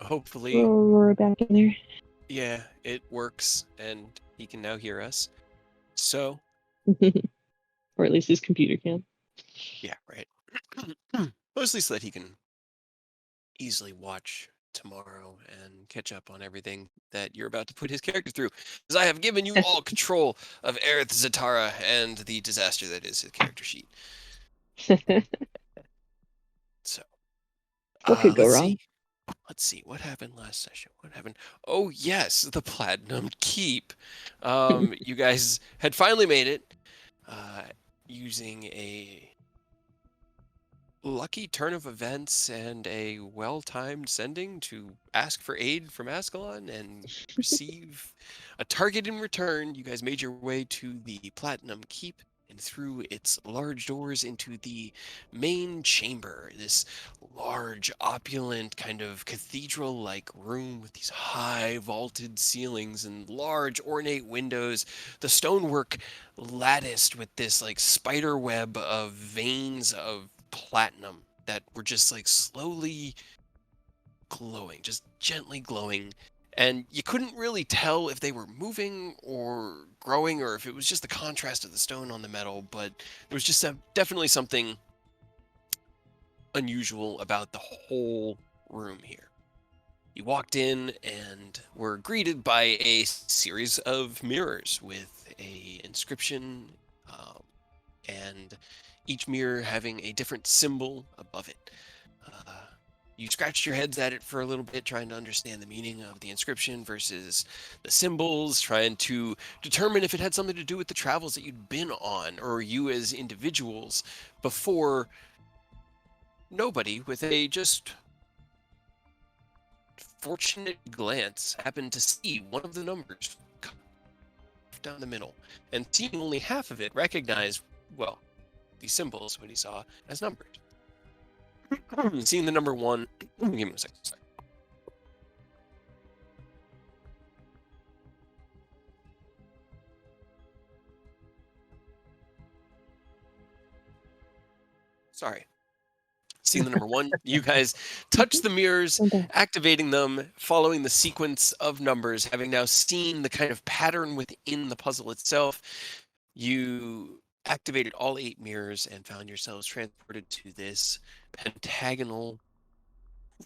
hopefully, We're back in there. yeah, it works, and he can now hear us. So, Or at least his computer can. yeah, right. Mostly so that he can easily watch tomorrow and catch up on everything that you're about to put his character through. Because I have given you all control of Aerith Zatara and the disaster that is his character sheet. So, What could go let's wrong? see. Let's see what happened last session. What happened? Oh yes, the Platinum Keep. You guys had finally made it uh, using a lucky turn of events and a well-timed sending to ask for aid from Ascalon and receive a target in return. You guys made your way to the Platinum Keep and through its large doors into the main chamber, this large, opulent, kind of cathedral-like room with these high vaulted ceilings and large ornate windows, the stonework latticed with this like spider web of veins of platinum that were just like slowly glowing, just gently glowing. And you couldn't really tell if they were moving or growing or if it was just the contrast of the stone on the metal, but there was just definitely something unusual about the whole room here. You walked in and were greeted by a series of mirrors with a inscription and each mirror having a different symbol above it. Uh, you scratched your heads at it for a little bit, trying to understand the meaning of the inscription versus the symbols, trying to determine if it had something to do with the travels that you'd been on, or you as individuals, before nobody, with a just fortunate glance, happened to see one of the numbers down the middle, and seeing only half of it, recognized, well, these symbols, what he saw as numbers. Seeing the number 1, give me a second. Sorry. Seeing the number 1, you guys touch the mirrors, activating them, following the sequence of numbers, having now seen the kind of pattern within the puzzle itself. You activated all 8 mirrors and found yourselves transported to this pentagonal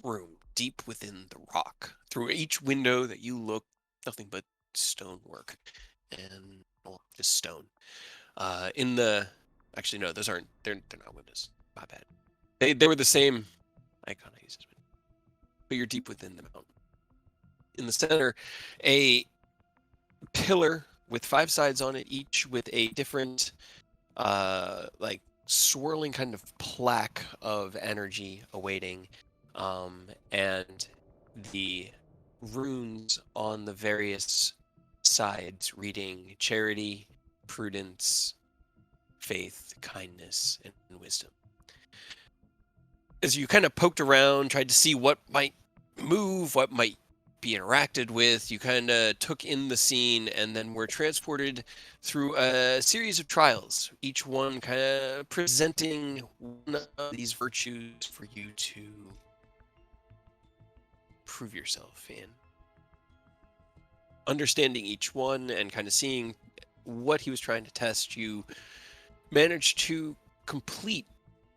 room deep within the rock. Through each window that you look, nothing but stonework and just stone. In the actually no, those aren't. They're not windows. My bad. They were the same icon I used, but you're deep within the mountain. In the center, a pillar with 5 sides on it, each with a different like swirling kind of plaque of energy awaiting, and the runes on the various sides reading charity, prudence, faith, kindness, and wisdom. As you kind of poked around, tried to see what might move, what might be interacted with, you kind of took in the scene and then were transported through a series of trials, each one kind of presenting one of these virtues for you to prove yourself in. Understanding each one and kind of seeing what he was trying to test, you managed to complete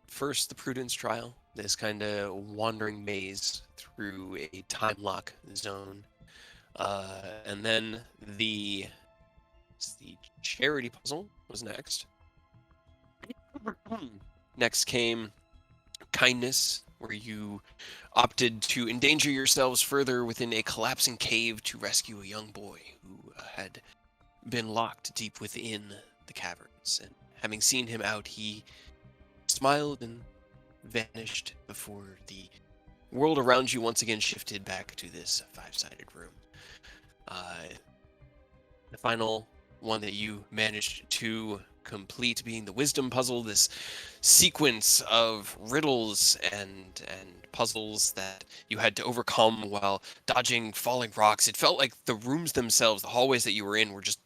first the prudence trial, this kind of wandering maze through a time lock zone, and then the charity puzzle was next. Next came kindness, where you opted to endanger yourselves further within a collapsing cave to rescue a young boy who had been locked deep within the caverns. And having seen him out, he smiled and vanished before the world around you once again shifted back to this 5-sided room. The final one that you managed to complete being the wisdom puzzle, this sequence of riddles and puzzles that you had to overcome while dodging falling rocks. It felt like the rooms themselves, the hallways that you were in, were just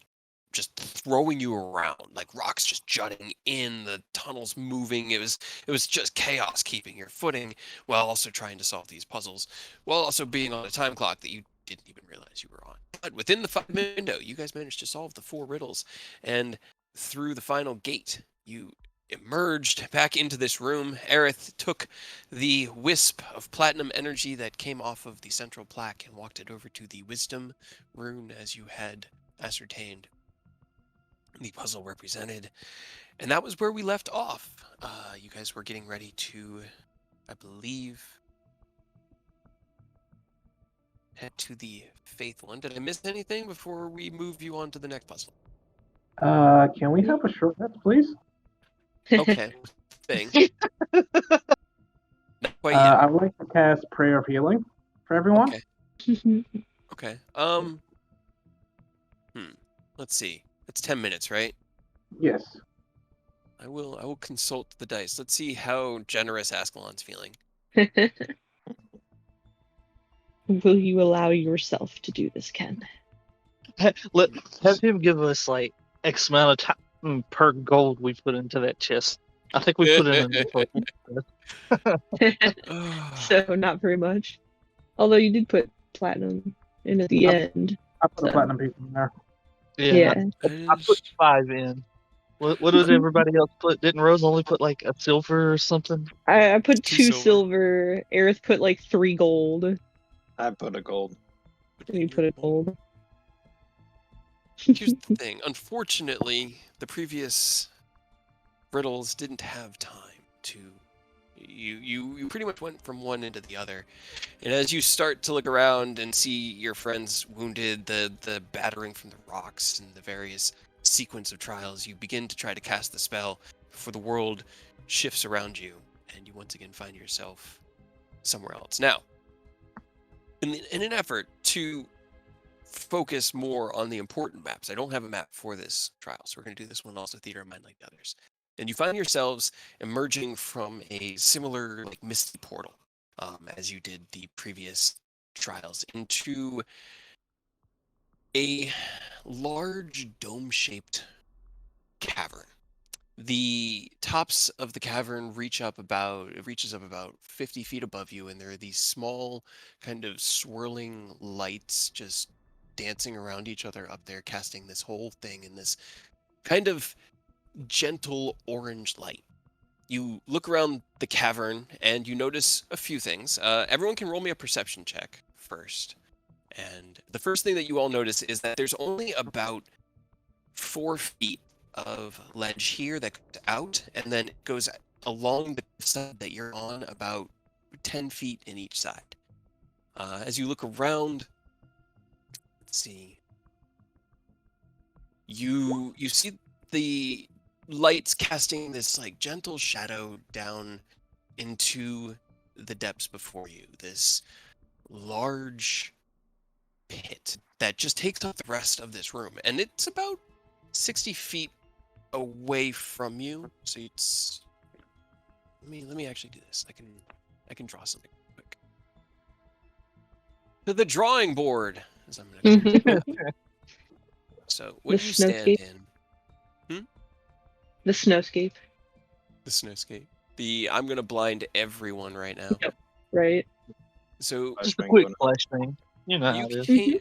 just throwing you around, like rocks just jutting in, the tunnels moving. It was just chaos keeping your footing while also trying to solve these puzzles, while also being on a time clock that you didn't even realize you were on. But within the 5-minute window, you guys managed to solve the 4 riddles, and through the final gate, you emerged back into this room. Aerith took the wisp of platinum energy that came off of the central plaque and walked it over to the wisdom rune as you had ascertained the puzzle represented. And that was where we left off. You guys were getting ready to, I believe, head to the Faith one. Did I miss anything before we move you on to the next puzzle? Can we have a short rest, please? Okay, thing. Not quite yet. I would like to cast Prayer of Healing for everyone. Okay. Okay. Let's see. It's 10 minutes, right? Yes. I will consult the dice. Let's see how generous Ascalon's feeling. Will you allow yourself to do this, Ken? Have him give us like X amount of time per gold we put into that chest. I think we put in enough. So not very much. Although you did put platinum in at the end. I put a So. platinum piece in there. Yeah. I put 5 in. What did everybody else put? Didn't Rose only put like a silver or something? I put 2 2 silver. Aerith put like 3 gold. I put a gold. And you put a gold. Here's the thing. Unfortunately, the previous riddles didn't have time to. You pretty much went from one into the other. And as you start to look around and see your friends wounded, the battering from the rocks and the various sequence of trials, you begin to try to cast the spell before the world shifts around you, and you once again find yourself somewhere else. Now, in an effort to focus more on the important maps, I don't have a map for this trial, so we're going to do this one also theater of mind like the others. And you find yourselves emerging from a similar like misty portal, as you did the previous trials, into a large dome-shaped cavern. The tops of the cavern reaches up about 50 feet above you, and there are these small kind of swirling lights just dancing around each other up there, casting this whole thing in this kind of gentle orange light. You look around the cavern and you notice a few things. Everyone can roll me a perception check first. And the first thing that you all notice is that there's only about 4 feet of ledge here that goes out, and then it goes along the side that you're on about 10 feet in each side. As you look around, let's see, you see the lights casting this like gentle shadow down into the depths before you. This large pit that just takes up the rest of this room, and it's about 60 feet away from you. So it's let me actually do this. I can draw something quick. To the drawing board, as I'm gonna call it. So what do you stand in? The snowscape. The snowscape. I'm gonna blind everyone right now. Yep. Right. So Just a quick flash thing. You know how it is. came.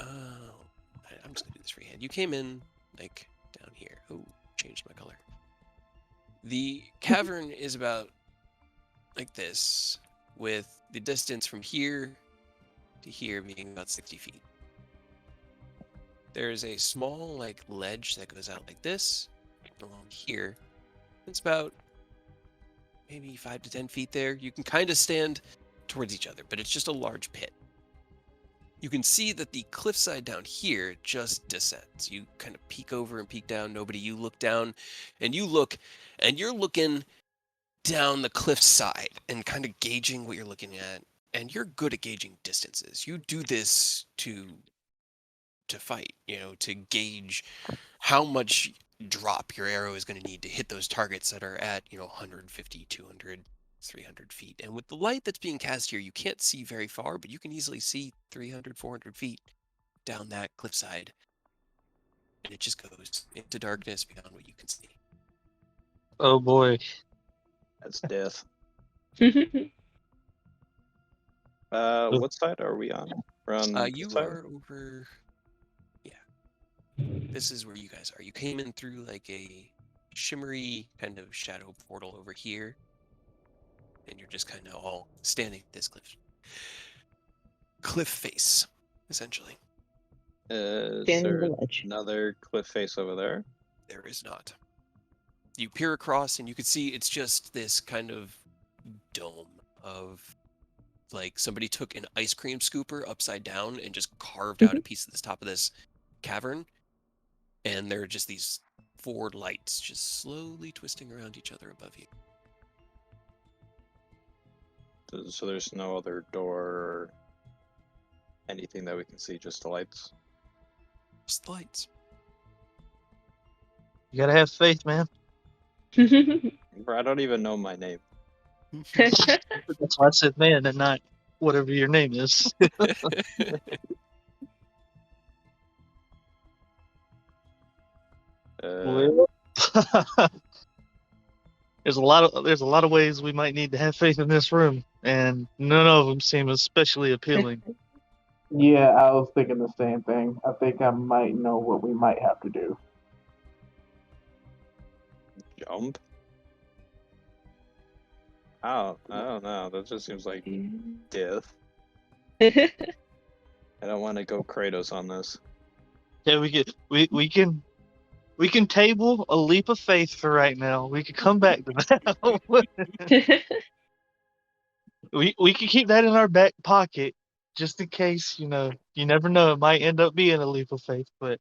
I'm just gonna do this freehand. You came in like down here. Oh, changed my color. The cavern is about like this, with the distance from here to here being about 60 feet. There's a small like ledge that goes out like this along here. It's about maybe 5 to 10 feet there. You can kind of stand towards each other, but it's just a large pit. You can see that the cliffside down here just descends. You kind of peek over and peek down. You look down, and you look, and you're looking down the cliffside and kind of gauging what you're looking at. And you're good at gauging distances. You do this to fight, to gauge how much drop your arrow is going to need to hit those targets that are at, 150, 200, 300 feet. And with the light that's being cast here, you can't see very far, but you can easily see 300, 400 feet down that cliffside. and it just goes into darkness beyond what you can see. Oh boy. That's death. Mhm. What side are we on? We're on this You side? are over. Yeah, this is where you guys are. You came in through like a shimmery kind of shadow portal over here, and you're just kind of all standing at this cliff face, essentially. Is Standing on there the ledge. another cliff face over there? There is not. You peer across, and you can see it's just this kind of dome of like somebody took an ice cream scooper upside down and just carved out a piece of the top of this cavern, and there are just these 4 lights just slowly twisting around each other above you. So there's no other door or anything that we can see, just the lights. Just the lights. You gotta have faith, man. Bro, I don't even know my name. That's why I said man and not whatever your name is. Uh, there's a lot of ways we might need to have faith in this room, and none of them seem especially appealing. Yeah, I was thinking the same thing. I think I might know what we might have to do. jump? I don't know. That just seems like death. I don't want to go Kratos on this. Yeah, we can table a leap of faith for right now. We could come back to that. we could keep that in our back pocket just in case, you know, you never know, it might end up being a leap of faith, but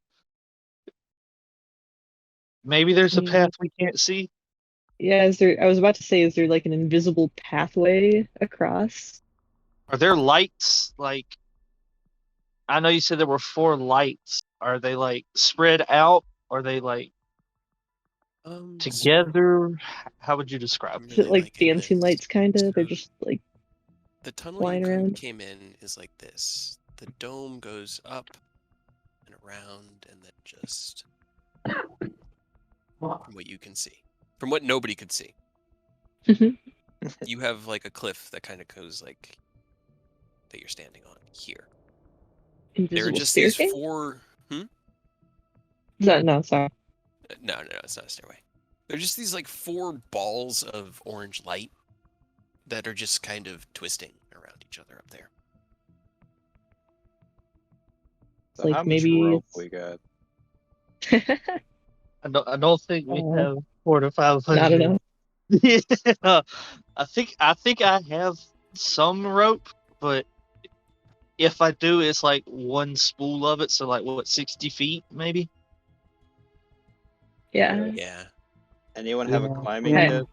maybe there's a path we can't see. Yeah, is there? I was about to say, is there like an invisible pathway across? Are there lights? Like, I know you said there were 4 lights. Are they like spread out? Are they like together? How would you describe Is it like in dancing this. lights, kind of? They're So just like the tunnel flying you kind of around. came in is like this. The dome goes up and around, and then just from what you can see, from what nobody could see, you have like a cliff that kind of goes like that you're standing on here. There are Invisible just these staircase? 4. No, sorry. No, it's not a stairway. They're just these like 4 balls of orange light that are just kind of twisting around each other up there. It's So like how much maybe rope it's... we got? I don't think we have 4 to not 500. enough. Yeah, I think I have some rope, but if I do, it's like one spool of it, so like what, 60 feet maybe? Yeah. Yeah. Anyone have a Yeah, climbing Ken- kit?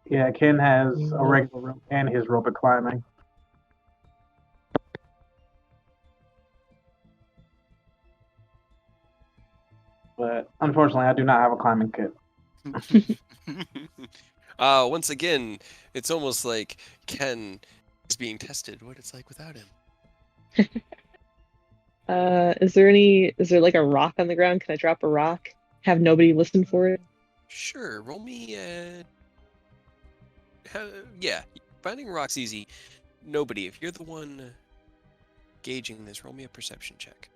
Yeah, Ken has a regular rope and his rope at climbing. But unfortunately, I do not have a climbing kit. Once again, it's almost like Ken is being tested what it's like without him. Is there like a rock on the ground? Can I drop a rock? Have nobody listen for it? Sure, roll me yeah, finding rocks easy. Nobody, if you're the one gauging this, roll me a perception check.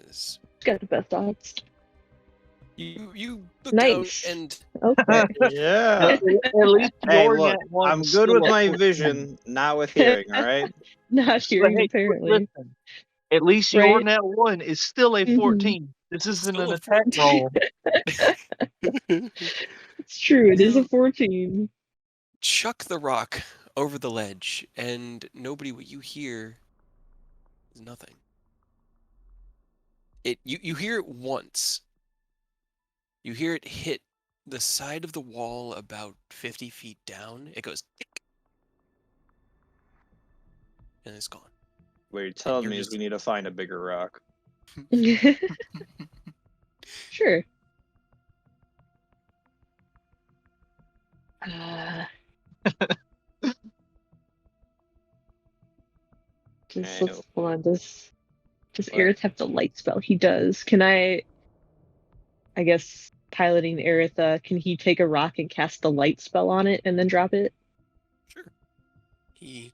As Got the best odds. you look Nice. down and Okay. Yeah. At least Hey, your look, net one I'm is good still with at my 14. vision, not with hearing, alright? Not But hearing, hey, apparently. listen, at least your Right? net one is still a Mhm. 14. This isn't Still an a attack 14. roll. It's true, it is a You 14. chuck the rock over the ledge, and nobody, what you hear is nothing. You hear it once. You hear it hit the side of the wall about 50 feet down. It goes tick, and it's gone. What you're telling you're me is just- we need to find a bigger rock. Sure. Uh, Okay. hold on, does What? Aerith have the light spell? He does. Can I I guess, piloting Aerith, can he take a rock and cast the light spell on it and then drop it? Sure. He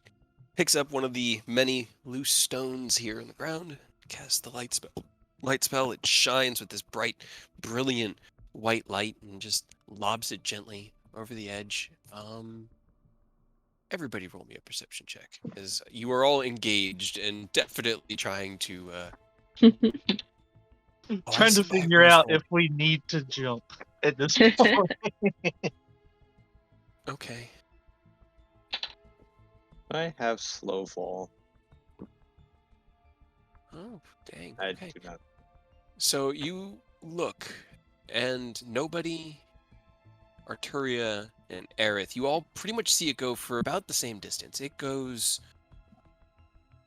picks up one of the many loose stones here in the ground, casts the light spell. Light spell, it shines with this bright, brilliant white light and just lobs it gently over the edge. Everybody roll me a perception check, as you are all engaged and definitely trying to I Trying to see my figure out roll. if we need to jump at this point. Okay. I have slow fall. Oh, dang. I Okay. do not. So you look, and nobody, Arturia and Aerith, you all pretty much see it go for about the same distance. It goes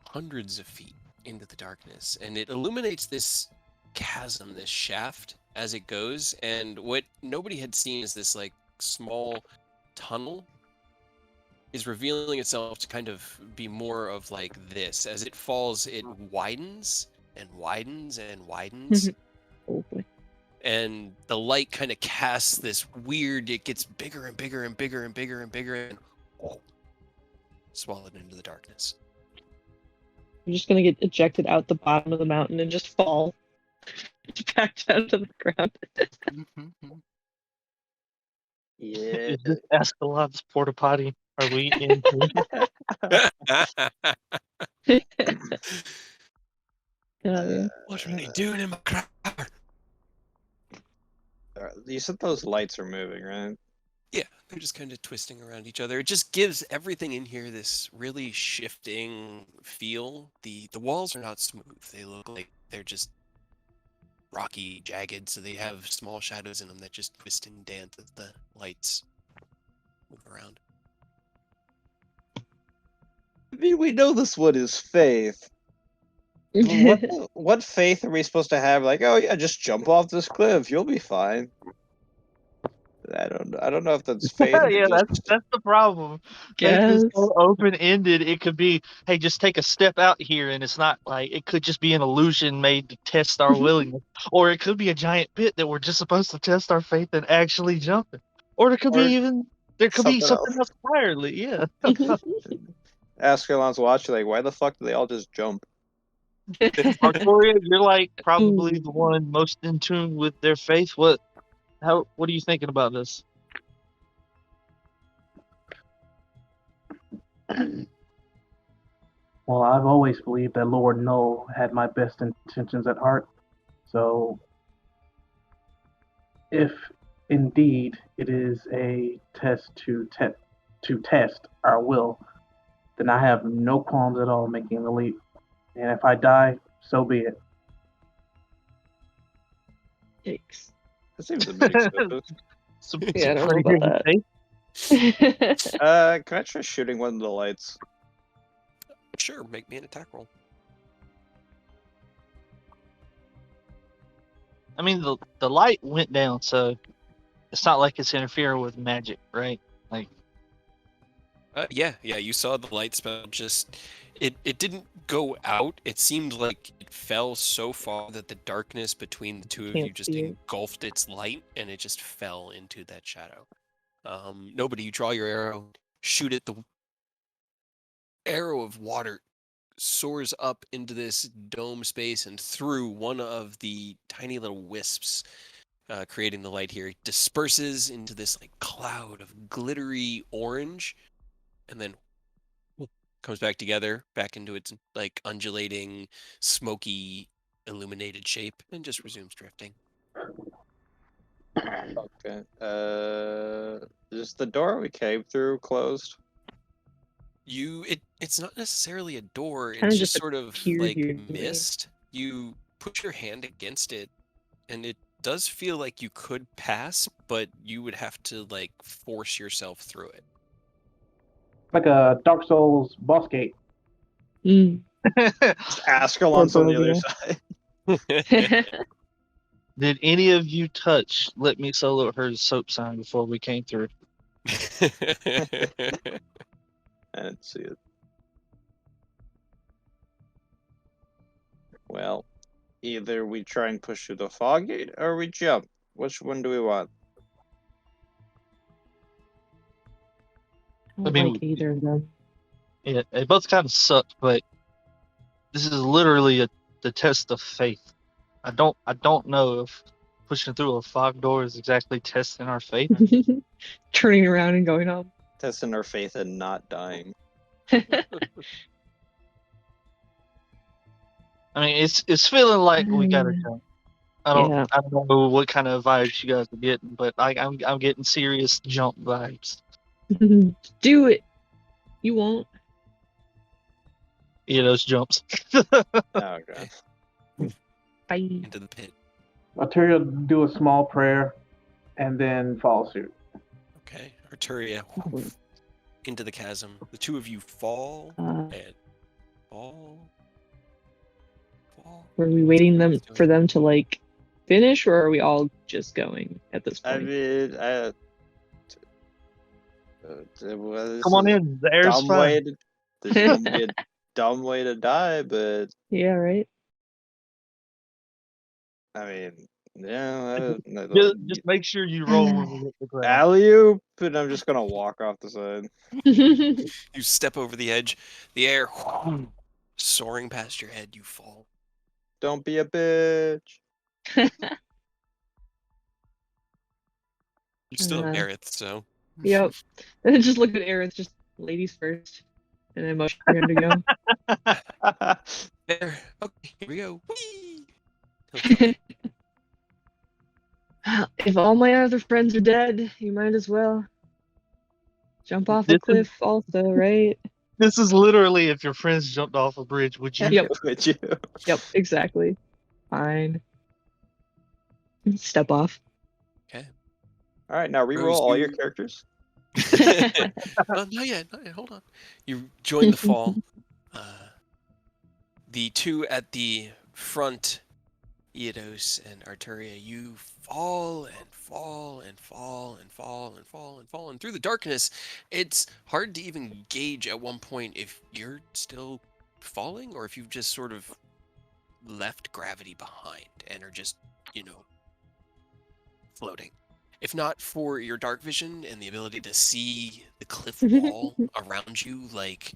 hundreds of feet into the darkness, and it illuminates this chasm, this shaft, as it goes. And what nobody had seen is this like small tunnel is revealing itself to kind of be more of like this. As it falls, it widens and widens and widens. Oh boy. And the light kind of casts this weird, it gets bigger and bigger and bigger and bigger and bigger and swallowed into the darkness. I'm just gonna get ejected out the bottom of the mountain and just fall back down to the ground. Yeah. Is this Ascalon's porta potty? Are we in here? Yeah. What are they doing in my crapper? You said those lights are moving, right? Yeah, they're just kind of twisting around each other. It just gives everything in here this really shifting feel. The walls are not smooth. They look like they're just rocky, jagged, so they have small shadows in them that just twist and dance as the lights move around. I mean, we know this one is faith. But what faith are we supposed to have? Like, oh yeah, just jump off this cliff, you'll be fine. I don't know if that's faith. Or Yeah, just... that's the problem. Faith is so open ended. It could be, hey, just take a step out here, and it's not like it could just be an illusion made to test our willingness, or it could be a giant pit that we're just supposed to test our faith and actually jumping, or there could be something else entirely. Yeah. Ascalon's watching, like, why the fuck do they all just jump? Artoria, you're like probably the one most in tune with their faith. What are you thinking about this? Well, I've always believed that Lord Null had my best intentions at heart. So, if indeed it is a test to test our will, then I have no qualms at all making the leap. And if I die, so be it. Yikes. That seems a bit excessive. Yeah, I don't know about that. Can I try shooting one of the lights? Sure, make me an attack roll. I mean, the light went down, so it's not like it's interfering with magic, right? Like, yeah, you saw the light spell just it didn't go out. It seemed like it fell so far that the darkness between the two of you just engulfed its light, and it just fell into that shadow. Nobody, you draw your arrow, shoot it. The arrow of water soars up into this dome space and through one of the tiny little wisps, creating the light here. It disperses into this like cloud of glittery orange, and then comes back together, back into its like undulating, smoky, illuminated shape, and just resumes drifting. Okay. Is the door we came through closed? It's not necessarily a door. Kinda It's just just sort of appeared like here to me. mist. You put your hand against it, and it does feel like you could pass, but you would have to like force yourself through it. Like a Dark Souls boss gate. Ascalon's on the other side. did any of you touch Let Me Solo Her soap sign before we came through? I didn't see it. Well, either we try and push through the fog gate or we jump. Which one do we want? I don't mean, like either of them. Yeah, they both kind of suck, but this is literally the test of faith. I don't know if pushing through a fog door is exactly testing our faith. Turning around and going home. Testing our faith and not dying. I mean, it's feeling like we gotta jump. I don't know what kind of vibes you guys are getting, but I'm getting serious jump vibes. Do it. You won't. Yeah, those jumps. Okay. Bye. Into the pit. Arteria will do a small prayer and then follow suit. Okay. Arturia into the chasm. The two of you fall Uh, and fall. Were we waiting for them to like finish, or are we all just going at this I point? mean, Come on in. The air's dumb fine. way to, this is gonna be a dumb way to die, but Yeah, right. I mean, yeah. Just make sure you roll when we hit the ground. Alley-oop, and I'm just gonna walk off the side. You step over the edge. The air soaring past your head. You fall. Don't be a bitch. You still have Aerith, so. Yep. And just look at Aerith, just ladies first, and then motion for him to go. There. Okay, here we go. Whee! If all my other friends are dead, you might as well jump off a cliff also, right? This is literally if your friends jumped off a bridge, would you? Yep. Would you? Yep, exactly. Fine. Step off. Okay. All right, now re-roll Rose, all your you- characters. Not yet. Hold on. You join the fall. The two at the front, Eodos and Arturia, you fall and fall and fall and fall and fall and fall. And through the darkness, it's hard to even gauge at one point if you're still falling or if you've just sort of left gravity behind and are just, floating. If not for your dark vision and the ability to see the cliff wall around you, like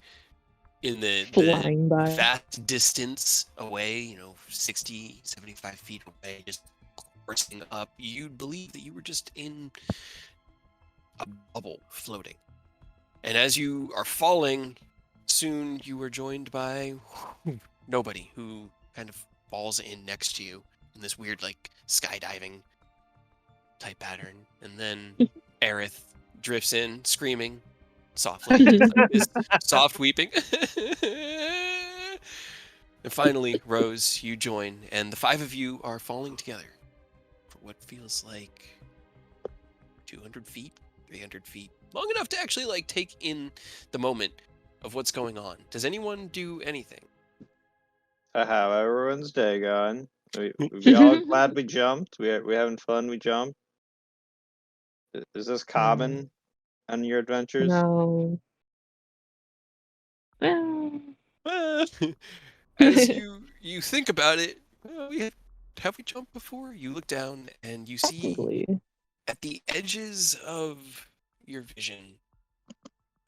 in the Flying by. vast distance away, 60, 75 feet away, just coursing up, you'd believe that you were just in a bubble floating. And as you are falling, soon you are joined by nobody who kind of falls in next to you in this weird, like, skydiving type pattern. And then Aerith drifts in, screaming softly, like this soft weeping. And finally, Rose, you join, and the five of you are falling together for what feels like 200 feet, 300 feet, long enough to actually like take in the moment of what's going on. Does anyone do anything? How everyone's day gone? We all glad we jumped. We having fun. We jumped. Is this common on your adventures? No. Well. As you think about it, have we jumped before? You look down and you see Probably. at the edges of your vision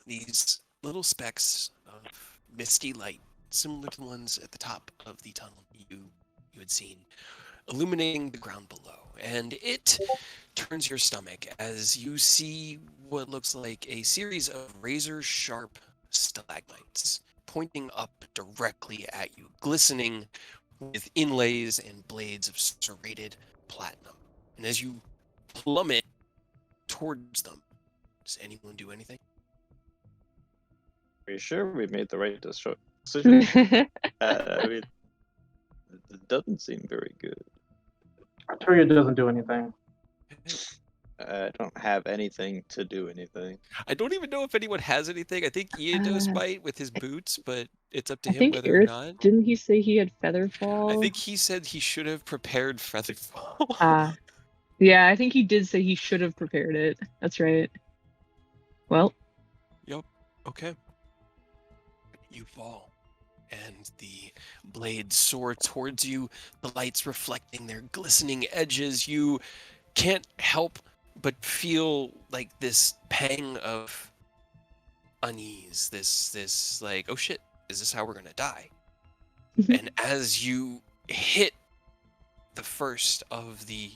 these little specks of misty light, similar to the ones at the top of the tunnel you had seen, illuminating the ground below. And it turns your stomach as you see what looks like a series of razor-sharp stalagmites pointing up directly at you, glistening with inlays and blades of serrated platinum. And as you plummet towards them, does anyone do anything? Are you sure we made the right decision? I mean, it doesn't seem very good. Arturia doesn't do anything. I don't have anything to do anything. I don't even know if anyone has anything. I think Eodos might with his boots, but it's up to I him think whether or Aerith, not. didn't he say he had Featherfall? I think he said he should have prepared Featherfall. Yeah, I think he did say he should have prepared it. That's right. Well. Yep. Okay. You fall, and the blades soar towards you, the lights reflecting their glistening edges. You can't help but feel like this pang of unease, this like, oh shit, is this how we're gonna die? And as you hit the first of the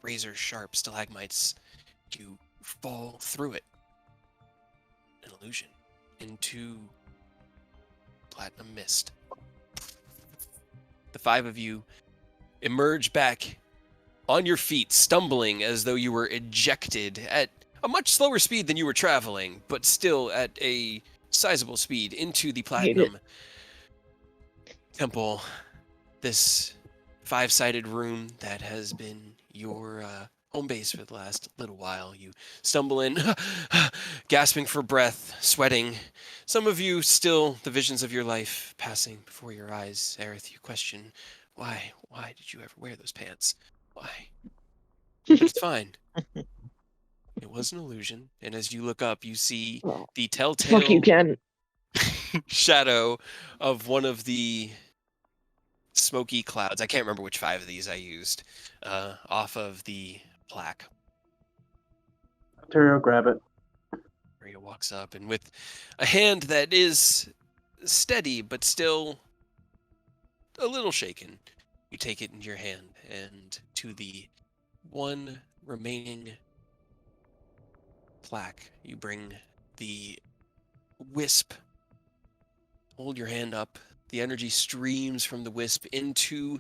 razor sharp stalagmites, you fall through it, an illusion, into platinum mist. The five of you emerge back on your feet, stumbling as though you were ejected at a much slower speed than you were traveling, but still at a sizable speed into the platinum temple. This five-sided room that has been your home base for the last little while. You stumble in, gasping for breath, sweating. Some of you still, the visions of your life passing before your eyes. Aerith, you question, why did you ever wear those pants? Why? But it's fine. It was an illusion, and as you look up, you see the Fuck you, telltale Ken. shadow of one of the smoky clouds. I can't remember which five of these I used. Off of the plaque. Ontario, grab it. Maria walks up, and with a hand that is steady but still a little shaken, you take it in your hand, and to the one remaining plaque, you bring the wisp. Hold your hand up. The energy streams from the wisp into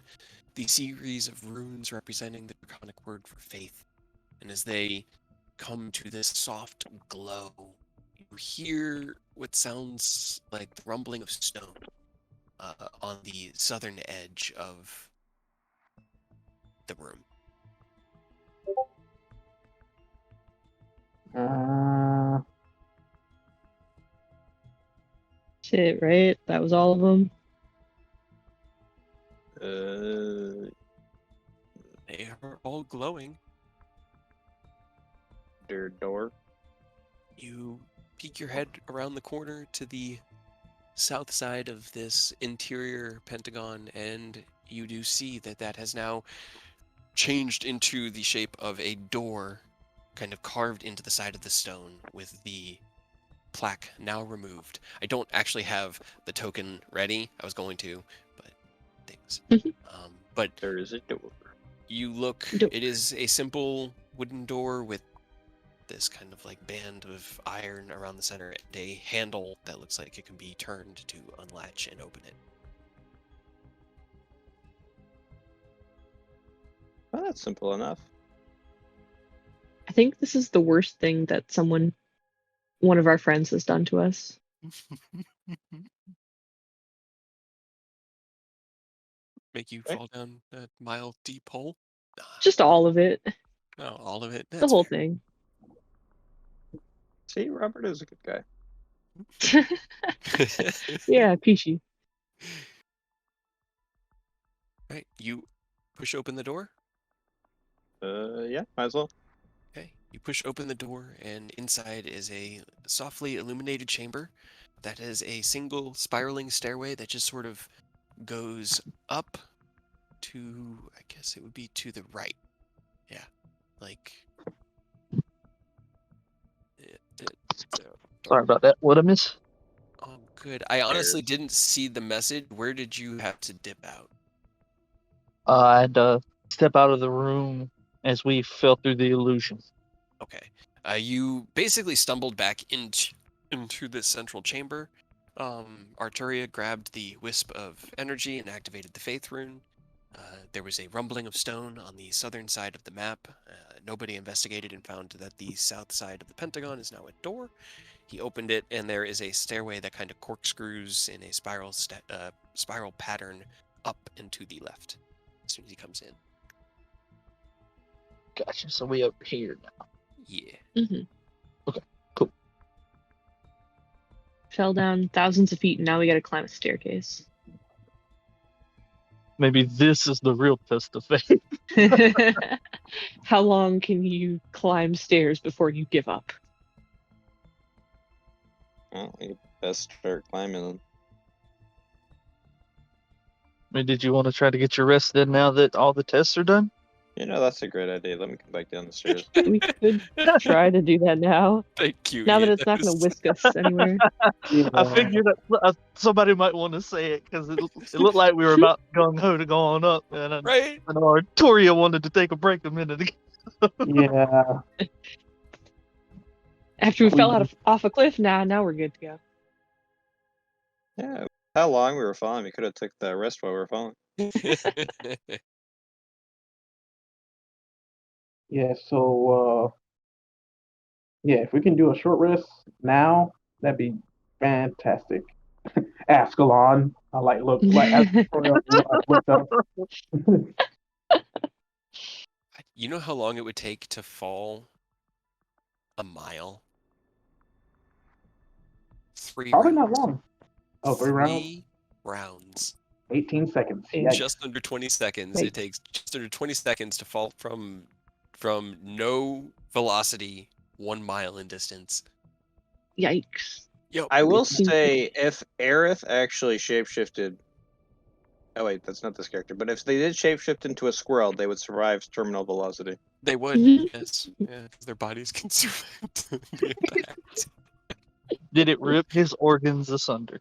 the series of runes representing the draconic word for faith. And as they come to this soft glow, you hear what sounds like the rumbling of stone on the southern edge of the room. Shit, right? That was all of them. They are all glowing. Their door. You peek your head around the corner to the south side of this interior pentagon, and you do see that has now changed into the shape of a door kind of carved into the side of the stone with the plaque now removed. I don't actually have the token ready. I was going to, but things. But There is a door. you look, it is a simple wooden door with this kind of like band of iron around the center and a handle that looks like it can be turned to unlatch and open it. Well, that's simple enough. I think this is the worst thing that one of our friends has done to us. Make you fall down a mile deep hole? Just all of it. No, all of it. The That's whole fair. thing. See, Robert is a good guy. Yeah, peachy. Right, you push open the door? Yeah, might as well. Okay, you push open the door, and inside is a softly illuminated chamber that has a single spiraling stairway that just sort of goes up to, I guess it would be to the right. Yeah, like... Sorry about that. What I miss? Oh, good. I honestly didn't see the message. Where did you have to dip out? I had to step out of the room as we fell through the illusion. Okay. You basically stumbled back into this central chamber. Arturia grabbed the wisp of energy and activated the faith rune. There was a rumbling of stone on the southern side of the map. Nobody investigated and found that the south side of the pentagon is now a door. He opened it, and there is a stairway that kind of corkscrews in a spiral pattern up and to the left as soon as he comes in. Gotcha. So we over here now. Yeah. Mm-hmm. Okay, cool. Fell down thousands of feet, and now we gotta climb a staircase. Maybe this is the real test of faith. How long can you climb stairs before you give up? Well, you best start climbing them. I mean, did you want to try to get your rest in now that all the tests are done? That's a great idea. Let me come back down the stairs. We could try to do that now. Thank you. Now that Ian. it's not going to whisk us anywhere. Yeah. I figured that somebody might want to say it because it looked like we were about gung ho to go on up, and Right? I know Toria wanted to take a break a minute ago. Yeah. After we fell off a cliff, now we're good to go. Yeah. How long we were falling? We could have took the rest while we were falling. Yeah. So, yeah, if we can do a short rest now, that'd be fantastic. Ascalon, I look up. You know how long it would take to fall a mile? 3 Probably rounds. not long. Oh, 3 rounds? 3 rounds. 18 seconds. Yeah. Just under 20 seconds. It takes just under 20 seconds to fall from no velocity 1 mile in distance. Yikes. Yo, I will say, if Aerith actually shapeshifted. Oh, wait, that's not this character. But if they did shapeshift into a squirrel, they would survive terminal velocity. they would, yes. Yeah, 'cause their bodies can survive the impact. Did it rip his organs asunder?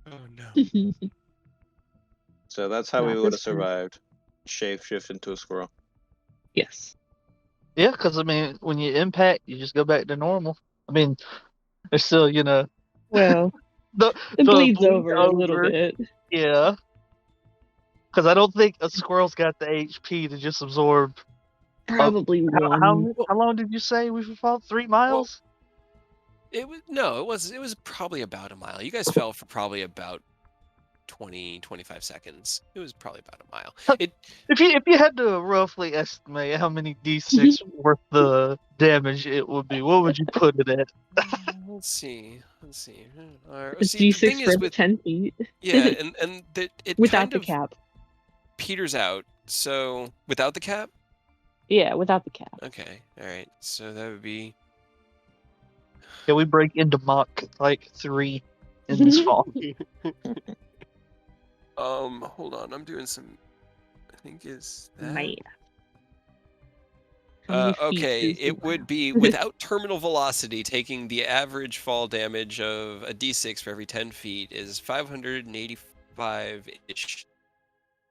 Oh no. So that's how we Not would have this one. survived. Shapeshift into a squirrel. Yes. Yeah, because I mean, when you impact, you just go back to normal. I mean, there's still, Well, the it bleeds bleed over a little bit. Yeah. Because I don't think a squirrel's got the HP to just absorb. Probably one. How long did you say we fell? 3 miles? It was probably about a mile. You guys fell for probably about 20-25 seconds. It was probably about a mile. If you had to roughly estimate how many D6 worth the damage it would be, what would you put it at? Let's see. A See, the thing D6 is for with 10 feet. yeah, and it Without kind the of cap. peters out. So without the cap. Yeah, without the cap. Okay, all right. So that would be. Can we break into Mach 3 in this fall? Hold on. I'm doing some. I think is that. Man. How many feet Okay, is the it would mile? be without terminal velocity, taking the average fall damage of a d6 for every 10 feet is 585-ish.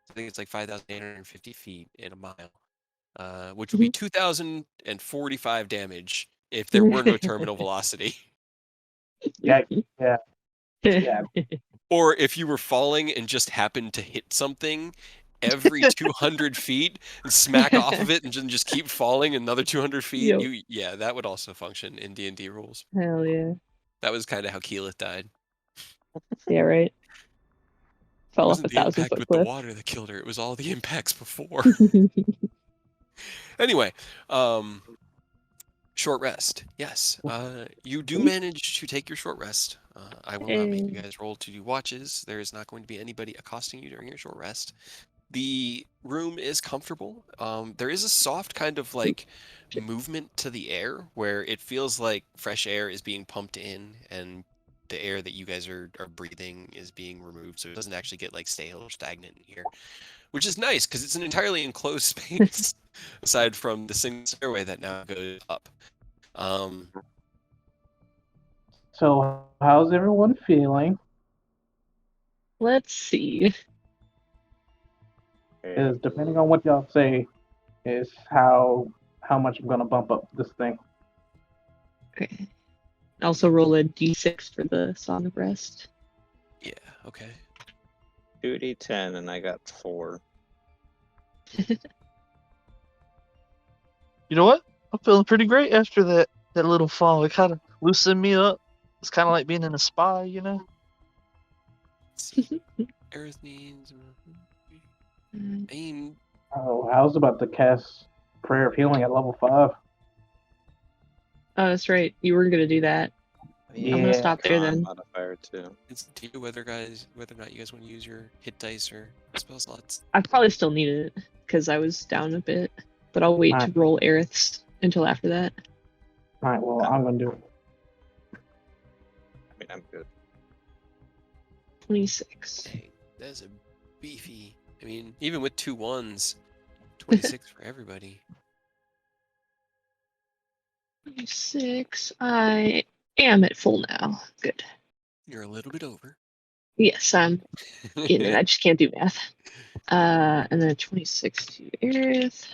I think it's like 5,850 feet in a mile, which would be 2,045 damage if there were no terminal velocity. Yeah. Yeah. Or if you were falling and just happened to hit something every 200 feet and smack off of it and just keep falling another 200 feet, Yep. that would also function in D&D rules. Hell yeah. That was kind of how Keyleth died. Yeah, right. It Fell off wasn't a the impact 1,000-foot with cliff. the water that killed her. It was all the impacts before. Anyway, short rest. Yes, you do manage to take your short rest. I will not make you guys roll to do watches. There is not going to be anybody accosting you during your short rest. The room is comfortable. There is a soft kind of like movement to the air where it feels like fresh air is being pumped in and the air that you guys are breathing is being removed. So it doesn't actually get like stale or stagnant in here, which is nice because it's an entirely enclosed space aside from the single stairway that now goes up. So, how's everyone feeling? Let's see. Is depending on what y'all say, is how much I'm gonna bump up this thing. Okay. Also roll a d6 for the Song of Rest. Yeah, okay. 2d10 and I got 4. You know what? I'm feeling pretty great after that little fall. It kind of loosened me up. It's kind of like being in a spa, Let's see. Aerith needs. Aim. Oh, I was about to cast Prayer of Healing at level 5. Oh, that's right. You were gonna do that. Yeah. I'm gonna stop there then. Modifier too. It's to you whether or not you guys want to use your hit dice or spell slots. I probably still need it because I was down a bit, but I'll wait to roll Aerith's until after that. All right, well, I'm gonna do it. I mean, I'm good. 26. Dang, that's a beefy. I mean, even with 2 1s, 26 for everybody. 26. I am at full now. Good. You're a little bit over. Yes, I'm getting it. I just can't do math. And then 26 to Aerith.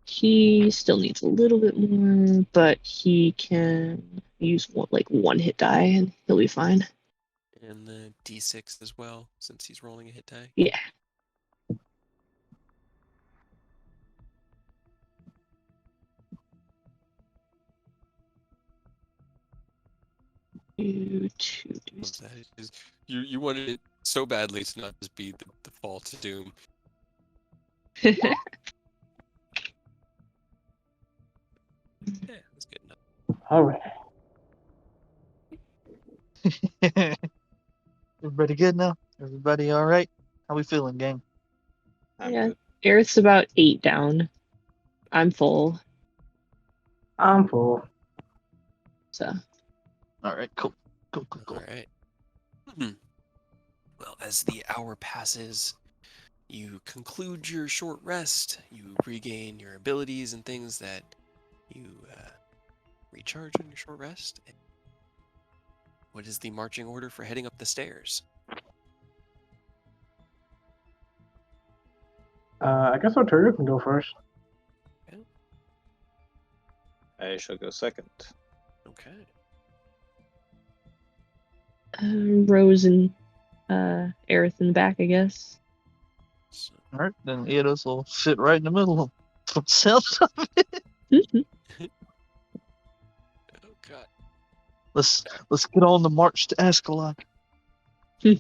He still needs a little bit more, but he can use one hit die and he'll be fine. And the D6 as well, since he's rolling a hit die. Yeah. Two. You wanted it so badly to not just be the fall to doom. Yeah, that's good enough. All right. Everybody good now? Everybody all right? How we feeling, gang? I'm Yeah. good. Aerith's about 8 down. I'm full, I'm full. so. All right, cool. All right. Well, as the hour passes, you conclude your short rest. You regain your abilities and things that you recharge on your short rest. What is the marching order for heading up the stairs? I guess Arturo can go first. I shall go second. Okay. Rose and Aerith in the back, I guess. So, All right, then Eidos will sit right in the middle of himself. oh God. Let's get on the march to Ascalon. Go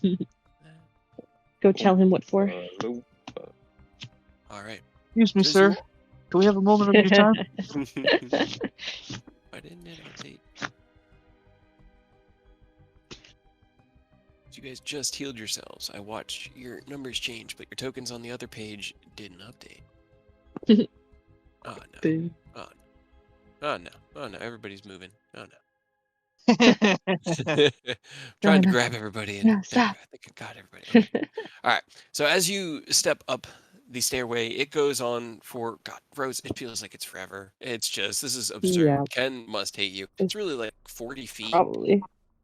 tell him what for. All right. Excuse me, Says sir. you- Do we have a moment of your time? Why didn't it update? You guys just healed yourselves. I watched your numbers change, but your tokens on the other page didn't update. Oh no. Boo. Oh no. Everybody's moving. Oh no. Trying to grab everybody. No, There, stop. I think I got everybody. Okay. All right. So as you step up the stairway, it goes on for, God, Rose, it feels like it's forever. It's just, this is absurd. Yeah. Ken must hate you. It's really like 40 feet, Probably.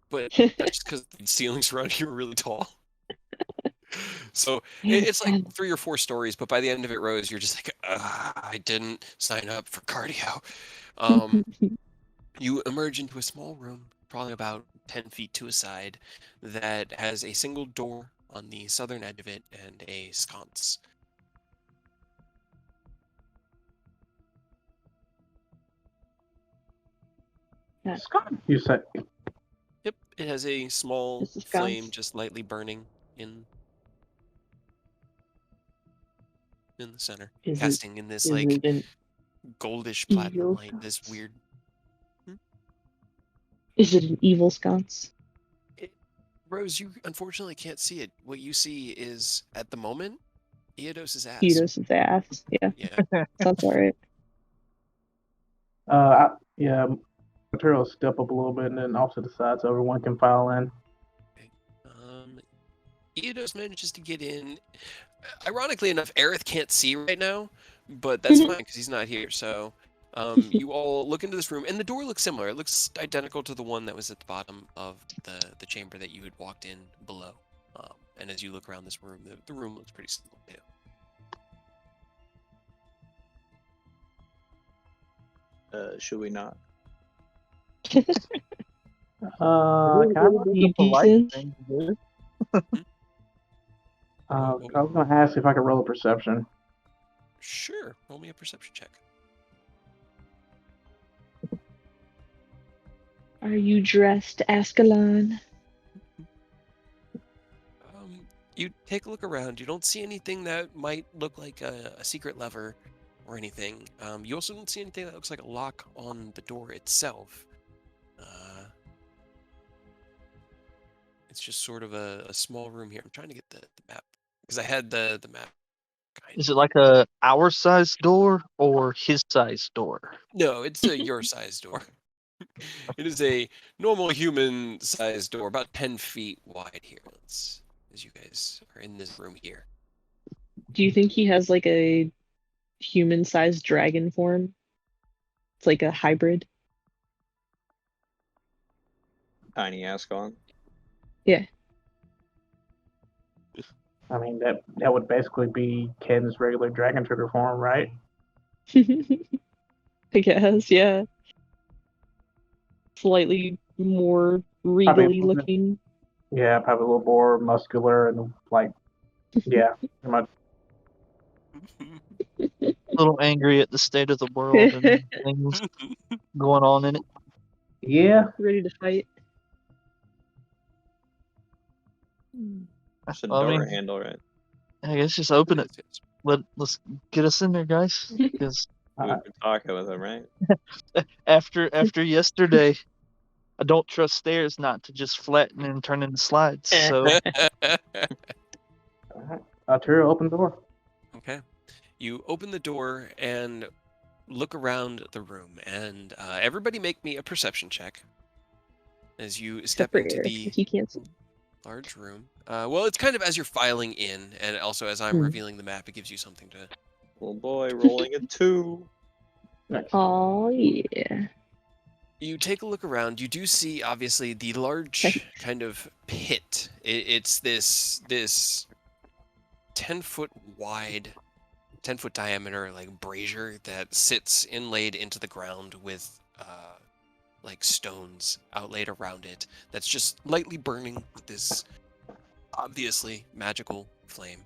but that's just because the ceilings around here are really tall. So it's like 3 or 4 stories, but by the end of it, Rose, you're just like, I didn't sign up for cardio. You emerge into a small room, probably about 10 feet to a side, that has a single door on the southern edge of it and a sconce. Scott, you said. Yep, it has a small Just a flame sconce. just lightly burning in the center, Is it- casting in this Is like it an goldish platinum evil light, this sconce? weird. Is it an evil sconce? Rose, you unfortunately can't see it. What you see is, at the moment, Eodos's ass. Eidos' ass. Yeah. Yeah. Sounds alright. Yeah, Arturo step up a little bit and then off to the side so everyone can file in. Eodos manages to get in. Ironically enough, Aerith can't see right now, but that's fine because he's not here. So you all look into this room, and the door looks similar. It looks identical to the one that was at the bottom of the chamber that you had walked in below. And as you look around this room, the room looks pretty similar too. Should we not? Can I, You decent? I was going to ask if I could roll a perception. Sure. Roll me a perception check. Are you dressed, Ascalon? You take a look around. You don't see anything that might look like a secret lever or anything. You also don't see anything that looks like a lock on the door itself. It's just sort of a small room here. I'm trying to get the map because I had the map. Is it like a our size door or his size door? No, it's a your size door. It is a normal human size door, about 10 feet wide here. As you guys are in this room here. Do you think he has like a human-sized dragon form. It's like a hybrid. Tiny Ascalon. Yeah. I mean, that would basically be Ken's regular dragon trigger form, right? I guess, yeah. Slightly more regally looking. Yeah, probably a little more muscular and like, yeah, pretty much. A little angry at the state of the world and things going on in it. Yeah. Ready to fight. That's a I door mean, handle, right? I guess just open it. Let's get us in there, guys. Because We've been talking with him, right? after yesterday, I don't trust stairs not to just flatten and turn into slides. So Tyranny, open the door. Okay. You open the door and look around the room, and everybody make me a perception check as you step into Eric, the he can't see. large room. Well, it's kind of as you're filing in, and also as I'm revealing the map, it gives you something to... Little boy rolling a 2. Oh, yeah. You take a look around. You do see, obviously, the large kind of pit. It's this 10-foot wide, 10-foot diameter, like, brazier that sits inlaid into the ground with, like, stones outlaid around it. That's just lightly burning with this obviously magical flame.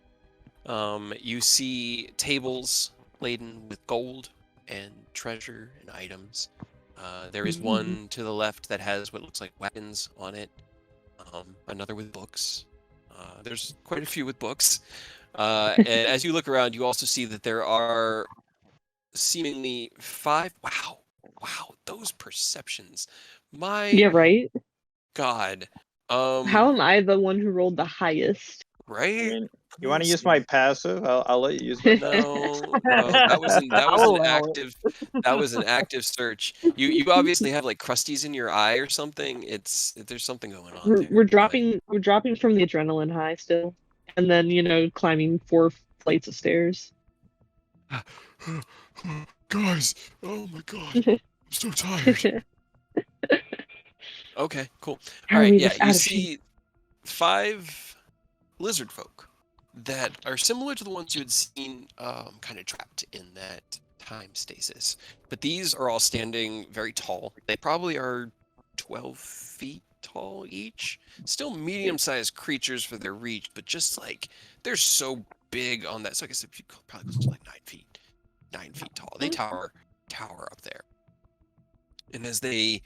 You see tables laden with gold and treasure and items. There is one to the left that has what looks like weapons on it. Another with books. There's quite a few with books. And as you look around, you also see that there are seemingly 5. Wow, those perceptions. Yeah, right? God. How am I the one who rolled the highest? Right? I mean, you want to use my passive? I'll let you use my No, that was an active search. You obviously have like crusties in your eye or something. There's something going on there. We're dropping from the adrenaline high still, and then climbing 4 flights of stairs. Guys, oh my god, I'm so tired. Okay, cool. All right, yeah, you see 5 lizard folk that are similar to the ones you had seen kind of trapped in that time stasis. But these are all standing very tall. They probably are 12 feet tall each. Still medium-sized creatures for their reach, but just like they're so big on that. So I guess it probably close to like 9 feet. 9 feet tall. They tower up there. And as they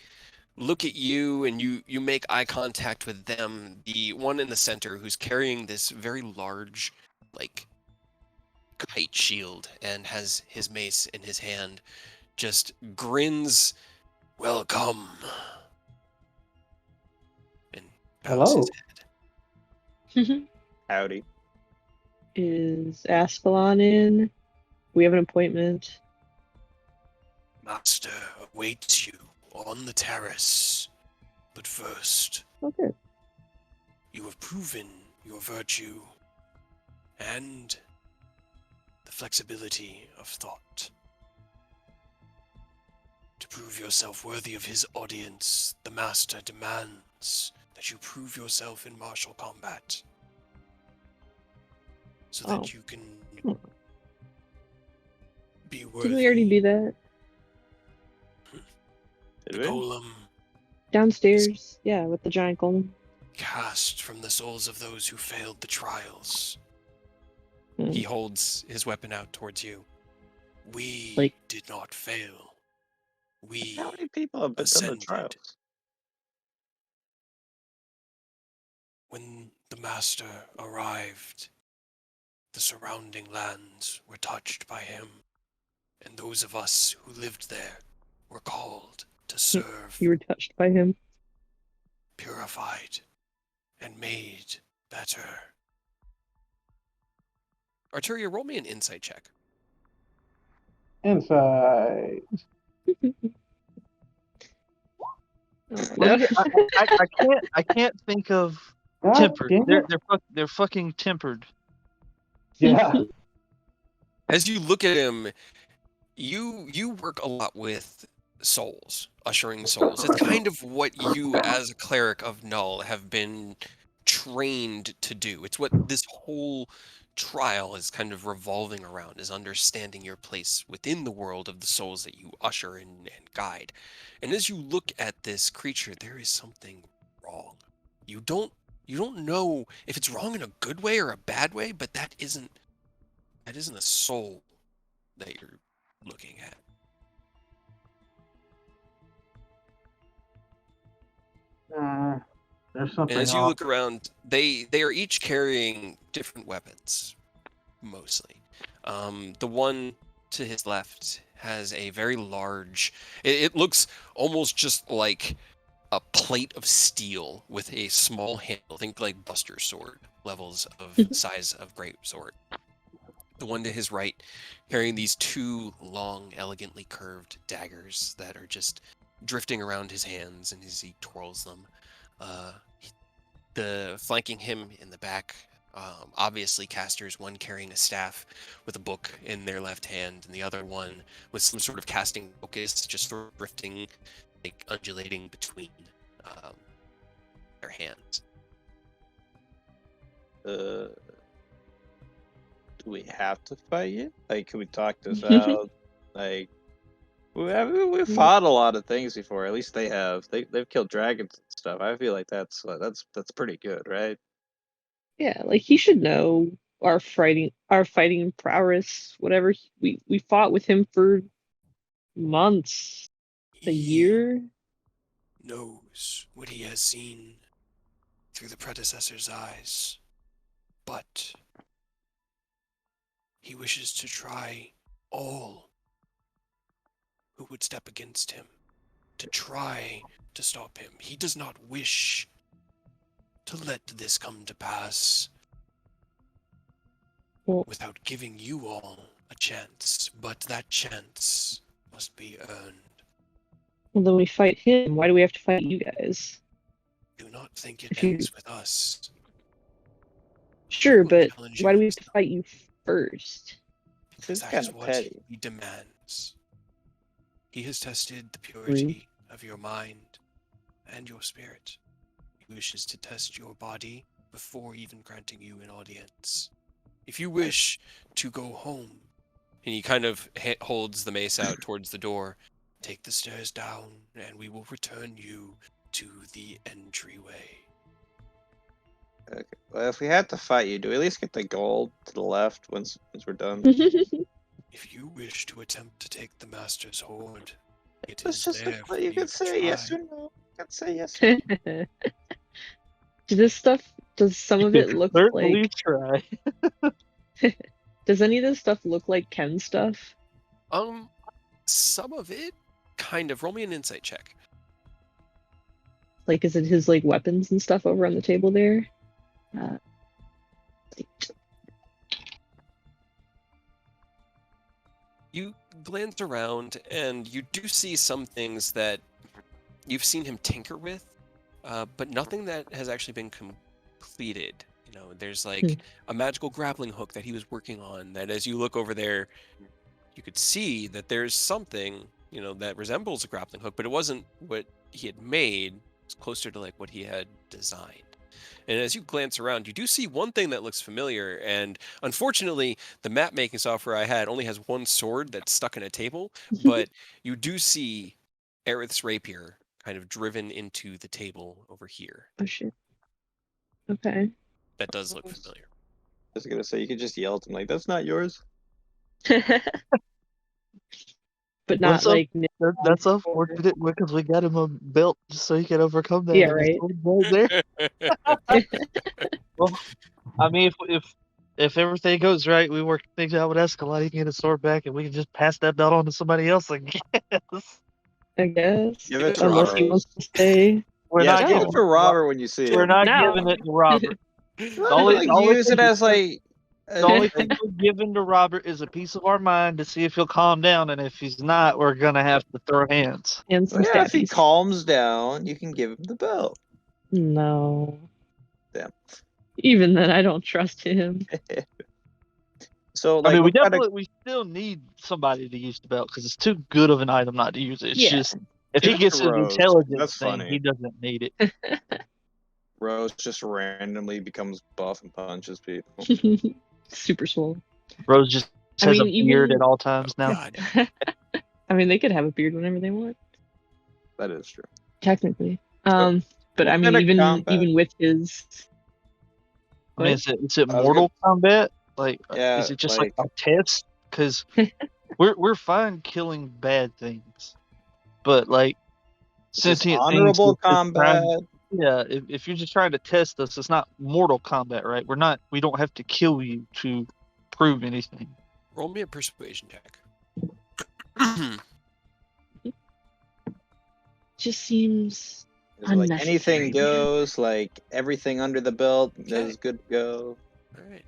look at you and you make eye contact with them, the one in the center who's carrying this very large like kite shield and has his mace in his hand just grins, "Welcome," and bows his head. Howdy. Is Ascalon in? We have an appointment. Master awaits you on the terrace, but first, Okay. you have proven your virtue and the flexibility of thought. To prove yourself worthy of his audience, the Master demands that you prove yourself in martial combat, so that you can be worthy. Didn't we already do that? The golem Downstairs, yeah, with the giant golem. cast from the souls of those who failed the trials. He holds his weapon out towards you. We did not fail. How many people have been done the trials? When the Master arrived, the surrounding lands were touched by him, and those of us who lived there were called to serve. You were touched by him. Purified and made better. Arturia, roll me an insight check. Inside. I can't think of tempered. They're fucking tempered. Yeah. As you look at him, you work a lot with souls, ushering souls. It's kind of what you, as a cleric of Null, have been trained to do. It's what this whole trial is kind of revolving around, is understanding your place within the world of the souls that you usher and guide. And as you look at this creature, there is something wrong. You don't know if it's wrong in a good way or a bad way, but that isn't a soul that you're looking at. There's something And as you off. look around, they are each carrying different weapons, mostly. The one to his left has a very large. It looks almost just like a plate of steel with a small handle. Think like Buster Sword levels of size of great sword. The one to his right carrying these two long, elegantly curved daggers that are just drifting around his hands and as he twirls them. The flanking him in the back, obviously casters, one carrying a staff with a book in their left hand, and the other one with some sort of casting focus, just sort of drifting, like undulating between their hands. Do we have to fight yet? Like, can we talk this out? Like, we fought a lot of things before. At least they have. They've killed dragons and stuff. I feel like that's pretty good, right? Yeah, like he should know our fighting prowess. Whatever we fought with him for months, a year. Knows what he has seen through the predecessor's eyes, but he wishes to try all who would step against him, to try to stop him. He does not wish to let this come to pass without giving you all a chance, but that chance must be earned. Well, then we fight him. Why do we have to fight you guys? Do not think it ends with us. Sure, but why do we have to fight you first? Because that is what he demands. He has tested the purity of your mind and your spirit. He wishes to test your body before even granting you an audience. If you wish to go home, and he kind of holds the mace out towards the door, take the stairs down, and we will return you to the entryway. Okay. Well, if we had to fight you, do we at least get the gold to the left once we're done? If you wish to attempt to take the Master's Hoard, it It's is just there for you can say to yes try. or no. You can say yes or no. Does some of it look Certainly like... try. Does any of this stuff look like Ken stuff? Some of it, kind of. Roll me an insight check. Like, is it his, like, weapons and stuff over on the table there? You glance around, and you do see some things that you've seen him tinker with, but nothing that has actually been completed. You know, there's like a magical grappling hook that he was working on that as you look over there, you could see that there's something, you know, that resembles a grappling hook, but it wasn't what he had made. It's closer to like what he had designed. And as you glance around, you do see one thing that looks familiar. And unfortunately, the map making software I had only has one sword that's stuck in a table, but you do see Aerith's rapier kind of driven into the table over here. Oh, shit. Okay. That does look familiar. I was gonna say, you could just yell at him like, "That's not yours." But not like... That's unfortunate because we got him a belt just so he can overcome that. Yeah, right. There. Well, I mean, if everything goes right, we work things out with Ascalon, he can get his sword back, and we can just pass that belt on to somebody else, I guess. I guess. Give it to Unless Robert. he wants to stay. We're not give giving it to Robert when you see it. We're not No. giving it to Robert. Use it as like. The only thing we're giving to Robert is a piece of our mind to see if he'll calm down, and if he's not, we're gonna have to throw hands. And some Yeah, if he stabbies. calms down, you can give him the belt. No. Damn. Even then, I don't trust him. So, I like, mean, what kind of we still need somebody to use the belt because it's too good of an item not to use it. It's Yeah. just if Give he it gets to his Rose. intelligence That's thing, funny. he doesn't need it. Rose just randomly becomes buff and punches people? Super swole. Rose just I has mean, a beard even- at all times now. God. I mean, they could have a beard whenever they want, That is true. technically. But what I mean, kind of combat? even with his, I mean, what? is it I was Mortal Kombat? Like, Yeah, is it just like- like a test? Because we're fine killing bad things, but like Is this sentient honorable things that's combat? yeah, if you're just trying to test us, it's not Mortal Kombat, right? We don't have to kill you to prove anything. Roll me a persuasion check. Just seems Is it like unnecessary. anything goes? Like everything under the belt is good to go? All right.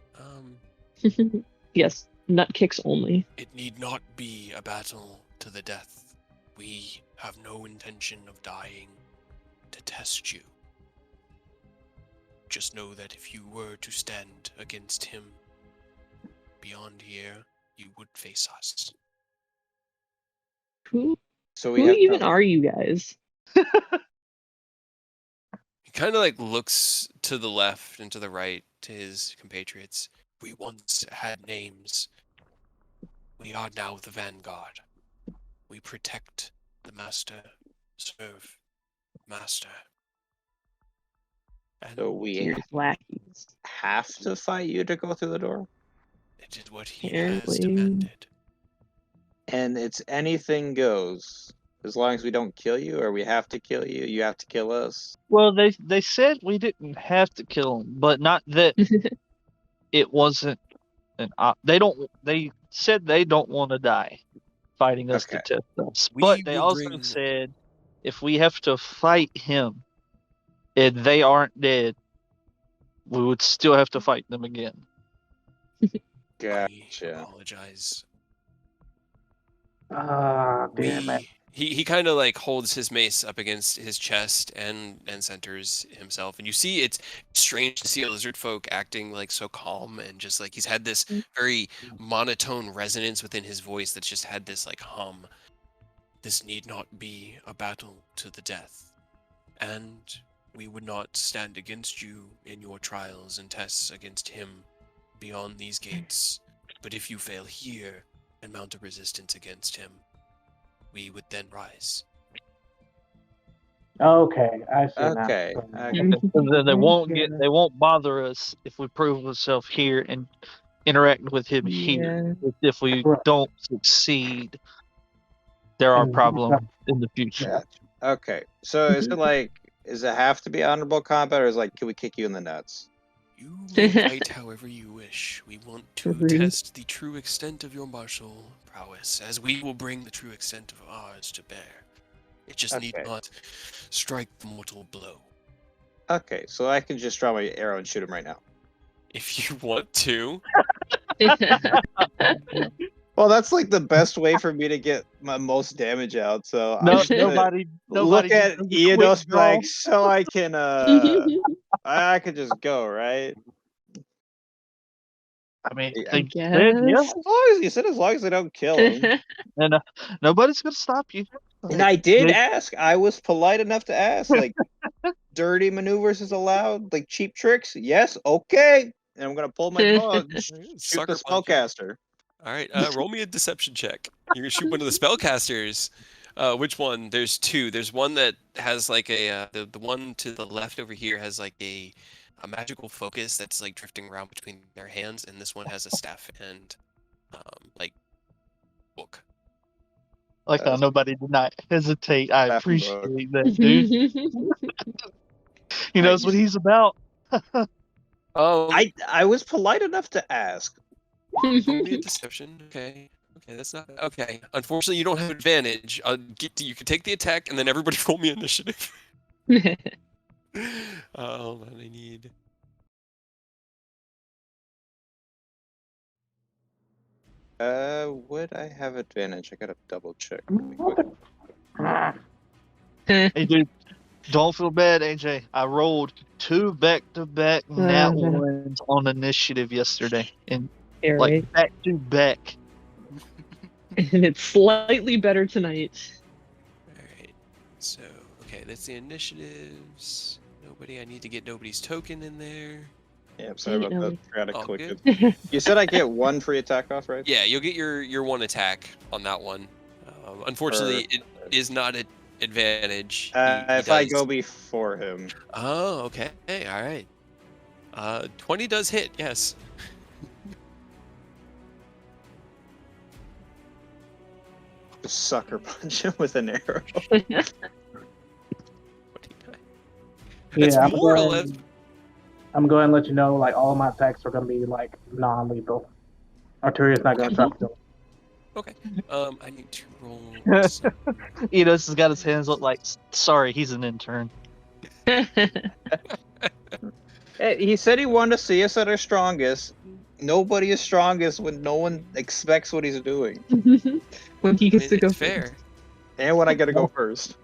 Yes, nut kicks only. It need not be a battle to the death. We have no intention of dying to test you. Just know that if you were to stand against him beyond here, you would face us. Who So we who have even are you guys? He kind of like looks to the left and to the right to his compatriots. We once had names. We are now the vanguard. We protect the master, serve master. And So we Dear lackeys. have to fight you to go through the door? it is what he has Apparently. demanded. And it's anything goes. As long as we don't kill you, or we have to kill you, you have to kill us. Well, they said we didn't have to kill him, but not that it wasn't an they said they don't want to die fighting us to Okay. test us. We But they will also bring- said if we have to fight him and they aren't dead, we would still have to fight them again. We Gotcha. apologize. Ah, damn it. He kind of like holds his mace up against his chest and centers himself, and you see it's strange to see a lizard folk acting like so calm and just like he's had this very monotone resonance within his voice that's just had this like hum. This need not be a battle to the death, and we would not stand against you in your trials and tests against him beyond these gates. But if you fail here and mount a resistance against him, we would then rise. Okay, I see Okay. now. Okay. And then they won't bother us if we prove ourselves here and interact with him here. If we Correct. don't succeed, there are And- problems in the future. Gotcha. Okay. So is it like, does it have to be honorable combat, or is it like, can we kick you in the nuts? You may fight however you wish. We want to Rude. test the true extent of your martial prowess, as we will bring the true extent of ours to bear. It just need Okay. not strike the mortal blow. Okay, so I can just draw my arrow and shoot him right now. If you want to. Well, that's like the best way for me to get my most damage out. So I'm No, just gonna nobody look just at does a quick Eonos draw. like, so I can I could just go, right? I mean, I they guess. said, yeah, As long as you said, as long as they don't kill him. and nobody's gonna stop you. And I did They- ask. I was polite enough to ask. Like, dirty maneuvers is allowed. Like cheap tricks. Yes, okay. And I'm gonna pull my bow and shoot Sucker the punch. spellcaster. All right, roll me a deception check. You're gonna shoot one of the spellcasters. Which one? There's two. There's one that has like a the one to the left over here has like a magical focus that's like drifting around between their hands, and this one has a staff and like book. Like how nobody did not hesitate. I Laughing appreciate that, dude. He knows what he's about. I was polite enough to ask. Roll me a deception. Okay. Okay, that's not okay. Unfortunately, you don't have advantage. You can take the attack, and then everybody roll me initiative. Hold on, I need. Would I have advantage? I gotta double check. really quick. Hey, dude, don't feel bad, AJ. I rolled 2 back-to-back nat ones on initiative yesterday, and Yeah, like right. back to back. And it's slightly better tonight. All right. So, okay, that's the initiatives. Nobody. I need to get nobody's token in there. Yeah, I'm sorry about that. Forgot to All click good. it. You said I get one free attack off, right? Yeah, you'll get your one attack on that one. Unfortunately, it is not an advantage. He If I does- go before him. Oh, okay. All right. 20 does hit. Yes. Just sucker punch him with an arrow. 29. Yeah, That's I'm more or going, less. I'm going to let you know, like, all my attacks are going to be, like, non-lethal. Arturia's not going to try to kill. Okay. I need to roll. some- Enos has got his hands up like, sorry, he's an intern. Hey, he said he wanted to see us at our strongest. Nobody is strongest when no one expects what he's doing. When he I gets mean, to go it's first. fair. And when I gotta go first.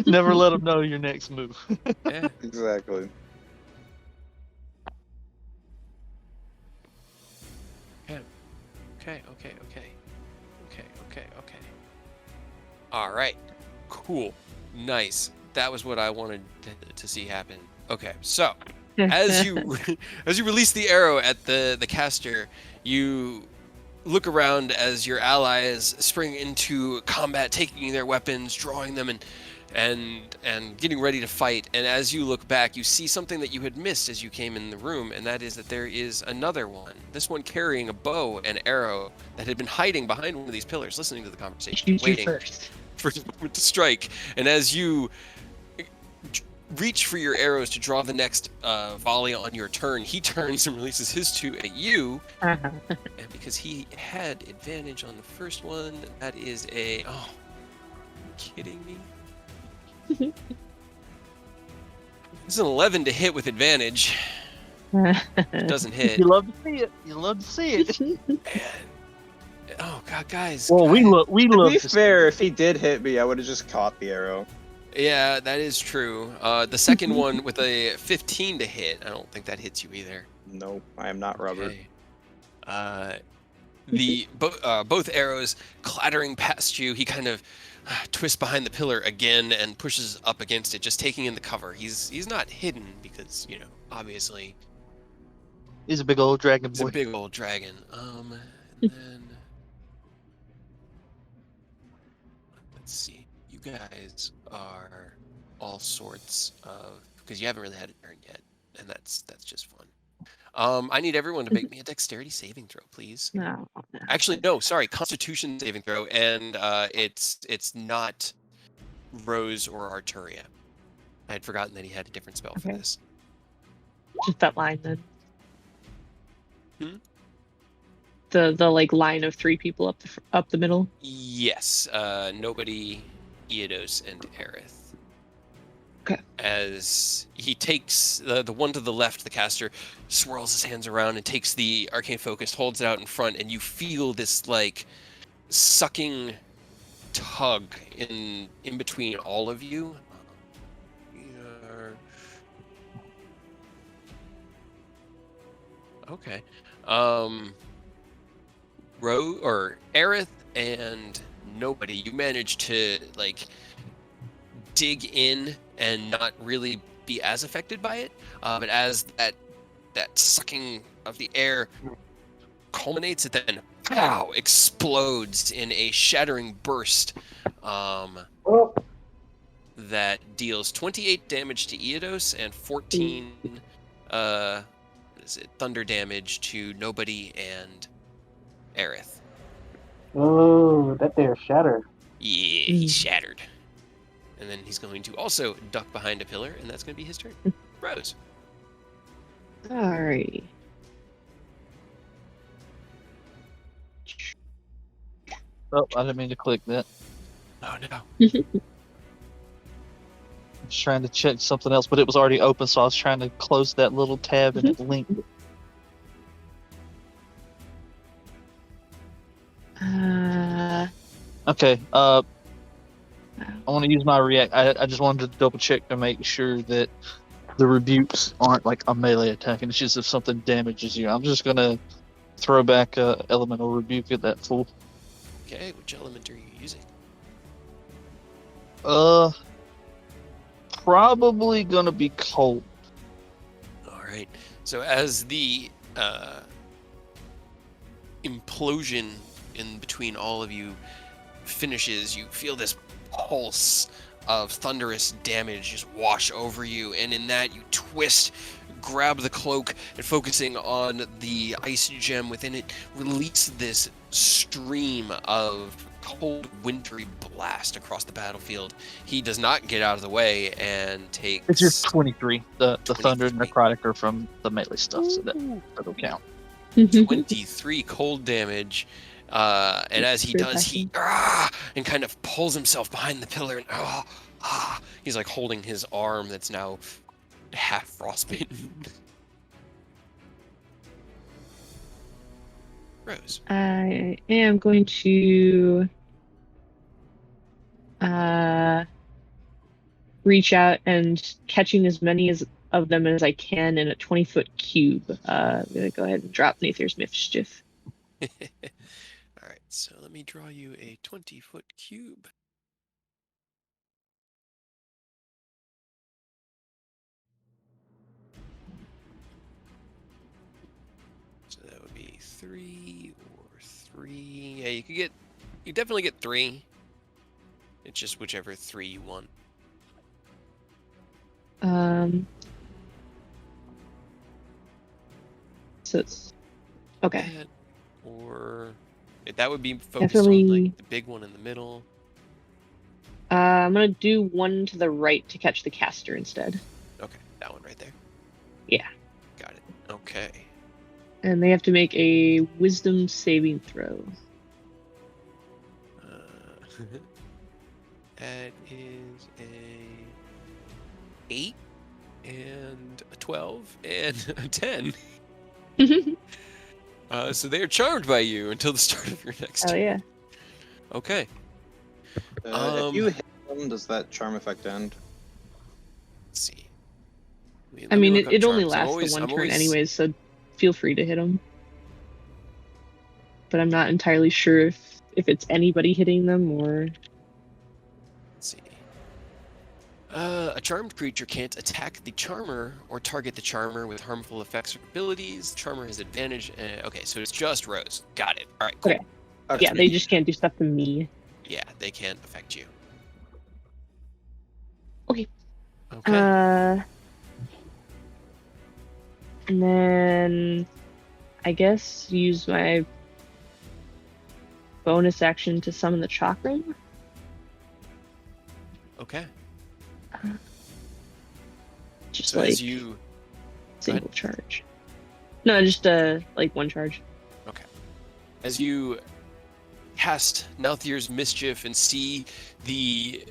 Never let him know your next move. Yeah. Exactly. Okay. All right. Cool. Nice. That was what I wanted to see happen. Okay. So, as you release the arrow at the caster, you look around as your allies spring into combat, taking their weapons, drawing them, and getting ready to fight. And as you look back, you see something that you had missed as you came in the room, and that is that there is another one. This one carrying a bow and arrow that had been hiding behind one of these pillars, listening to the conversation, Shoot you waiting first. for the moment to strike. And as you reach for your arrows to draw the next volley on your turn, he turns and releases his two at you. Uh-huh. And because he had advantage on the first one, that is a... Oh, are you kidding me? This is an 11 to hit with advantage. It doesn't hit. You love to see it. You love to see it. And, oh, God, guys. Well, we guys. love. We To love. be to see fair, if he did hit me, I would have just caught the arrow. Yeah, that is true. The second one with a 15 to hit, I don't think that hits you either. Nope, I am not rubber. Okay. Both arrows clattering past you. He kind of twists behind the pillar again and pushes up against it, just taking in the cover. He's not hidden because, obviously He's a big old dragon he's a boy. big old dragon. And then let's see. You guys are all sorts of, because you haven't really had a turn yet, and that's just fun. I need everyone to make me a dexterity saving throw, please. No. Actually, no, sorry, Constitution saving throw, and it's not Rose or Arturia. I had forgotten that he had a different spell for Okay. this. Just that line then. Hmm? The like line of three people up the middle. Yes, nobody, Eodos, and Aerith. Okay. As he takes the one to the left, the caster swirls his hands around and takes the arcane focus, holds it out in front, and you feel this like sucking tug in between all of you. Okay. Aerith and nobody, you managed to like dig in and not really be as affected by it. But as that sucking of the air culminates, it then pow, explodes in a shattering burst Oh, that deals 28 damage to Eodos and 14 thunder damage to nobody and Aerith. oh, that there shattered. Yeah, he's shattered. And then he's going to also duck behind a pillar, and that's going to be his turn. Rose. Alrighty. Oh, I didn't mean to click that. Oh, no. I was trying to check something else, but it was already open, so I was trying to close that little tab and it linked. Okay. I want to use my react. I just wanted to double check to make sure that the rebukes aren't like a melee attack, and it's just if something damages you. I'm just gonna throw back elemental rebuke at that fool. Okay, which element are you using? Probably gonna be cold. All right. So as the implosion in between all of you finishes, you feel this pulse of thunderous damage just wash over you, and in that you twist, grab the cloak, and focusing on the ice gem within it, release this stream of cold wintry blast across the battlefield. He does not get out of the way and takes It's just 23. The thunder and 23. necrotic are from the melee stuff, so that'll count. 23 cold damage. And as he does, he and kind of pulls himself behind the pillar, and he's like holding his arm that's now half frostbitten. Rose. I am going to reach out and catching as many of them as I can in a 20-foot cube. I'm going to go ahead and drop Nather's Mischief. All right, so let me draw you a 20-foot cube. So that would be 3 or 3. Yeah, you definitely get 3. It's just whichever 3 you want. So it's okay. Or that would be focused Definitely on like the big one in the middle. I'm gonna do one to the right to catch the caster instead. Okay, that one right there. Yeah. Got it. Okay. And they have to make a wisdom saving throw. That is a 8 and a 12 and a 10. So they are charmed by you until the start of your next turn. Yeah. Okay. If you hit them, does that charm effect end? Let's see. I mean, it only lasts the one turn anyways, so feel free to hit them. But I'm not entirely sure if it's anybody hitting them or... Let's see. A charmed creature can't attack the charmer or target the charmer with harmful effects or abilities. The charmer has advantage. Okay, so it's just Rose. Got it. All right, cool. Okay. Yeah, they just can't do stuff to me. Yeah, they can't affect you. Okay. Okay. And then I guess use my bonus action to summon the chakram. Okay. Just so like as you single charge. No, just like one charge. Okay. As you cast Nalthir's Mischief and see the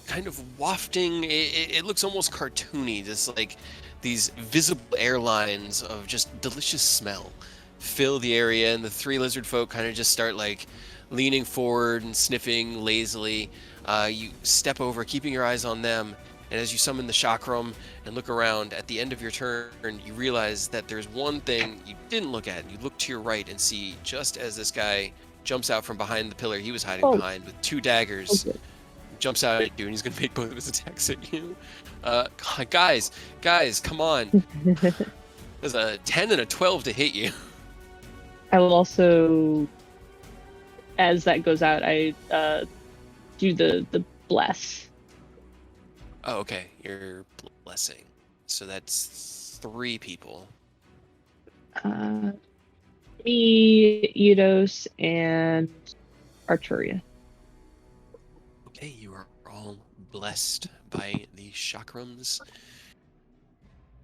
kind of wafting, it looks almost cartoony, just like these visible airlines of just delicious smell fill the area, and the 3 lizard folk kind of just start like leaning forward and sniffing lazily. You step over, keeping your eyes on them, and as you summon the chakram and look around at the end of your turn, you realize that there's one thing you didn't look at. You look to your right and see, just as this guy jumps out from behind the pillar he was hiding behind with 2 daggers, jumps out at you, and he's going to make both of his attacks at you. Guys, come on. There's a 10 and a 12 to hit you. I will also, as that goes out, I do the bless. Oh, okay. You're blessing. So that's 3 people. Me, Eidos, and Arturia. Okay, you are all blessed by the chakrams.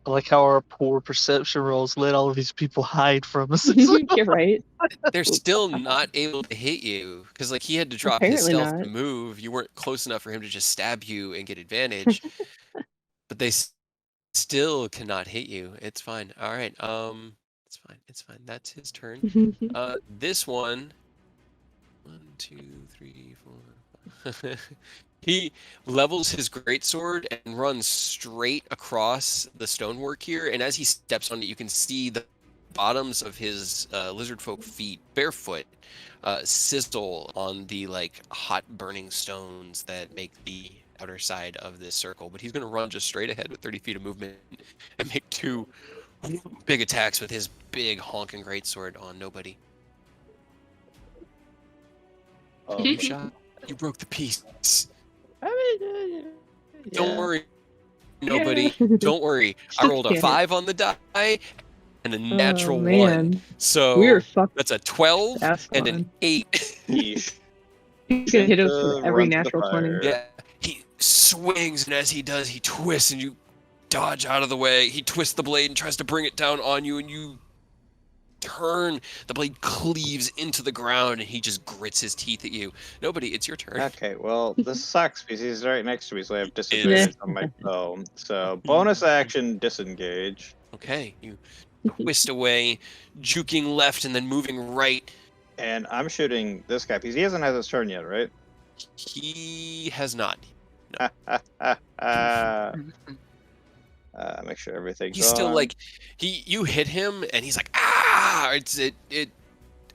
I like how our poor perception rolls let all of these people hide from us. You're right. They're still not able to hit you because, like, he had to drop his stealth to move. You weren't close enough for him to just stab you and get advantage. But they still cannot hit you. It's fine. All right. It's fine. That's his turn. This one. 1, 2, 3, 4. He levels his greatsword and runs straight across the stonework here, and as he steps on it, you can see the bottoms of his lizard folk feet, barefoot, sizzle on the like hot burning stones that make the outer side of this circle. But he's going to run just straight ahead with 30 feet of movement and make 2 big attacks with his big honking greatsword on nobody. You shot. You broke the piece. Don't worry, nobody. Don't worry. I rolled a 5 on the die and a natural 1. So we were fucked. that's a 12 and Ascalon. an 8. Yeesh. He's gonna hit us with Run every to the natural 20. fire. Yeah, he swings, and as he does, he twists, and you dodge out of the way. He twists the blade and tries to bring it down on you, and you turn. The blade cleaves into the ground, and he just grits his teeth at you. Nobody, it's your turn. Okay, well, this sucks because he's right next to me, so I have disadvantage on my bow. So, bonus action, disengage. Okay, you twist away, juking left and then moving right. And I'm shooting this guy because he hasn't had his turn yet, right? He has not. Make sure everything's He's still on. like, you hit him, and he's like, ah!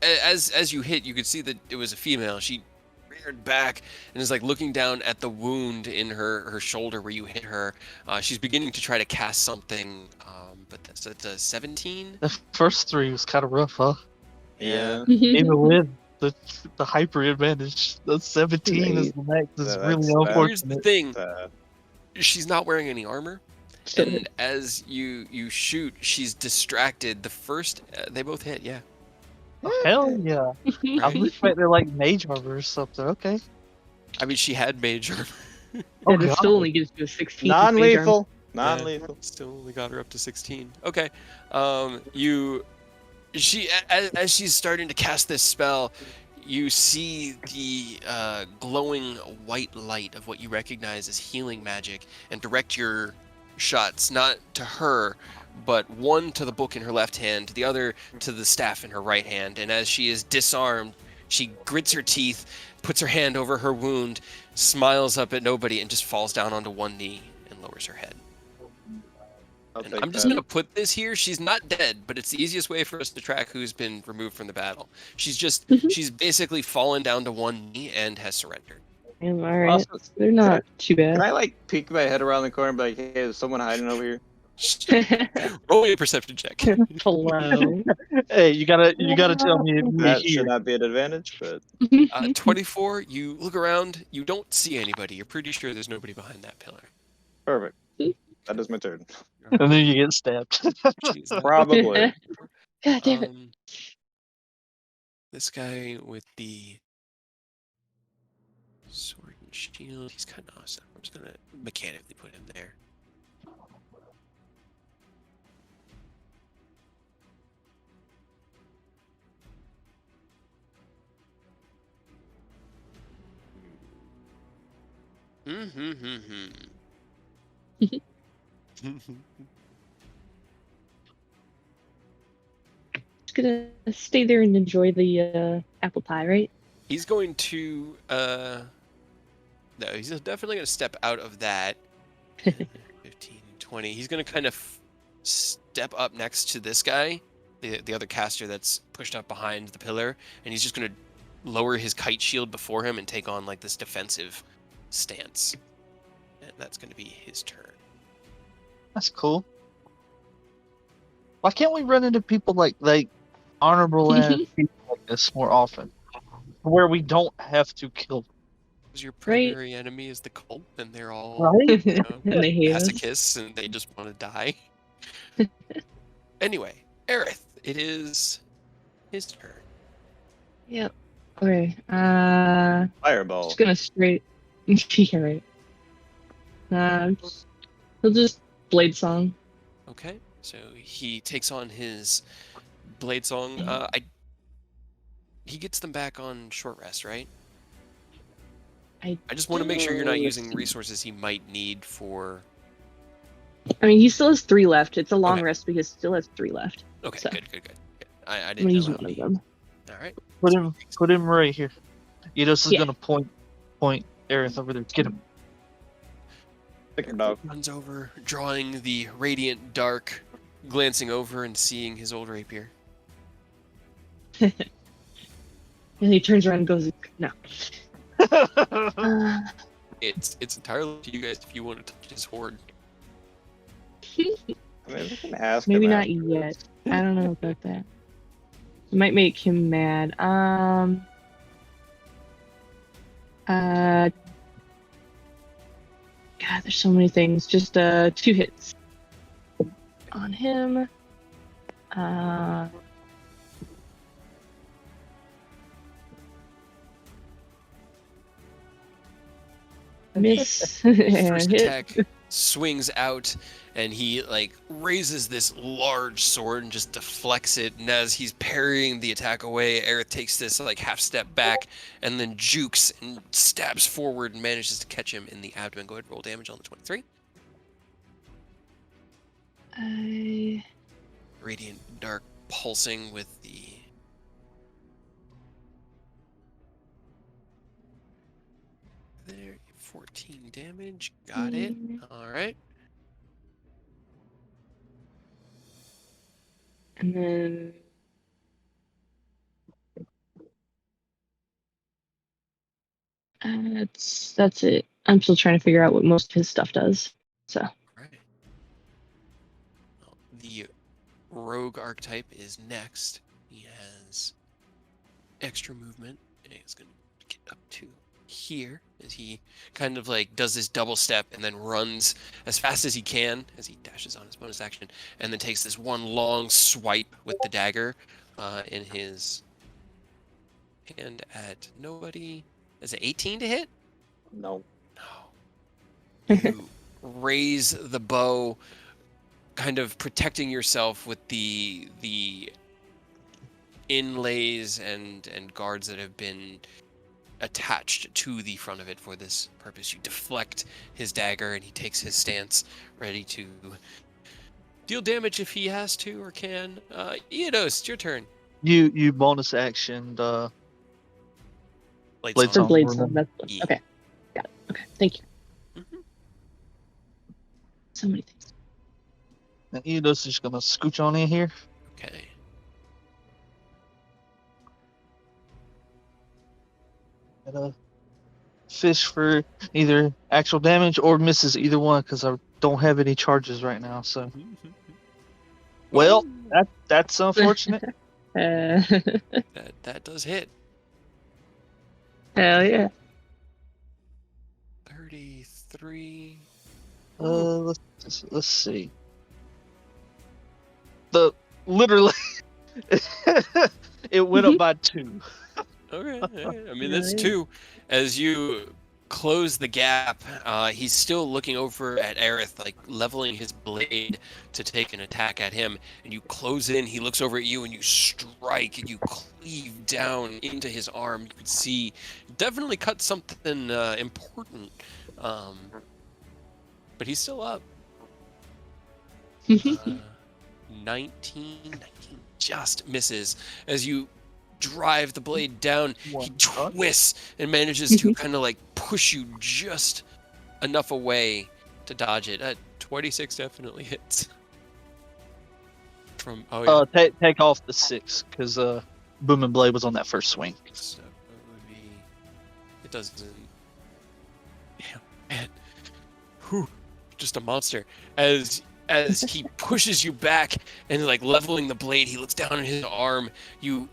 As you hit, you could see that it was a female. She reared back and is like looking down at the wound in her shoulder where you hit her. She's beginning to try to cast something, but that's a 17. The first 3 was kind of rough, huh? Yeah. Even with the hyper advantage, the 17 is the max. It's Yeah, really that's- Here's the unfortunate. thing: Uh, she's not wearing any armor. And as you shoot, she's distracted. The first, they both hit, yeah. Hell yeah! I Right? was expecting like mage armor or something. Okay. I mean, she had mage armor. Yeah, this still only gives you a 16. with mage armor. non-lethal. Non-lethal. Still only got her up to 16. Okay. As she's starting to cast this spell, you see the glowing white light of what you recognize as healing magic, and direct your shots not to her, but one to the book in her left hand, the other to the staff in her right hand. And as she is disarmed, she grits her teeth, puts her hand over her wound, smiles up at nobody, and just falls down onto one knee and lowers her head. I'll And take I'm just that. going to put this here. She's not dead, but it's the easiest way for us to track who's been removed from the battle. She's basically fallen down to one knee and has surrendered. All right. Also, They're not too Can bad. I like peek my head around the corner and be like, hey, there's someone hiding over here? Roll me a perception check. Hello. Hey, you gotta tell me if you That hear. should not be an advantage, but 24, you look around, you don't see anybody. You're pretty sure there's nobody behind that pillar. perfect. That is my turn. And then you get stabbed. Jeez. Probably. God damn it. This guy with the sword and shield, he's kind of awesome. I'm just going to mechanically put him there. Just gonna stay there and enjoy the apple pie, right? He's going to, no, he's definitely going to step out of that. 15, 20. He's going to kind of step up next to this guy, the other caster that's pushed up behind the pillar, and he's just going to lower his kite shield before him and take on like this defensive stance. And that's going to be his turn. That's cool. Why can't we run into people like honorable ass people like this more often, where we don't have to kill them? Because your primary enemy is the cult, and they're all Right? you know, And they hate us. masochists, and they just want to die. Anyway, Aerith, it is his turn. Yep. Okay. Fireball. Just gonna straight. Yeah, right. He'll just blade song. Okay, so he takes on his blade song. He gets them back on short rest, right? I just want to make sure you're not don't- using resources he might need for. I mean, he still has 3 left. It's a long Okay. rest, but he still has 3 left. Okay, So- good. I I'm didn't gonna know use how one of many. them. All right. Put him right here. Eidos is Yeah. gonna point Aerith over there. Get him. Stick your dog. Runs over, drawing the radiant dark glancing over and seeing his old rapier. And he turns around and goes, no. It's entirely up to you guys if you want to touch his hoard. I mean, we can ask Maybe him not afterwards. yet. I don't know about that. It might make him mad. God, there's so many things. Just 2 hits on him. Miss. First Hit. attack swings out, and he like raises this large sword and just deflects it. And as he's parrying the attack away, Aerith takes this like half step back and then jukes and stabs forward and manages to catch him in the abdomen. Go ahead, roll damage on the 23. Radiant dark pulsing with the there. 14 damage. Got it. All right. And then that's it. I'm still trying to figure out what most of his stuff does. So. Right. Well, the rogue archetype is next. He has extra movement, and he's going to get up to here as he kind of like does this double step and then runs as fast as he can as he dashes on his bonus action, and then takes this one long swipe with the dagger in his hand at nobody. Is it 18 to hit? No. No. You raise the bow, kind of protecting yourself with the inlays and guards that have been attached to the front of it for this purpose. You deflect his dagger, and he takes his stance, ready to deal damage if he has to or can. Eidos, it's your turn. You bonus action Blades For on, blades on. remember? That's Yeah. okay. Got it. Okay. Thank you. Mhm. So many things. And Eidos is just gonna scooch on in here. Okay. And, fish for either actual damage or misses either one because I don't have any charges right now. So, well, that's unfortunate. That does hit. Hell yeah. 33. Let's see. Literally, it went up by 2. Okay. I mean, that's 2. As you close the gap, he's still looking over at Aerith, like leveling his blade to take an attack at him. And you close in, he looks over at you, and you strike, and you cleave down into his arm. You can see, definitely cut something important. But he's still up. 19 just misses. As you drive the blade down, he twists and manages to kind of like push you just enough away to dodge it. 26 definitely hits. From Take off the 6 because Booming Blade was on that first swing. So it would be. It doesn't. Damn, man. Whew, just a monster. As he pushes you back and like leveling the blade, he looks down at his arm. You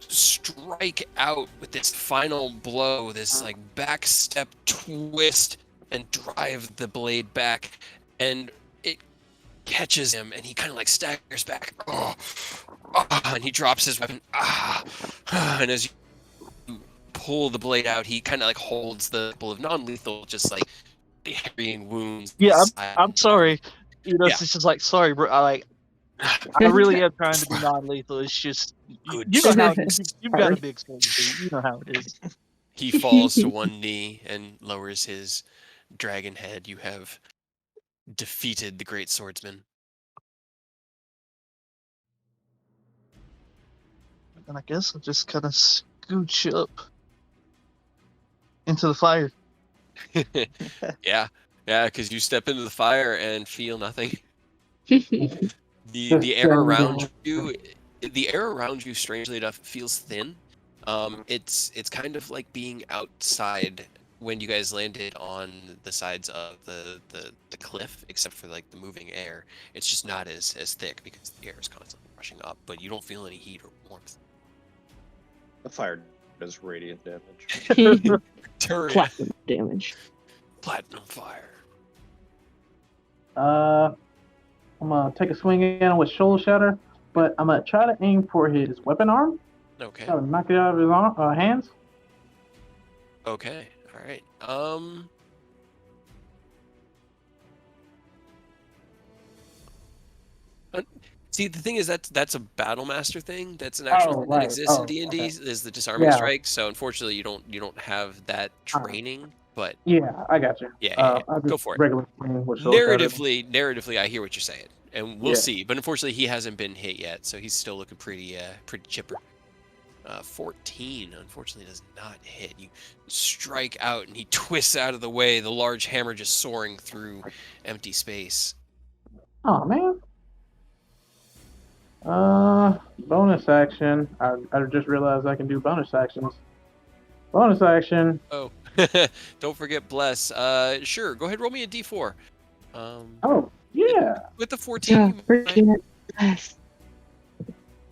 strike out with this final blow, this like back step twist, and drive the blade back, and it catches him, and he kind of like staggers back. And he drops his weapon. And as you pull the blade out, he kind of like holds the couple of non-lethal, just like harrying wounds. Yeah, I'm sorry. It's just like, sorry, bro. I really am trying to be non-lethal. It's just you know how it is. You've got a big sword, dude. You know how it is. He falls to one knee and lowers his dragon head. You have defeated the great swordsman. And I guess I'll just kind of scooch up into the fire. Yeah, because you step into the fire and feel nothing. The air around you, strangely enough, feels thin. It's kind of like being outside when you guys landed on the sides of the cliff, except for like the moving air. It's just not as thick because the air is constantly rushing up, but you don't feel any heat or warmth. The fire does radiant damage. Platinum damage. Platinum fire. I'm gonna take a swing in with Shoulder Shatter, but I'm gonna try to aim for his weapon arm. Okay. Try to knock it out of his hands. Okay. All right. See, the thing is that's a battle master thing. That's an actual thing that exists in D&D. Is the disarming strike. So unfortunately, you don't have that training. But yeah, I got you. Yeah, go for it. Narratively, I hear what you're saying, and we'll see. But unfortunately, he hasn't been hit yet, so he's still looking pretty chipper. 14, unfortunately, does not hit. You strike out, and he twists out of the way. The large hammer just soaring through empty space. Oh man. Bonus action. I just realized I can do bonus actions. Bonus action. Oh. Don't forget bless. Sure. Go ahead. Roll me a d4. Oh yeah. With the 14.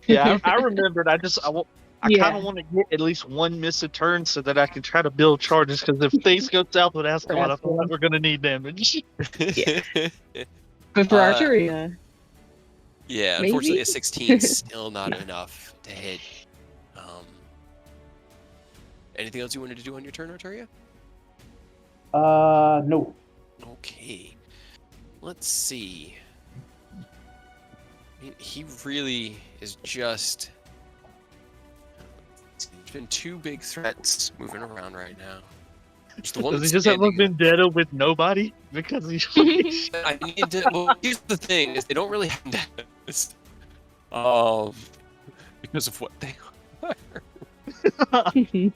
Yeah, I remembered. I kind of want to get at least one miss a turn so that I can try to build charges. Because if things go south with Ascalon, I feel like we're gonna need damage. Yeah. But for Arteria. Yeah, unfortunately, a 16 is still not enough to hit. Anything else you wanted to do on your turn, Arteria? No. Okay. Let's see. He really is just... There's been two big threats moving around right now. Does he just have a vendetta with nobody? Because he's... I need to... Well, here's the thing, is they don't really have vendettas. Because of what they are. Okay,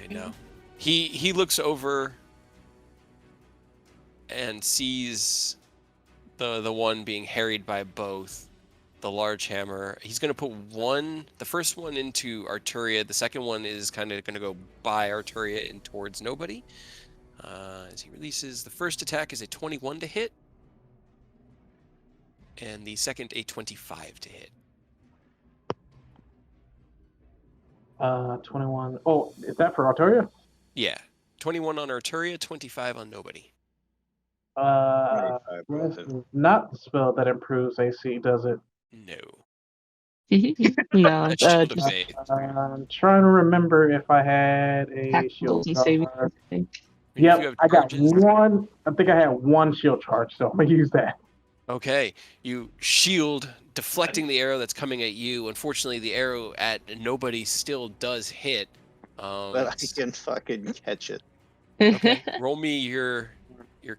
no. He looks over and sees the one being harried by both, the large hammer. He's gonna put the first one into Arturia. The second one is kind of gonna go by Arturia and towards nobody. As he releases, the first attack is a 21 to hit, and the second a 25 to hit. 21. Oh, is that for Arturia? Yeah. 21 on Arturia, 25 on nobody. Not the spell that improves AC, does it? No. No. I'm trying to remember if I had a shield charge. Yep, I got one. I think I had one shield charge, so I'm going to use that. Okay. You shield, deflecting the arrow that's coming at you. Unfortunately, the arrow at nobody still does hit. But I can fucking catch it. Okay. Roll me your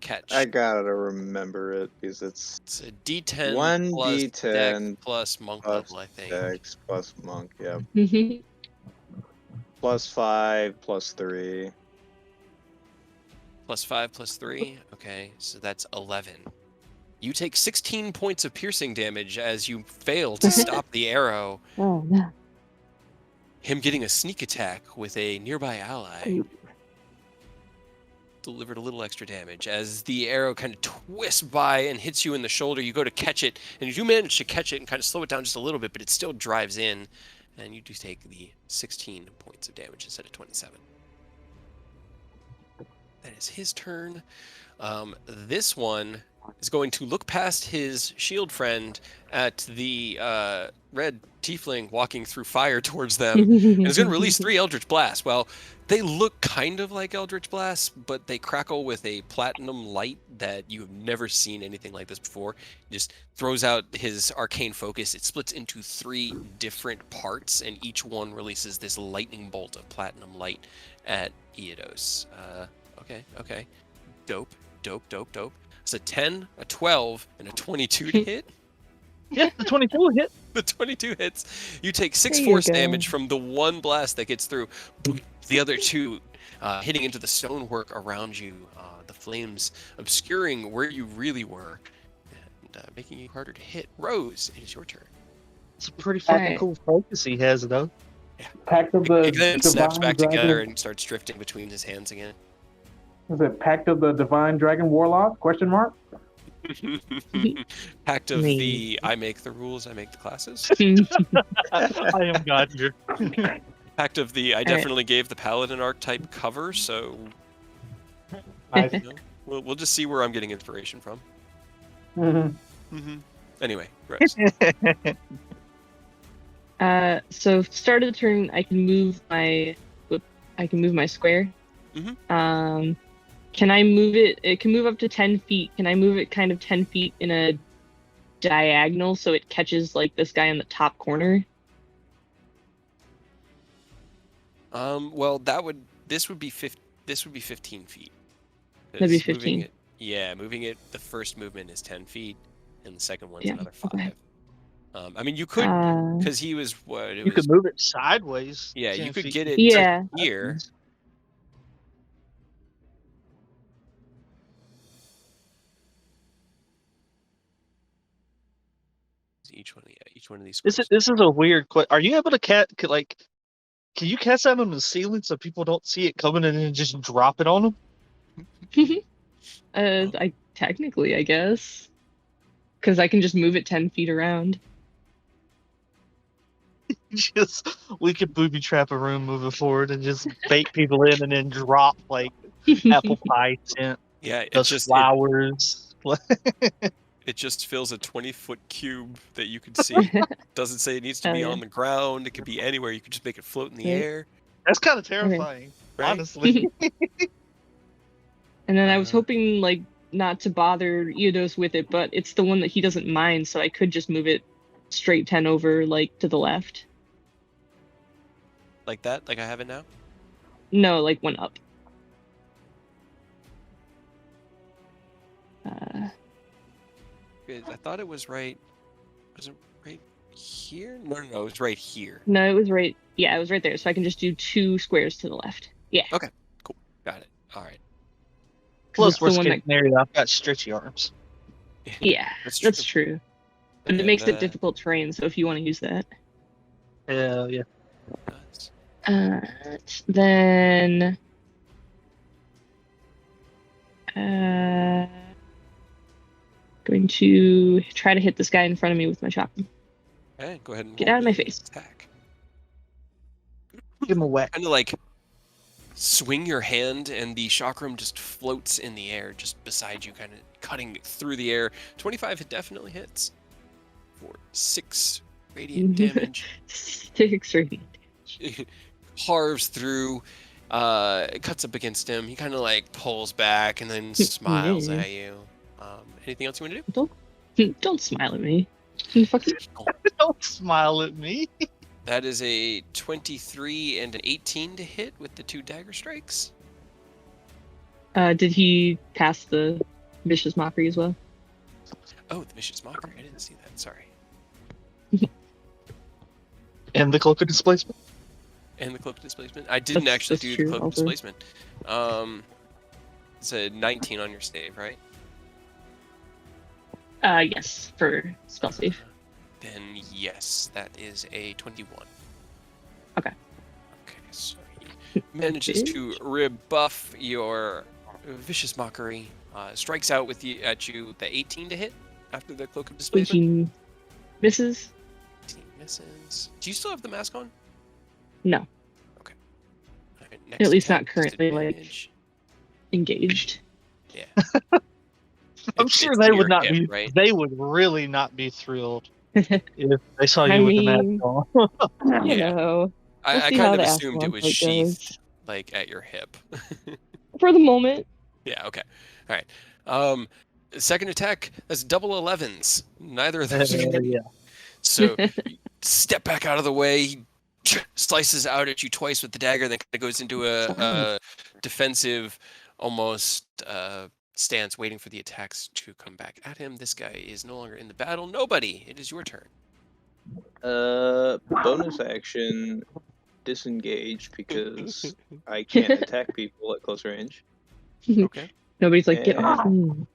catch. I gotta remember it because it's a D10 1 plus D10 dex plus monk level, I think. Dex plus monk, yeah. Plus 5 plus 3. Plus 5 plus 3. Okay, so that's 11. You take 16 points of piercing damage as you fail to stop the arrow. Oh no. Him getting a sneak attack with a nearby ally delivered a little extra damage. As the arrow kind of twists by and hits you in the shoulder, you go to catch it, and you do manage to catch it and kind of slow it down just a little bit, but it still drives in, and you do take the 16 points of damage instead of 27. That is his turn. This one is going to look past his shield friend at the red tiefling walking through fire towards them, and is going to release 3 Eldritch Blasts. Well, they look kind of like Eldritch Blasts, but they crackle with a platinum light that you have never seen anything like this before. He just throws out his arcane focus. It splits into 3 different parts, and each one releases this lightning bolt of platinum light at Eodos. Okay. Dope. It's a 10, a 12, and a 22 to hit. Yeah, the 22 hit. The 22 hits. You take 6 force damage from the one blast that gets through. The other 2 hitting into the stonework around you, the flames obscuring where you really were, and making you harder to hit. Rose, it is your turn. It's a pretty fucking cool focus he has, though. Yeah. Pact of the It then snaps Divine back together Dragon. and starts drifting between his hands again. Is it Pact of the Divine Dragon Warlock? Question mark. Pact of the I make the rules, I make the classes. I am God here. Pact of the I definitely gave the Paladin archetype cover, so Nice. you know, we'll just see where I'm getting inspiration from. Anyway, Rose. So start of the turn, I can move my square. Can I move it? It can move up to 10 feet. Can I move it kind of 10 feet in a diagonal so it catches like this guy in the top corner? Well, this would be 15 feet. That'd be 15. Moving it. The first movement is 10 feet, and the second one's another 5. Okay. I mean, you could, because he was what? You could move it sideways. Yeah, you could get it to here. Each one of these. This is a weird question. Are you able to can you cast that on the ceiling so people don't see it coming and then just drop it on them? I technically, I guess, because I can just move it 10 feet around. We could booby trap a room moving forward and just bait people in and then drop like apple pie tent. Yeah, those just flowers. It just fills a 20-foot cube that you can see. Doesn't say it needs to be on the ground. It could be anywhere. You could just make it float in the air. That's kind of terrifying, honestly. And then I was hoping like not to bother Eodos with it, but it's the one that he doesn't mind, so I could just move it straight 10 over like to the left. Like that? Like I have it now? No, like one up. I thought it was right. Was it right here? No, it was right here. No, it was right. Yeah, it was right there. So I can just do 2 squares to the left. Yeah. Okay, cool. Got it. All right. Close worst case scenario, I've got stretchy arms. Yeah, that's true. But it makes it difficult terrain, so if you want to use that. Hell yeah. Then going to try to hit this guy in front of me with my shotgun. Okay, go ahead and get out of my face. Attack. Give him a whack. Kind of like swing your hand, and the chakram just floats in the air, just beside you, kind of cutting through the air. 25 it definitely hits for 6 radiant damage. 6 radiant damage. Carves through, cuts up against him. He kind of like pulls back and then smiles at you. Anything else you want to do? Don't smile at me. Don't smile at me. That is a 23 and an 18 to hit with the 2 dagger strikes. Did he pass the vicious mockery as well? Oh, the vicious mockery. I didn't see that. Sorry. And the cloak of displacement. And the cloak of displacement. I didn't actually do the cloak of displacement. It's a 19 on your save, right? Yes, for spell save. Then yes, that is a 21. Okay. Okay, so he manages to rebuff your vicious mockery. Strikes out at you the 18 to hit after the cloak of displacement. 18 misses. 18 misses. Do you still have the mask on? No. Okay. All right, at least not currently like engaged. Yeah. I'm sure they would not be. Right? They would really not be thrilled if they saw you with the mask on. Yeah. I kind of assumed it was sheathed, like at your hip. For the moment. Yeah. Okay. All right. Second attack. That's double 11s. Neither of those. Yeah. So step back out of the way. He slices out at you twice with the dagger, then kind of goes into a defensive, almost. Stance, waiting for the attacks to come back at him. This guy is no longer in the battle. Nobody. It is your turn. Bonus action. disengage because I can't attack people at close range. Okay. Nobody's like, get Yeah. off me.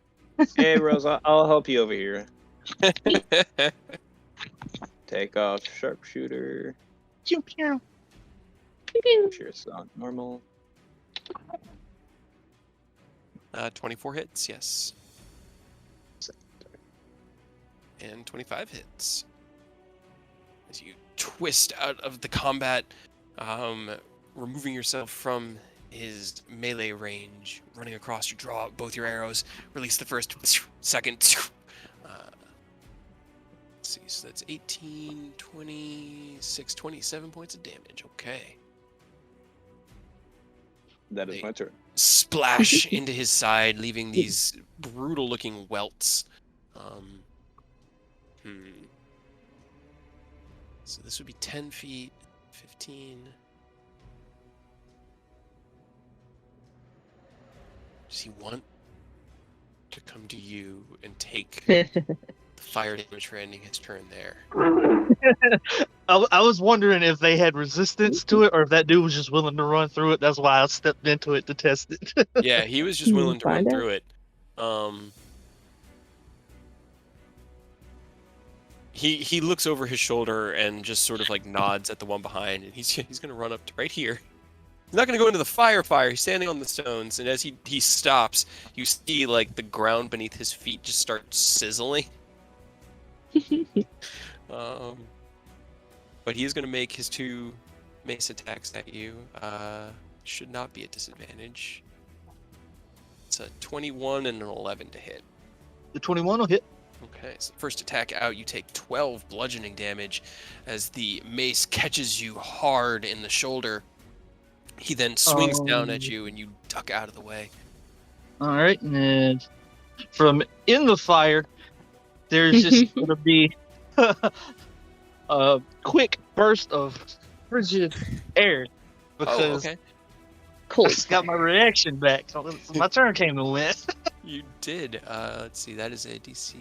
Hey, Rose, I'll help you over here. Take off sharpshooter. Pew, pew. Sure, it's not normal. 24 hits, yes. And 25 hits. As you twist out of the combat, removing yourself from his melee range, running across, you draw out both your arrows, release the first, second. Let's see, so that's 18, 26, 27 points of damage. Okay. That is my turn. Splash into his side, leaving these brutal-looking welts. So this would be 10 feet, 15. Does he want to come to you and take the fire damage for ending his turn there? I was wondering if they had resistance to it or if that dude was just willing to run through it. That's why I stepped into it to test it. Yeah, he was just willing to run Find out. through it. He looks over his shoulder and just sort of like nods at the one behind, and he's gonna run up to right here. He's not gonna go into the fire. He's standing on the stones, and as he stops, you see like the ground beneath his feet just start sizzling. But he is gonna make his 2 mace attacks at you. Should not be a disadvantage. It's a 21 and an 11 to hit. The 21 will hit. Okay, so first attack out, you take 12 bludgeoning damage as the mace catches you hard in the shoulder. He then swings down at you, and you duck out of the way. All right, and from in the fire, there's just going to be a quick burst of frigid air because okay. Cold. I got my reaction back. So my turn came to win. You did. Let's see, that is a DC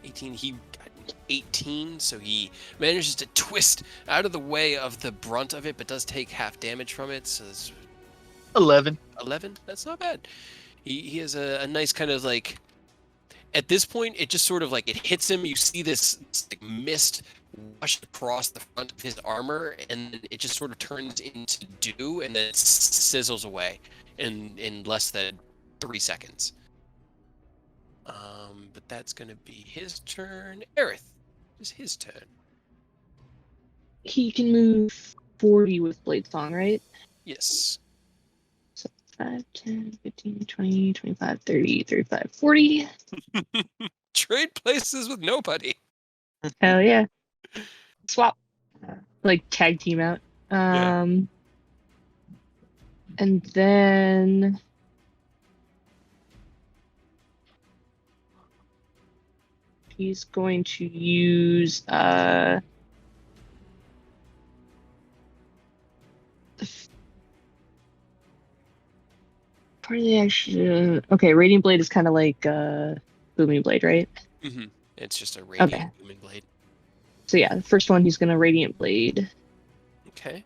18. He got 18, so he manages to twist out of the way of the brunt of it, but does take half damage from it. So it's 11. 11? That's not bad. He has a nice kind of like, at this point, it just sort of like, it hits him. You see this like mist wash across the front of his armor, and then it just sort of turns into dew, and then it sizzles away in less than 3 seconds. But that's going to be his turn. Aerith, it's his turn. He can move 40 with Blade Song, right? Yes. So 5, 10, 15, 20, 25, 30, 35, 40. Trade places with nobody. Hell yeah. Swap. Like tag team out. Yeah. And then he's going to use part of the action. Okay, Radiant Blade is kind of like Booming Blade, right? Mm-hmm. It's just a radiant booming blade. So yeah, the first one he's gonna Radiant Blade. Okay.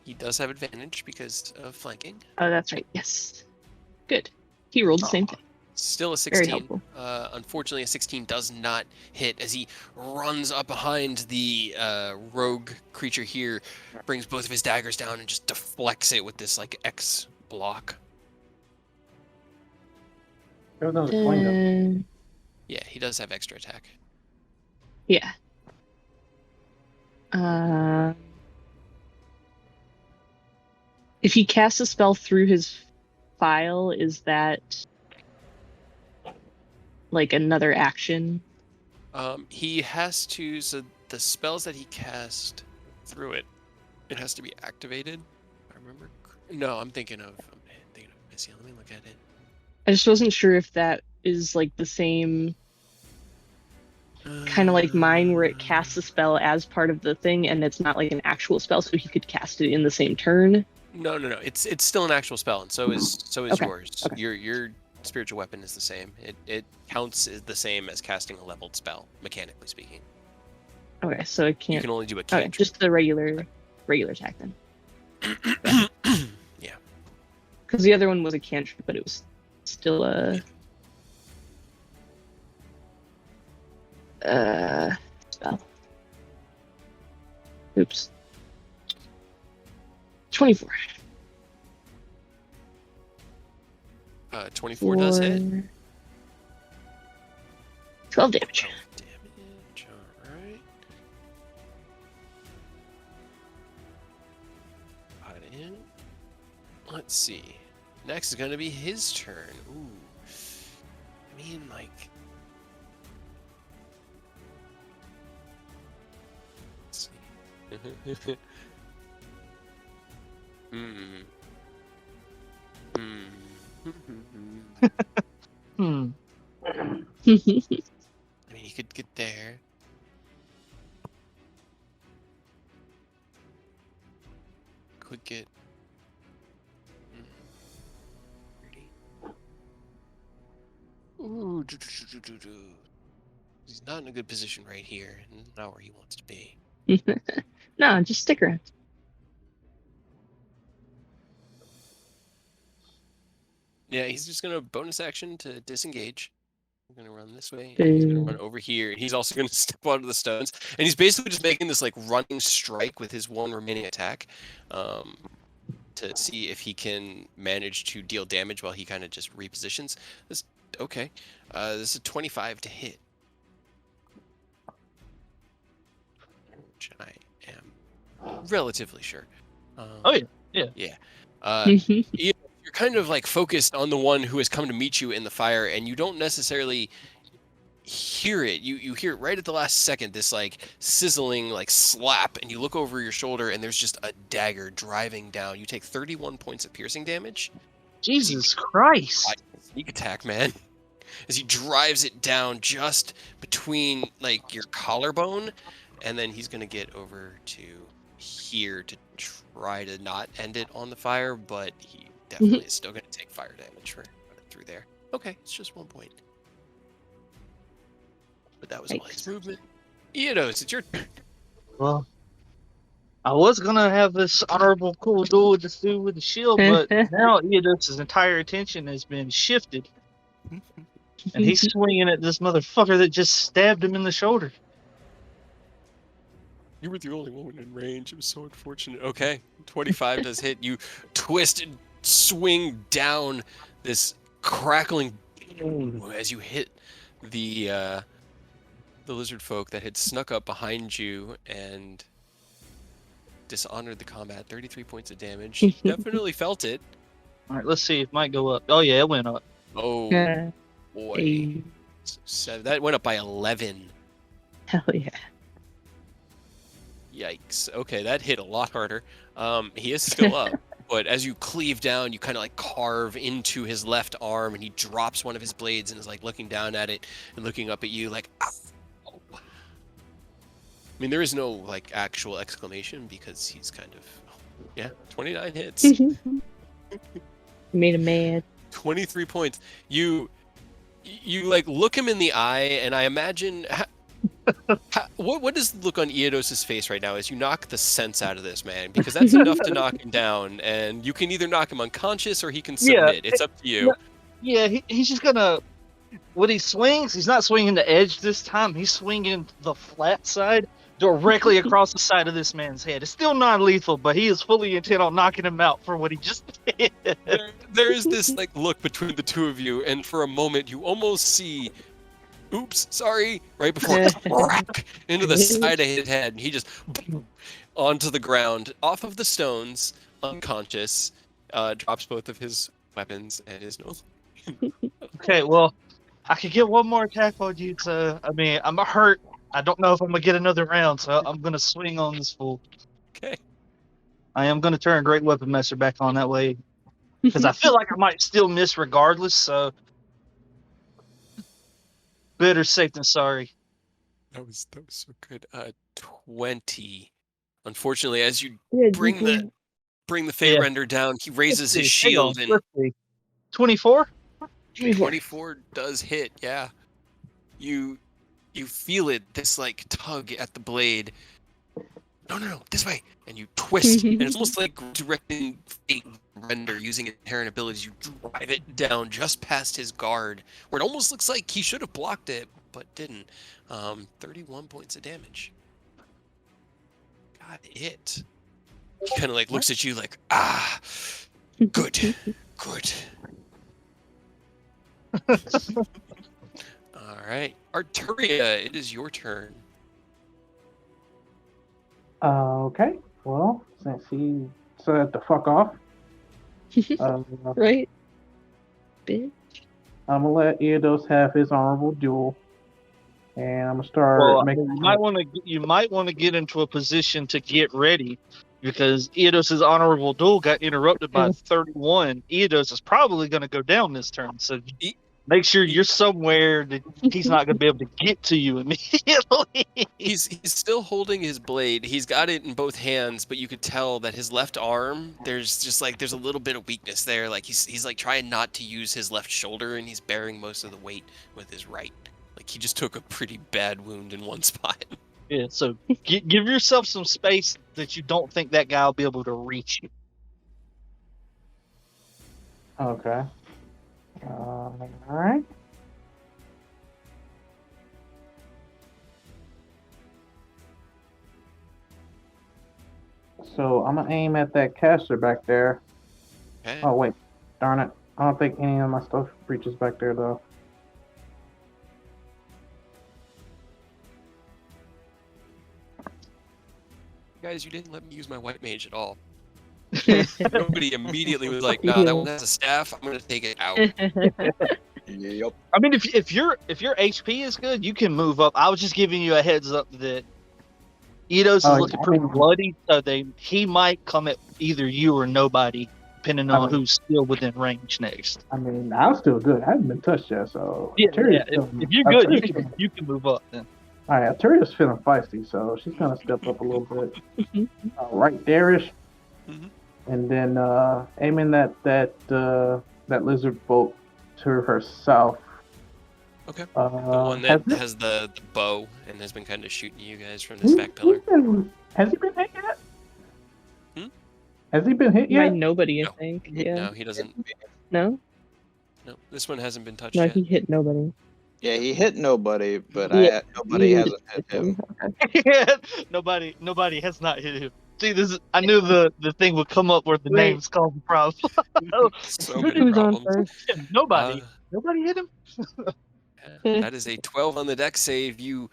He does have advantage because of flanking. Oh, that's right. Yes. Good. He rolled the same thing. Still a Very 16. helpful. Unfortunately, a 16 does not hit as he runs up behind the rogue creature here, brings both of his daggers down and just deflects it with this like X block. There was no swing up. Yeah, he does have extra attack. Yeah. If he casts a spell through his file, is that like another action? He has to, so the spells that he cast through it, it has to be activated. I remember. No, I'm thinking of Missy. Let me look at it. I just wasn't sure if that is like the same kind of like mine where it casts a spell as part of the thing and it's not like an actual spell, so he could cast it in the same turn. No. It's still an actual spell, and so is Okay. yours. Okay. Your spiritual weapon is the same. It counts as the same as casting a leveled spell, mechanically speaking. Okay, so I can't. You can only do a Okay, cantrip. just the regular attack then. Yeah. Because the other one was a cantrip, but it was still a spell. Oops. 24. 24 does hit. 12 damage. 12 damage, alright. Got it in. Let's see. Next is going to be his turn. Ooh. I mean, like... Let's see. Hmm. I mean, he could get there. Could get... 30. Ooh, he's not in a good position right here. Not where he wants to be. No, just stick around. Yeah, he's just gonna bonus action to disengage. I'm gonna run this way, and he's gonna run over here, and he's also gonna step onto the stones, and he's basically just making this like running strike with his one remaining attack, to see if he can manage to deal damage while he kind of just repositions. This okay. This is a 25 to hit, which I am relatively sure. Oh yeah. Yeah. You're kind of like focused on the one who has come to meet you in the fire, and you don't necessarily hear it. You hear it right at the last second, this like sizzling like slap, and you look over your shoulder and there's just a dagger driving down. You take 31 points of piercing damage. Jesus Christ. Sneak attack, man. As he drives it down just between like your collarbone, and then he's gonna get over to here to try to not end it on the fire, but he definitely is still gonna take fire damage for running through there. Okay, it's just 1 point. But that was all his movement. Eidos, it's your turn. Well, I was gonna have this honorable cool duel with this dude with the shield, but now Eidos' entire attention has been shifted. And he's swinging at this motherfucker that just stabbed him in the shoulder. You were the only one in range. It was so unfortunate. Okay, 25 does hit. You twist and swing down this crackling as you hit the lizard folk that had snuck up behind you and dishonored the combat. 33 points of damage. You definitely felt it. All right, let's see if it might go up. Oh yeah, it went up. Oh boy. Hey. So that went up by 11. Hell yeah. Yikes. Okay, that hit a lot harder. He is still up, but as you cleave down, you kind of like carve into his left arm, and he drops one of his blades and is like looking down at it and looking up at you like, ow. I mean, there is no like actual exclamation because he's kind of, 29 hits. Made him mad. 23 points. You like look him in the eye, and I imagine... what is the look on Eidos' face right now as you knock the sense out of this man? Because that's enough to knock him down, and you can either knock him unconscious or he can submit. It's up to you. Yeah, he's just gonna... When he swings, he's not swinging the edge this time. He's swinging the flat side directly across the side of this man's head. It's still non-lethal, but he is fully intent on knocking him out for what he just did. There is this like look between the two of you, and for a moment you almost see... Oops, sorry, right before crack into the side of his head, and he just onto the ground, off of the stones, unconscious, drops both of his weapons and his nose. Okay, well, I could get one more attack on you, so, I mean, I'm hurt. I don't know if I'm going to get another round, so I'm going to swing on this fool. Okay. I am going to turn Great Weapon Master back on that way, because I feel like I might still miss regardless, so... Better safe than sorry. That was so good. 20. Unfortunately, as you bring the Fate Render down, he raises his shield and 24? 24 does hit. Yeah, you You feel it, this like tug at the blade. No, this way. And you twist, and it's almost like directing fate render using inherent abilities. You drive it down just past his guard, where it almost looks like he should have blocked it, but didn't. 31 points of damage. Got it. He kind of like looks at you like, good. All right, Arturia, it is your turn. Okay. Well, since he said to fuck off, Right? Bitch. I'm gonna let Eodos have his honorable duel, and I'm gonna start Well, making. you might want to get into a position to get ready, because Eodos' honorable duel got interrupted by 31. Eodos is probably going to go down this turn, so make sure you're somewhere that he's not going to be able to get to you immediately. He's still holding his blade. He's got it in both hands, but you could tell that his left arm, there's a little bit of weakness there. Like he's like trying not to use his left shoulder, and he's bearing most of the weight with his right. Like he just took a pretty bad wound in one spot. Yeah, so give yourself some space that you don't think that guy will be able to reach you. Okay. All right. So I'm gonna aim at that caster back there. Okay. Oh wait, darn it! I don't think any of my stuff reaches back there though. Guys, you didn't let me use my white mage at all. Nobody immediately was like, "Nah, that one has a staff. I'm gonna take it out." Yep. I mean, if your HP is good, you can move up. I was just giving you a heads up that Eidos is looking pretty bloody, so he might come at either you or nobody, depending on who's still within range next. I mean, I'm still good. I haven't been touched yet, so Yeah. If you're good, you can move up then. All right, Arturia's feeling feisty, so she's gonna step up a little bit, right there-ish, and then aiming that lizard bolt to herself. Okay. The one that has the bow and has been kind of shooting you guys from this back pillar. Has he been hit yet? Has he been hit yet? Nobody, No. I think. Yeah. No, he doesn't. No? No, this one hasn't been touched No, yet. he hit nobody. Yeah, he hit nobody, but nobody You hasn't hit him. Okay. Nobody has not hit him. See, I knew the thing would come up where the names cause the problem. So many Who's on problems. first? Nobody hit him. That is a 12 on the deck save. You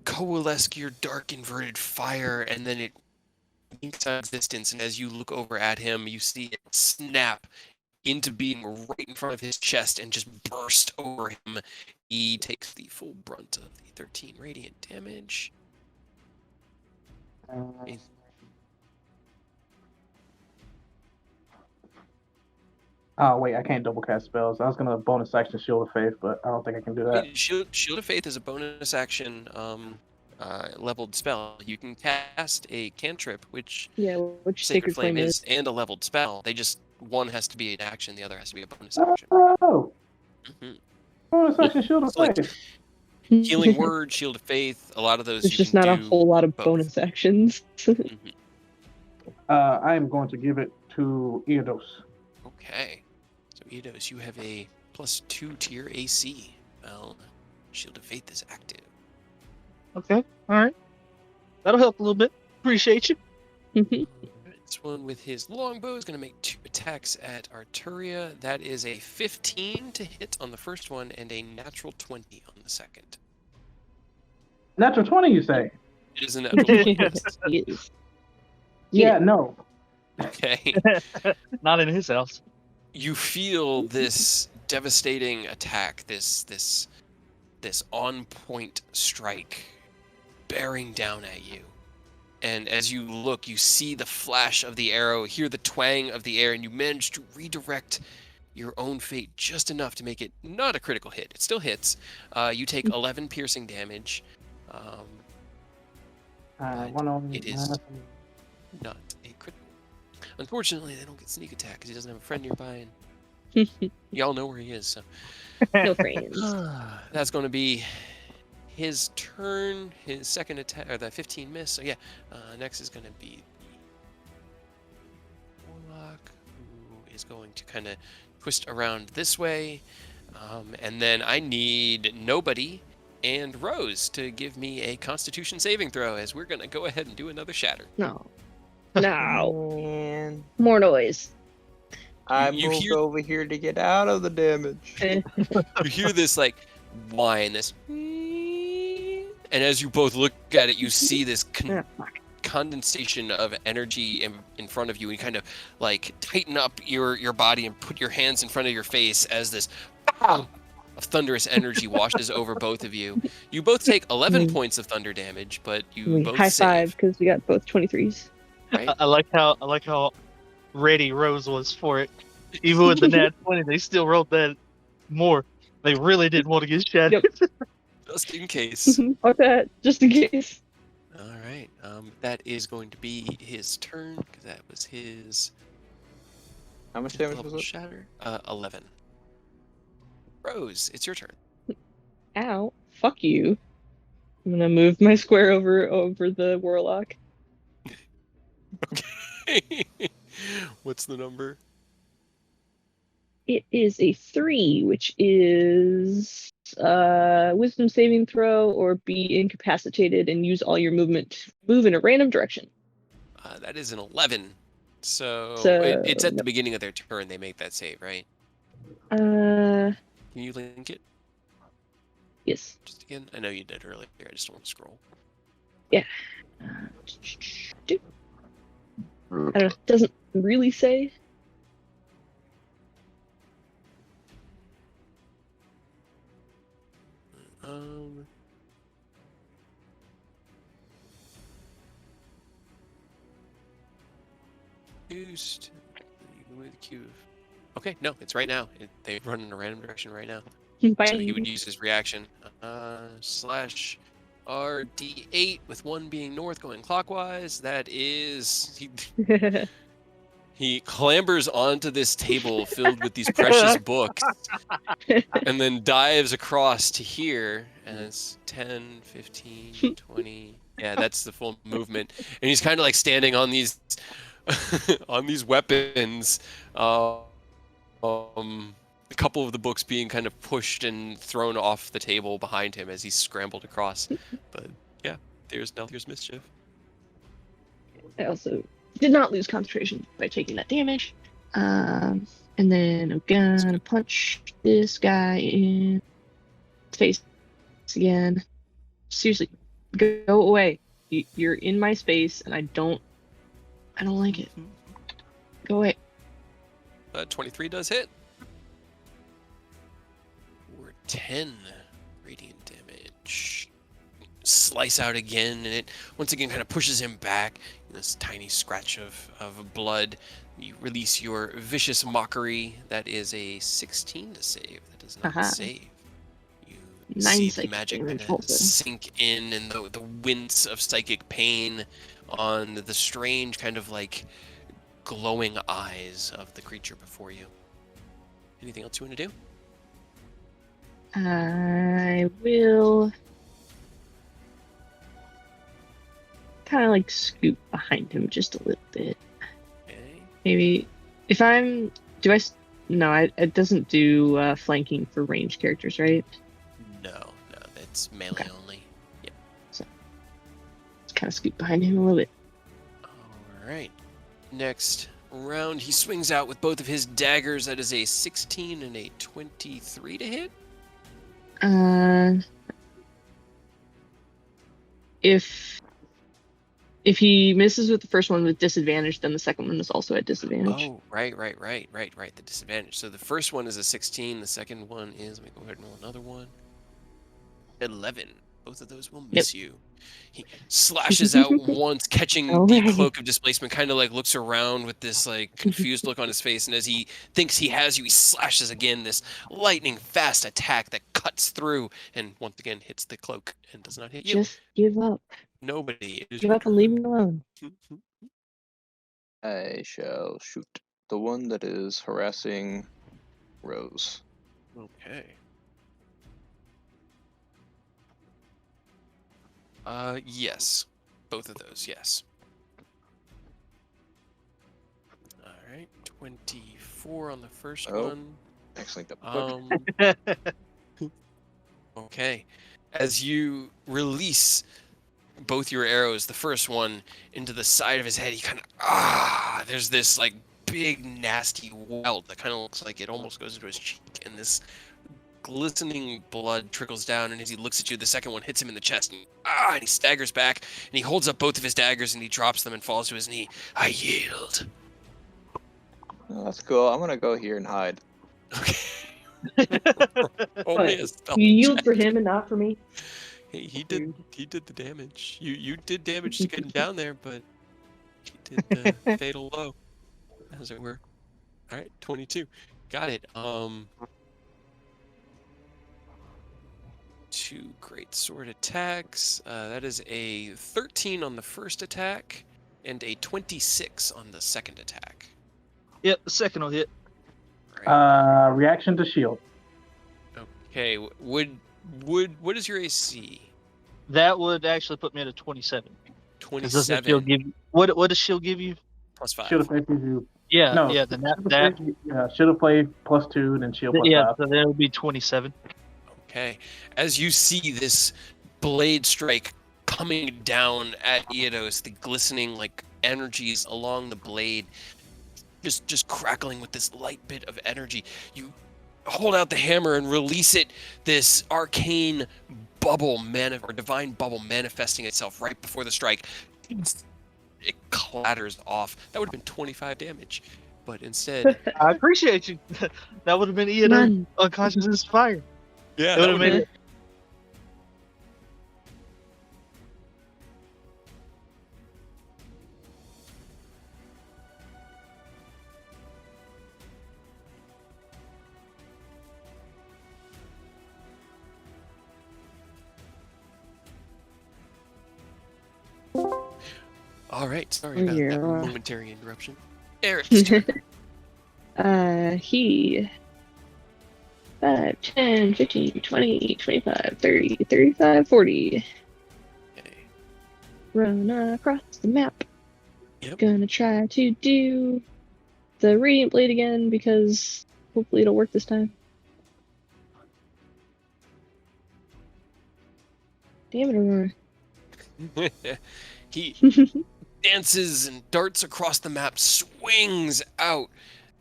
coalesce your dark inverted fire, and then it winks out of existence. And as you look over at him, you see it snap into being right in front of his chest and just burst over him. He takes the full brunt of the 13 radiant damage. Oh wait, I can't double cast spells. I was gonna bonus action Shield of Faith, but I don't think I can do that. Shield of Faith is a bonus action leveled spell. You can cast a cantrip, which Sacred Flame is, and a leveled spell. They just, one has to be an action, the other has to be a bonus action. Oh, bonus action Shield of Like Faith. Healing Word, Shield of Faith, a lot of those. There's just not a whole lot of bonus actions. I am going to give it to Eidos. Okay. So Eidos, you have a +2 to your AC. Well, Shield of Faith is active. Okay, alright. That'll help a little bit. Appreciate you. This one with his longbow is going to make 2 attacks at Arturia. That is a 15 to hit on the first one and a natural 20 on the second. Natural 20, you say? It is a natural 20. Yes. Yeah, no. Okay. Not in his house. You feel this devastating attack, this on-point strike bearing down at you. And as you look, you see the flash of the arrow, hear the twang of the air, and you manage to redirect your own fate just enough to make it not a critical hit. It still hits. You take 11 piercing damage. It is not a critical. Unfortunately, they don't get sneak attack because he doesn't have a friend nearby, and y'all know where he is. So No friends. that's going to be his turn, his second attack, or the 15 miss. So yeah, next is going to be the Warlock, who is going to kind of twist around this way. And then I need nobody and Rose to give me a Constitution saving throw, as we're going to go ahead and do another shatter. No. No. Man, More noise. I You moved hear- over here to get out of the damage. You hear this like whine, this, and as you both look at it, you see this Ah, fuck. condensation of energy in front of you, and kind of like tighten up your body and put your hands in front of your face as this of thunderous energy washes over both of you. You both take 11 points of thunder damage, but you We both high save. five because we got both 23s. Right? I like how ready Rose was for it. Even with the nat 20, they still rolled that more. They really didn't want to get shattered. Yep. Just in case. Fuck that, just in case. All right. That is going to be his turn, because that was his How much damage level was it? shatter. 11. Rose, it's your turn. Ow. Fuck you. I'm gonna move my square over the Warlock. What's the number? It is a 3, which is wisdom saving throw or be incapacitated and use all your movement to move in a random direction. That is an 11. So it's at the nope. beginning of their turn they make that save, right? Uh, Can you link it yes. just again? I know you did earlier. I just don't want to scroll. Yeah. I don't know. It doesn't really say. Boost. The cube. Okay, no, it's right now. They run in a random direction right now. Bye. So he would use his reaction. Slash RD8 with 1 being north going clockwise. That is... He clambers onto this table filled with these precious books and then dives across to here. And it's 10, 15, 20. Yeah, that's the full movement. And he's kind of like standing on these on these weapons. A couple of the books being kind of pushed and thrown off the table behind him as he scrambled across. But yeah, there's mischief. I also did not lose concentration by taking that damage. And then I'm gonna punch this guy in the face again. Seriously, go away. You're in my space, and I don't like it. Go away. 23 does hit. Or 10 radiant damage. Slice out again, and it once again kind of pushes him back. This tiny scratch of blood. You release your vicious mockery. That is a 16 to save. That does not save. You 9 see the psychic magic damage kind of also. sink in, and the wince of psychic pain on the strange kind of like glowing eyes of the creature before you. Anything else you want to do? I will kind of like scoot behind him just a little bit. Okay. Maybe if I'm no, it doesn't do flanking for ranged characters, right? No, that's melee Okay. only. Just kind of scoot behind him a little bit. All right. Next round, he swings out with both of his daggers. That is a 16 and a 23 to hit. If he misses with the first one with disadvantage, then the second one is also at disadvantage. Oh, right. The disadvantage. So the first one is a 16. The second one is, let me go ahead and roll another one. 11. Both of those will miss you. He slashes out once, catching the cloak of displacement, kind of like looks around with this like confused look on his face, and as he thinks he has you, he slashes again, this lightning fast attack that cuts through and once again hits the cloak and does not hit you. Just give up. Nobody. Give up and leave me alone. I shall shoot the one that is harassing Rose. Okay. Yes. Both of those, yes. All right, 24 on the first one. Excellent. Okay. As you release both your arrows, the first one into the side of his head, he kind of there's this like big nasty welt that kind of looks like it almost goes into his cheek, and this glistening blood trickles down, and as he looks at you, the second one hits him in the chest, and he staggers back, and he holds up both of his daggers, and he drops them and falls to his knee. I yield. Oh, that's cool. I'm gonna go here and hide. Okay. Only a spell You yield check. for him and not for me. He did the damage. You did damage to get him down there, but he did the fatal blow, as it were. All right, 22. Got it. 2 great sword attacks. That is a 13 on the first attack and a 26 on the second attack. Yep, the second will hit. Right. Reaction to shield. Okay. What is your AC? That would actually put me at a 27. 27. Shield give you, what does shield give you? Plus 5. Shield of faith gives you. Yeah, No, yeah, shield of faith +2, then shield +5. yeah, so that would be 27. Okay. As you see this blade strike coming down at Eidos, the glistening like energies along the blade just crackling with this light bit of energy, you hold out the hammer and release it, this arcane bubble or divine bubble manifesting itself right before the strike. It clatters off. That would have been 25 damage, but instead I appreciate you. That would have been Eidos unconscious as fire. yeah, It would have made it. All right, sorry about that Yeah. momentary interruption. Eric's turn. He 5, 10, 15, 20, 25, 30, 35, 40. Okay. Run across the map. Yep. Gonna try to do the Radiant Blade again because hopefully it'll work this time. Damn it, Aurora. He dances and darts across the map, swings out.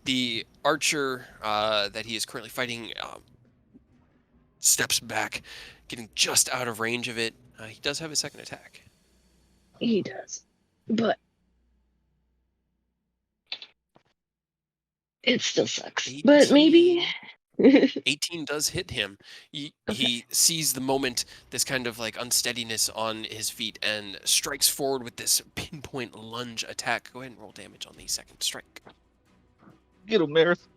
The archer that he is currently fighting steps back, getting just out of range of it. He does have a second attack. He does. But it still sucks. 18. But maybe 18 does hit him. He sees the moment, this kind of like unsteadiness on his feet, and strikes forward with this pinpoint lunge attack. Go ahead and roll damage on the second strike. Get him, Marith.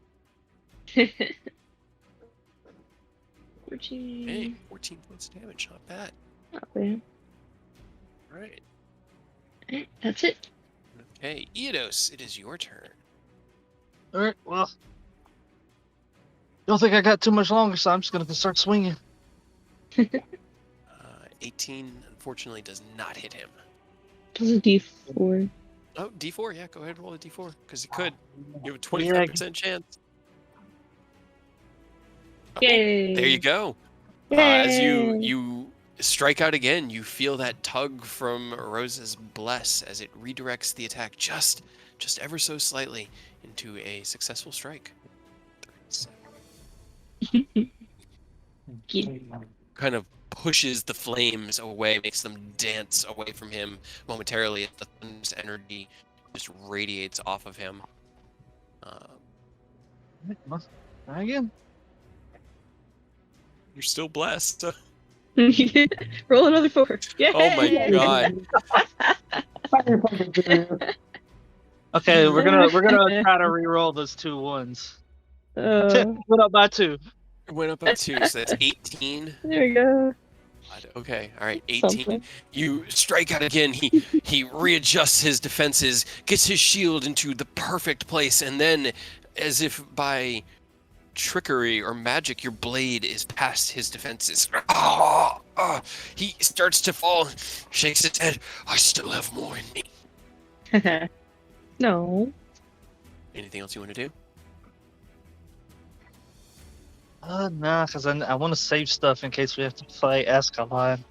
14. Hey, 14 points of damage, not bad. Not bad. All right. That's it. Okay, Eidos, it is your turn. All right, well, don't think I got too much longer, so I'm just gonna start swinging. 18, unfortunately, does not hit him. Does a D4. Oh, D4, yeah, go ahead and roll a D4, because it could. You have a 25% chance. Yay! There you go. Yay! As you strike out again, you feel that tug from Rose's bless as it redirects the attack just ever so slightly into a successful strike. 37. Kind of pushes the flames away, makes them dance away from him momentarily as the thunder's energy just radiates off of him. Try again. You're still blessed. So. Roll another 4. Yay! Oh my god. Okay, we're gonna try to re-roll those 2 ones. Went up by 2. It went up by 2, so that's 18. There we go. Okay, all right, 18. Something. You strike out again. He readjusts his defenses, gets his shield into the perfect place, and then, as if by trickery or magic, your blade is past his defenses. He starts to fall, shakes his head. I still have more in me. No. Anything else you want to do? Nah, because I want to save stuff in case we have to fight Ascalon.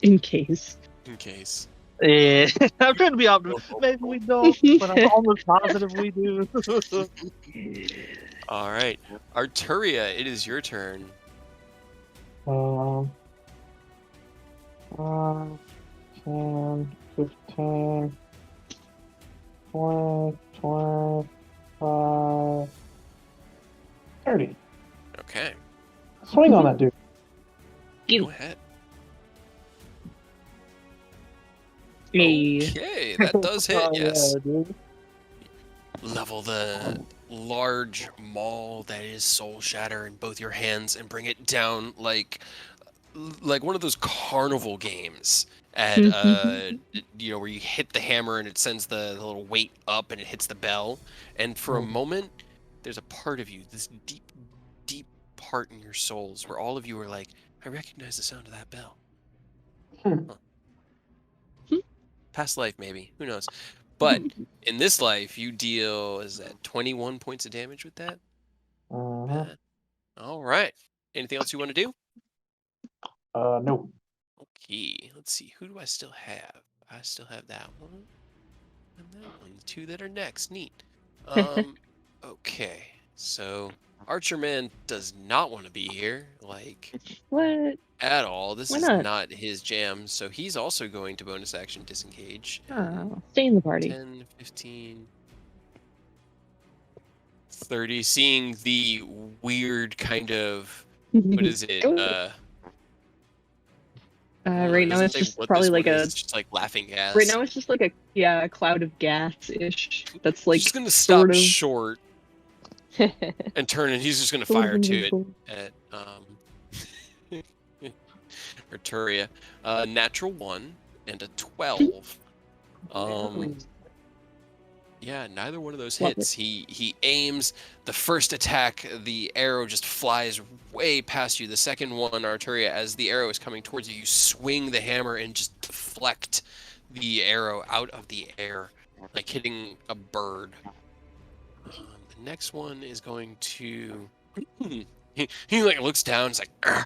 In case. In case. Yeah, I'm trying to be optimistic. Maybe we don't, but I'm almost positive we do. All right. Arturia, it is your turn. 10, 15, 20, 25, 30. Okay. Swing on that dude. Go ahead. Hey. Okay, that does hit, Oh, yes. yeah, dude. Level the large maul that is Soul Shatter in both your hands and bring it down like one of those carnival games at where you hit the hammer and it sends the little weight up and it hits the bell, and for a moment there's a part of you, this deep part in your souls where all of you are like, I recognize the sound of that bell. Past life, maybe, who knows. But in this life, you deal, is that 21 points of damage with that? All right. Anything else you want to do? No. Okay, let's see. Who do I still have? I still have that one. And that one. The two that are next. Neat. Okay. So, Archer Man does not want to be here. Like, What? at all. This Why is not? not his jam. So, he's also going to bonus action disengage. Oh, stay in the party. 10, 15, 30. Seeing the weird kind of, what is it? Right now it's just probably like it's just like laughing gas. Right now it's just like a cloud of gas-ish. That's like he's just gonna sort stop of short and turn, and he's just gonna fire to it at Arturia. Natural 1 and a 12. Yeah, neither one of those hits. He aims. The first attack, the arrow just flies way past you. The second one, Arturia, as the arrow is coming towards you, you swing the hammer and just deflect the arrow out of the air, like hitting a bird. The next one is going to... he like looks down. He's like, huh?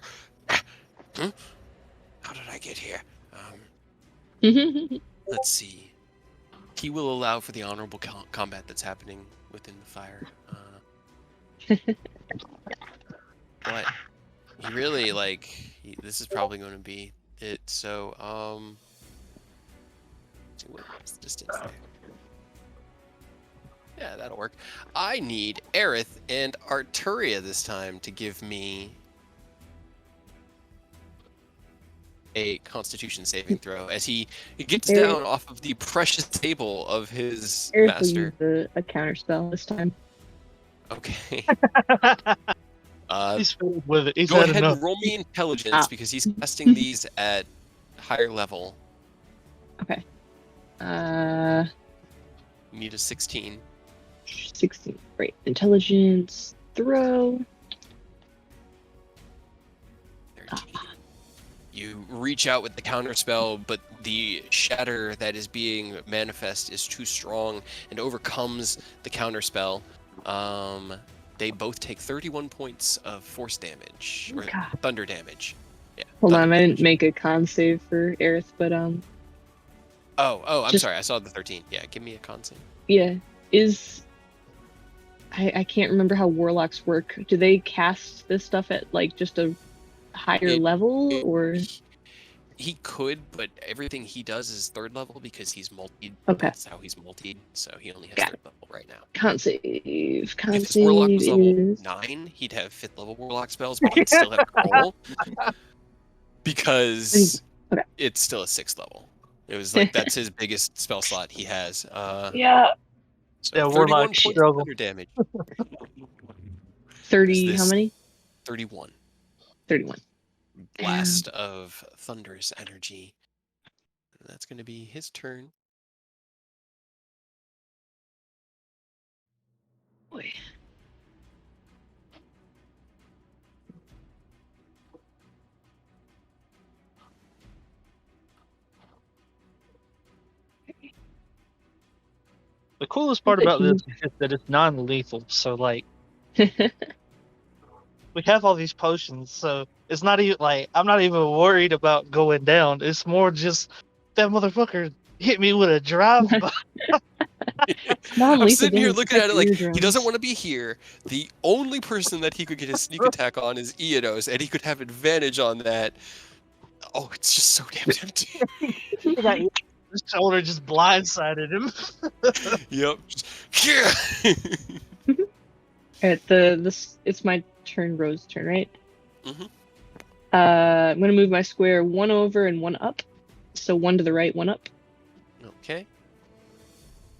How did I get here? Let's see. He will allow for the honorable combat that's happening within the fire. But he really, this is probably going to be it. So, what's the distance there? Yeah, that'll work. I need Aerith and Arturia this time to give me a Constitution saving throw as he gets down off of the precious table of his master. Will use a counter spell this time. Okay. He's filled with it. He's go had ahead enough. and roll me intelligence because he's casting these at higher level. Okay. You need a 16. 16. Great. Intelligence throw. 13. You reach out with the counterspell, but the shatter that is being manifest is too strong and overcomes the counterspell. They both take 31 points of force damage, or thunder damage. Yeah. Hold on, I didn't make a con save for Aerith, but Oh, I'm sorry, I saw the 13. Yeah, give me a con save. Yeah, I can't remember how warlocks work. Do they cast this stuff at like just a higher level, or he could, but everything he does is third level because he's multi. Okay, that's how he's multi. So he only has third level right now. Con save. If his warlock was level 9, he'd have 5th level warlock spells, but he'd still have control because it's still a 6th level. It was like that's his biggest spell slot he has. Yeah. So yeah, 31 points struggle. of thunder damage. 30. How many? 31. 31. Blast of thunderous energy. And that's going to be his turn. Boy. coolest part about this is just that it's non-lethal. So like, we have all these potions, so it's not even like I'm not even worried about going down. It's more just that motherfucker hit me with a drive-by. I'm sitting here looking at it like he doesn't want to be here. The only person that he could get his sneak attack on is Eodos, and he could have advantage on that. Oh, it's just so damn tempting. His shoulder just blindsided him. Yep. Alright, it's my turn, Rose's turn, right? Mm-hmm. I'm gonna move my square 1 over and 1 up. So 1 to the right, 1 up. Okay.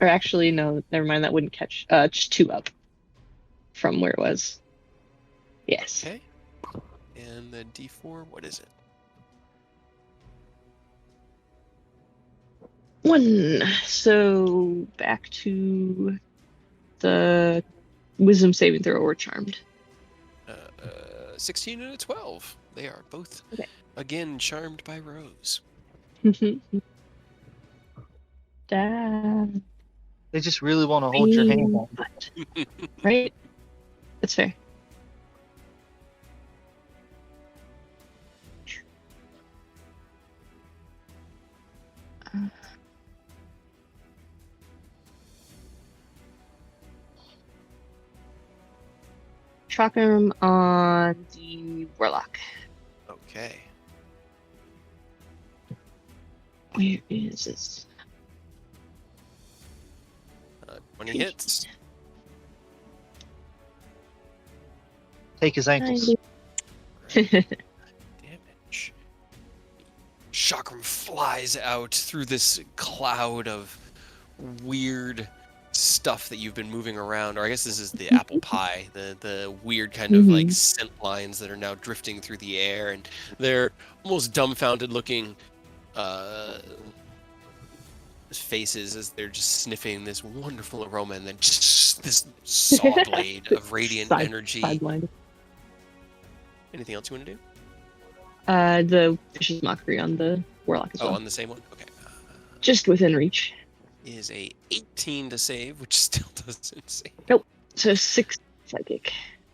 Or actually, no, never mind, that wouldn't catch. Just 2 up from where it was. Yes. Okay. And the D4, what is it? 1. So back to the wisdom saving throw or charmed. 16 and a 12. They are both, again, charmed by Rose. Damn. They just really want to hold your hand on. Right? That's fair. Shock him on the warlock. Okay. Where is this? 20 hits. Take his ankles. Damage. Chakram flies out through this cloud of weird stuff that you've been moving around, or I guess this is the apple pie, the weird kind of like scent lines that are now drifting through the air, and they're almost dumbfounded looking faces as they're just sniffing this wonderful aroma, and then just this saw blade of radiant energy. Sideline. Anything else you want to do? The vicious mockery on the warlock as well. On the same one? Okay. Just within reach. Is a 18 to save, which still doesn't save. Nope. So 6 psychic.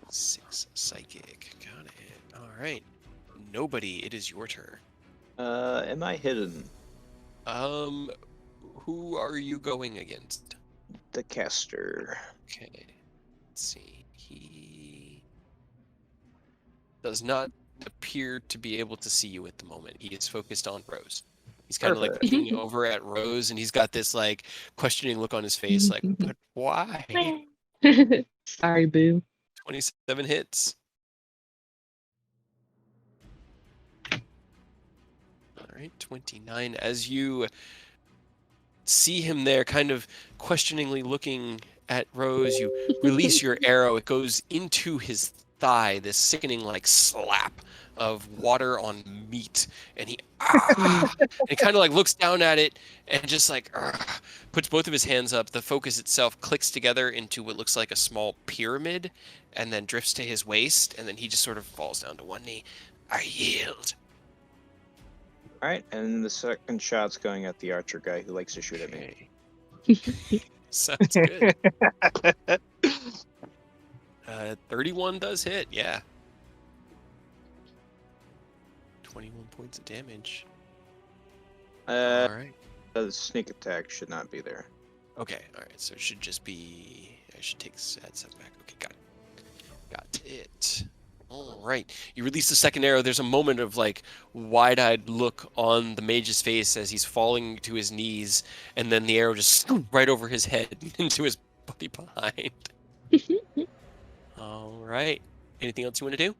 6 psychic. Got it. All right. Nobody, it is your turn. Am I hidden? Who are you going against? The caster. Okay. Let's see. He does not appear to be able to see you at the moment. He is focused on Rose. He's kind of like looking over at Rose, and he's got this like questioning look on his face, like, but why? Sorry, boo. 27 hits. All right, 29. As you see him there, kind of questioningly looking at Rose, you release your arrow. It goes into his thigh, this sickening like slap of water on meat, and he and kind of like looks down at it and just like puts both of his hands up. The focus itself clicks together into what looks like a small pyramid, and then drifts to his waist, and then he just sort of falls down to one knee. I yield. All right, and the second shot's going at the archer guy who likes to shoot at me. Sounds good. 31 does hit, yeah. 21 points of damage. All right. The sneak attack should not be there. Okay, all right. So it should just be. I should add 7 back. Okay, got it. Got it. All right. You release the second arrow. There's a moment of like wide-eyed look on the mage's face as he's falling to his knees, and then the arrow just right over his head into his buddy behind. All right. Anything else you want to do?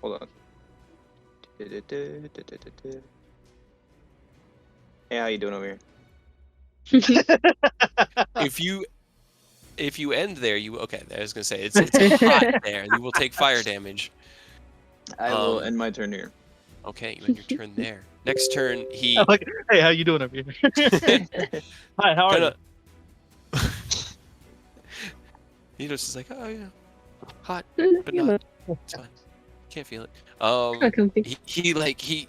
Hold on. Hey, how you doing over here? If you end there, I was gonna say it's hot there. You will take fire damage. I will end my turn here. Okay, you end your turn there. Next turn, he. Like, hey, how you doing over here? Hi, how are you? He just is like, oh yeah, hot, but not. It's fine. Can't feel it. He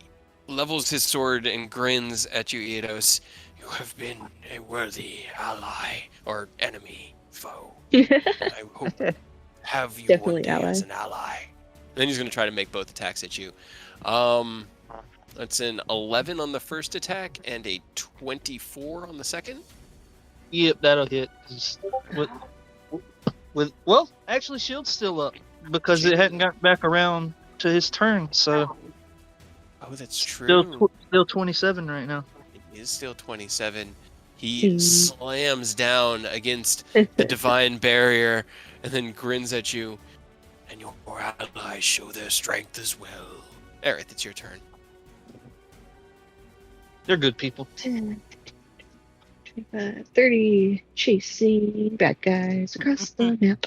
levels his sword and grins at you, Eidos. You have been a worthy ally or enemy, foe. I hope to have you one Definitely day ally. as an ally. And then he's going to try to make both attacks at you. That's an 11 on the first attack and a 24 on the second. Yep, that'll hit. Well, actually, shield's still up because it hadn't got back around to his turn. So Oh, that's true. still 27 right now. It is still 27. He slams down against the divine barrier and then grins at you. And your allies show their strength as well. Aerith, it's your turn. They're good people. 10, 25, 30, chasing bad guys across the map.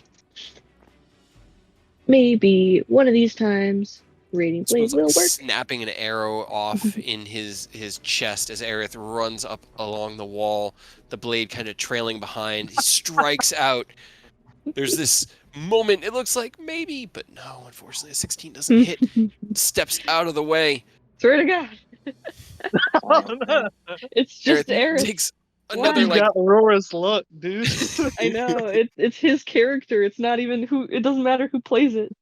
Maybe one of these times, Radiant Blade will work. Snapping an arrow off in his chest as Aerith runs up along the wall, the blade kind of trailing behind. He strikes out. There's this moment, it looks like maybe, but no, unfortunately, a 16 doesn't hit. Steps out of the way. Swear to God. It's just Aerith. Takes another, He's got Aurora's luck, dude. I know, it's his character. It's not even who. It doesn't matter who plays it.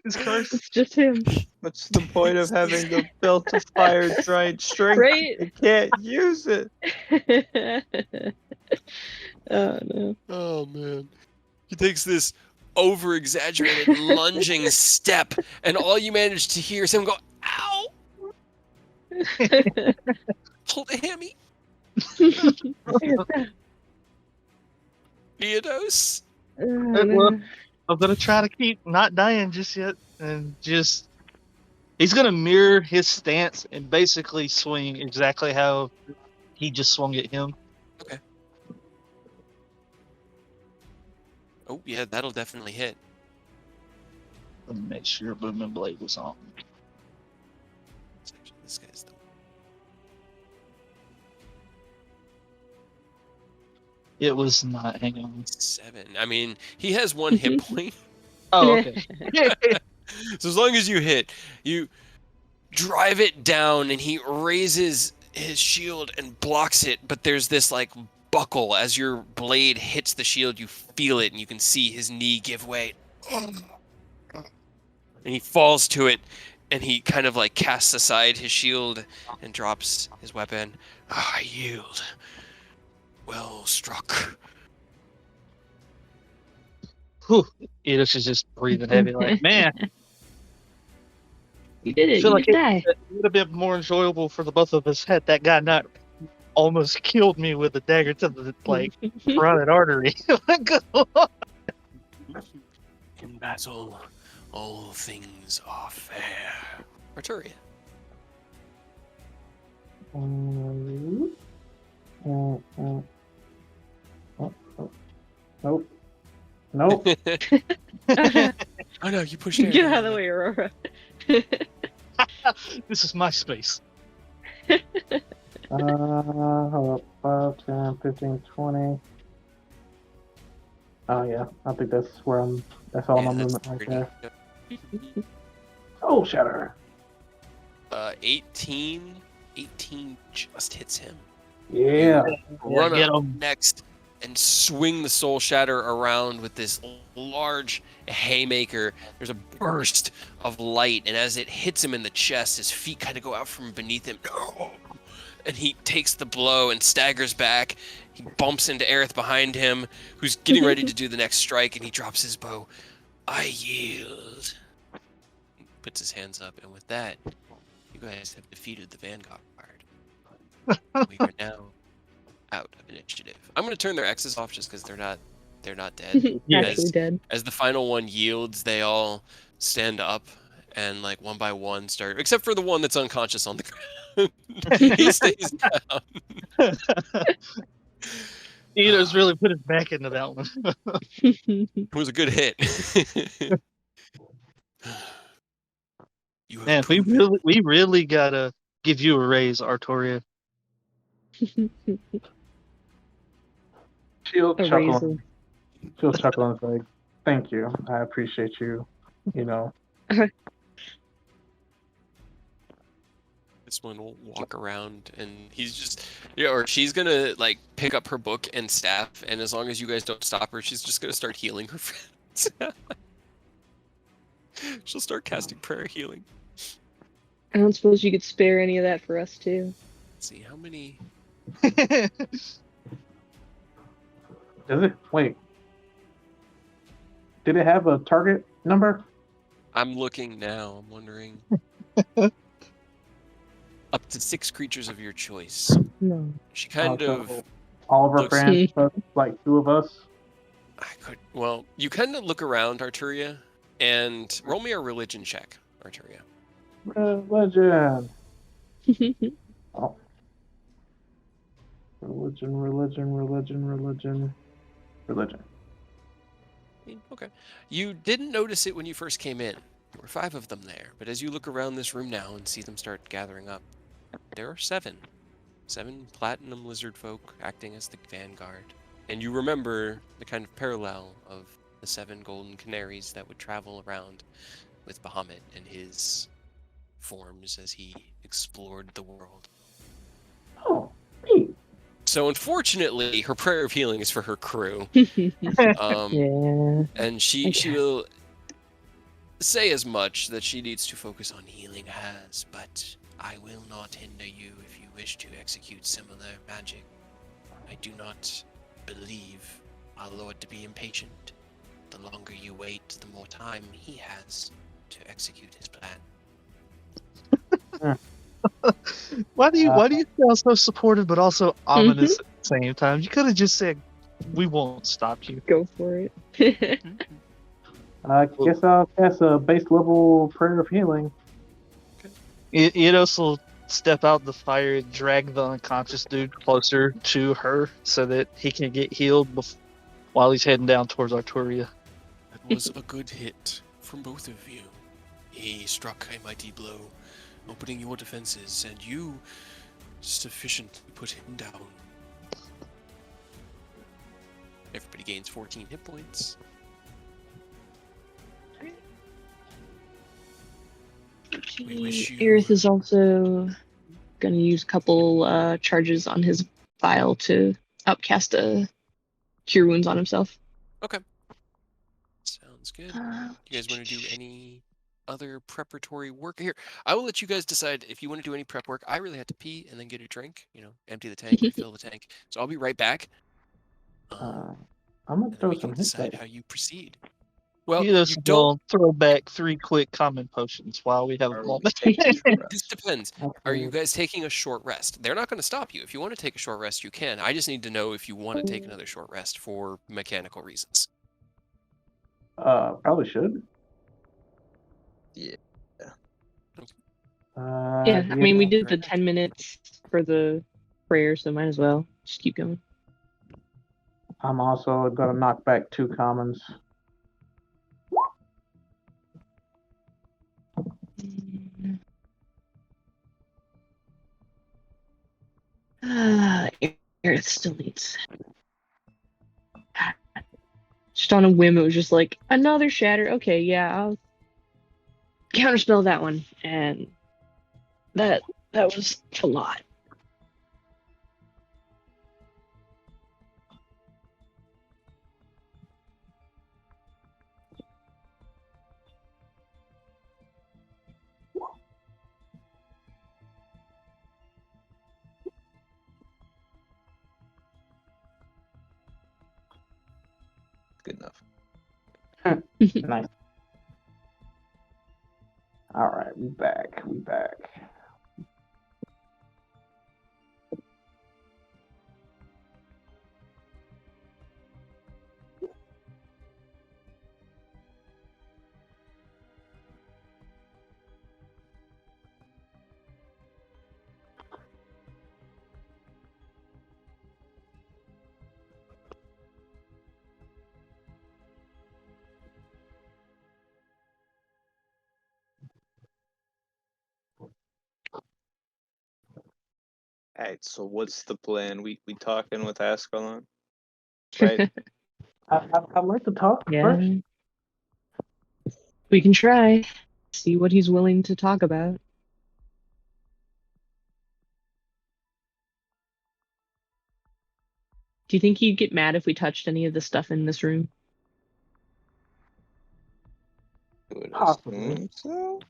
It's cursed. It's just him. What's the point of having the belt of fire giant strength? Right? You can't use it. Oh no. Oh man. He takes this over-exaggerated lunging step, and all you manage to hear is him go, ow! Hold a hammy. Eidos? Well, I'm gonna try to keep not dying just yet, and just he's gonna mirror his stance and basically swing exactly how he just swung at him. Okay. Oh yeah, that'll definitely hit. Let me make sure Booming Blade was on. This guy's the It was not. Hang on. 7. I mean, he has 1 hit point. Oh, okay. So as long as you hit, you drive it down, and he raises his shield and blocks it, but there's this like buckle as your blade hits the shield. You feel it, and you can see his knee give way. And he falls to it, and he kind of like casts aside his shield and drops his weapon. I yield. Well struck. Whew. Eidos is just breathing heavy, like, man. You did it. I feel You like didn't die. it would have been more enjoyable for the both of us had that guy not almost killed me with a dagger to the like carotid artery. Good Lord. In battle, all things are fair. Arturia. Nope. Nope. Oh no, you pushed it. Get out of the way, Aurora. This is my space. Hold up. 5, 10, 15, 20. Oh yeah, I think that's where I'm. That's all my movement right there. Oh, shatter. 18 just hits him. Yeah. Run get up him. next and swing the soul shatter around with this large haymaker. There's a burst of light, and as it hits him in the chest, his feet kind of go out from beneath him. And he takes the blow and staggers back. He bumps into Aerith behind him, who's getting ready to do the next strike, and he drops his bow. I yield. He puts his hands up, and with that, you guys have defeated the Vanguard. We are now out of initiative. I'm going to turn their X's off just because they're not dead. Actually dead. As the final one yields, they all stand up and like one by one start, except for the one that's unconscious on the ground. He stays down. Eidos really put his back into that one. It was a good hit. You have Man, we really gotta give you a raise, Arturia. She'll A chuckle. raisin. She'll chuckle and say, "Thank you. I appreciate you. You know." This one will walk around, and he's just, or she's gonna like pick up her book and staff, and as long as you guys don't stop her, she's just gonna start healing her friends. She'll start casting prayer healing. I don't suppose you could spare any of that for us too. Let's see how many. Is it? Wait. Did it have a target number? I'm looking now. I'm wondering. Up to 6 creatures of your choice. No. She kind So of. all of our looks- friends, but like 2 of us. I could. Well, you kind of look around, Arturia, and roll me a religion check, Arturia. Religion. Oh. Religion. Okay. You didn't notice it when you first came in. There were 5 of them there, but as you look around this room now and see them start gathering up, there are 7. 7 platinum lizard folk acting as the vanguard. And you remember the kind of parallel of the 7 golden canaries that would travel around with Bahamut and his forms as he explored the world. Oh, neat. So unfortunately, her prayer of healing is for her crew. Yeah. And she Okay. will say as much that she needs to focus on healing hers, but I will not hinder you if you wish to execute similar magic. I do not believe our Lord to be impatient. The longer you wait, the more time he has to execute his plan. Why do you sound so supportive but also ominous at the same time? You could have just said, "We won't stop you." Go for it. I guess I'll cast a base level prayer of healing. Eidos will step out the fire and drag the unconscious dude closer to her so that he can get healed while he's heading down towards Arturia. That was a good hit from both of you. He struck a mighty blow, opening your defenses, and you sufficiently put him down. Everybody gains 14 hit points. We wish you... Aerith is also going to use a couple charges on his vial to upcast a Cure Wounds on himself. Okay. Sounds good. Do you guys want to do any other preparatory work here? I will let you guys decide if you want to do any prep work. I really had to pee and then get a drink, empty the tank, refill the tank. So I'll be right back. I'm gonna And throw we can some hit decide dice. how you proceed. Well, Eidos you don't... will throw back 3 quick common potions while we have a moment. This depends. Are you guys taking a short rest? They're not going to stop you. If you want to take a short rest, you can. I just need to know if you want to take another short rest for mechanical reasons. Probably should. Yeah. Yeah, I mean, we did the 10 minutes for the prayer, so might as well just keep going. I'm also gonna knock back 2 commons. Aerith still needs. Just on a whim, it was just like another shatter. Okay, yeah, I'll counterspell that one, and that was a lot. Good enough. Nice. All right, we back. Alright, so what's the plan? We talking with Ascalon? Right? I'd like to talk Yeah, first. we can try. See what he's willing to talk about. Do you think he'd get mad if we touched any of the stuff in this room? Would Possibly. assume so.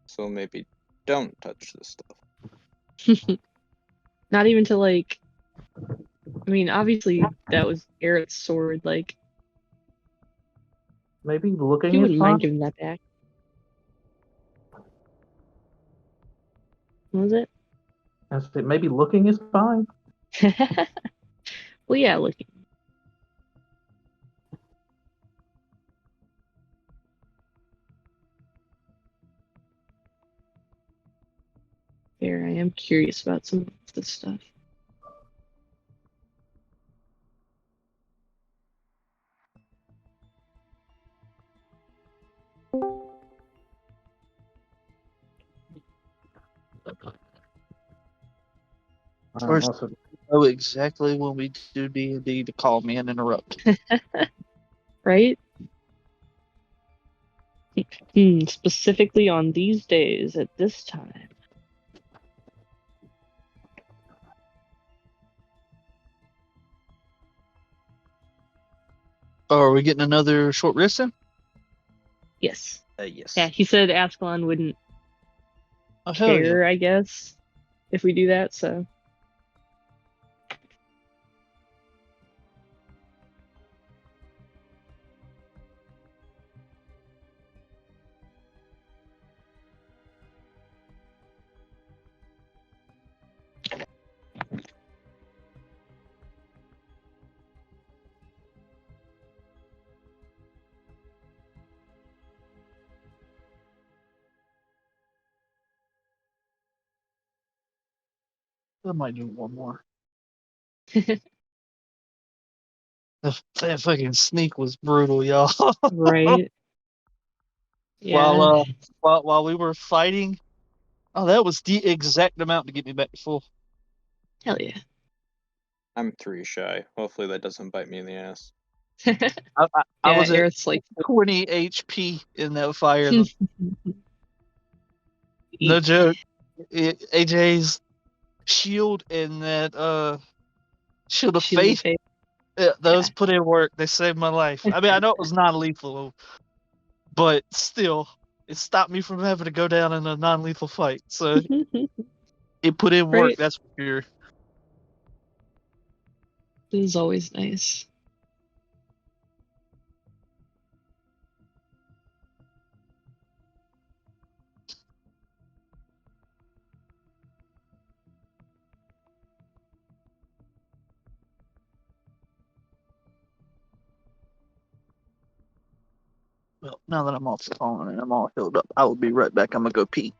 So maybe don't touch this stuff. Not even to like. I mean, obviously that was Eric's sword. Like, Maybe he looking is wouldn't fine. mind giving that back. What was it? I said maybe looking is fine. Well, yeah, looking. Fair. I am curious about some of this stuff. First, Also, know exactly when we do D&D to call me and interrupt. Right? Specifically on these days at this time. Oh, are we getting another short rest then? Yes. Yes. Yeah, he said Ascalon wouldn't Oh, hell yeah. care, I guess, if we do that, so. I might do one more. That fucking sneak was brutal, y'all. Right. Yeah. While we were fighting, oh, that was the exact amount to get me back to full. Hell yeah. I'm 3 shy. Hopefully that doesn't bite me in the ass. I was at Aerith's like 20 HP in that fire. No joke. AJ's shield and that shield of Shield of faith. Faith. Those Yeah. put in work. They saved my life. I mean, I know it was non-lethal, but still, it stopped me from having to go down in a non-lethal fight. So it put in work. Right. That's for sure. This is always nice. Well, now that I'm off the phone and I'm all healed up, I will be right back. I'm gonna go pee.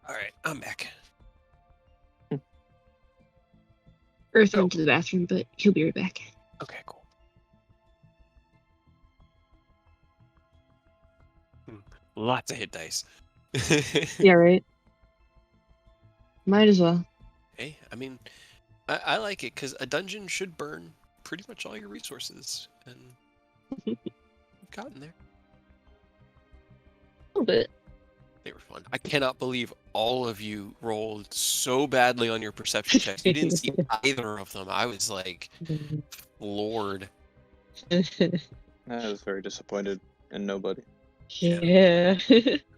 All right, I'm back. Earth went to the bathroom, but he'll be right back. Okay, cool. Lots of hit dice. Yeah, right? Might as well. Hey, I mean, I like it because a dungeon should burn pretty much all your resources, and we've gotten there. A little bit. They were fun. I cannot believe all of you rolled so badly on your perception checks. You didn't see either of them. I was like, floored. I was very disappointed in nobody. Yeah.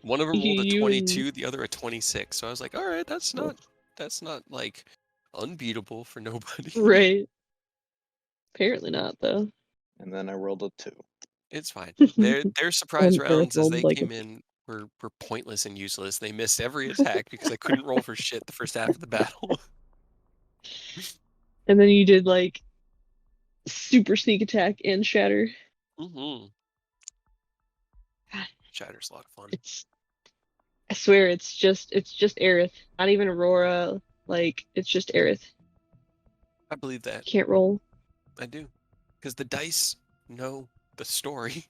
One of them rolled a You 22, the other a 26. So I was like, all right, that's not like unbeatable for nobody. Right. Apparently not, though. And then I rolled a 2. It's fine. Their surprise And Earth rounds as rolled they like came in were pointless and useless. They missed every attack because I couldn't roll for shit the first half of the battle. And then you did like super sneak attack and shatter. Mm-hmm. Shatter's a lot of fun. I swear it's just Aerith. Not even Aurora. Like, it's just Aerith. I believe that. Can't roll. I do. Because the dice know the story.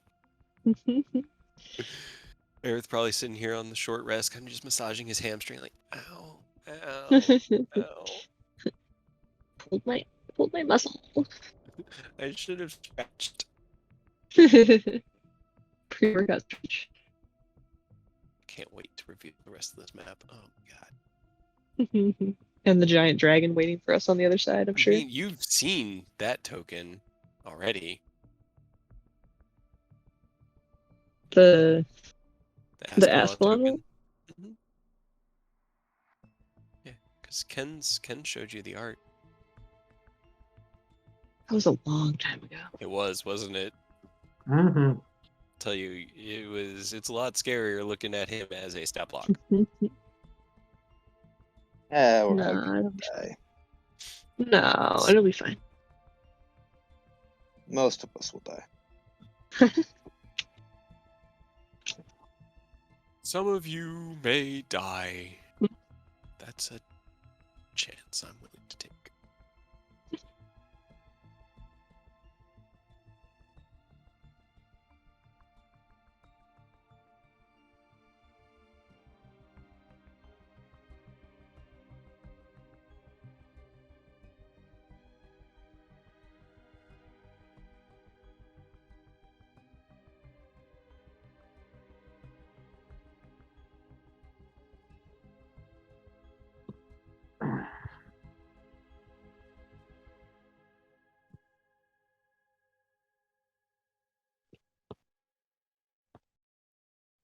Aerith probably sitting here on the short rest, kind of just massaging his hamstring, like, ow, ow, ow. Hold my muscle. I should have stretched. Pre-workout stretch. Can't wait to review the rest of this map. Oh my god. And the giant dragon waiting for us on the other side, I'm sure. I mean, you've seen that token already. The The Ascalon one? Mhm. Yeah, because Ken showed you the art. That was a long time ago. It was, wasn't it? Mm-hmm. Tell you, it's a lot scarier looking at him as a stat block. Yeah, we're No, all I gonna don't- die. No, it'll be fine. Most of us will die. Some of you may die. That's a chance I'm willing to take.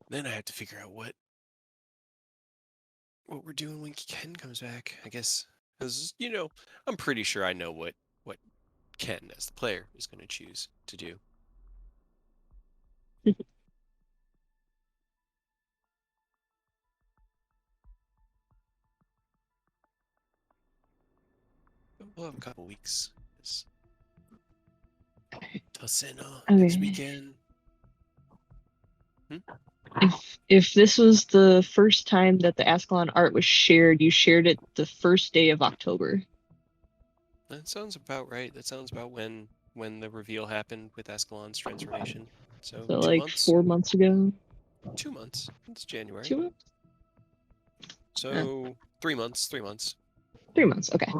Then I have to figure out what we're doing when Ken comes back. I guess because I'm pretty sure I know what Ken as the player is going to choose to do. We'll have a couple weeks. Tasena next Okay. weekend. If this was the first time that the Ascalon art was shared, you shared it the first day of October. That sounds about right. That sounds about when the reveal happened with Ascalon's transformation. So So 2 like months. 4 months ago. 2 months. It's January. 2 months? So 3 months. 3 months. 3 months. Okay.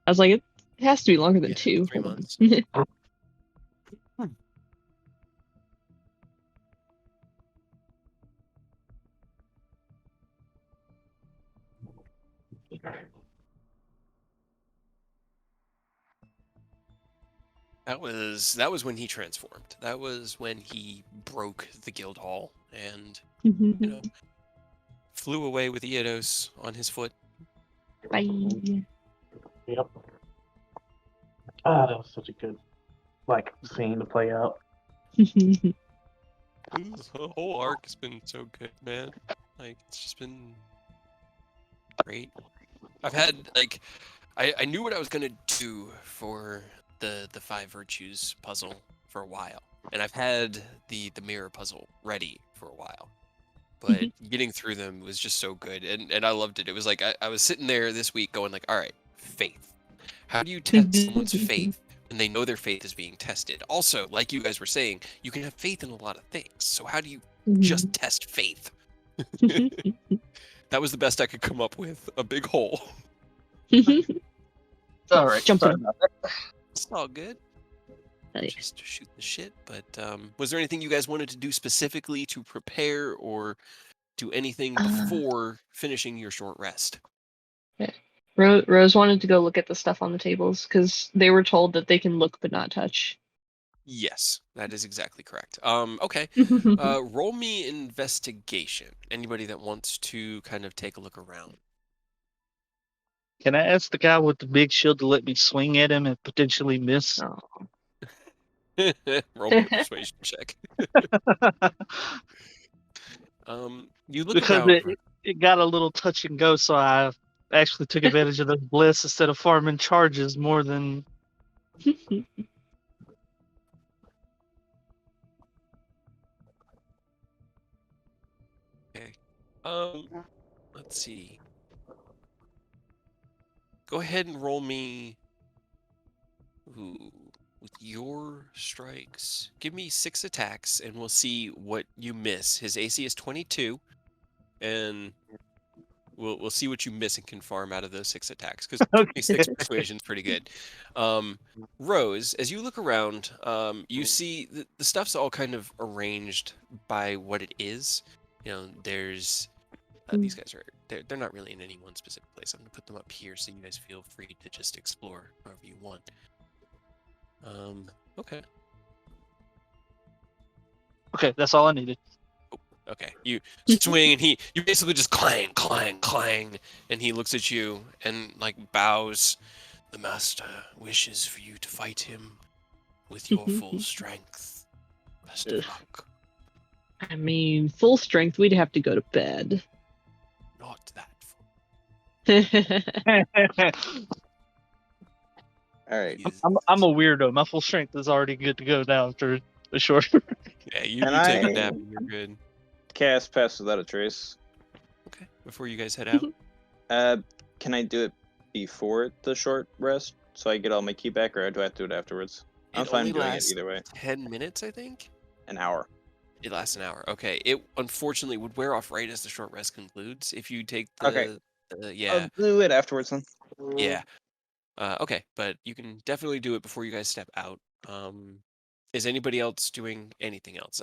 I was like, it has to be longer than Yeah, 2. 3 Hold months. on. That was when he transformed. That was when he broke the guild hall and flew away with Eodos on his foot. Bye. Yep. Ah, that was such a good scene to play out. The whole arc has been so good, man. Like it's just been great. I've had I knew what I was gonna do for the 5 virtues puzzle for a while, and I've had the mirror puzzle ready for a while, but getting through them was just so good, and I loved it. It was like I was sitting there this week going like, all right, faith. How do you test someone's faith when they know their faith is being tested? Also, like you guys were saying, you can have faith in a lot of things. So how do you just test faith? That was the best I could come up with. A big hole. All right. Jump Sorry in. about that. It's all good. Nice. Just shoot the shit. But was there anything you guys wanted to do specifically to prepare or do anything before finishing your short rest? Rose wanted to go look at the stuff on the tables because they were told that they can look but not touch. Yes, that is exactly correct. Okay. Roll me investigation. Anybody that wants to kind of take a look around. Can I ask the guy with the big shield to let me swing at him and potentially miss? Oh. Roll me a persuasion check. You look Because around. it got a little touch and go, so I actually took advantage of the bliss instead of farming charges more than. Okay. Let's see. Go ahead and roll me. Ooh, with your strikes, give me 6 attacks, and we'll see what you miss. His AC is 22, and We'll see what you miss and can farm out of those 6 attacks, because Okay. 26 persuasion's pretty good. Rose, as you look around, you see the stuff's all kind of arranged by what it is. You know, there's these guys are they're not really in any one specific place. I'm gonna put them up here so you guys feel free to just explore however you want. Okay. Okay, that's all I needed. Okay, you swing and you basically just clang, clang, clang, and he looks at you and like bows. The master wishes for you to fight him with your full strength. Best of luck. I mean, full strength, we'd have to go to bed. Not that full. All right. I'm a weirdo. My full strength is already good to go now after a short. Yeah, you Can take a I- nap and you're good. Cast Pass Without a Trace. Okay, before you guys head out. Can I do it before the short rest so I get all my key back, or do I have to do it afterwards? I'm It fine only doing it lasts either way. 10 minutes, I think. An hour. It lasts an hour. Okay, it unfortunately would wear off right as the short rest concludes. If you take the Okay. yeah. I'll do it afterwards then. Yeah. Okay, but you can definitely do it before you guys step out. Is anybody else doing anything else?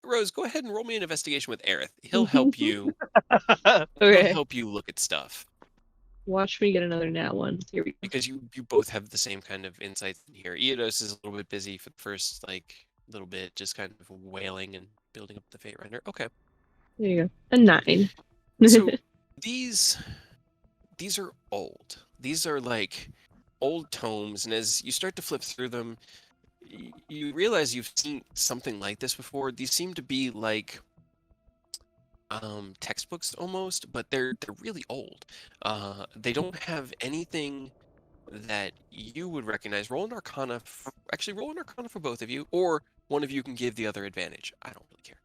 Rose, go ahead and roll me an investigation with Aerith. He'll help you. He'll Okay. help you look at stuff Watch me get another nat one. Here we go. because you both have the same kind of insights in here. Eodos is a little bit busy for the first little bit, just kind of wailing and building up the Fate Render. Okay. There you go. A 9. So these are old. These are like old tomes, and as you start to flip through them, you realize you've seen something like this before. These seem to be like textbooks almost, but they're really old. They don't have anything that you would recognize. Roll an Arcana. Actually, roll an Arcana for both of you, or one of you can give the other advantage. I don't really care.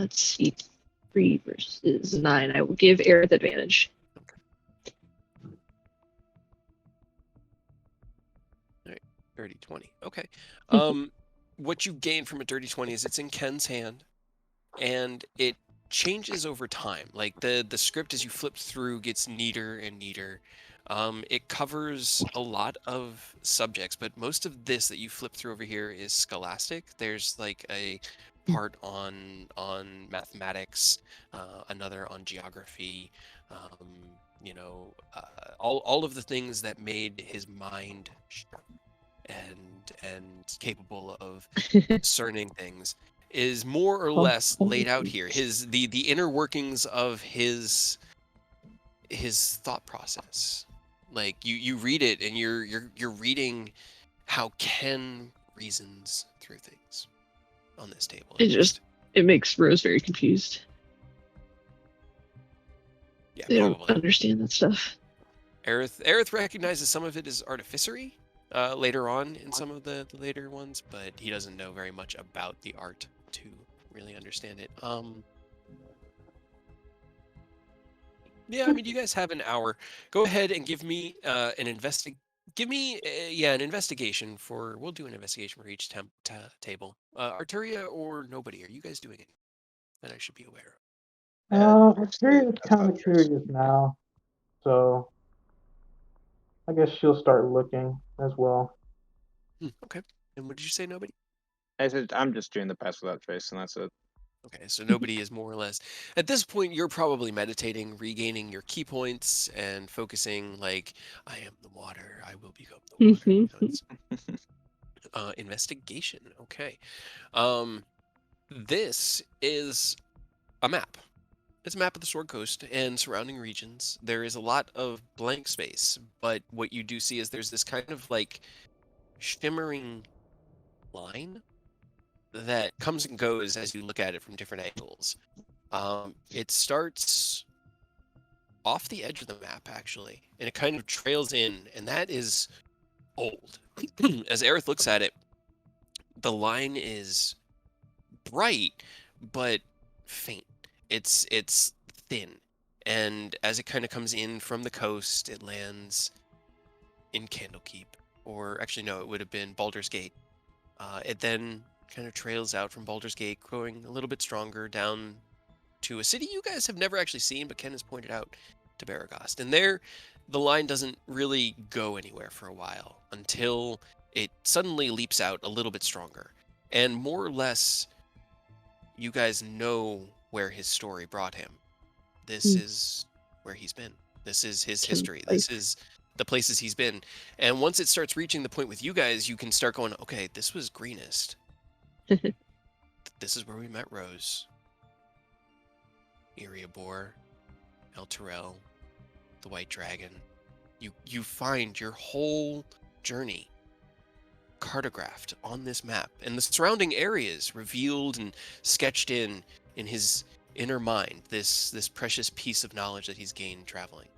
Let's see. 3 versus 9. I will give Aerith advantage. 30 20. Okay. What you gain from a dirty 20 is it's in Ken's hand, and it changes over time. Like the script as you flip through gets neater and neater. It covers a lot of subjects, but most of this that you flip through over here is scholastic. There's like a part on mathematics, another on geography, all of the things that made his mind sharp and capable of discerning things is more or less laid out here. The inner workings of his thought process. Like you read it and you're reading how Ken reasons through things on this table. It makes Rose very confused. Yeah, They probably. don't understand that stuff. Aerith recognizes some of it as artificery later on in some of the later ones, but he doesn't know very much about the art to really understand it. Yeah, I mean, you guys have an hour. Go ahead and give me an investigation for. We'll do an investigation for each table. Arturia or nobody? Are you guys doing it that I should be aware of? Arteria's kind of curious now, so I guess she'll start looking as well. Okay. And what did you say, nobody? I said I'm just doing the Pass Without Trace, and that's it. Okay, so nobody is more or less. At this point, you're probably meditating, regaining your key points, and focusing like, I am the water, I will become the water. You know, investigation. Okay. This is a map. It's a map of the Sword Coast and surrounding regions. There is a lot of blank space, but what you do see is there's this kind of like shimmering line that comes and goes as you look at it from different angles. It starts off the edge of the map, actually, and it kind of trails in, and that is old. As Aerith looks at it, the line is bright, but faint. It's thin, and as it kind of comes in from the coast, it lands in Candlekeep, or actually no, it would have been Baldur's Gate. It then kind of trails out from Baldur's Gate, growing a little bit stronger down to a city you guys have never actually seen, but Ken has pointed out to Baragost. And there, the line doesn't really go anywhere for a while until it suddenly leaps out a little bit stronger. And more or less, you guys know where his story brought him. This is where he's been. This is his history. This is the places he's been. And once it starts reaching the point with you guys, you can start going, okay, this was Greenest. This is where we met Rose. Erebor, El Terrell, the White Dragon. You find your whole journey cartographed on this map, and the surrounding areas revealed and sketched in his inner mind, this precious piece of knowledge that he's gained traveling.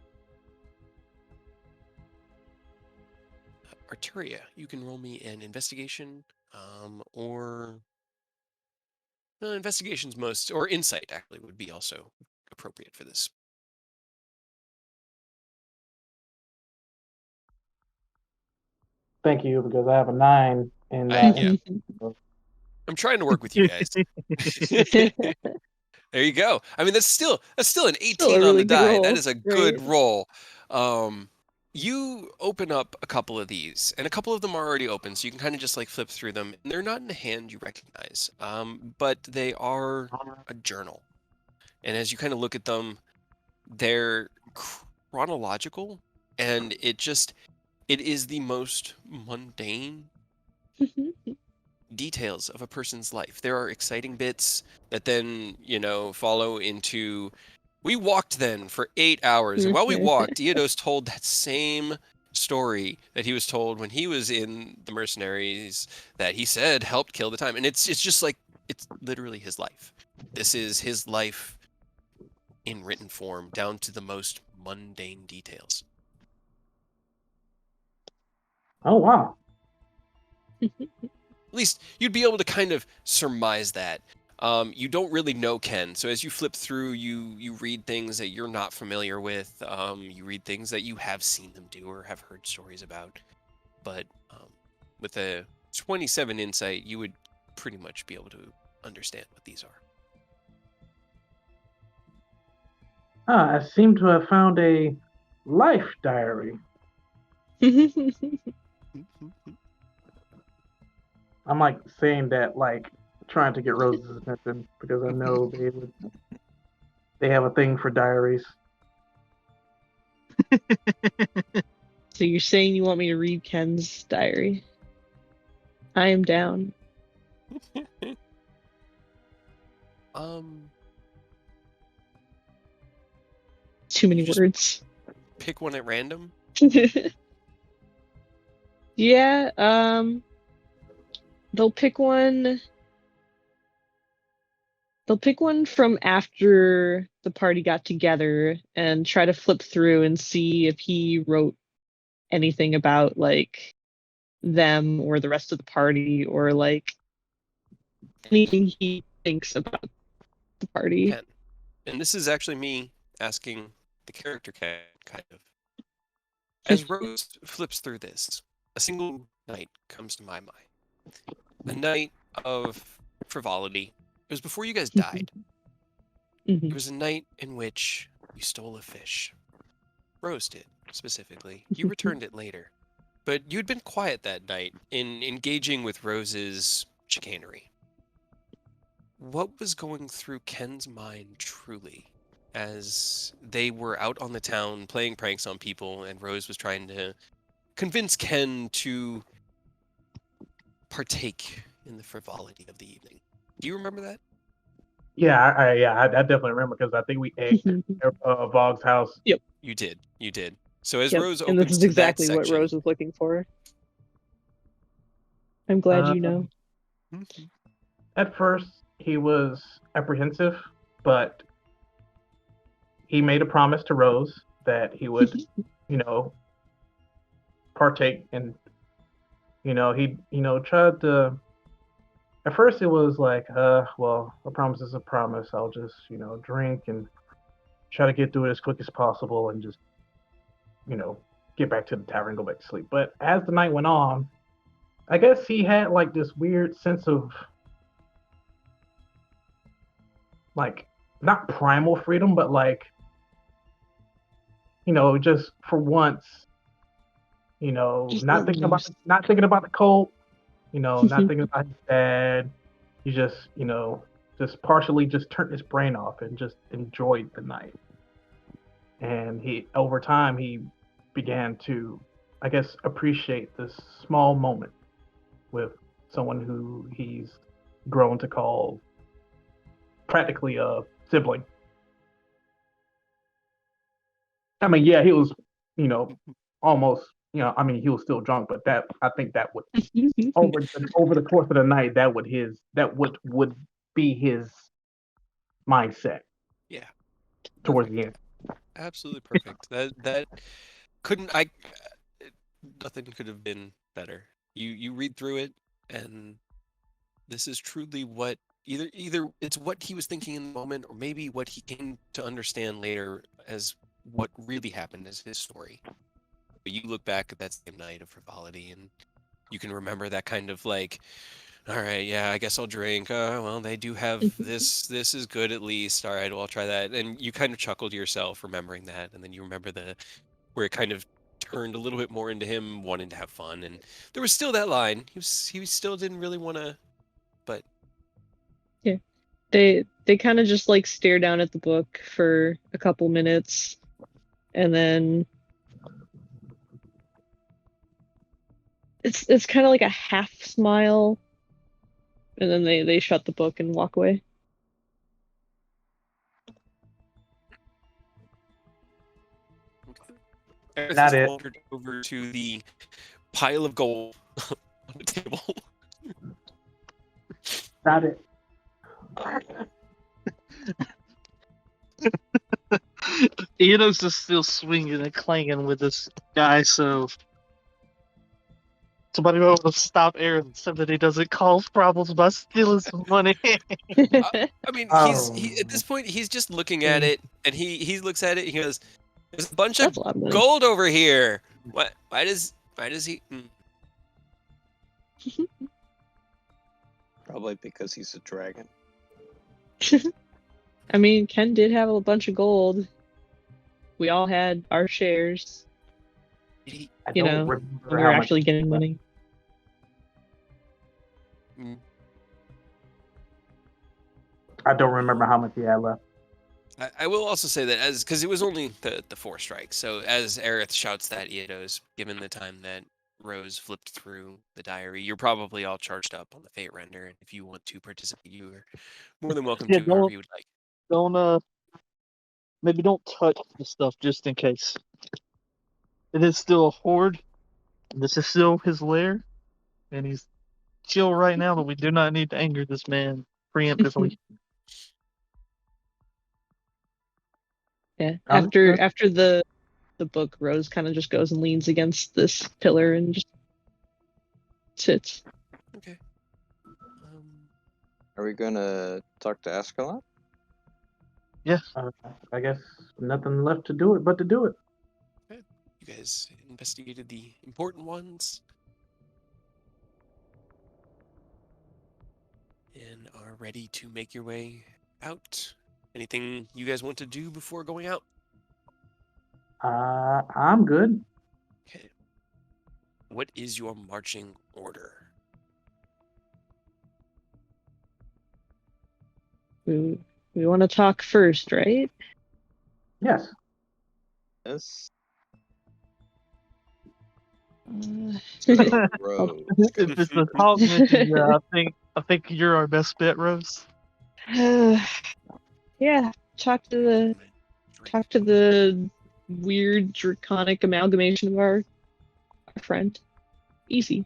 Arturia, you can roll me an investigation, or investigation's most, or insight actually would be also appropriate for this. Thank you, because I have a 9 in Yeah. I'm trying to work with you guys. There you go. I mean, that's still an 18 on the die. That is a good roll. You open up a couple of these, and a couple of them are already open, so you can kind of just like flip through them. And they're not in a hand you recognize, but they are a journal. And as you kind of look at them, they're chronological, and it is the most mundane details of a person's life. There are exciting bits that then, follow into, we walked then for 8 hours. And while we walked, Eodos told that same story that he was told when he was in the mercenaries that he said helped kill the time. And it's just like, it's literally his life. This is his life in written form, down to the most mundane details. Oh, wow. At least you'd be able to kind of surmise that. You don't really know Ken, so as you flip through, you read things that you're not familiar with. You read things that you have seen them do or have heard stories about. But with a 27 insight, you would pretty much be able to understand what these are. I seem to have found a life diary. I'm like saying that, like trying to get Rose's attention, because I know they have a thing for diaries. So you're saying you want me to read Ken's diary? I am down. Too many words. Pick one at random? Yeah, they'll pick one from after the party got together and try to flip through and see if he wrote anything about like them or the rest of the party, or like anything he thinks about the party. Ken. And this is actually me asking the character kind of. As Rose flips through this, a single night comes to my mind. A night of frivolity. It was before you guys died. It was a night in which you stole a fish. Rose did, specifically. You returned it later. But you'd been quiet that night in engaging with Rose's chicanery. What was going through Ken's mind truly as they were out on the town playing pranks on people, and Rose was trying to convince Ken to partake in the frivolity of the evening? Do you remember that? Yeah, I definitely remember, because I think we ate Vogg's house. Yep. You did. So as Rose opens and this is to exactly that what section, Rose was looking for. I'm glad you know. At first, he was apprehensive, but he made a promise to Rose that he would, partake, and he tried to. At first, it was like, well, a promise is a promise. I'll just, drink and try to get through it as quick as possible, and just, get back to the tavern, go back to sleep. But as the night went on, I guess he had like this weird sense of like not primal freedom, but like, just for once, Just not let thinking loose. not thinking about the cult, not thinking about his dad. He just, just partially just turned his brain off and just enjoyed the night. And over time, he began to, I guess, appreciate this small moment with someone who he's grown to call practically a sibling. I mean, yeah, he was, almost, he was still drunk, but I think that would over the course of the night, that would be his mindset. Yeah. Towards the end. Absolutely perfect. That couldn't I nothing could have been better. You read through it, and this is truly what either it's what he was thinking in the moment, or maybe what he came to understand later as what really happened as his story. But you look back at that same night of frivolity, and you can remember that kind of like, all right, yeah, I guess I'll drink. Well, they do have this. This is good at least. All right, well, I'll try that. And you kind of chuckle to yourself remembering that, and then you remember where it kind of turned a little bit more into him wanting to have fun, and there was still that line. He still didn't really want to, but yeah, they kind of just like stare down at the book for a couple minutes, and then it's kind of like a half smile, and then they shut the book and walk away. Aerith Not has it. wandered over to the pile of gold on the table. Not it. Ito's just still swinging and clanging with this guy, so somebody will stop Aaron so that he doesn't cause problems by stealing some money. I mean, Oh. at this point he's just looking at it, and he looks at it. And he goes, "There's a bunch That's of a lot of money. gold over here. What? Why does he?" Probably because he's a dragon. I mean, Ken did have a bunch of gold. We all had our shares. He- I You don't know, remember when we how were much. actually getting money. mm, I don't remember how much he had left. I will also say that because it was only the 4 strikes. So as Aerith shouts that, Iedos, given the time that Rose flipped through the diary, you're probably all charged up on the Fate Render, and if you want to participate, you are more than welcome Yeah, to, however you would like. Don't maybe don't touch the stuff just in case. It is still a horde. This is still his lair, and he's chill right now, but we do not need to anger this man preemptively. Yeah. Um, After the book, Rose kind of just goes and leans against this pillar and just sits. Okay. Are we gonna talk to Ascalon? I guess nothing left to do it but to do it. You guys investigated the important ones and are ready to make your way out. Anything you guys want to do before going out? I'm good. Okay. What is your marching order? We want to talk first, right? Yes. Yes. Rose. If it's the talk mission, yeah, I think you're our best bet, Rose. Yeah, talk to the weird draconic amalgamation of our friend. Easy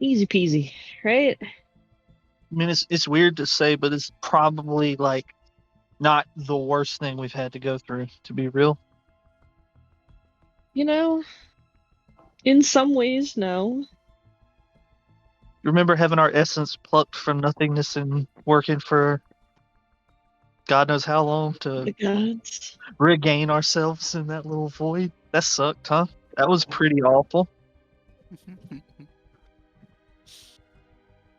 peasy, right? I mean, it's weird to say, but it's probably like not the worst thing we've had to go through, to be real. You know, in some ways, no. You remember having our essence plucked from nothingness and working for God knows how long to The gods. regain ourselves in that little void? That sucked, huh? That was pretty awful.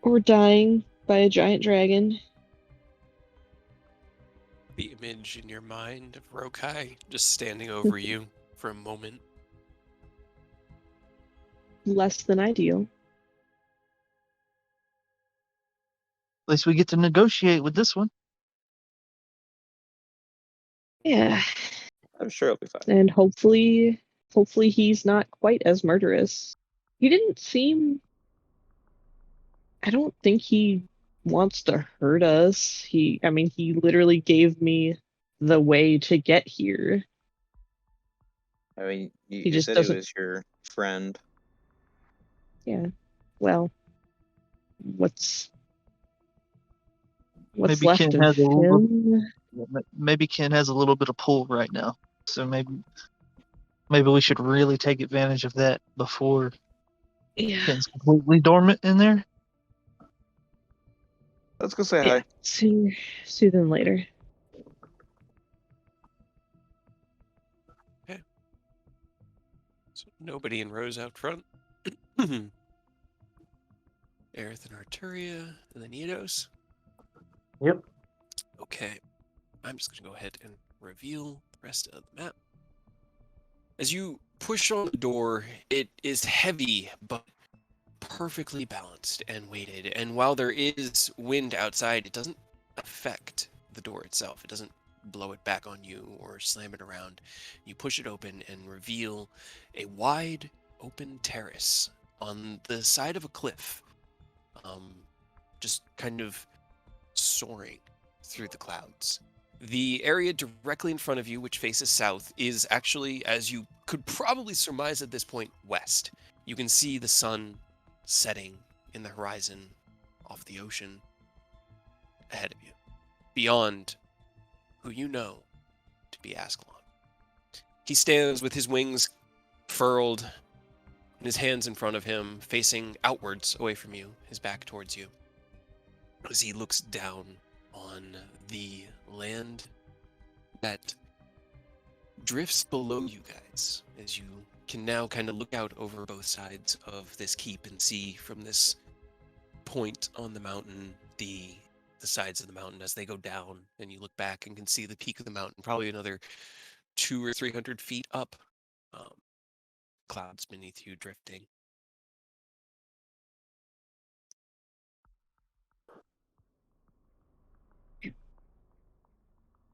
Or dying by a giant dragon. image in your mind of Rokai just standing over you for a moment. Less than ideal. At least we get to negotiate with this one. Yeah. I'm sure it'll be fine. And hopefully he's not quite as murderous. He didn't seem... I don't think he wants to hurt us. He literally gave me the way to get here. I mean, He you just said doesn't... he was your friend. Yeah. Well, what's Maybe left Ken of has a little. him? Maybe Ken has a little bit of pull right now, so maybe we should really take advantage of that before Yeah. Ken's completely dormant in there. Let's go say Yeah. hi. See them later. So nobody in rows out front. Aerith and Arturia, and then Eidos. Yep. Okay, I'm just going to go ahead and reveal the rest of the map. As you push on the door, it is heavy, but perfectly balanced and weighted. And while there is wind outside, it doesn't affect the door itself. It doesn't blow it back on you or slam it around. You push it open and reveal a wide open terrace on the side of a cliff, just kind of soaring through the clouds. The area directly in front of you, which faces south, is actually, as you could probably surmise at this point, west. You can see the sun setting in the horizon off the ocean ahead of you, beyond who you know to be Ascalon. He stands with his wings furled and his hands in front of him, facing outwards away from you, his back towards you, as he looks down on the land that drifts below you guys, as you can now kind of look out over both sides of this keep and see from this point on the mountain the sides of the mountain as they go down, and you look back and can see the peak of the mountain, probably another 200 or 300 feet up. Clouds beneath you drifting.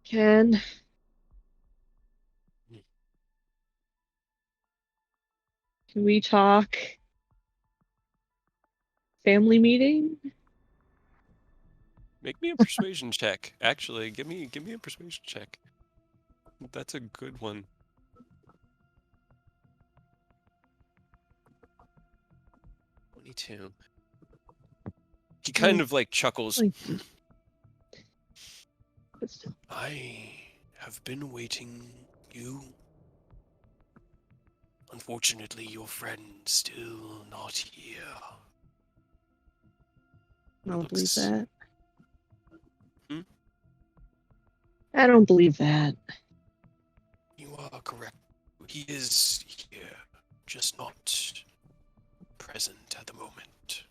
Can we talk? Family meeting? Make me a persuasion check. Actually, give me a persuasion check. That's a good one. 22. He kind of like chuckles. I have been awaiting you. Unfortunately, your friend's still not here. I don't believe that. Hmm? I don't believe that. You are correct. He is here, just not present at the moment.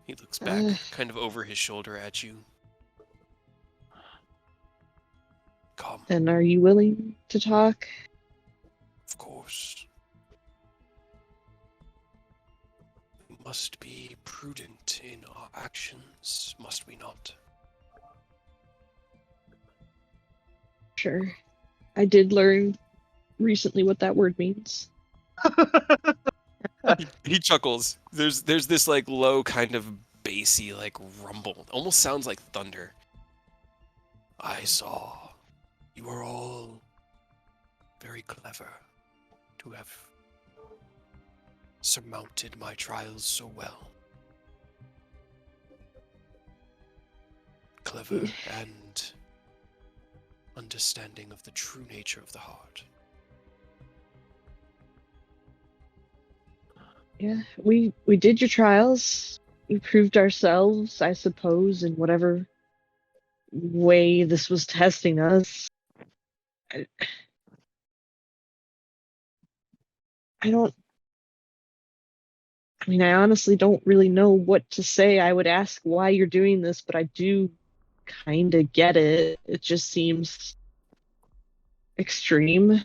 He looks back, kind of over his shoulder at you. Come. Then are you willing to talk? Of course. We must be prudent in our actions, must we not? Sure. I did learn recently what that word means. He chuckles. There's this like low kind of bassy like rumble. Almost sounds like thunder. I saw you are all very clever to have surmounted my trials so well. Clever and understanding of the true nature of the heart. Yeah, we did your trials. We proved ourselves, I suppose, in whatever way this was testing us. I I mean, I honestly don't really know what to say. I would ask why you're doing this, but I do kind of get it. It just seems extreme.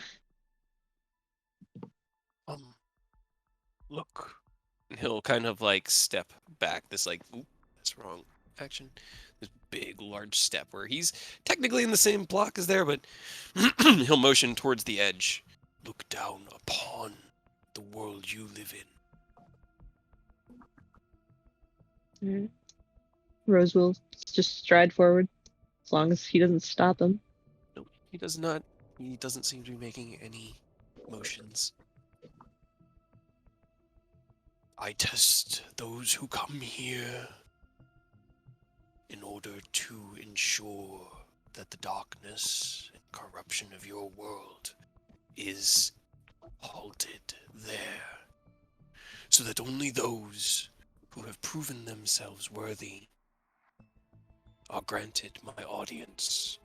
Look. And he'll kind of like step back. This like, oop, that's wrong action. This big, large step where he's technically in the same block as there, but he'll motion towards the edge. Look down upon the world you live in. Rose will just stride forward as long as he doesn't stop him. No, he does not. He doesn't seem to be making any motions. I test those who come here in order to ensure that the darkness and corruption of your world is halted there, so that only those who have proven themselves worthy are granted my audience.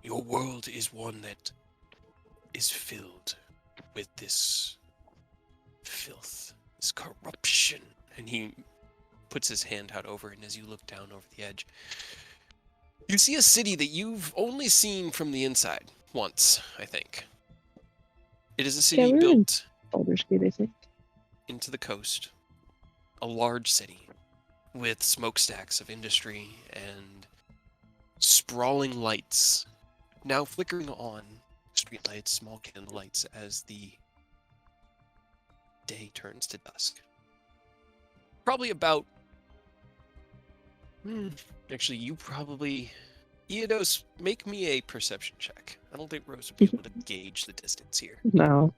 Your world is one that is filled with this filth, this corruption. And he puts his hand out over it, and as you look down over the edge, you see a city that you've only seen from the inside once, I think. It is a city built Baldur's Gate, I think. into the coast. A large city with smokestacks of industry and sprawling lights now flickering on, streetlights, small candle lights, as the day turns to dusk. Probably about... Actually, you probably... Eodos, make me a perception check. I don't think Rose would be able to gauge the distance here. No.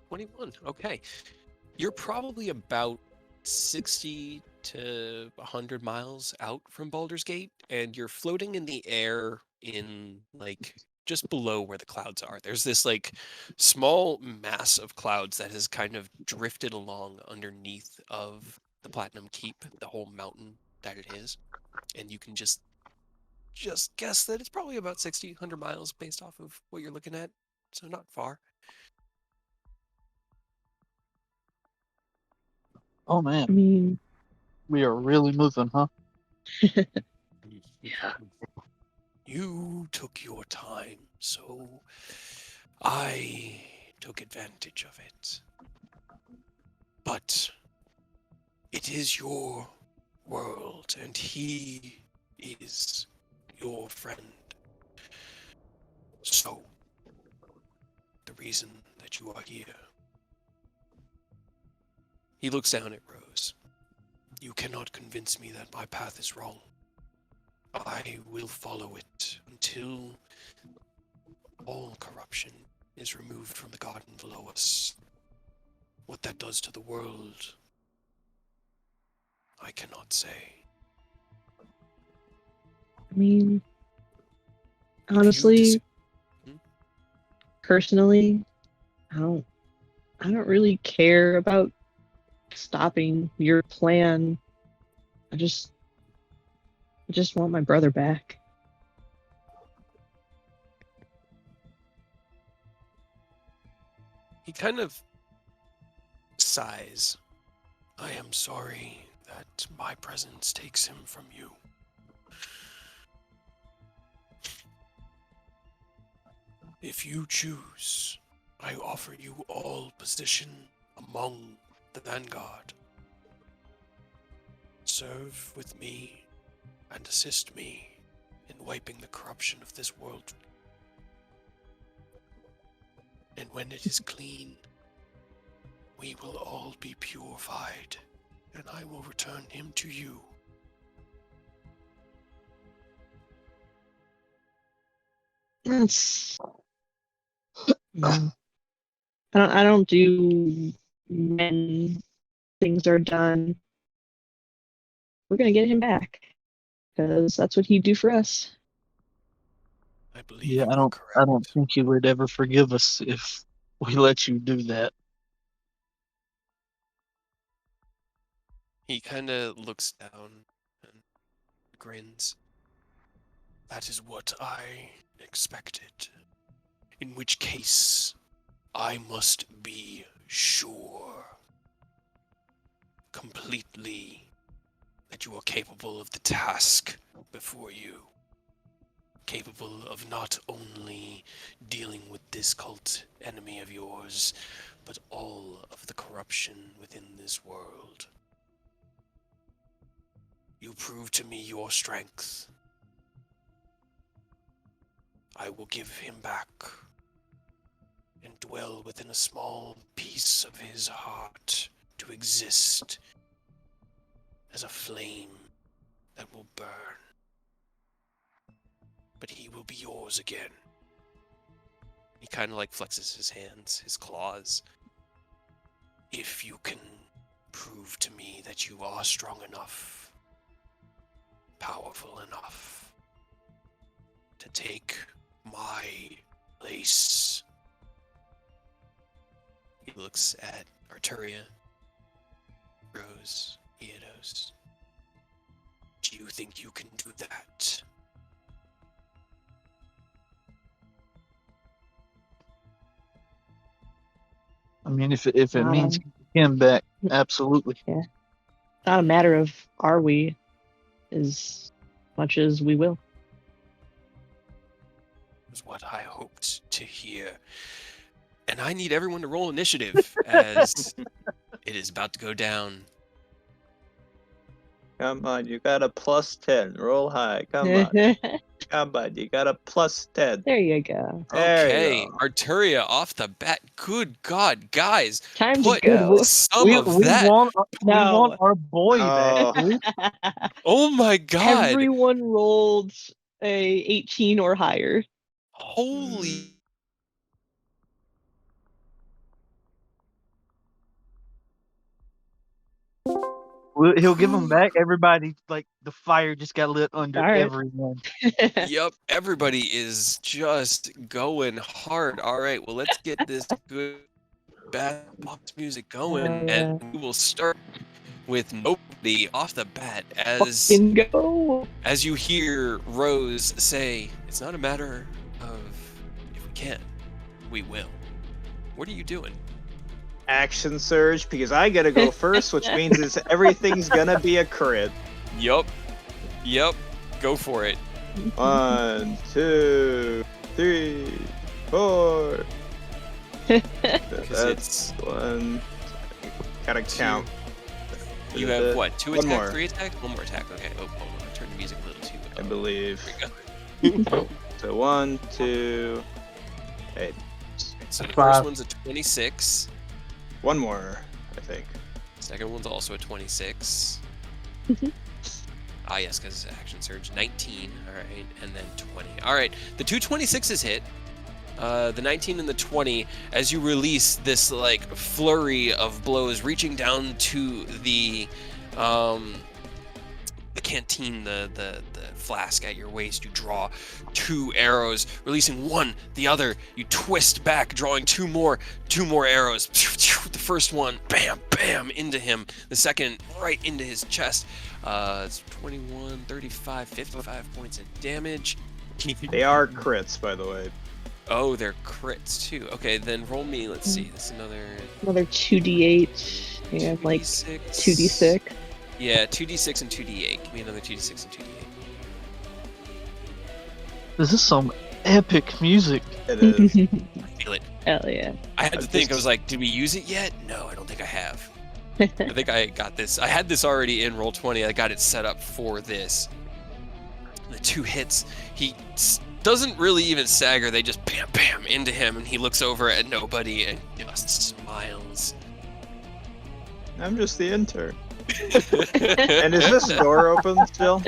21. Okay. You're probably about 60 to 100 miles out from Baldur's Gate, and you're floating in the air in, like, just below where the clouds are. There's this, like, small mass of clouds that has kind of drifted along underneath of the Platinum Keep, the whole mountain that it is. And you can just guess that it's probably about 60, 100 miles based off of what you're looking at. So not far. Oh I man, mean, we are really moving, huh? yeah. You took your time, so I took advantage of it. But it is your world, and he is your friend. So, the reason that you are here... He looks down at Rose. You cannot convince me that my path is wrong. I will follow it until all corruption is removed from the garden below us. What that does to the world, I cannot say. I mean, honestly, personally, I don't really care about stopping your plan. I just want my brother back. He kind of sighs. I am sorry that my presence takes him from you. If you choose, I offer you all position among the vanguard. Serve with me and assist me in wiping the corruption of this world. And when it is clean, we will all be purified, and I will return him to you. That's... I don't do when things are done. We're gonna get him back because that's what he'd do for us. I believe Yeah, you I are don't correct. think you would ever forgive us if we let you do that. He kind of looks down and grins. That is what I expected. In which case, I must be sure completely that you are capable of the task before you. Capable of not only dealing with this cult enemy of yours, but all of the corruption within this world. You prove to me your strength. I will give him back and dwell within a small piece of his heart to exist as a flame that will burn. But he will be yours again. He kind of like flexes his hands, his claws. If you can prove to me that you are strong enough, powerful enough, to take my place. He looks at Arturia, Rose, Eodos. Do you think you can do that? I mean, if it means him back, absolutely. Yeah. Not a matter of are we, as much as we will. Was what I hoped to hear. And I need everyone to roll initiative as it is about to go down. Come on, you got a +10. Roll high. Come on. Come on, you got a +10. There you go. There Okay, you go. Arturia off the bat. Good God, guys. Time Put to go. some of that. We want our boy No. back. dude. Oh my God. Everyone rolled a 18 or higher. Holy. He'll give them back. Everybody, like, the fire just got lit under All right. everyone. Yep, everybody is just going hard. All right, well, let's get this good bad box music going, and we will start with nobody off the bat Fucking go. as you hear Rose say, "It's not a matter of if we can, we will." What are you doing? Action surge, because I gotta go first, which means everything's gonna be a crit. Yep, go for it. 1, 2, 3, 4. That's one. Gotta count. You have what? 2 One attack, more. 3 attack? 1 more attack. Okay. Oh, hold on. I turned the music a little too I loud. believe. There we go. So 1, 2, 8. So the 5. first one's a 26. One more, I think. Second one's also a 26. Ah, yes, because it's action surge. 19. All right, and then 20. All right, the 2 26s hit. The 19 and the 20, as you release this like flurry of blows, reaching down to the canteen, the flask at your waist, you draw 2 arrows, releasing one, the other, you twist back, drawing 2 more arrows. The first one, bam, bam, into him. The second, right into his chest. It's 21, 35, 55 points of damage. They are crits, by the way. Oh, they're crits too. Okay, then roll me. Let's see. This is another 2d8 and like 2d6. Yeah, 2d6 and 2d8. Give me another 2d6 and 2d8. This is some epic music. It is. I feel it. Hell yeah. I had to think. I was like, did we use it yet? No, I don't think I have. I think I got this. I had this already in Roll20. I got it set up for this. The 2 hits. He doesn't really even stagger. They just bam, bam into him, and he looks over at nobody and just smiles. I'm just the intern. And is this door open still?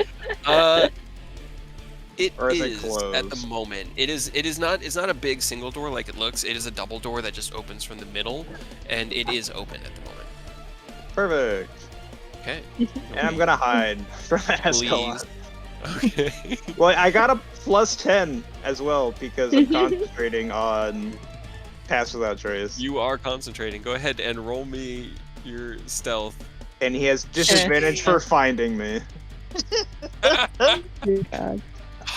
It Or is it is at the closed? moment. It is not. It's not a big single door like it looks. It is a double door that just opens from the middle, and it is open at the moment. Perfect. Okay. And I'm gonna hide from Ascalon. Please. Okay. Well, I got a +10 as well because I'm concentrating on Pass Without Trace. You are concentrating. Go ahead and roll me your stealth. And he has disadvantage for finding me. Dear God.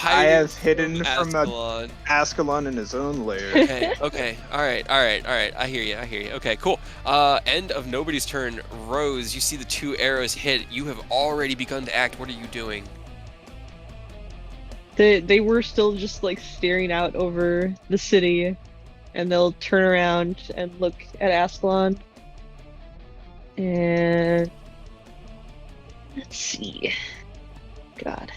eye is hidden from Ascalon. Ascalon in his own lair. Okay. All right. I hear you. Okay, cool. End of nobody's turn. Rose, you see the 2 arrows hit. You have already begun to act. What are you doing? They were still just like staring out over the city, and they'll turn around and look at Ascalon. And let's see. God.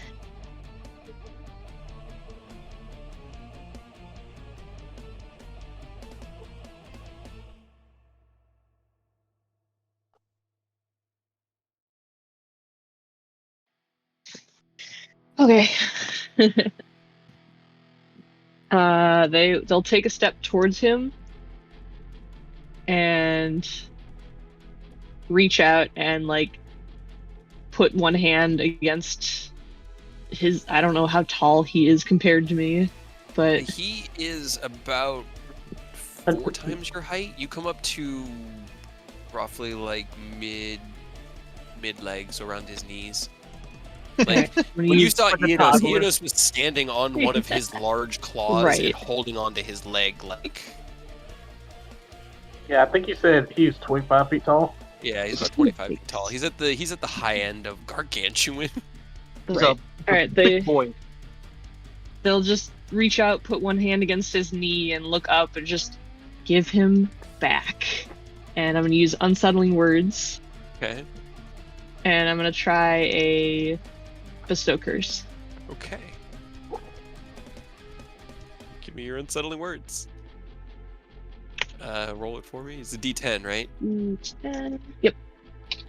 Okay. They'll take a step towards him and reach out and like put one hand against his. I don't know how tall he is compared to me, but He is about 4 times your height. You come up to roughly like mid legs, around his knees. Like when you saw Enos was standing on one of his large claws and holding onto his leg, like. Yeah, I think you said he's 25 feet tall. Yeah, he's about 25 feet tall. He's at the high end of gargantuan. All right, they'll just reach out, put one hand against his knee, and look up and just give him back. And I'm gonna use unsettling words. Okay. And I'm gonna try a bestow curse. Okay. Give me your unsettling words. Roll it for me. It's a D10, right? 10. Yep.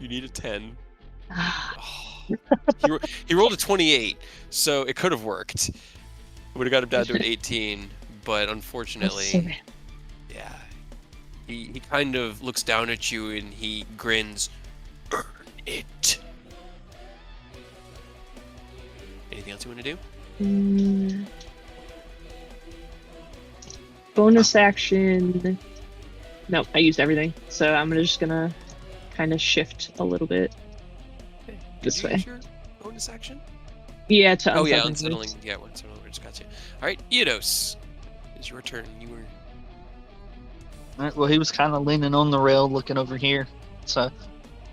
You need a 10. He rolled a 28, so it could have worked. Would have got him down to an 18, but unfortunately, yeah. He kind of looks down at you and he grins. Earn it. Anything else you want to do? Bonus action. No, I used everything, so I'm just gonna kind of shift a little bit this way. Your bonus action? Yeah, to unsettling. Words. Unsettling. Yeah, unsettling words. Got you. All right, Eidos, it's your turn. You were. All right, well, he was kind of leaning on the rail, looking over here. So,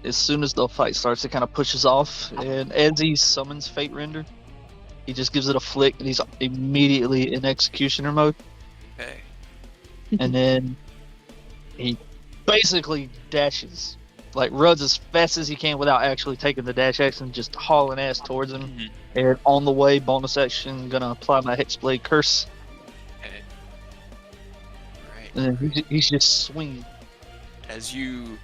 as soon as the fight starts, it kind of pushes off, and as he summons Fate Render, he just gives it a flick, and he's immediately in executioner mode. Okay. And then he basically dashes, like runs as fast as he can without actually taking the dash action, just hauling ass towards him. Mm-hmm. And on the way, bonus action, gonna apply my Hexblade Curse. Okay. Right. And then he's just swinging. As you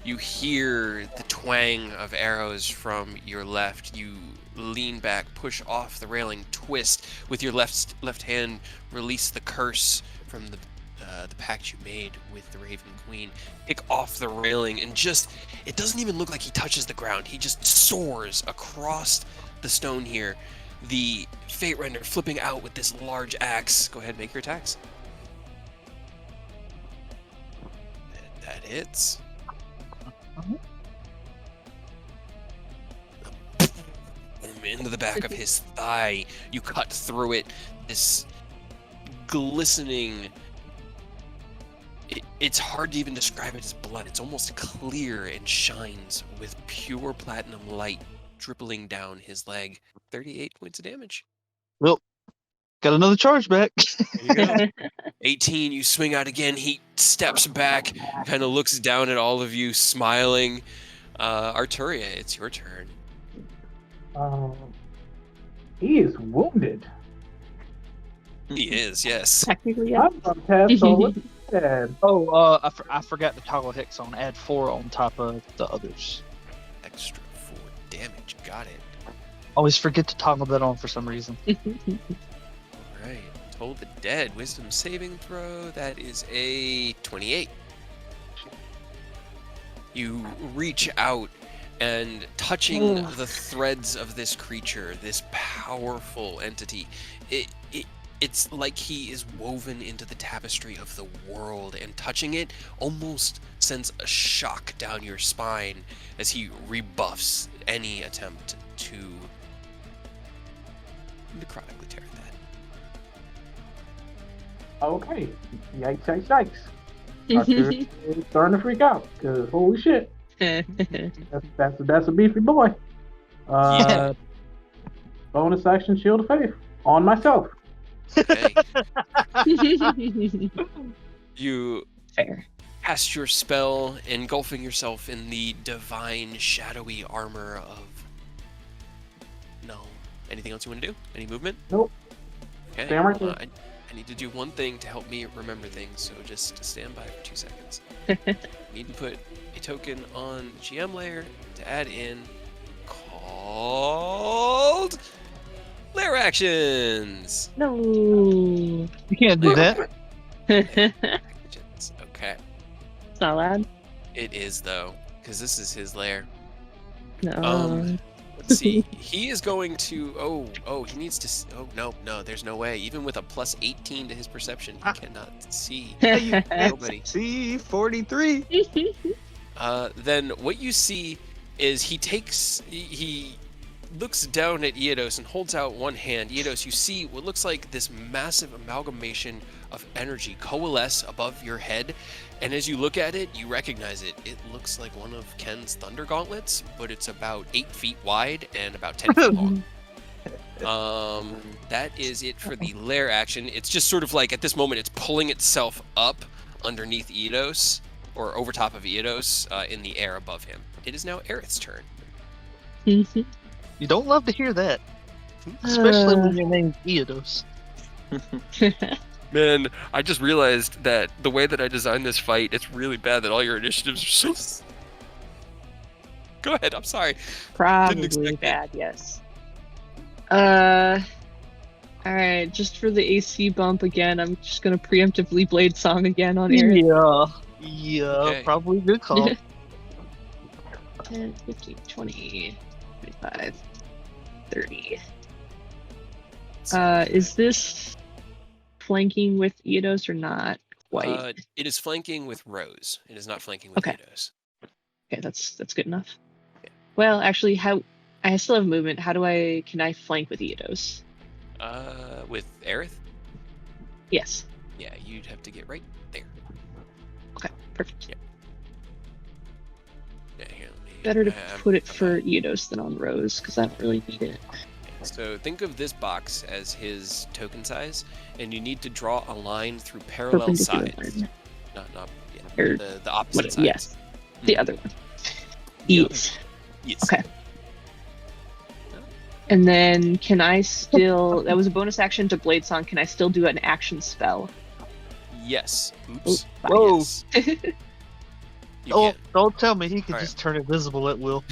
hear the twang of arrows from your left, you lean back, push off the railing, twist with your left hand, release the curse from the pact you made with the Raven Queen, pick off the railing, and just, it doesn't even look like he touches the ground. He just soars across the stone here. The Fate Render flipping out with this large axe. Go ahead, make your attacks. That hits. Into the back of his thigh, you cut through it. This glistening, it's hard to even describe it as blood. It's almost clear and shines with pure platinum light dribbling down his leg. 38 points of damage. Well, got another charge back. There you go. 18, you swing out again. He steps back, kind of looks down at all of you, smiling. Arturia, it's your turn. He is wounded. He is, yes. Technically, yeah. I'm gonna cast Solar Dead. Oh, I forgot to toggle Hex on. Add 4 on top of the others. Extra 4 damage. Got it. Always forget to toggle that on for some reason. Alright. Toll the Dead. Wisdom saving throw. That is a 28. You reach out and touching the threads of this creature, this powerful entity, it's like he is woven into the tapestry of the world, and touching it almost sends a shock down your spine as he rebuffs any attempt to necrotically tear at that. Okay. Yikes, yikes, yikes. Archer is starting to freak out because holy shit, that's a beefy boy. Yeah. Bonus action, Shield of Faith on myself. Okay. You Fair. cast your spell, engulfing yourself in the divine shadowy armor of... No. Anything else you want to do? Any movement? Nope. Okay. Stand right hold there. on. I need to do one thing to help me remember things, so just stand by for 2 seconds. Need to put a token on the GM layer to add in called layer actions. No. You can't do that. Layer actions. Okay. It's not allowed. It is though, because this is his lair. No. Let's see. He is going to. Oh, he needs to. Oh no, there's no way. Even with a plus 18 to his perception, he cannot see. Nobody. See, 43. Then what you see is he looks down at Eodos and holds out one hand. Eodos, you see what looks like this massive amalgamation of energy coalesce above your head, and as you look at it, you recognize it. It looks like one of Ken's thunder gauntlets, but it's about 8 feet wide and about 10 feet long. That is it for the lair action. It's just sort of like at this moment it's pulling itself up underneath Eodos, or over top of Eodos, in the air above him. It is now Aerith's turn. You don't love to hear that, especially when your name's Eodos. Man, I just realized that the way that I designed this fight, it's really bad that all your initiatives are so... Go ahead, I'm sorry. Probably expect bad, yes. Alright, just for the AC bump again, I'm just gonna preemptively Blade Song again on Aerith. Yeah, Okay. probably good call. 10, 15, 20, 25, 30. Is this flanking with Eodos or not quite? It is flanking with Rose. It is not flanking with Okay. Eodos. Okay, that's good enough. Well, actually, I still have movement. Can I flank with Eodos? With Aerith? Yes. Yeah, you'd have to get right there. Okay, perfect. Yeah. Yeah, here, let me... Better to I'm- put it I'm for not- Eodos than on Rose, because I don't really need it. So think of this box as his token size, and you need to draw a line through parallel Perpendicular sides. line. Not Or the opposite sides. Yes, the other one. The other Yes. Yes. Okay. And then can I still... That was a bonus action to Blade Song. Can I still do an action spell? Yes. Oops. Whoa. Yes. You Oh, can. don't tell me he could Alright. just turn invisible at will.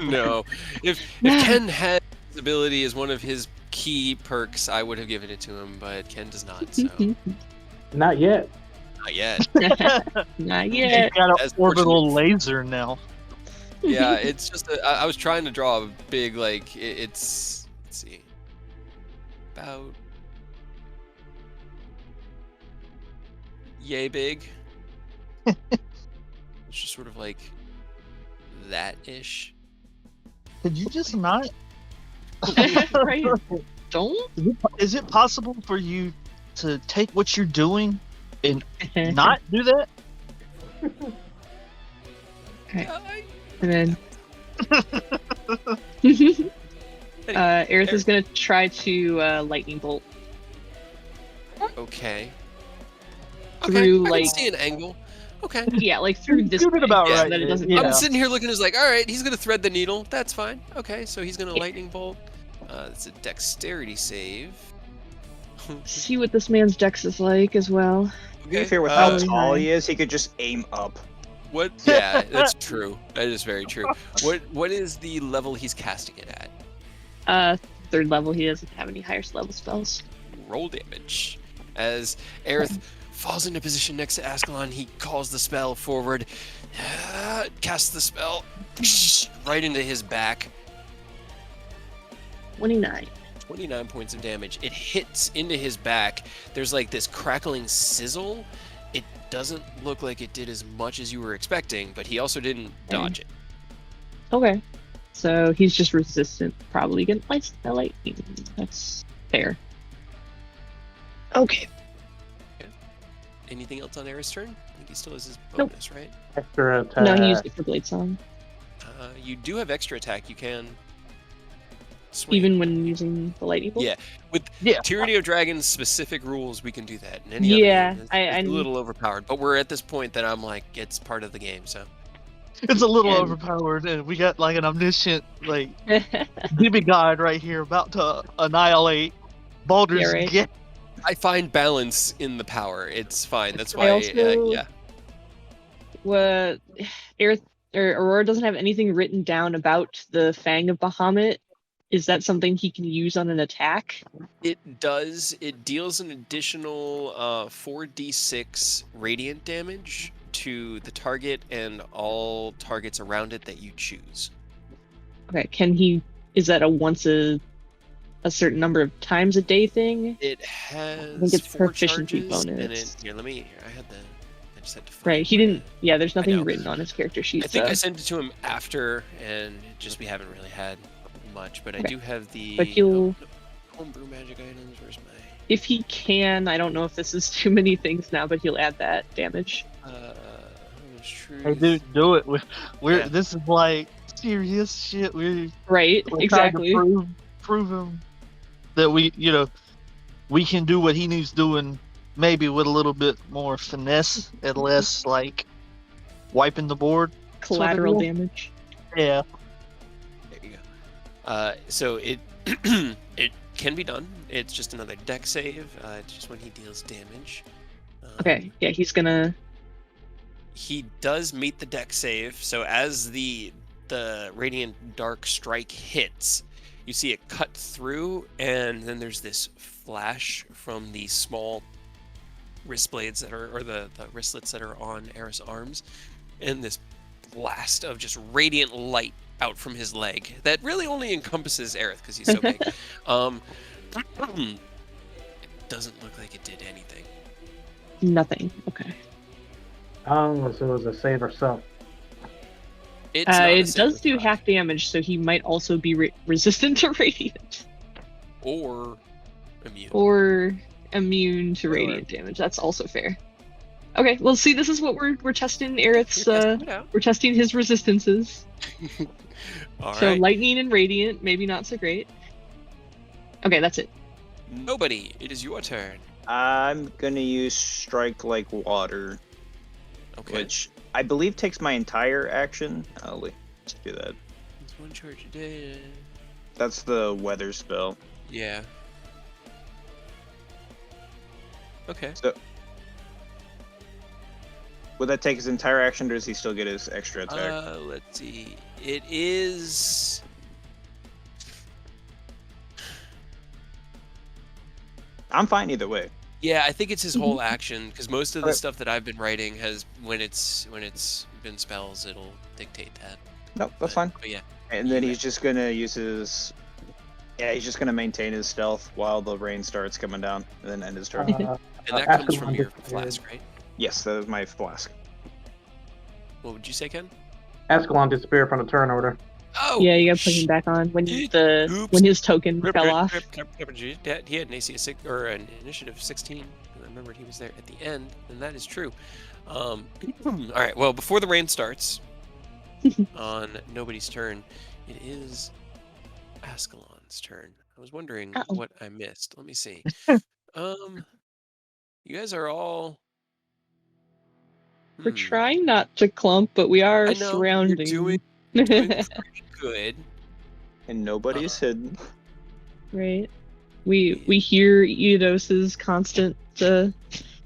No. If Ken had visibility as one of his key perks, I would have given it to him, but Ken does not, so Not yet. not yet. Not He's yet. got As an orbital fortunate- laser now. Yeah, it's just I was trying to draw a big, like, it's, let's see, about yay big. It's just sort of like that-ish. Could you just not? Right? Don't? Is it possible for you to take what you're doing and not do that? And then... Aerith is going to try to lightning bolt. Okay. Through, I like- can see an angle. Okay. Yeah, like through this Doing it way, about so right. that it doesn't... Yeah. I'm sitting here looking as like, all right, he's gonna thread the needle. That's fine. Okay, so he's gonna Yeah. lightning bolt. It's a dexterity save. See what this man's dex is like as well. To be fair, with how Probably tall high. he is, he could just aim up. What? Yeah, that's true. That is very true. What is the level he's casting it at? 3rd level, he doesn't have any higher level spells. Roll damage. As Aerith falls into position next to Ascalon, he calls the spell forward, casts the spell right into his back. 29. 29 points of damage. It hits into his back. There's like this crackling sizzle. It doesn't look like it did as much as you were expecting, but he also didn't dodge it. Okay. So he's just resistant, probably against lightning. That's fair. Okay. Anything else on Aerith's turn? I think he still has his bonus, right? Extra attack. No, he used it for Blade Song. You do have extra attack. You can swing. Even when using the lightning bolt? Yeah. With Tyranny of Dragons specific rules, we can do that. And any Yeah, other game, it's a little overpowered. But we're at this point that I'm like, it's part of the game, so. It's a little overpowered, and we got like an omniscient, like, demigod right here about to annihilate Baldur's Gate. I find balance in the power. It's fine. That's why, yeah. What Aurora doesn't have anything written down about the Fang of Bahamut. Is that something he can use on an attack? It does. It deals an additional 4d6 radiant damage to the target and all targets around it that you choose. Okay, is that a once a certain number of times a day thing? It has I think it's 4 proficiency charges, bonus. And I just had to find Right, he didn't. Yeah, there's nothing written on his character sheet. I think I sent it to him after, and we haven't really had much. But I do have the. But he'll. Homebrew magic items. Where's my? If he can, I don't know if this is too many things now, but he'll add that damage. Hey, dude, do it. This is like serious shit. We're exactly. Trying to prove him that we can do what he needs doing, maybe with a little bit more finesse and less like wiping the board. Collateral damage. Yeah. There you go. So it it can be done. It's just another deck save. It's just when he deals damage. Okay. Yeah, he's gonna. He does meet the deck save. So as the radiant dark strike hits, you see it cut through, and then there's this flash from the small wrist blades or the wristlets that are on Aerith's arms, and this blast of just radiant light out from his leg that really only encompasses Aerith because he's so big. It doesn't look like it did anything. Nothing. Okay. So it was a save or so. It does do half damage, so he might also be resistant to radiant. Or immune. Or immune to radiant damage. That's also fair. Okay, well, see, this is what we're testing Aerith's. We're testing his resistances. All so right. lightning and radiant, maybe not so great. Okay, that's it. Nobody, it is your turn. I'm gonna use Strike Like Water, which I believe takes my entire action. Let's do that. It's 1 charge a day. That's the weather spell. Yeah. Okay. So, would that take his entire action, or does he still get his extra attack? Let's see. It is. I'm fine either way. Yeah, I think it's his whole action, because most of the stuff that I've been writing has when it's been spells, it'll dictate that. No, that's fine. But yeah. And then he's just gonna use his. Yeah, he's just gonna maintain his stealth while the rain starts coming down, and then end his turn. And that comes from your flask, right? Yes, that is my flask. What would you say, Ken? Ascalon disappeared from the turn order. Oh, yeah, you gotta put him back on when his token fell off. He had an AC of 6 or an initiative 16. I remembered he was there at the end, and that is true. All right. Well, before the rain starts, on nobody's turn, it is Ascalon's turn. I was wondering what I missed. Let me see. You guys are all. We're trying not to clump, but we are surrounding. You're doing pretty good. And nobody's hidden. Right. We hear Eudos's constant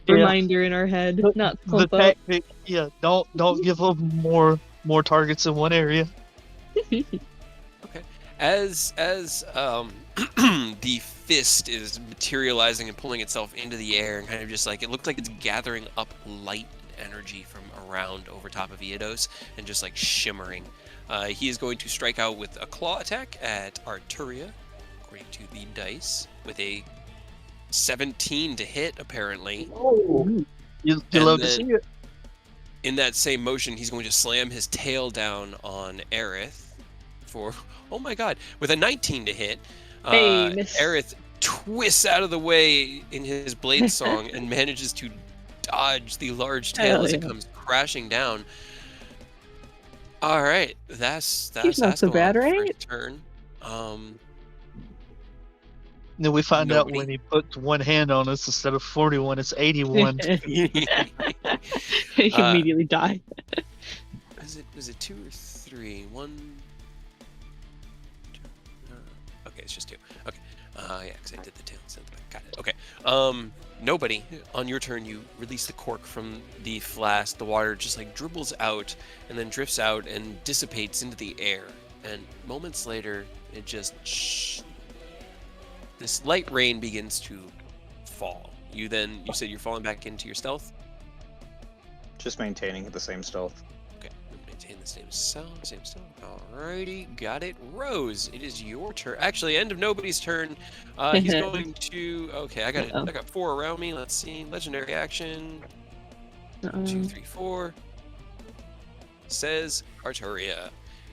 reminder in our head, not to clump up. Yeah, don't give up more targets in one area. Okay. As the fist is materializing and pulling itself into the air, and kind of just like it looked like it's gathering up light energy from around over top of Eidos and just like shimmering. He is going to strike out with a claw attack at Arturia, according to the dice, with a 17 to hit, apparently. Oh, you love to see it. In that same motion, he's going to slam his tail down on Aerith for. Oh my god. With a 19 to hit, Hey, miss. Aerith twists out of the way in his blade song and manages to dodge the large tail Hell as it yeah. comes crashing down. All right, that's He's not so bad, Ascalon's right? first turn. Then we find out Nobody. when he puts one hand on us instead of 41, it's 81. He immediately die. Was it 2 or 3? 1. 2, okay, it's just 2. Okay. Yeah, because I did the tail. Got it. Okay. Nobody. On your turn, you release the cork from the flask. The water just like dribbles out and then drifts out and dissipates into the air. And moments later, it just this light rain begins to fall. You said you're falling back into your stealth. Just maintaining the same stealth. Okay, maintain the same stealth. Alrighty, got it. Rose, it is your turn. Actually, end of nobody's turn. He's going to. Okay, I got 4 around me. Let's see. Legendary action. 2, 3, 4. Says Arturia.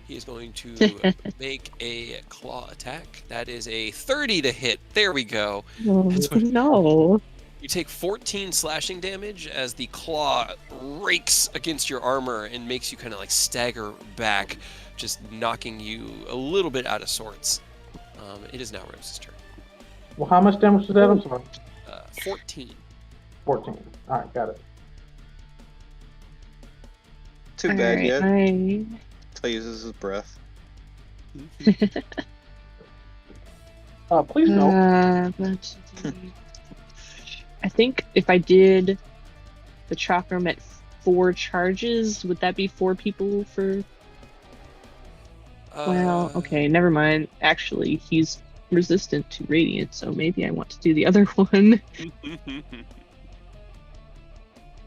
He is going to make a claw attack. That is a 30 to hit. There we go. Oh, no. You take 14 slashing damage as the claw rakes against your armor and makes you kind of like stagger back, just knocking you a little bit out of sorts. It is now Rose's turn. Well, how much damage was that? I'm sorry. 14. 14. All right, got it. Too bad yet. I... Until he uses his breath. Please no. I think if I did the chakram at 4 charges, would that be 4 people for... Well, okay, never mind. Actually, he's resistant to radiant, so maybe I want to do the other one.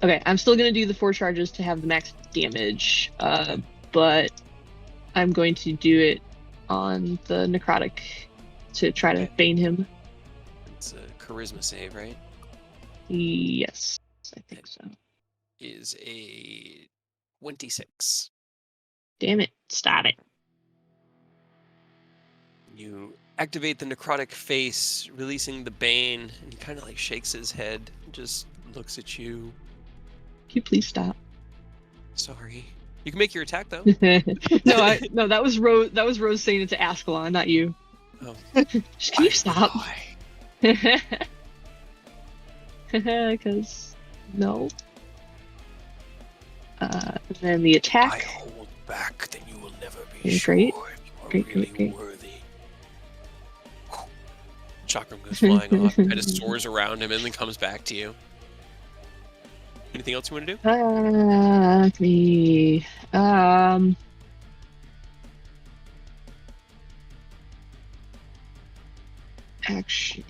Okay, I'm still going to do the 4 charges to have the max damage, but I'm going to do it on the necrotic to try to bane him. It's a charisma save, right? Yes, I think so. Is a 26. Damn it, stop it. You activate the necrotic face, releasing the bane, and he kind of like shakes his head and just looks at you. Can you please stop? Sorry. You can make your attack though. No, that was Rose. That was Rose saying it to Ascalon, not you. Oh. Just can you stop? Because no. And then the attack. I hold back, then you will never be Great. sure if you are Great. really worthy. Chakram goes flying off, kind of soars around him, and then comes back to you. Anything else you want to do? Action.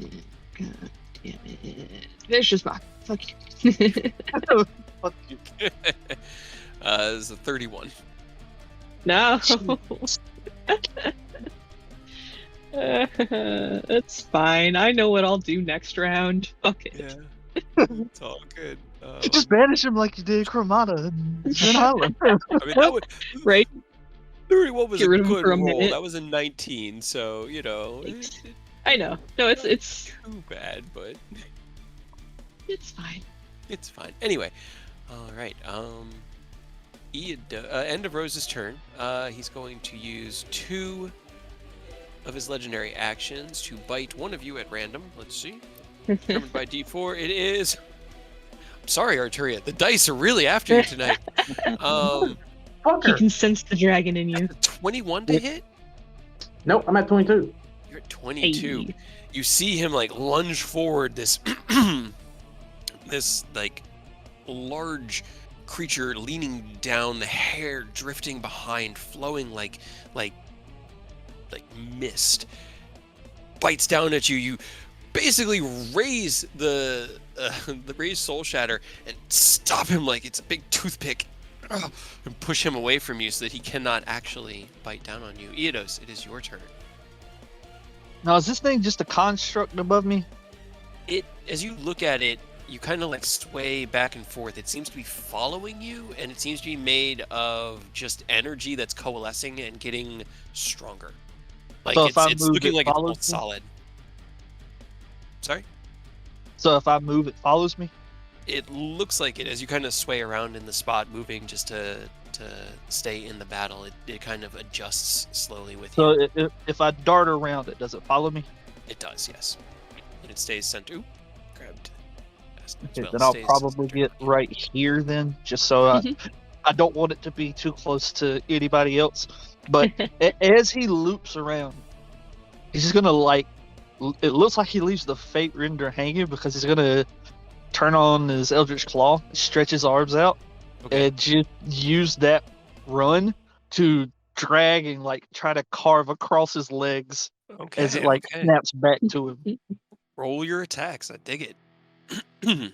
God damn it. There's just my fuck you. Fuck you. It's a 31. No. It's fine. I know what I'll do next round. Fuck it. Yeah. It's all good. Just banish him like you did Cremata and Zen Island. I mean, that would, Right? 31 was Get a rid of him good for a roll. minute. That was a 19, so, you know. I know. No, it's Too bad, but it's fine. it's fine. Anyway, all right. End of Rose's turn. He's going to use 2 of his legendary actions to bite one of you at random. Let's see. Determined by D4. It is. I'm sorry, Arturia. The dice are really after you tonight. He Fucker. can sense the dragon in you. 21 to hit. Nope, I'm at 22. You're at 22. Hey. You see him like lunge forward. This like large creature leaning down, the hair drifting behind, flowing like mist. Bites down at you. You basically raise the raise Soul Shatter and stop him like it's a big toothpick, and push him away from you so that he cannot actually bite down on you. Eidos, it is your turn. Now, is this thing just a construct above me? As you look at it, you kind of like sway back and forth. It seems to be following you, and it seems to be made of just energy that's coalescing and getting stronger. Like So if I it's move, looking it like it's follows both me? solid. Sorry? So if I move, it follows me? It looks like it as you kind of sway around in the spot, moving just to stay in the battle. It kind of adjusts slowly with you. So if I dart around it, does it follow me? It does, yes. And it stays center. Ooh, grabbed. As Okay, well, then I'll stays probably centered. get right here then, just so I don't want it to be too close to anybody else. But as he loops around, he's just gonna like. It looks like he leaves the Fate Render hanging because he's gonna turn on his Eldritch Claw, stretch his arms out, Okay. and just use that run to drag and like try to carve across his legs as it like Okay. snaps back to him. Roll your attacks. I dig it.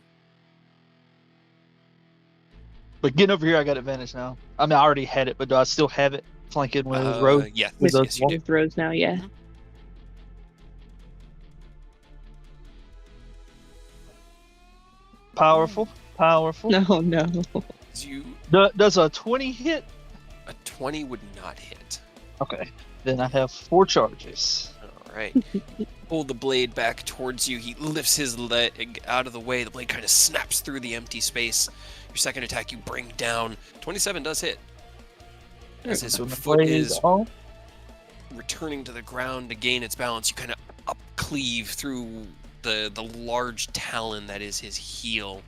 But getting over here, I got advantage now. I mean, I already had it, but do I still have it flanking with Rose? Yeah, With those yes, you do. With Rose now, yeah. Powerful. No, no. You Does a 20 hit? a 20 would not hit. Okay. Then I have 4 charges. All right. Pull the blade back towards you. He lifts his leg out of the way. The blade kind of snaps through the empty space. Your second attack, you bring down. 27 does hit. As his So the foot blade is off. returning to the ground to gain its balance, you kind of upcleave through the large talon that is his heel.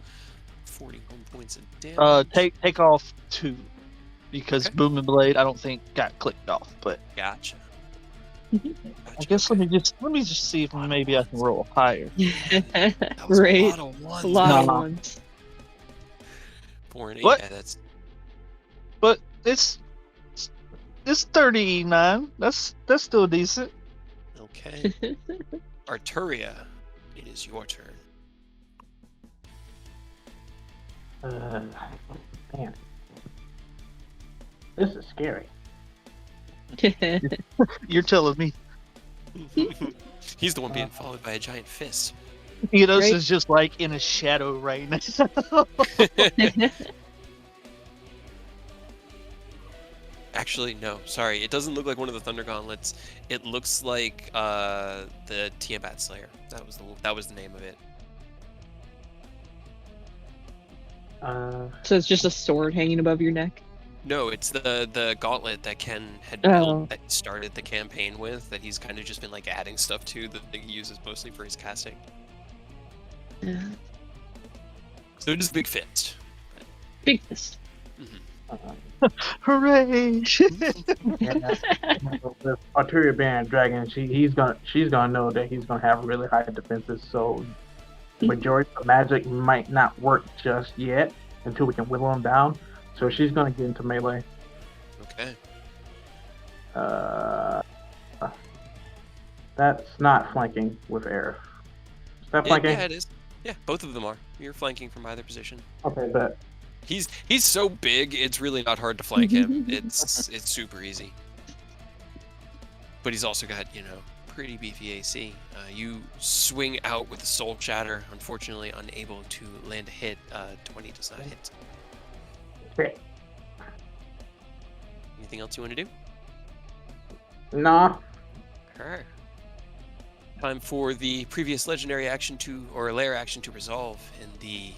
41 points of damage. Take off 2 because Okay. Booming Blade I don't think got clicked off. But Gotcha. I guess let me just see if maybe I can roll higher. That was Right. a lot of ones. A lot of No. ones. What? Yeah, that's But it's 39. That's still decent. okay. Arturia, it is your turn. Man, this is scary. You're telling me. He's the one being followed by a giant fist. Enos Right. is just like in a shadow right now. Actually, no. Sorry, it doesn't look like one of the Thunder Gauntlets. It looks like the Tiamat Slayer. That was the name of it. So it's just a sword hanging above your neck? No, it's the gauntlet that Ken had Oh. built that he started the campaign with. That he's kind of just been like adding stuff to that he uses mostly for his casting. Yeah. So it is a big fist. Big fist. Hooray! With Arturia being a dragon, she's gonna know that he's gonna have really high defenses. So majority of magic might not work just yet until we can whittle him down. So she's gonna get into melee. Okay. That's not flanking with Aerith. Is that flanking? Yeah, it is. Yeah, both of them are. You're flanking from either position. Okay, but He's so big, it's really not hard to flank him. It's super easy. But he's also got, pretty beefy AC. You swing out with a Soul Shatter, unfortunately unable to land a hit. 20 does not hit. okay. Anything else you want to do? Nah. Alright. Time for the previous legendary action or lair action to resolve, and the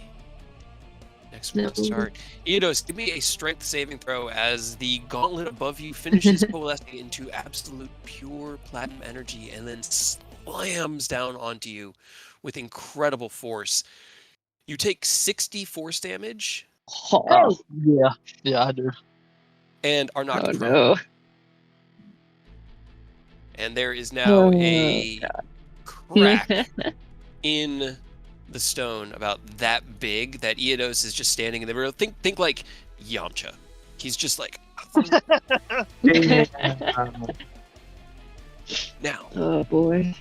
next one to start. Eidos, give me a strength saving throw as the gauntlet above you finishes coalescing into absolute pure platinum energy and then slams down onto you with incredible force. You take 60 force damage Oh, Yeah, I do. and are knocked oh prone. no. And there is now Oh, a crack in the stone about that big that Eidos is just standing in the middle. Think like Yamcha. He's just like now. Oh boy.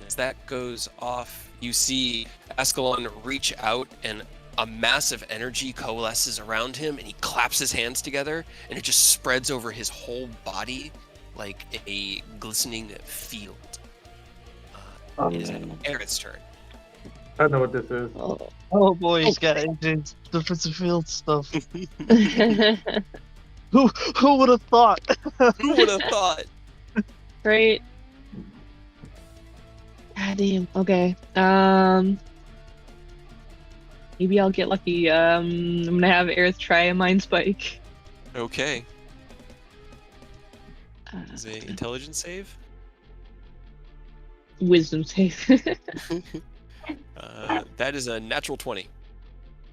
As that goes off, you see Ascalon reach out and a massive energy coalesces around him and he claps his hands together and it just spreads over his whole body like a glistening field. It is now Aerith's turn. I know what this is. Oh boy, he's got agents, defensive field stuff. Who would have thought? Who would have thought? Right. God damn. Okay. Maybe I'll get lucky. I'm gonna have Aerith try a mind spike. Okay. Is it intelligence save? Wisdom save. That is a natural 20.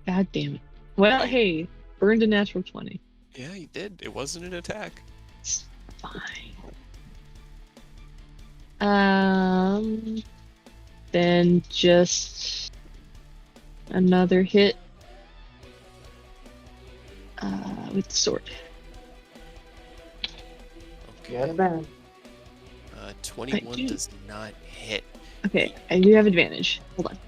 God damn it. Well, hey, burned a natural 20. Yeah, you did. It wasn't an attack. It's fine. Then just another hit with the sword. Okay. man. 21 does not hit. Okay, I do have advantage. Hold on.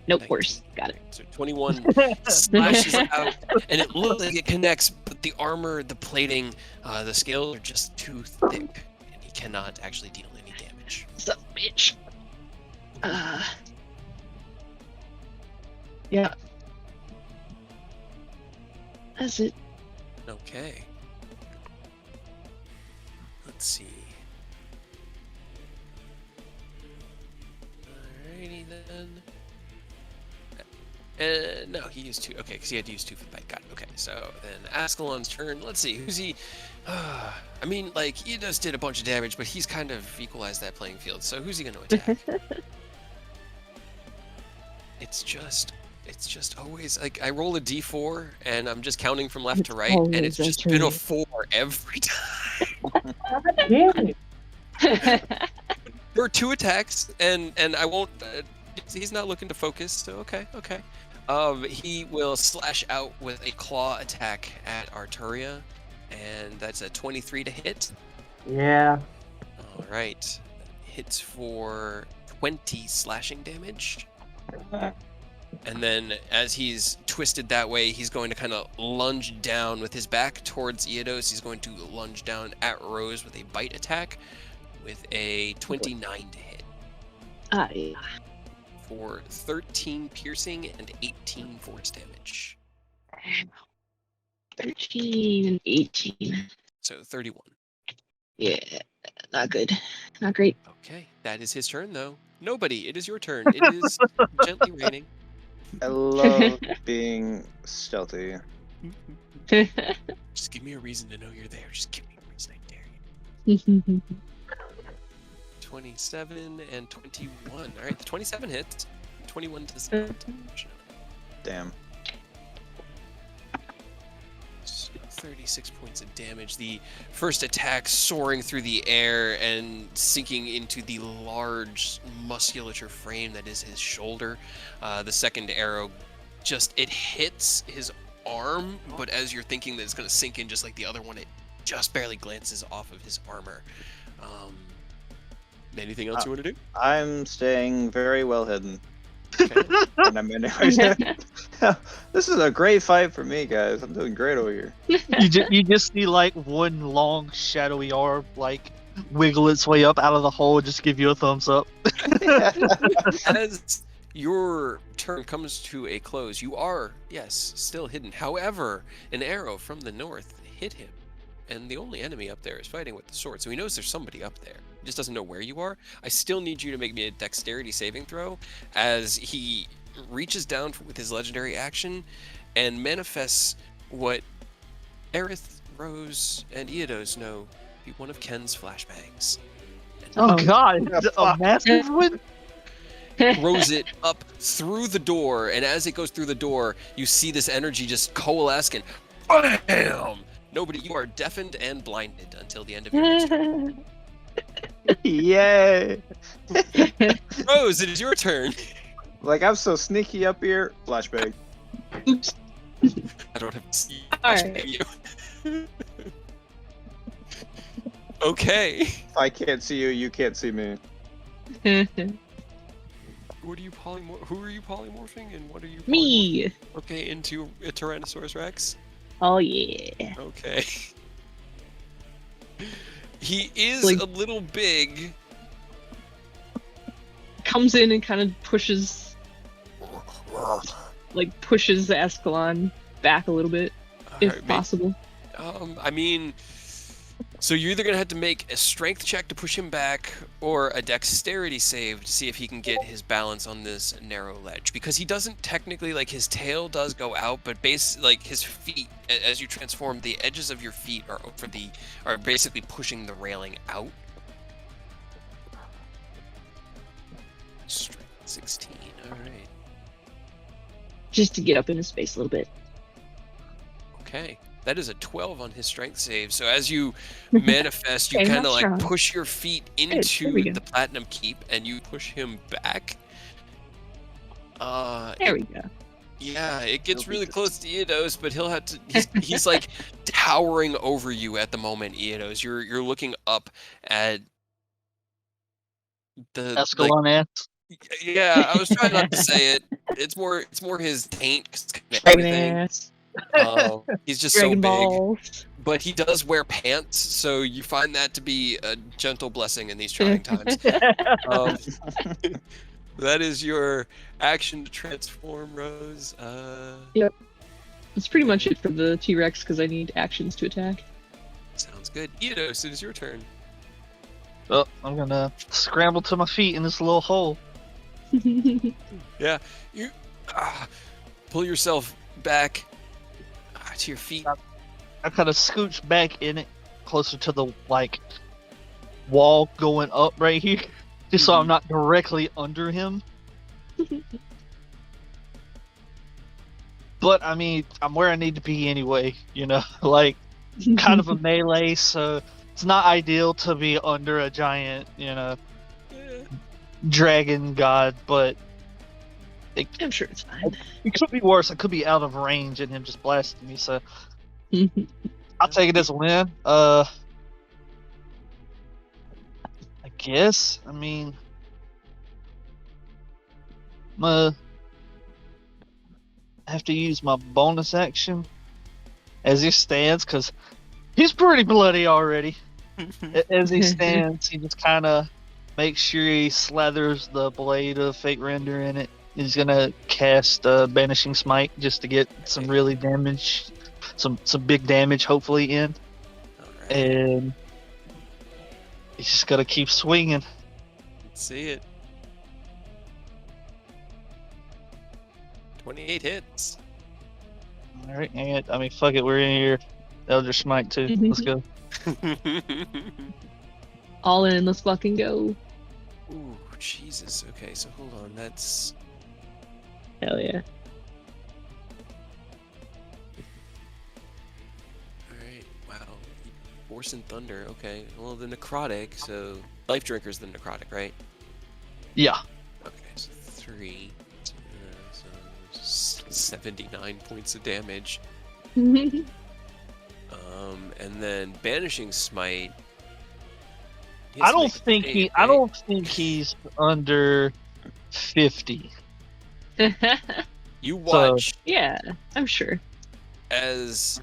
Nope, 19. worse. Got it. So 21 slashes out, and it looks like it connects, but the armor, the plating, the scales are just too thick, and he cannot actually deal any damage. What's up, bitch? Yeah. That's it. Okay. Let's see. Alrighty then. No, he used 2. Okay, because he had to use 2 for the bite. Got it. Okay, so then Ascalon's turn. Let's see, who's he? I mean, like, he just did a bunch of damage, but he's kind of equalized that playing field. So who's he going to attack? It's just always like I roll a d4 and I'm just counting from left to right, and it's just been a 4 every time. Damn it. There are 2 attacks, and I won't. He's not looking to focus, so okay. He will slash out with a claw attack at Arturia, and that's a 23 to hit. Yeah. All right, hits for 20 slashing damage. And then as he's twisted that way, he's going to kind of lunge down with his back towards Eodos. He's going to lunge down at Rose with a bite attack with a 29 to hit. Yeah. For 13 piercing and 18 force damage. 13 and 18. So 31. Yeah, not good. Not great. Okay, that is his turn though. Nobody, it is your turn. It is gently raining. I love being stealthy. Just give me a reason to know you're there. Just give me a reason, I dare you. 27 and 21. All right, the 27 hits. 21 does not. Damn. 36 points of damage. The first attack soaring through the air and sinking into the large musculature frame that is his shoulder. The second arrow it hits his arm, but as you're thinking that it's going to sink in just like the other one, it just barely glances off of his armor. Anything else you want to do? I'm staying very well hidden. Okay. And I'm anyways. This is a great fight for me, guys. I'm doing great over here. You just see like one long shadowy arm like wiggle its way up out of the hole and just give you a thumbs up. As your turn comes to a close, you are, yes, still hidden. However, an arrow from the north hit him, and the only enemy up there is fighting with the sword, so he knows there's somebody up there. He just doesn't know where you are. I still need you to make me a dexterity saving throw as he reaches down with his legendary action and manifests what Aerith, Rose, and Eodos know to be one of Ken's flashbangs. Oh god, a massive one? Throws it up through the door, and as it goes through the door, you see this energy just coalesce and BAM! Nobody, you are deafened and blinded until the end of your next turn. Yay! Rose, it is your turn. Like, I'm so sneaky up here. Flashbang. Oops. I don't have to see Alright. you. Okay. If I can't see you, you can't see me. What are you who are you polymorphing, and what are you? Me. Okay, into a Tyrannosaurus Rex. Oh yeah. Okay. He is Like- a little big. Comes in and kind of pushes like pushes Ascalon back a little bit, if possible. I mean, so you're either gonna have to make a strength check to push him back, or a dexterity save to see if he can get his balance on this narrow ledge. Because he doesn't technically, like, his tail does go out, but like his feet, as you transform, the edges of your feet are basically pushing the railing out. Strength 16. All right. Just to get up in his face a little bit. Okay. That is a 12 on his strength save. So as you manifest, you kind of like push your feet into the platinum keep, and you push him back. There we go. Yeah, it gets really close to Eodos, but he'll have to. He's like towering over you at the moment, Eodos. You're looking up at the Ascalon ass. Yeah, I was trying not to say it. It's more his taint. 'Cause it's kind of everything. He's just Dragon so big. balls. But he does wear pants, so you find that to be a gentle blessing in these trying times. That is your action to transform, Rose. Yep. That's pretty much it for the T-Rex, because I need actions to attack. Sounds good. Eodos, it is your turn. Oh, I'm gonna scramble to my feet in this little hole. Yeah, you pull yourself back to your feet. I kind of scooch back in it, closer to the wall going up right here, just so I'm not directly under him. But I mean, I'm where I need to be anyway. Kind of a melee, so it's not ideal to be under a giant, dragon god. But I'm sure it's fine. It could be worse. I could be out of range and him just blasting me. So I'll take it as a win. I guess. I mean, I have to use my bonus action as he stands, because he's pretty bloody already. As he stands, he just kind of makes sure he slathers the blade of Fate Render in it. He's gonna cast Banishing Smite just to get some really damage, some big damage hopefully in. Right. And he's just gonna keep swinging. Let's see it. 28 hits. All right, I mean, fuck it, we're in here. Eldritch Smite too. Let's go. All in, let's fucking go. Ooh, Jesus. Okay, so hold on. That's... Hell yeah. Alright, wow. Force and Thunder, okay. Well, the Necrotic, so... Life Drinker's the Necrotic, right? Yeah. Okay, so 3. So 79 points of damage. And then Banishing Smite... I don't think he's under 50. You watch. So, yeah, I'm sure. As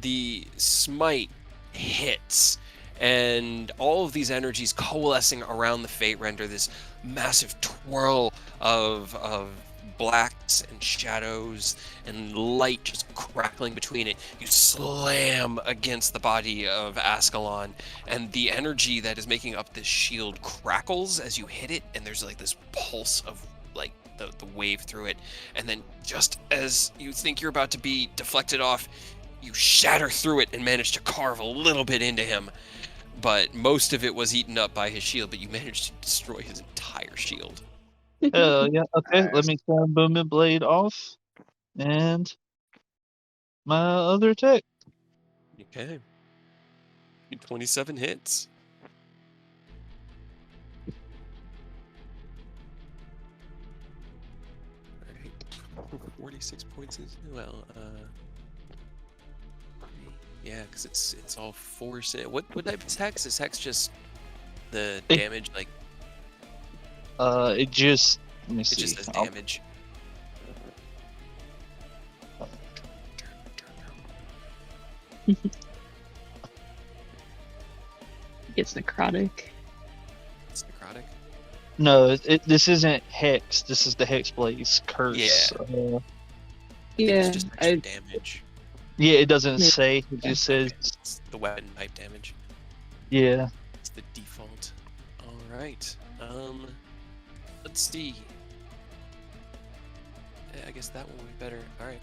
the smite hits, and all of these energies coalescing around the Fate Render, this massive twirl of blacks and shadows and light just crackling between it. You slam against the body of Ascalon, and the energy that is making up this shield crackles as you hit it, and there's like this pulse of like the wave through it, and then just as you think you're about to be deflected off, you shatter through it and manage to carve a little bit into him, but most of it was eaten up by his shield, but you managed to destroy his entire shield. Yeah, okay, let me turn Booming Blade off, and my other attack. Okay. 27 hits. Alright. 46 points as well. Yeah, because it's all force. What type of hex? Is hex just the damage, like? It just, let me see. It just does damage. It's necrotic. It's necrotic. No, this isn't Hex. This is the Hexblade's curse. Yeah. Yeah, It's just extra damage. Yeah, it doesn't Maybe. say. It just says. Okay, it's the weapon type damage. Yeah. It's the default. All right. Let's see. Yeah, I guess that one would be better. All right.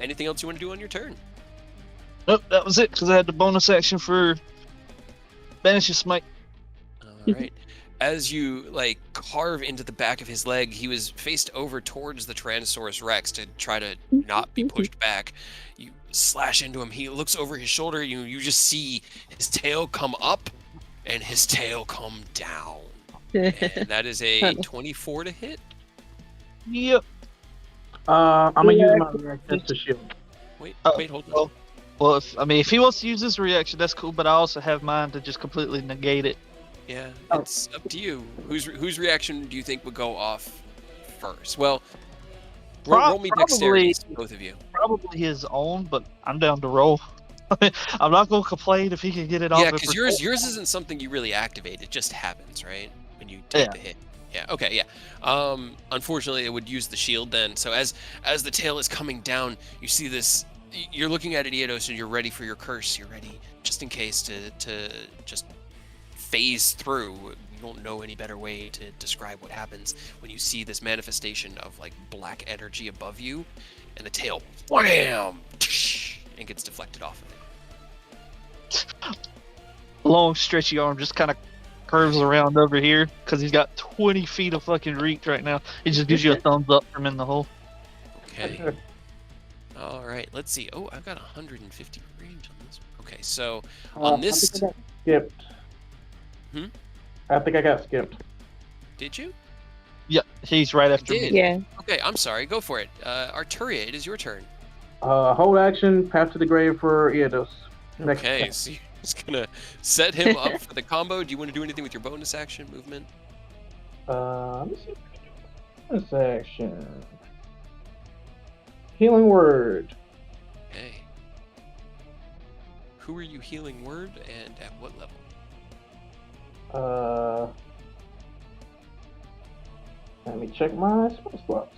Anything else you want to do on your turn? Nope, that was it. Because I had the bonus action for Banishing Smite. All right. As you carve into the back of his leg, he was faced over towards the Tyrannosaurus Rex to try to not be pushed back. You slash into him. He looks over his shoulder. You just see his tail come up and his tail come down. And that is a 24 to hit. Yep. I'm gonna use my reaction to shield. Wait, Oh, hold on. Well, if he wants to use his reaction, that's cool. But I also have mine to just completely negate it. Yeah, it's up to you. Whose reaction do you think would go off first? Well, roll me dexterity, both of you. Probably his own, but I'm down to roll. I'm not gonna complain if he can get it off. Yeah, because yours isn't something you really activate. It just happens, right? When you take the hit. Yeah. Okay. Yeah. Unfortunately, it would use the shield then. So as the tail is coming down, you see this. You're looking at it, Eodos, and you're ready for your curse. You're ready, just in case, to just phase through. You don't know any better way to describe what happens when you see this manifestation of black energy above you, and the tail, wham, and gets deflected off of it. Long, stretchy arm just kind of curves around over here because he's got 20 feet of fucking reach right now. It just gives you a thumbs up from in the hole. Okay. All right. Let's see. Oh, I've got 150 range on this. Okay, so on this. I think I got skipped. I think I got skipped. Did you? Yeah, he's right after me. Yeah. Okay, I'm sorry. Go for it. Arturia, it is your turn. Hold action, path to the grave for Eodos. Okay, so you're just gonna set him up for the combo. Do you want to do anything with your bonus action movement? Let me see. Bonus action. Healing word. Okay. Who are you healing word and at what level? Let me check my spell slots.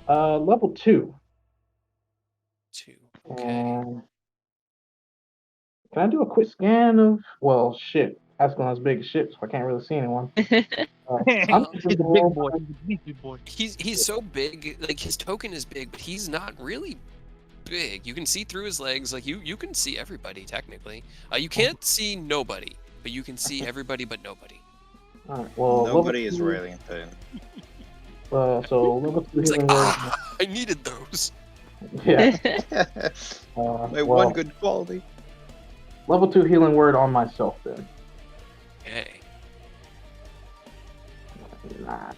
Level 2. 2. Okay. Can I do a quick scan of? Well, shit. Ascalon's big as shit, so I can't really see anyone. I'm He's a big boy. He's a big boy. He's so big. His token is big, but he's not really big. You can see through his legs. You can see everybody technically. You can't see nobody, but you can see everybody but nobody. All right. Well, Nobody is railing in pain. So level 2 It's healing like, word. I needed those. Yeah. My well, one good quality. Level 2 healing word on myself then. Okay. Nah.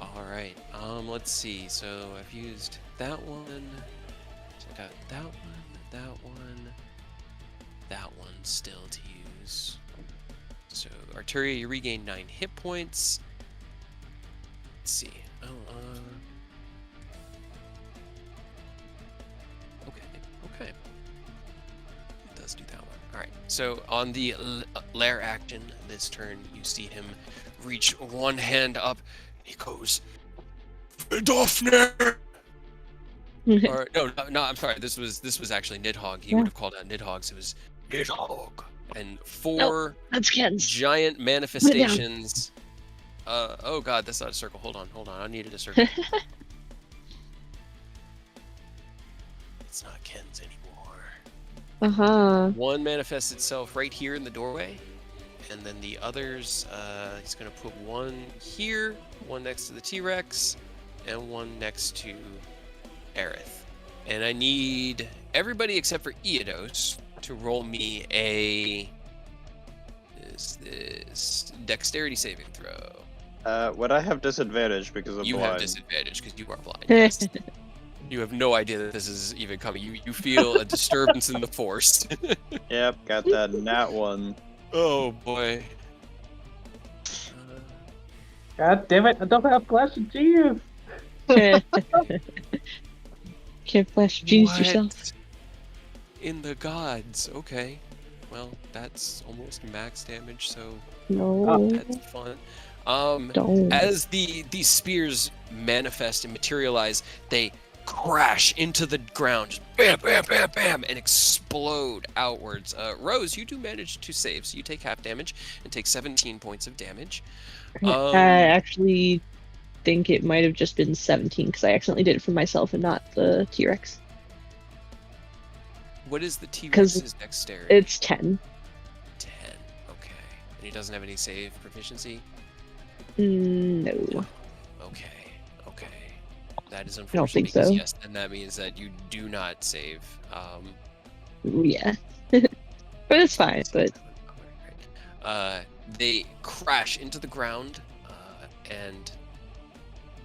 All right. Let's see. So I've used that one. So I got that one still to use. So Arturia, you regain 9 hit points. Let's see. Okay. It does do that one. All right. So on the lair action this turn, you see him reach one hand up. He goes, Fidofner! Or no, I'm sorry. This was actually Nidhogg. He would have called out Nidhogg, so it was Nidhogg. And 4 That's Ken's. giant manifestations. Oh god, that's not a circle. Hold on. I needed a circle. It's not Ken's anymore. One manifests itself right here in the doorway, and then the others, he's gonna put one here, one next to the T-Rex, and one next to Aerith. And I need everybody except for Eodos to roll me a this dexterity saving throw. Would I have disadvantage because I'm You blind? have disadvantage because you are blind. Yes. You have no idea that this is even coming. You feel a disturbance in the force. Yep, got that nat one. Oh boy. God damn it! I don't have Flash of Genius. Can't flash juice What yourself. in the gods? Okay. Well, that's almost max damage, so No, that's fun. don't. As these spears manifest and materialize, they crash into the ground, just bam, bam, bam, bam, and explode outwards. Rose, you do manage to save, so you take half damage and take 17 points of damage. I actually think it might have just been 17 because I accidentally did it for myself and not the T-Rex. What is the T-Rex's dexterity? It's 10. 10. Okay. And he doesn't have any save proficiency? No. Okay. Okay. That is I don't unfortunate think because so. yes, then that means that you do not save. Yeah. But it's fine, but They crash into the ground, and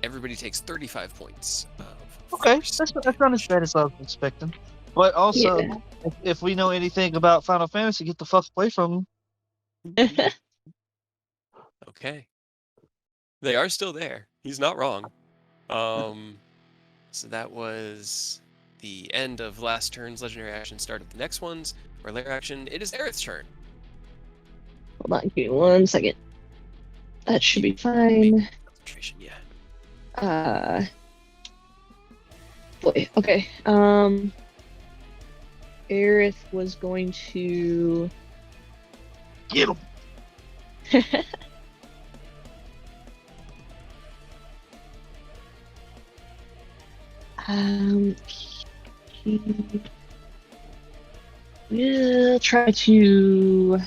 everybody takes 35 points of Okay, force that's not as bad as I was expecting. But also, yeah. if we know anything about Final Fantasy, get the fuck away from them. Okay. They are still there. He's not wrong. So that was the end of last turn's legendary action, start of the next one's. For lair action, it is Aerith's turn. Hold on, give me 1 second. That should be fine. Concentration, yeah. Boy, okay. Aerith was going to Get him. He will try to.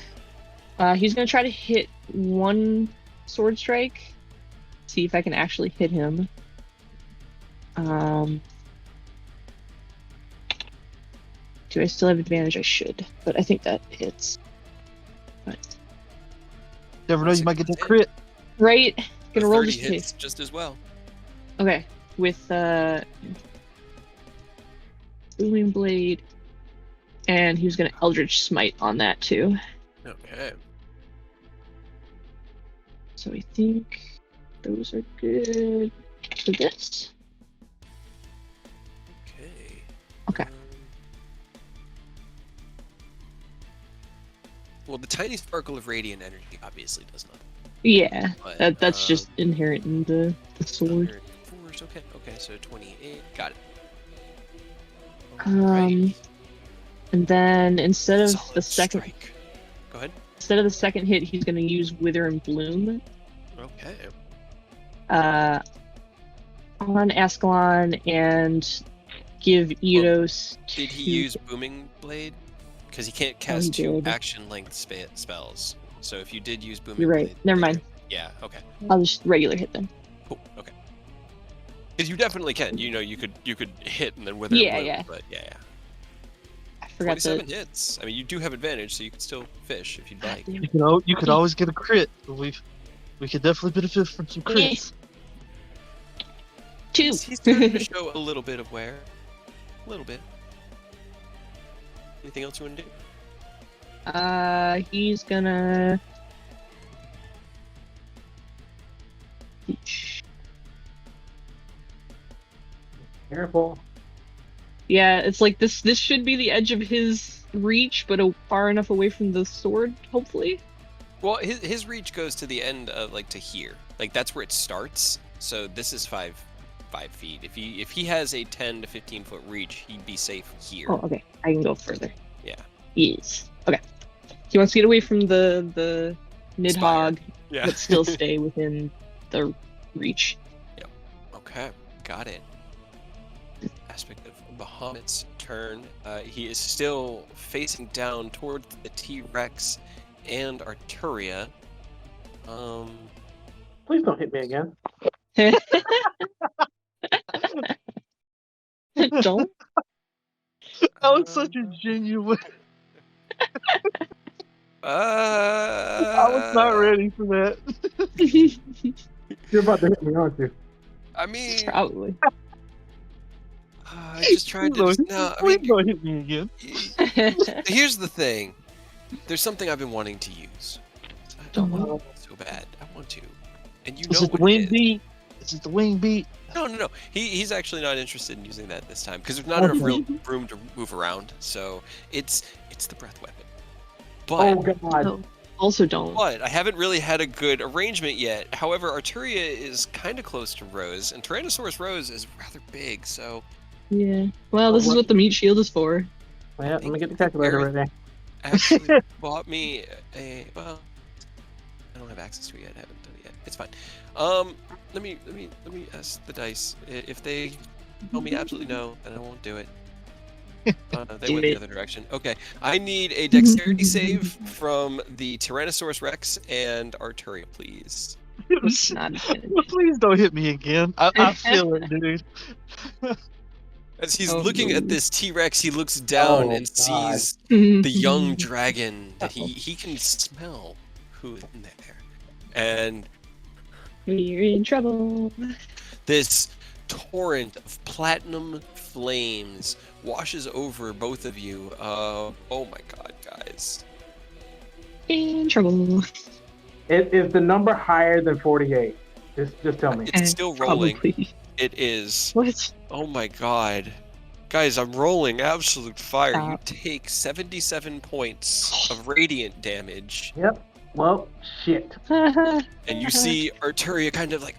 He's gonna try to hit one sword strike. See if I can actually hit him. Do I still have advantage? I should, but I think that hits. But Never know, you might get that crit. right, The gonna roll 30 just hits just as well. Okay, with Booming Blade, and he was gonna Eldritch Smite on that too. Okay. So I think those are good for this. Okay. Okay. Well, the tiny sparkle of radiant energy obviously does not. Yeah, But, that's just inherent in the sword. Force, okay, so 28. Got it. And then instead of Solid the second, strike. Go ahead. instead of the second hit, he's gonna use Wither and Bloom. Okay. On Ascalon and give Eidos. Did he use Booming Blade? Because he can't cast two action length spells. So if you did use Booming You're right. Blade, Never mind. Yeah. Okay. I'll just regular hit them. Cool. Okay. Because you definitely can. You know, you could hit and then Wither. Yeah, and Bloom, yeah. But yeah. I forgot 27 that. hits. I mean, you do have advantage, so you can still fish if you'd like. You could always get a crit. We could definitely benefit from some crits. 2. He's starting to show a little bit of wear. A little bit. Anything else you want to do? He's gonna. Careful. Yeah, it's like this. This should be the edge of his reach, but far enough away from the sword, hopefully. Well, his reach goes to the end, like to here. Like that's where it starts. So this is 5 feet. If he has a 10 to 15 foot reach, he'd be safe here. Oh, okay. I can go further. Yeah. Yes. Okay. He wants to get away from the Nidhogg, Yeah. but still stay within the reach. Yep. Okay. Got it. Aspect of Bahamut's turn. He is still facing down towards the T-Rex and Arturia. Please don't hit me again. Don't. That was such a genuine. I was not ready for that. You're about to hit me, aren't you? I mean, Probably. I just tried to. No, I Please mean, don't hit me again. here's the thing. There's something I've been wanting to use. I don't want it so bad. I want to. And you Is know it the what it wing is. beat? Is it the wing beat? No. He's actually not interested in using that this time because there's not enough real room to move around. So it's the breath weapon. Oh But god. No, also don't. I haven't really had a good arrangement yet. However, Arturia is kind of close to Rose, and Tyrannosaurus Rose is rather big, so Yeah. Well, this is what the meat shield is for. Yeah, let me get the calculator ready. actually bought me a I don't have access to it yet. I haven't done it yet. It's fine. Let me ask the dice. If they tell me absolutely no, then I won't do it. They Do went the it. other direction. Okay, I need a dexterity save from the Tyrannosaurus Rex and Arturia, please. Not good. Please don't hit me again. I feel it, dude. As he's Oh, looking at no. this T-Rex, he looks down Oh, and God. sees the young dragon that he can smell who is in there. And We're in trouble. this torrent of platinum flames washes over both of you. Oh my god, guys. In trouble. Is the number higher than 48? Just tell me. It's still rolling. Probably. It is. What? Oh my god. Guys, I'm rolling absolute fire. You Stop. take 77 points of radiant damage. Yep. Well, shit. And you see Arturia kind of like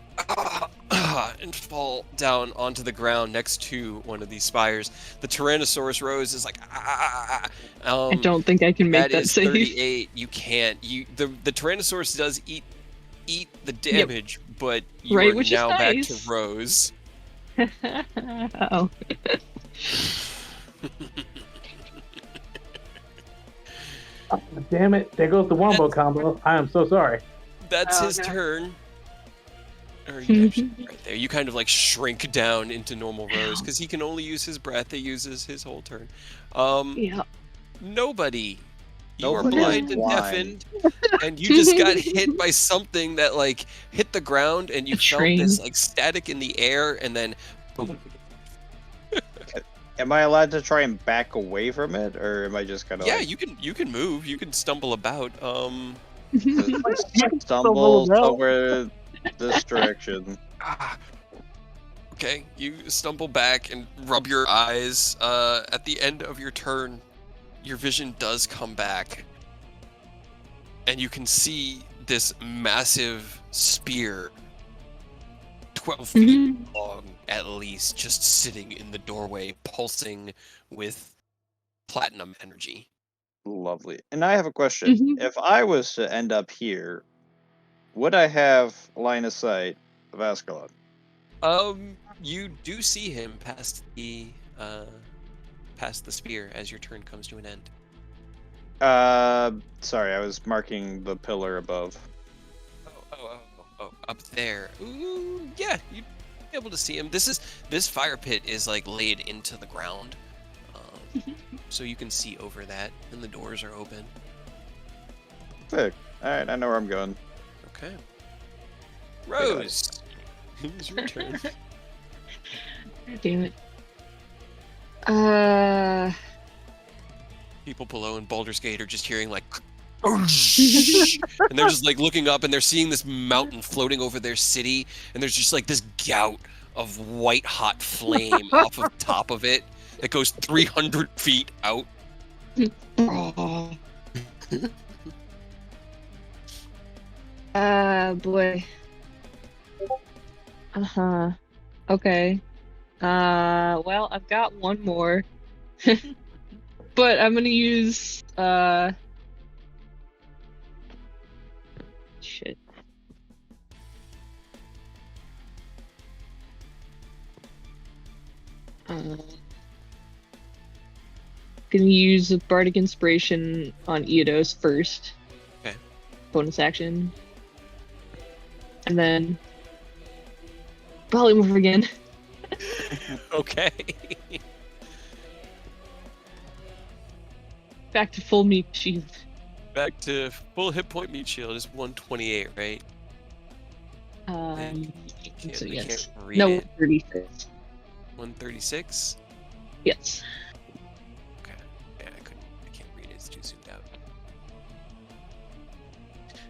and fall down onto the ground next to one of these spires. The Tyrannosaurus Rose is like I don't think I can make that is save. 38. You can't. The Tyrannosaurus does eat the damage, but you Right, are which is now back nice. to Rose. Uh-oh. Oh, damn it. There goes the wombo combo. I am so sorry. That's Oh, his no. turn. Or you actually, right there. You kind of like shrink down into normal Rose because he can only use his breath. He uses his whole turn. Yeah. Nobody. You are Nobody is blind and blind. deafened, and you just got hit by something that like hit the ground, and you A felt train. this like static in the air, and then boom. Am I allowed to try and back away from it, or am I just gonna Yeah, like you can move. You can stumble about. stumble over this direction? Okay, you stumble back and rub your eyes. At the end of your turn, your vision does come back, and you can see this massive spear, 12 feet long at least, just sitting in the doorway, pulsing with platinum energy. Lovely. And I have a question. Mhm. If I was to end up here, would I have line of sight of Ascalon? You do see him past the spear as your turn comes to an end. Sorry, I was marking the pillar above. Oh, up there. Ooh, yeah, you'd be able to see him. This fire pit is like laid into the ground, so you can see over that, and the doors are open. Sick. Alright, I know where I'm going. Okay. Rose, it's your turn. Damn it. People below in Baldur's Gate are just hearing like and they're just like looking up and they're seeing this mountain floating over their city, and there's just like this gout of white hot flame off of top of it that goes 300 feet out. Boy. Uh-huh. Okay. Well, I've got one more. But I'm gonna use, shit. Gonna use a Bardic Inspiration on Eodos first. Okay. Bonus action. And then polymorph again. Okay. Back to full meat shield. Back to full hit point meat shield is 128, right? So I yes. can't read No, it. 36. 136? Yes. Okay. Yeah, I can't read it. It's too zoomed out.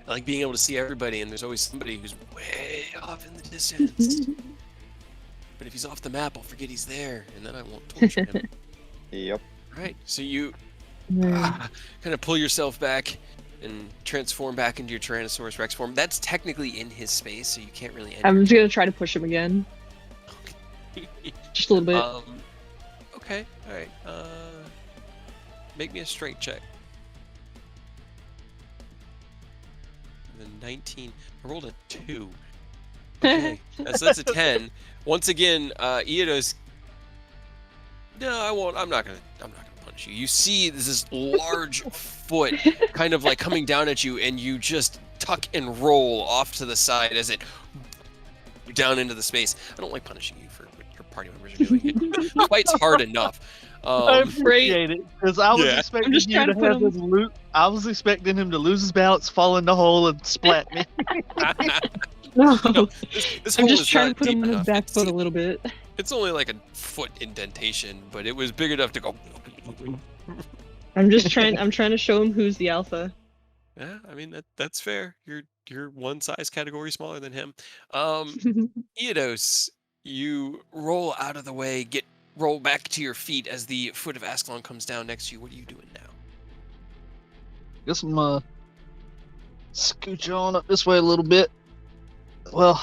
I like being able to see everybody, and there's always somebody who's way off in the distance. But if he's off the map, I'll forget he's there, and then I won't torture him. Yep. Right. So you kind of pull yourself back and transform back into your Tyrannosaurus Rex form. That's technically in his space, so you can't really enter. I'm just gonna try to push him again. Just a little bit. Okay, all right. Make me a strength check. The 19. I rolled a 2. Okay, so that's a 10. Once again, Eidos. No, I won't. I'm not gonna punch you. You see this large foot kind of like coming down at you, and you just tuck and roll off to the side as it down into the space. I don't like punishing you for what your party members are doing. It fights hard enough. I appreciate it because I was expecting you to have him lose. I was expecting him to lose his balance, fall in the hole, and splat me. No, this I'm hole just is trying not to put him deep on his enough. back foot a little bit. It's only like a foot indentation, but it was big enough to go. I'm trying to show him who's the alpha. Yeah, I mean that's fair. You're one size category smaller than him. Eidos, you roll out of the way, roll back to your feet as the foot of Ascalon comes down next to you. What are you doing now? Guess I'm scooch on up this way a little bit. Well,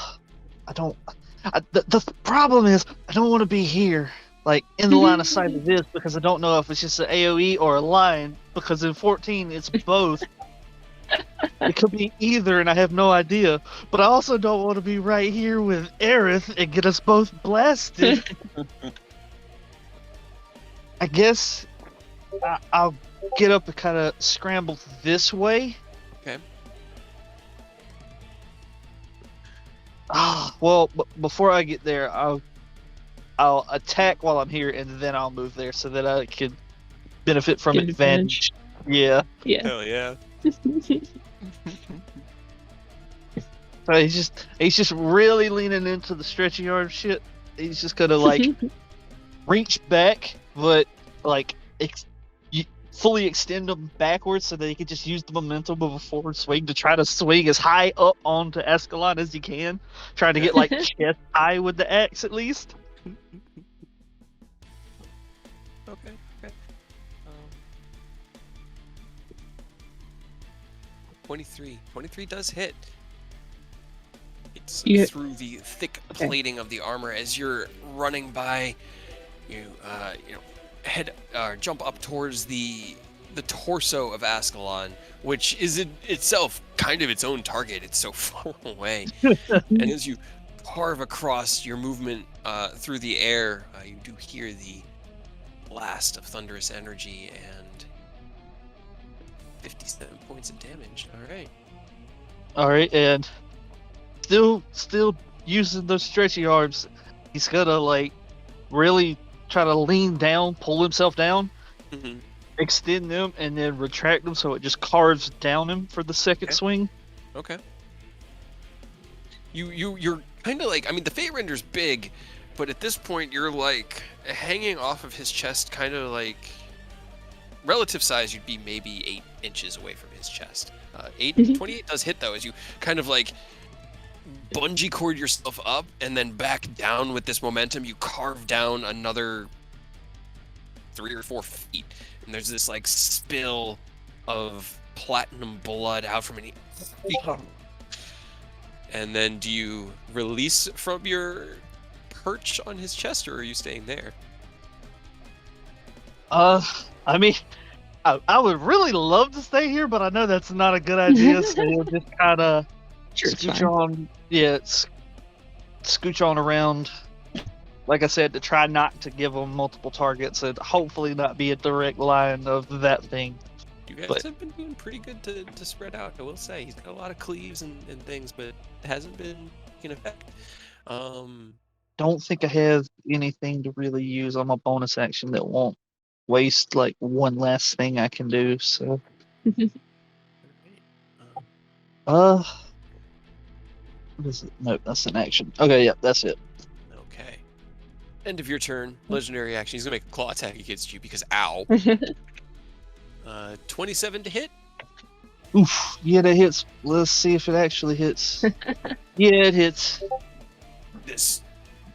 the problem is I don't want to be here, like in the line of sight of this, because I don't know if it's just an AoE or a line. Because in 14 it's both. It could be either, and I have no idea. But I also don't want to be right here with Aerith and get us both blasted. I guess I'll get up and kind of scramble this way. Okay. Well, before I get there, I'll attack while I'm here, and then I'll move there so that I can benefit from Get advantage. Yeah. Yeah. Hell yeah. So he's just really leaning into the stretchy arm shit. He's just gonna like reach back, but like fully extend them backwards so that he can just use the momentum of a forward swing to try to swing as high up onto Ascalon as he can, trying to get like chest high with the axe at least. Okay. 23 does hit. It's through the thick plating of the armor as you're running by. You jump up towards the torso of Ascalon, which is itself kind of its own target. It's so far away. And as you carve across your movement through the air, you do hear the blast of thunderous energy and 57 points of damage. All right, and still using those stretchy arms, he's gonna like really try to lean down, pull himself down, extend them, and then retract them so it just carves down him for the second swing. Okay. You're kind of like, I mean, the Fate Render's big, but at this point you're like hanging off of his chest, kind of like relative size. You'd be maybe 8 inches away from his chest. 28 does hit though, as you kind of like bungee cord yourself up and then back down with this momentum. You carve down another 3 or 4 feet, and there's this like spill of platinum blood out from an and then do you release from your perch on his chest, or are you staying there? I mean, I would really love to stay here, but I know that's not a good idea, so we'll just kind of scooch on. Yeah, scooch on around. Like I said, to try not to give them multiple targets and hopefully not be a direct line of that thing. You guys have been doing pretty good to spread out, I will say. He's got a lot of cleaves and things, but it hasn't been in effect. Don't think I have anything to really use on my bonus action that won't waste like one last thing I can do, so. What is it? Nope, that's an action. Okay, yeah, that's it. Okay. End of your turn. Legendary action. He's gonna make a claw attack against you because ow. 27 to hit. Oof, yeah, that hits. Let's see if it actually hits. Yeah, it hits. This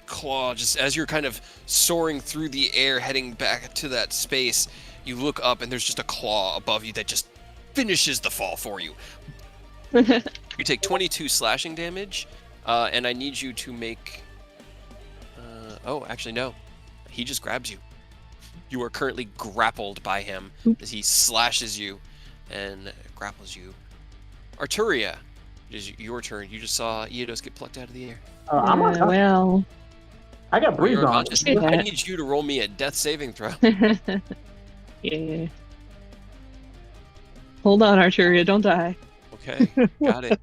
claw, just as you're kind of soaring through the air, heading back to that space, You look up, and there's just a claw above you that just finishes the fall for you. You take 22 slashing damage, and I need you to make... oh, actually, no. He just grabs you. You are currently grappled by him as he slashes you and grapples you. Arturia, it is your turn. You just saw Eidos get plucked out of the air. I'm unconscious. well, I got Oh, breathe you're on. unconscious. Yeah. I need you to roll me a death saving throw. yeah. Hold on, Arturia, don't die. Okay, got it.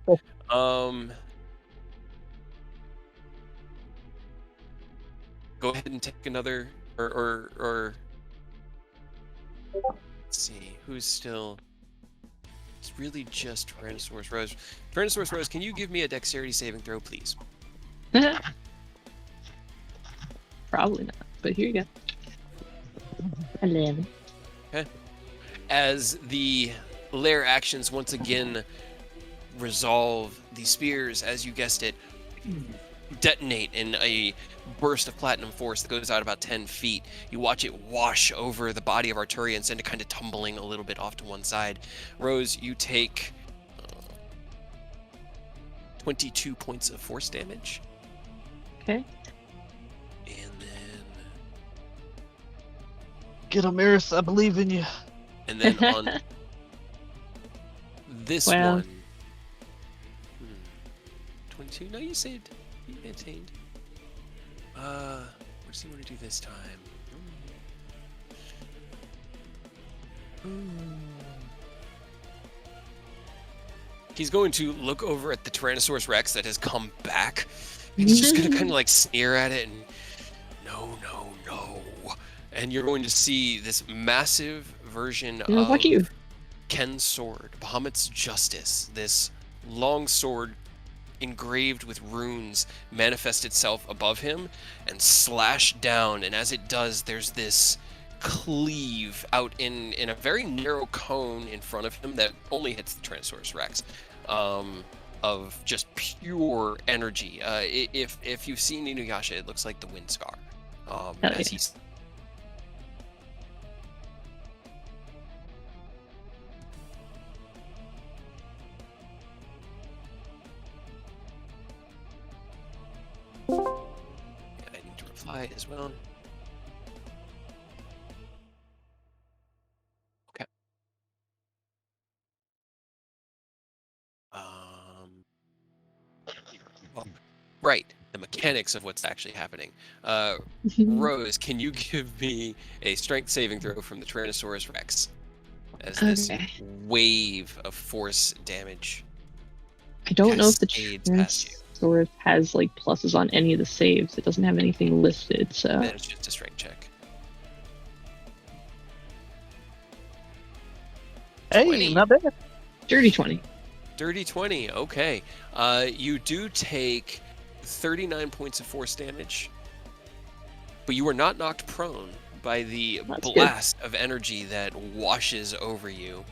Go ahead and take another, or let's see, who's still... It's really just Tyrannosaurus Rose. Tyrannosaurus Rose, can you give me a dexterity saving throw, please? Probably not, but here you go. 11. Okay. As the lair actions once again resolve, the spears, as you guessed it, detonate in a burst of platinum force that goes out about 10 feet. You watch it wash over the body of Arturia and send it kind of tumbling a little bit off to one side. Rose, you take 22 points of force damage. Okay. And then... Get him, Earth. I believe in you. And then on this Well. one... 22? No, you saved. You maintained. What does he want to do this time? He's going to look over at the Tyrannosaurus Rex that has come back. And he's just going to kind of like sneer at it and no. And you're going to see this massive version of Fuck you. Ken's sword, Bahamut's Justice, this long sword engraved with runes, manifest itself above him and slash down. And as it does, there's this cleave out in a very narrow cone in front of him that only hits the Tyrannosaurus Rex, of just pure energy. If you've seen Inuyasha, it looks like the Wind Scar. As he's... I need to reply as well. Okay. Right. The mechanics of what's actually happening. Rose, can you give me a strength saving throw from the Tyrannosaurus Rex? As this wave of force damage. I don't know if the cascades past you. Tyrannosaurus has like pluses on any of the saves. It doesn't have anything listed, so. Then it's just a strength check. Hey, 20. not bad. Dirty 20. Dirty 20, okay. You do take 39 points of force damage, but you are not knocked prone by the That's blast of energy that washes over you.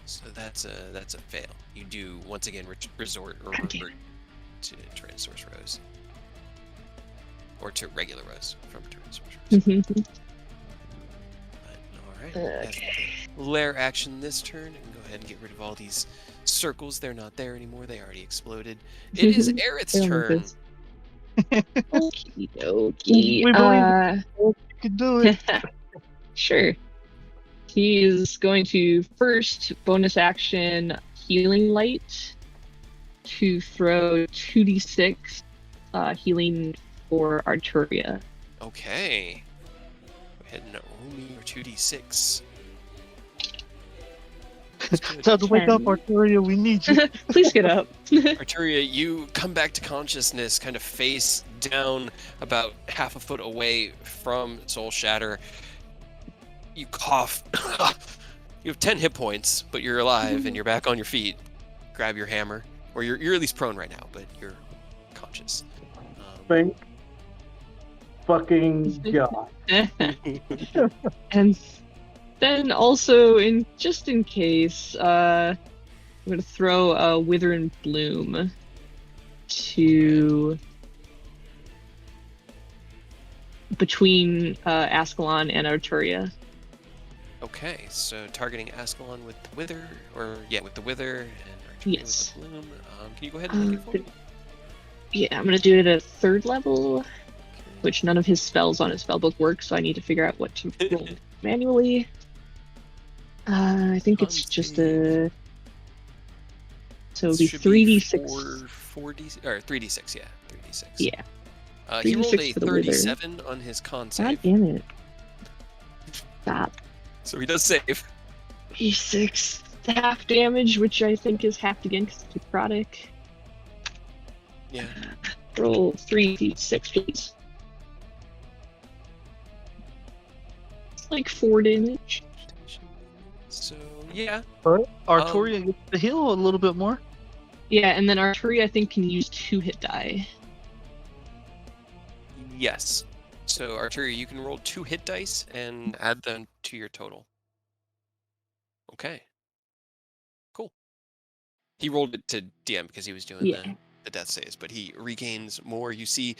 So that's a fail. You do once again resort or revert to Tyrannosaurus Rose, or to regular Rose from Tyrannosaurus Rose. Alright, Okay. lair action this turn, and go ahead and get rid of all these circles. They're not there anymore, they already exploded. It is Aerith's turn. Okie dokie. We believe you can do it. Sure. He is going to first bonus action Healing Light to throw 2d6 healing for Arturia. Okay. Go ahead and roll me your 2d6. Time to wake up, Arturia. We need you. Please get up. Arturia, you come back to consciousness, kind of face down about half a foot away from Soul Shatter. You cough. You have 10 hit points, but you're alive and you're back on your feet. Grab your hammer. Or you're at least prone right now, but you're conscious. Thank fucking God. And then also, in case, I'm going to throw a Withering Bloom to between Ascalon and Arturia. Okay, so targeting Ascalon with the Wither, with the Wither, and Arturia Yes. with the Bloom. Can you go ahead and make it for me? Yeah, I'm gonna do it at 3rd level, which none of his spells on his spellbook work, so I need to figure out what to roll manually. I think it's just a. So it'll be 3d6. 4d or 3d6, yeah, 3d6. Yeah. He rolled a 3d6 for the Wither. 37 on his con God save, damn it. Stop. so he does save. D6 half damage, which I think is halved again because it's necrotic. Yeah. Roll 3d6, please. It's like 4 damage. So yeah, Arturia gets to heal a little bit more. Yeah, and then Arturia, I think, can use 2 hit die. yes. So Arturia, you can roll 2 hit dice and add them to your total. Okay. Cool. He rolled it to DM because he was doing the death saves, but he regains more. You see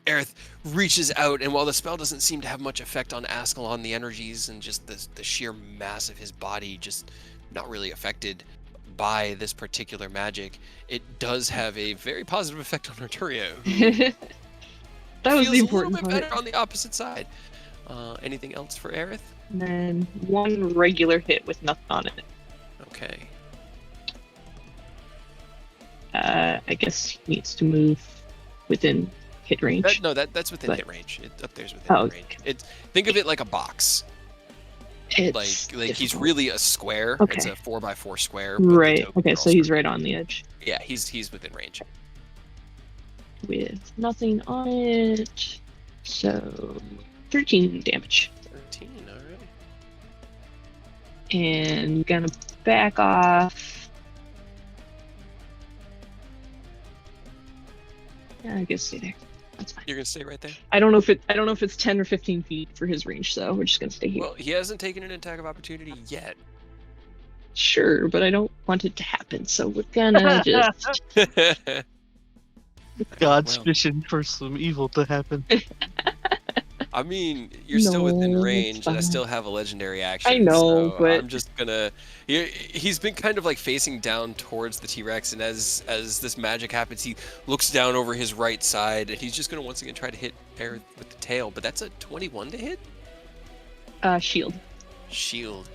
Aerith reaches out, and while the spell doesn't seem to have much effect on Ascalon, the energies and just the sheer mass of his body just not really affected by this particular magic, it does have a very positive effect on Arturia, who That was the feels important a little bit part. better on the opposite side. Anything else for Aerith? And then 1 regular hit with nothing on it. Okay. I guess he needs to move within hit range. That's within But- hit range. Up there's within hit range. Think of it like a box. It's Like he's difficult. really a square. Okay. It's a 4x4 square. but the Right. tokens Okay, are so all he's circular. right on the edge Yeah, he's within range. with nothing on it. So 13 damage. 13, alright. And gonna back off. Yeah, I guess stay there. That's fine. You're gonna stay right there? I don't know if it's 10 or 15 feet for his range, so we're just gonna stay here. Well, he hasn't taken an attack of opportunity yet. Sure, but I don't want it to happen, so we're gonna just. God's Well. fishing for some evil to happen. I mean, you're still within No, it's range, and I fine. still have a legendary action. I know, so but- I'm just gonna. He's been kind of like facing down towards the T-Rex, and as this magic happens, he looks down over his right side, and he's just gonna once again try to hit Aerith with the tail. But that's a 21 to hit. Shield. Shield.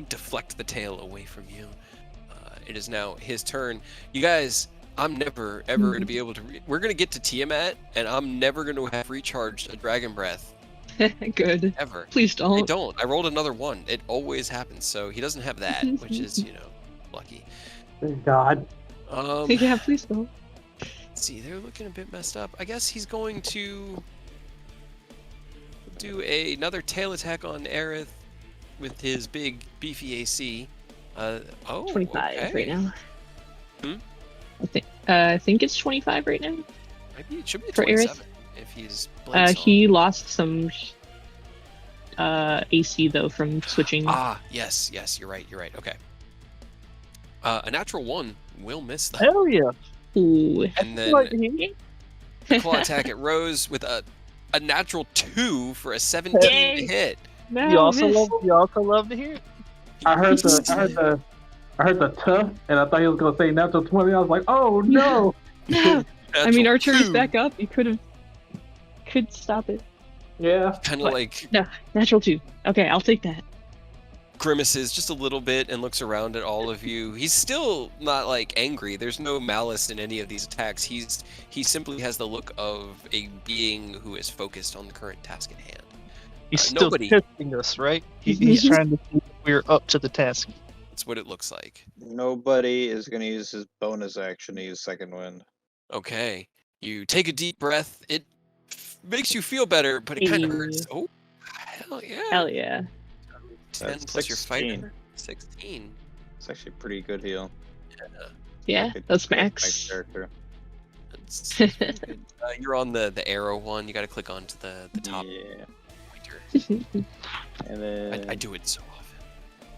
Deflect the tail away from you. It is now his turn. You guys, I'm never ever going to be able to. We're going to get to Tiamat, and I'm never going to have recharged a dragon breath Good. ever. Please I don't. don't. I rolled another 1. It always happens. So he doesn't have that, which is lucky. Thank God. Yeah, please don't. Let's see, they're looking a bit messed up. I guess he's going to do another tail attack on Aerith with his big beefy AC. 25 okay. right now. Hmm? I think it's 25 right now. Maybe it should be For Aerith? 27 if he's Blade Song. He lost some AC though from switching. Yes, you're right. Okay. A natural 1 will miss that. Hell yeah! Ooh. And then Like, he- the claw attack at Rose with a natural 2 for a 17 Yay. to hit. No, you also miss. love to hear it. I heard the tough, and I thought he was gonna say natural 20. I was like, oh no. No. I mean, Natural Archer's 2. back up. You could stop it. Yeah. Kind of What? like No, natural 2. Okay, I'll take that. grimaces just a little bit and looks around at all of you. He's still not like angry. There's no malice in any of these attacks. He simply has the look of a being who is focused on the current task at hand. He's still nobody- testing us, right? He's trying to see if we're up to the task. That's what it looks like. Nobody is going to use his bonus action to use second wind. Okay. You take a deep breath. It makes you feel better, but it kind of hurts. Oh, hell yeah. Hell yeah. 10 That's plus your 16. fighter. 16. It's actually a pretty good heal. Yeah, Good- that's good max. character. That's pretty good. You're on the arrow one. You got to click onto the top Yeah. pointer. And then I do it so often.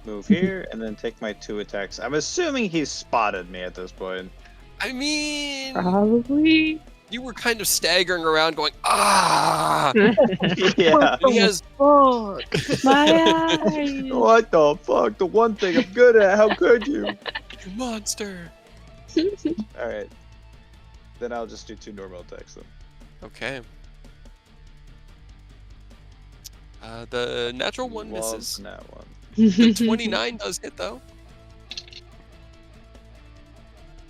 move here, and then take my 2 attacks. I'm assuming he's spotted me at this point. I mean, Probably. You were kind of staggering around going, ah! Yeah. And he has... Fuck. My eyes. What the fuck? The one thing I'm good at. How could you? You monster! All right. Then I'll just do 2 normal attacks then. Okay. The natural one Love misses. that one. The 29 does hit, though.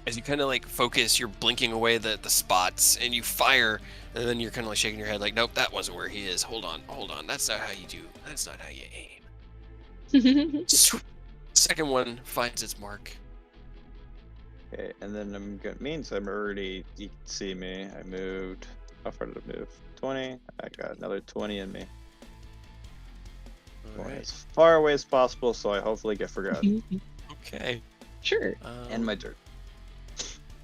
As you kind of like focus, you're blinking away the spots, and you fire, and then you're kind of like shaking your head like, nope, that wasn't where he is. Hold on. That's not how you do. That's not how you aim. Second one finds its mark. Okay, and then means I'm already. You can see me. I moved. How far did I move? 20. I got another 20 in me. Going Alright. as far away as possible, so I hopefully get forgotten. Okay. Sure. And my dirt.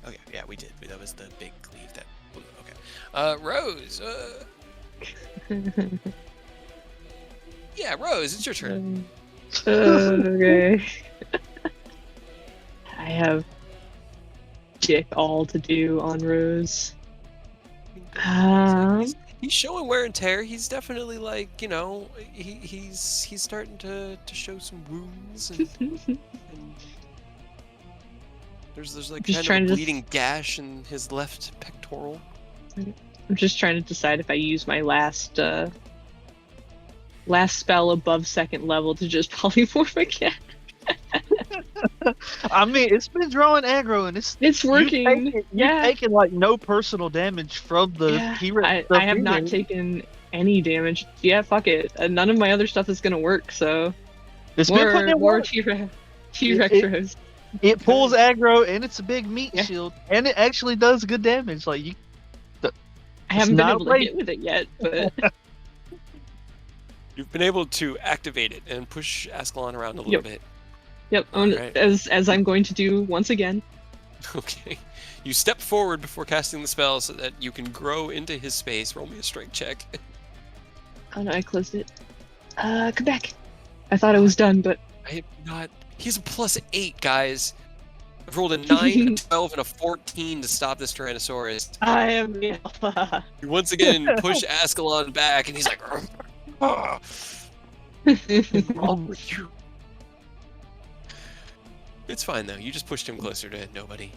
Okay, yeah, we did. That was the big cleave that blew. Okay. Rose. Yeah, Rose, it's your turn. Okay. I have dick all to do on Rose. He's showing wear and tear. He's definitely like, you know, he's starting to show some wounds and there's like Just kind of trying a to- bleeding gash in his left pectoral. I'm just trying to decide if I use my last spell above 2nd level to just polymorph again. I mean, it's been drawing aggro, and It's working. You've taken like no personal damage from the Yeah, T-Rex. I have not taken any damage. Yeah, fuck it. None of my other stuff is gonna work, so It's been putting in more work. T-Rex Rose. It pulls aggro, and it's a big meat Yeah. shield, and it actually does good damage. Like you, I haven't been not able to right. hit with it yet, but You've been able to activate it and push Ascalon around a little Yep. bit. yep. Alright. As I'm going to do once again. Okay. You step forward before casting the spell so that you can grow into his space. Roll me a strength check. Oh no, I closed it. Come back. I thought I was done, but I am not. He's a +8, guys. I've rolled a 9, a 12, and a 14 to stop this Tyrannosaurus. I am the alpha. You once again push Ascalon back, and he's like, "Ah, what's wrong with you?" It's fine though. You just pushed him closer to nobody,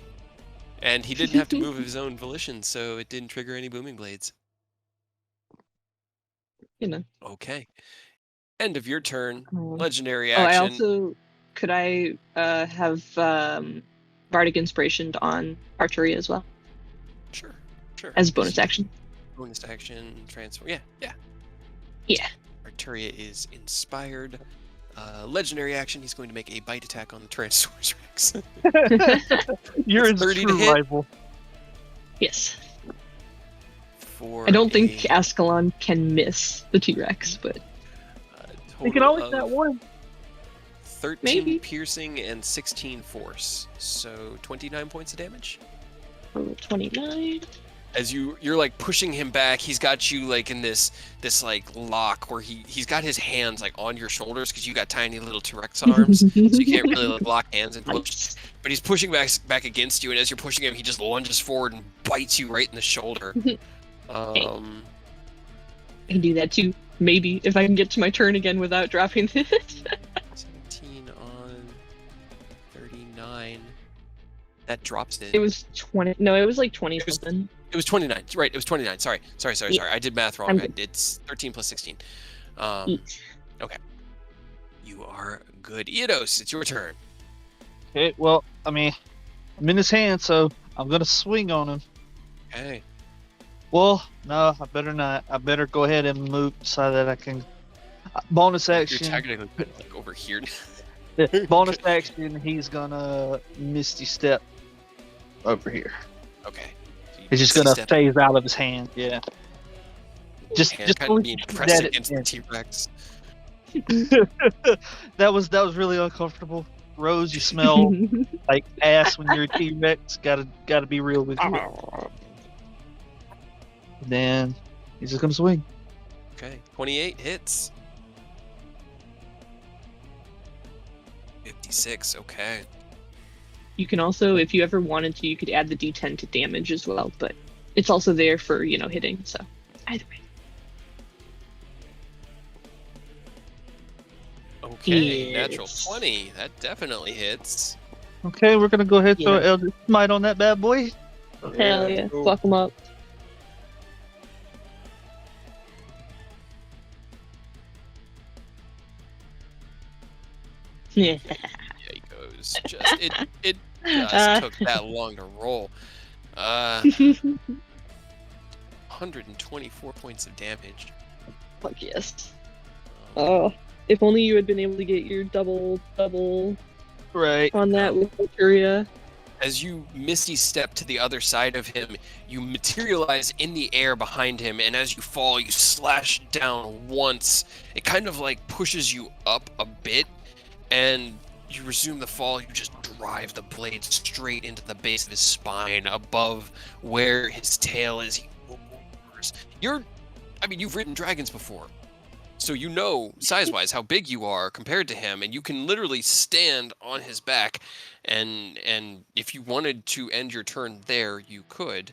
and he didn't have to move of his own volition, so it didn't trigger any booming blades. You know. Okay. End of your turn. Oh. Legendary Oh, I action. also could I have Bardic Inspiration on Archery as well Sure. as a bonus action. Bonus action, transfer. Yeah. Yeah. Arturia is inspired. Legendary action, he's going to make a bite attack on the Tyrannosaurus Rex. you're his 30 to true hit. rival. Yes. For I don't think a, Ascalon can miss the T-Rex, but You can total always of that one. 13 Maybe. piercing and 16 force. So 29 points of damage. 29. As you're like pushing him back, he's got you like in this like lock where he's got his hands like on your shoulders because you got tiny little T-Rex arms, so you can't really like, lock hands and push. But he's pushing back against you, and as you're pushing him, he just lunges forward and bites you right in the shoulder. I can do that too. Maybe if I can get to my turn again without dropping it. 17 on 39. That drops it. It was 20. No, it was like 20 It was- something. It was 29. Right, it was 29. Sorry. Yeah. I did math wrong. I'm good. It's 13 plus 16. Each. You are good. Eidos, it's your turn. Okay, well, I mean, I'm in his hand, so I'm gonna swing on him. Okay. Well, no, I better not. I better go ahead and move so that I can. Bonus You're action. technically like over here. Bonus action. He's gonna Misty Step over here. Okay. So you He's just misty gonna step, phase out of his hand. Yeah. Just hand kind of being keep pressed that against in. the T-Rex. that was really uncomfortable. Rose, you smell like ass when you're a T-Rex. Gotta be real with you. Then he's just gonna swing. Okay. 28 hits. 56. Okay. You can also, if you ever wanted to, you could add the D10 to damage as well, but it's also there for, hitting. So either way. Okay, natural Yes. 20. That definitely hits. Okay, we're gonna go ahead and throw Yeah. Eldritch Smite on that bad boy. Hell yeah. cool. Fuck them up. Yeah. Yeah, he goes. It just took that long to roll. 124 points of damage. Fuck yes. Oh, if only you had been able to get your double Right. on that with Valkyria. As you misty step to the other side of him, you materialize in the air behind him, and as you fall, you slash down once. It kind of like pushes you up a bit, and you resume the fall. You just drive the blade straight into the base of his spine, above where his tail is. He roars. You've ridden dragons before, so you know size-wise how big you are compared to him, and you can literally stand on his back. And if you wanted to end your turn there, you could,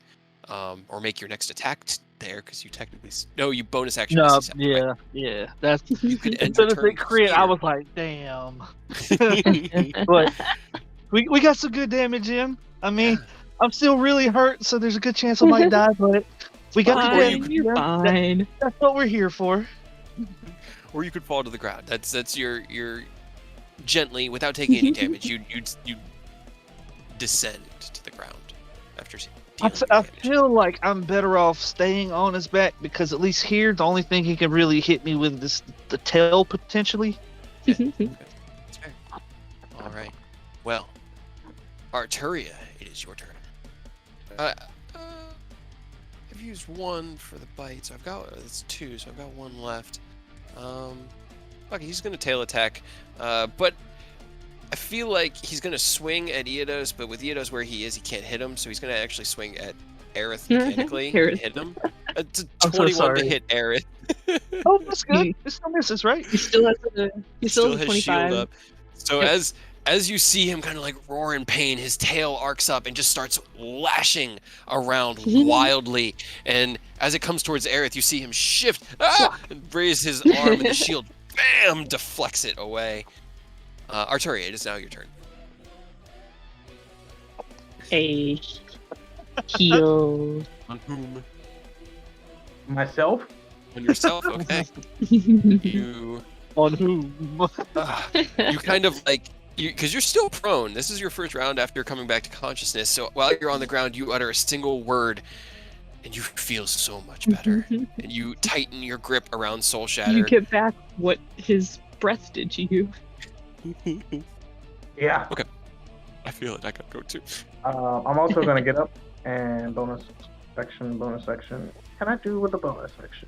or make your next attack there, because you technically you bonus action. No, misty step, right? yeah. That's You could end your instead of turn the crit. I here. was like, damn. But we got some good damage in. I mean, Yeah. I'm still really hurt, so there's a good chance I might die. But we got the Fine, damage. you're fine. That's what we're here for. Or you could fall to the ground. That's your gently, without taking any damage. You descend to the ground after dealing I damage. feel like I'm better off staying on his back because at least here, the only thing he can really hit me with is the tail potentially. That's fair. All right. Well, Arturia, it is your turn. I've used one for the bite, so it's 2, so I've got 1 left. Okay, he's gonna tail attack, but I feel like he's gonna swing at Eodos, but with Eodos where he is, he can't hit him, so he's gonna actually swing at Aerith mechanically and hit him. It's a I'm so 21 to sorry. hit Aerith. Oh, that's good. It still misses, right? He still has Still a has 25. shield up. So Yep. as you see him kind of like roar in pain, his tail arcs up and just starts lashing around wildly. And as it comes towards Aerith, you see him shift, and raise his arm, and the shield, bam, deflects it away. Arturia, it is now your turn. A heal. On whom? Myself? On yourself, okay. You On whom? you kind of like, because you're still prone. This is your first round after coming back to consciousness. So while you're on the ground, you utter a single word, and you feel so much better. And you tighten your grip around Soul Shatter. You get back what his breath did to you. Yeah. I feel it. I gotta go too. I'm also gonna get up and bonus section. Can I do with the bonus section?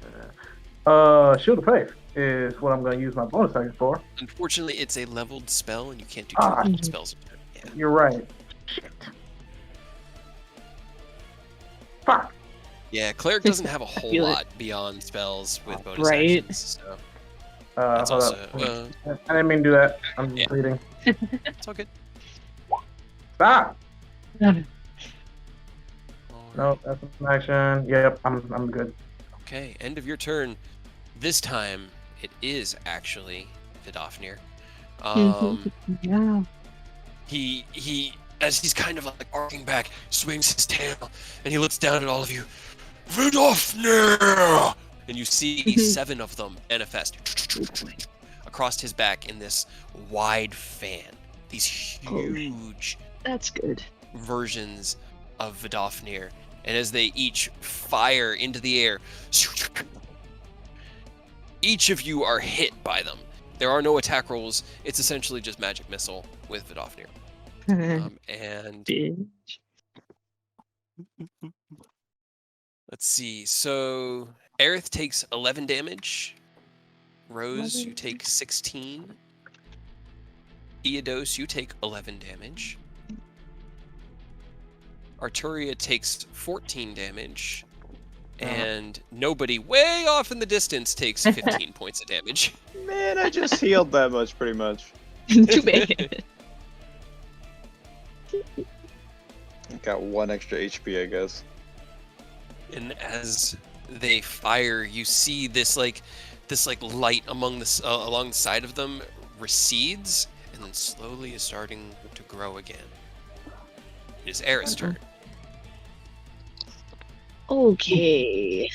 Shield of Faith is what I'm gonna use my bonus action for. Unfortunately, it's a leveled spell, and you can't do Ah. leveled spells. Yeah. You're right. Shit. Fuck. Yeah, cleric doesn't have a whole feel it. lot beyond spells with bonus Right. actions. So that's Hold also up. I didn't mean to do that. I'm Yeah. bleeding. it's all good. Stop. All right. No, that's an action. Yep, I'm good. Okay, end of your turn. This time, it is actually Vidofnir. Yeah. He, as he's kind of like arcing back, swings his tail, and he looks down at all of you. Vidofnir! And you see 7 of them manifest across his back in this wide fan. These huge That's good. versions of Vidofnir. And as they each fire into the air, each of you are hit by them. There are no attack rolls. It's essentially just magic missile with Vidofnir. And Bitch. let's see. So Aerith takes 11 damage. Rose, you take 16. Eodos, you take 11 damage. Arturia takes 14 damage. And nobody way off in the distance takes 15 points of damage. Man, I just healed that much, pretty much. Too bad. Got 1 extra HP, I guess. And as they fire, you see this light along the side of them recedes, and then slowly is starting to grow again. It is Era's turn. Okay.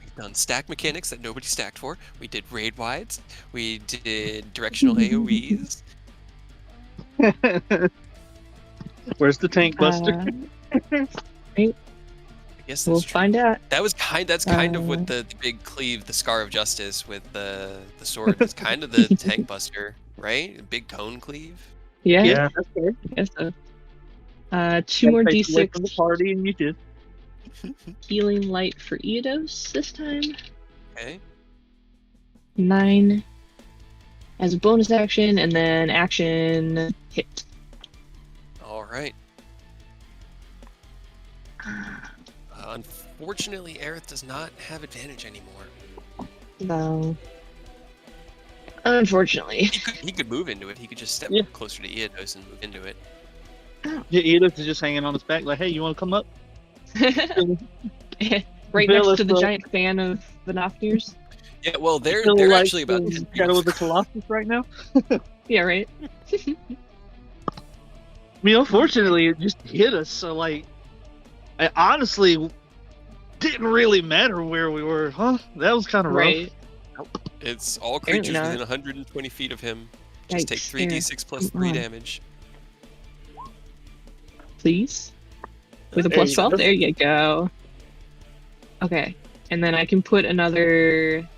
We've done stack mechanics that nobody stacked for. We did raid wides. We did directional AoEs. Where's the tank buster? Right. I guess We'll that's true. find out. That's kind of what the big cleave, the Scar of Justice with the sword is kind of the tank buster, right? Big cone cleave. Yeah. That's fair. I guess so. 2 more Take away from the d6 party, and you did. healing light for Eodos this time. Okay. 9 as a bonus action, and then action hit. All right. Unfortunately, Aerith does not have advantage anymore. No. Unfortunately. He could move into it. He could just step Yeah. closer to Eodos and move into it. Yeah, Edos is just hanging on his back, like, hey, you want to come up? Right Bill next is to the the- giant fan of the Nofnirs. Yeah, well, they're Feel like actually about 10 the feet Shadow off of the Colossus right now. Yeah, right. I mean, unfortunately, it just hit us. So, like, it honestly didn't really matter where we were, huh? That was kind of Right. rough. It's all Apparently creatures not. within 120 feet of him. Just take Yikes, 3d6 plus Come 3 on. damage. Please. With a There plus you 12? go. There you go. Okay. And then I can put another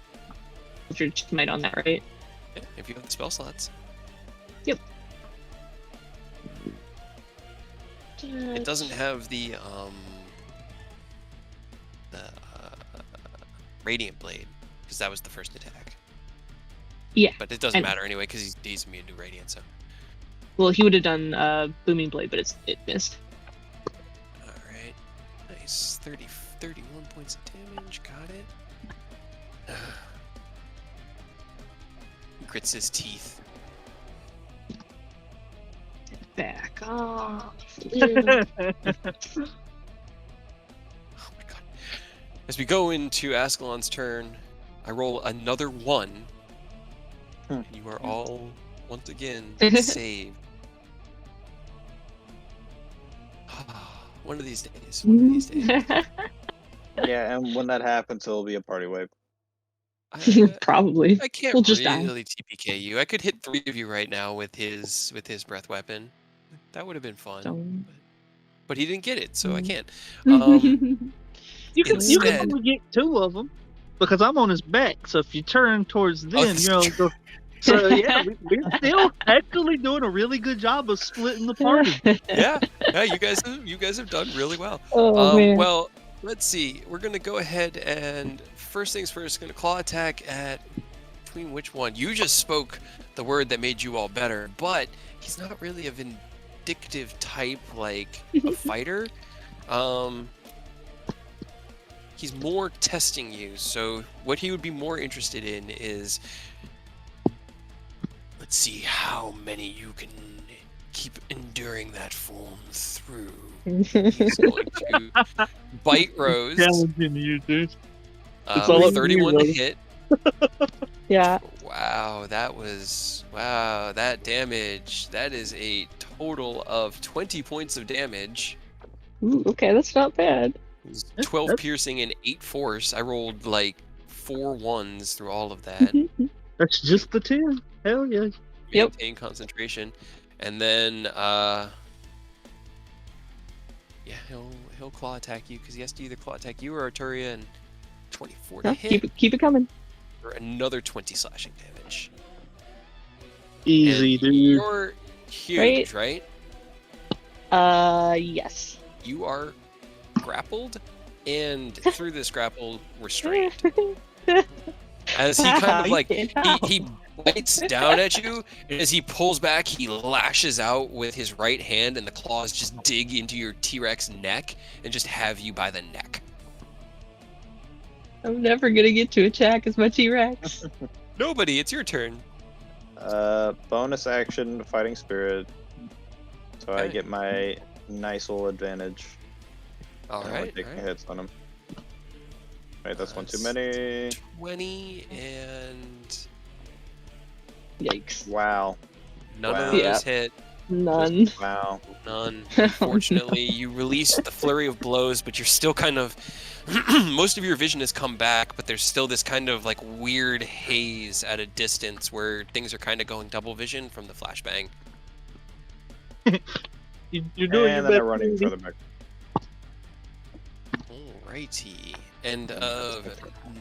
Eldritch Smite on that, right? Yeah, if you have the spell slots. It doesn't have the Radiant Blade, because that was the first attack. Yeah, But it doesn't I know. matter anyway, because he's immune to Radiant, so. Well, he would have done Booming Blade, but it missed. Alright. Nice. 31 points of damage. Got it. He grits his teeth. Back off. Oh my god. As we go into Ascalon's turn, I roll another 1. And you are all, once again, saved. One of these days. One of these days. Yeah, and when that happens, it'll be a party wipe. Probably. I can't We'll just die. really TPK you. I could hit 3 of you right now with his breath weapon. That would have been fun. Don't. But he didn't get it, so I can't. You can Instead- only get 2 of them because I'm on his back. So if you turn towards them, that's you know. true. So yeah, we're still actually doing a really good job of splitting the party. Yeah, you guys have done really well. Oh, man. Well, let's see. We're gonna go ahead and first things first. Gonna claw attack at between which one? You just spoke the word that made you all better, but he's not really a vindictive type like a fighter. He's more testing you. So what he would be more interested in is, let's see how many you can keep enduring that form through. He's going to bite Rose. Challenging you, dude. It's all With up to you, 31 to brother. hit. Yeah. Wow, that damage. That is a total of 20 points of damage. Ooh, okay, that's not bad. It's 12 piercing and 8 force. I rolled like 4 1s through all of that. That's just the 10. Hell yeah. Yep. Maintain concentration. And then yeah, he'll claw attack you because he has to either claw attack you or Arturia, and 24 to No, hit keep it coming. for another 20 slashing damage. Easy, And dude. You're huge, right? Yes. You are grappled and through this grapple restrained. As he kind of like he bites down at you, and as he pulls back, he lashes out with his right hand, and the claws just dig into your T-Rex neck and just have you by the neck. I'm never gonna get to attack as my T-Rex. Nobody, it's your turn. Bonus action, fighting spirit. So I Okay. get my nice little advantage. All and right. taking All right. hits on him. Wait, that's one too many. 20 and Yikes. Wow. none of Wow. those hit. None. Wow. None. Oh, Unfortunately, you released the flurry of blows, but you're still kind of... most of your vision has come back, but there's still this kind of like weird haze at a distance where things are kind of going double vision from the flashbang. You're doing And your then best. I'm running further back. Alrighty. End of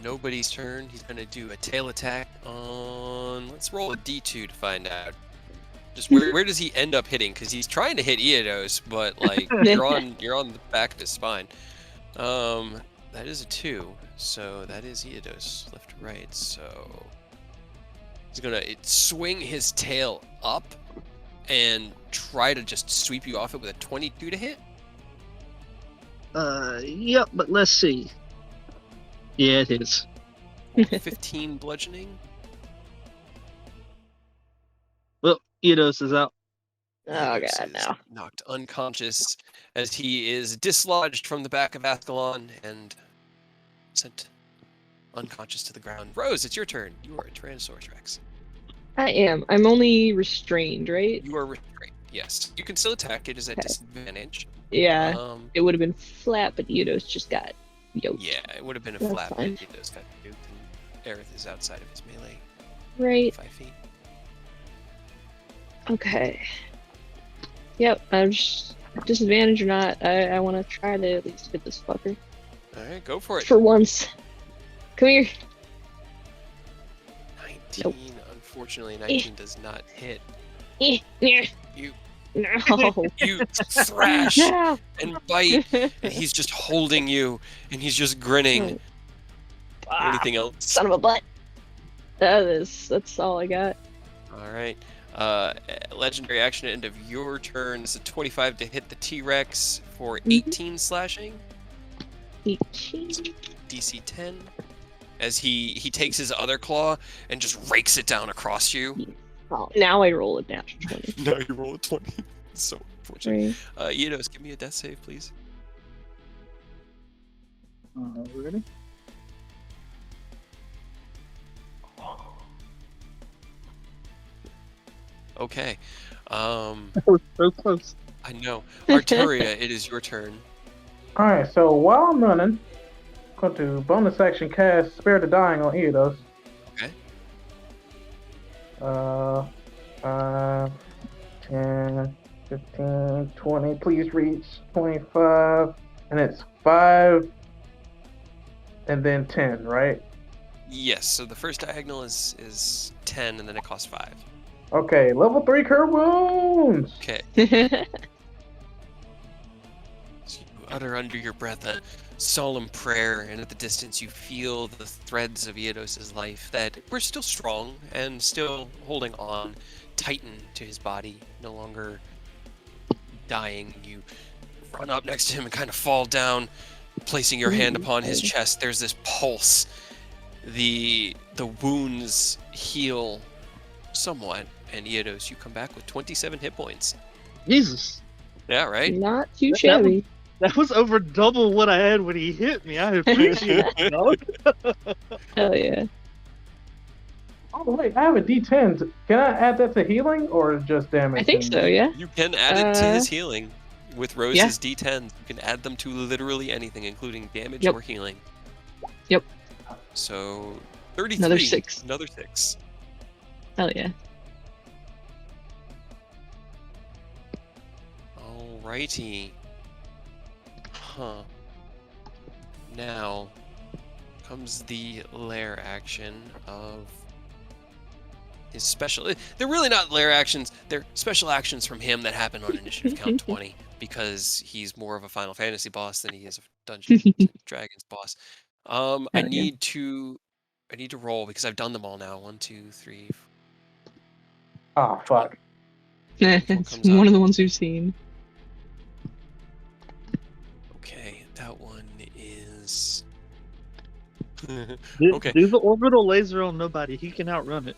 nobody's turn. He's going to do a tail attack on... Let's roll a d2 to find out. Just where does he end up hitting? Because he's trying to hit Eodos, but like you're on the back of his spine. That is a 2, so that is Eodos left to right. So he's gonna swing his tail up and try to just sweep you off it with a 22 to hit. Yep, but let's see. Yeah, it is. 15 bludgeoning. Well, Eidos is out. Oh Eodos god, is no. knocked unconscious as he is dislodged from the back of Ascalon and sent unconscious to the ground. Rose, it's your turn. You are a Tyrannosaurus Rex. I am. I'm only restrained, right? You are restrained. Yes, you can still attack. It is at Okay. disadvantage. Yeah. It would have been flat, but Eidos just got yoked. Yeah, it would have been a That's flat fine. hit. Those got duped, and Aerith is outside of his melee. Right. 5 feet. Okay. Yep, I'm just disadvantage or not. I want to try to at least hit this fucker All right, go for it. for once. Come here. 19. Nope. Unfortunately, 19 does not hit. Eh, yeah. You No. you thrash No. and bite, and he's just holding you, and he's just grinning. Ah, Anything else? son of a butt. That's all I got. All right. Legendary action at end of your turn is a 25 to hit the T-Rex for 18 slashing. 18. DC 10. As he takes his other claw and just rakes it down across you. Oh, now I roll it down to 20. Now you roll a 20. So unfortunate. Right. Eidos, give me a death save, please. Ready? Okay. That was so close. I know. Arteria, it is your turn. Alright, so while I'm running, I'm going to bonus action cast Spare the Dying on Eidos. Okay. 5, 10, 15, 20. Please reach 25. And it's 5 and then 10, right? Yes, so the first diagonal is 10, and then it costs 5. Okay, level 3 cure wounds. Okay. So you utter under your breath a solemn prayer, and at the distance you feel the threads of Eidos' life that were still strong and still holding on, tighten to his body, no longer dying. You run up next to him and kind of fall down, placing your hand upon his chest. There's this pulse. The wounds heal somewhat, and Eidos, you come back with 27 hit points. Jesus. Yeah, right? Not too That shabby. That was over double what I had when he hit me. I appreciate it, dog. Hell yeah. Oh, wait, I have a D10. Can I add that to healing or just damage? I think so, yeah. You can add it to his healing. With Rose's Yeah. D10s, you can add them to literally anything, including damage Yep. or healing. Yep. So, 33. Another 6. Another 6. Hell yeah. Alrighty. Huh. Now comes the lair action of his special. They're really not lair actions. They're special actions from him that happen on initiative count 20 because he's more of a Final Fantasy boss than he is a Dungeons and Dragons boss. I yeah. need to roll because I've done them all now. 1, 2, 3. Oh, fuck. It's comes one up? of the ones we've seen. Okay, that one is. Do, Okay. do the orbital laser on nobody. He can outrun it.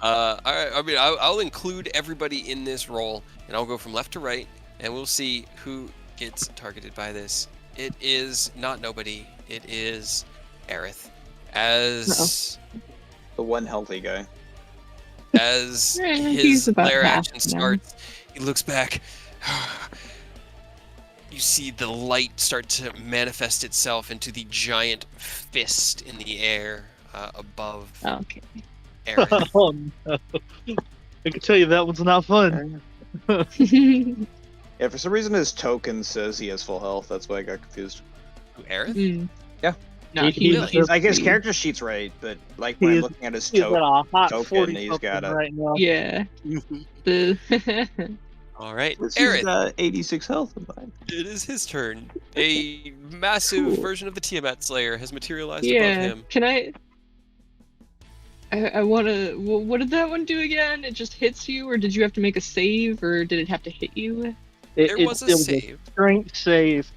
All right. I mean, I'll include everybody in this roll, and I'll go from left to right, and we'll see who gets targeted by this. it is not nobody. It is Aerith. As The one healthy guy. as He's his about lair half action now. starts, he looks back. You see the light start to manifest itself into the giant fist in the air above Okay. Aerith. Oh no! I can tell you that one's not fun. Yeah, for some reason his token says he has full health. That's why I got confused. Who, Aerith? Mm. Yeah. No, Really? he's Like his the- character sheet's right, but like when I'm He's- looking at his He's at a hot token, 40 he's something got a- right now. Yeah. The All right, He's Aerith. got 86 health in mine. It is his turn. A massive Cool. version of the Tiamat Slayer has materialized above yeah. him. Can I want to. What did that one do again? It just hits you, or did you have to make a save, or did it have to hit you? There was a save. Strength save,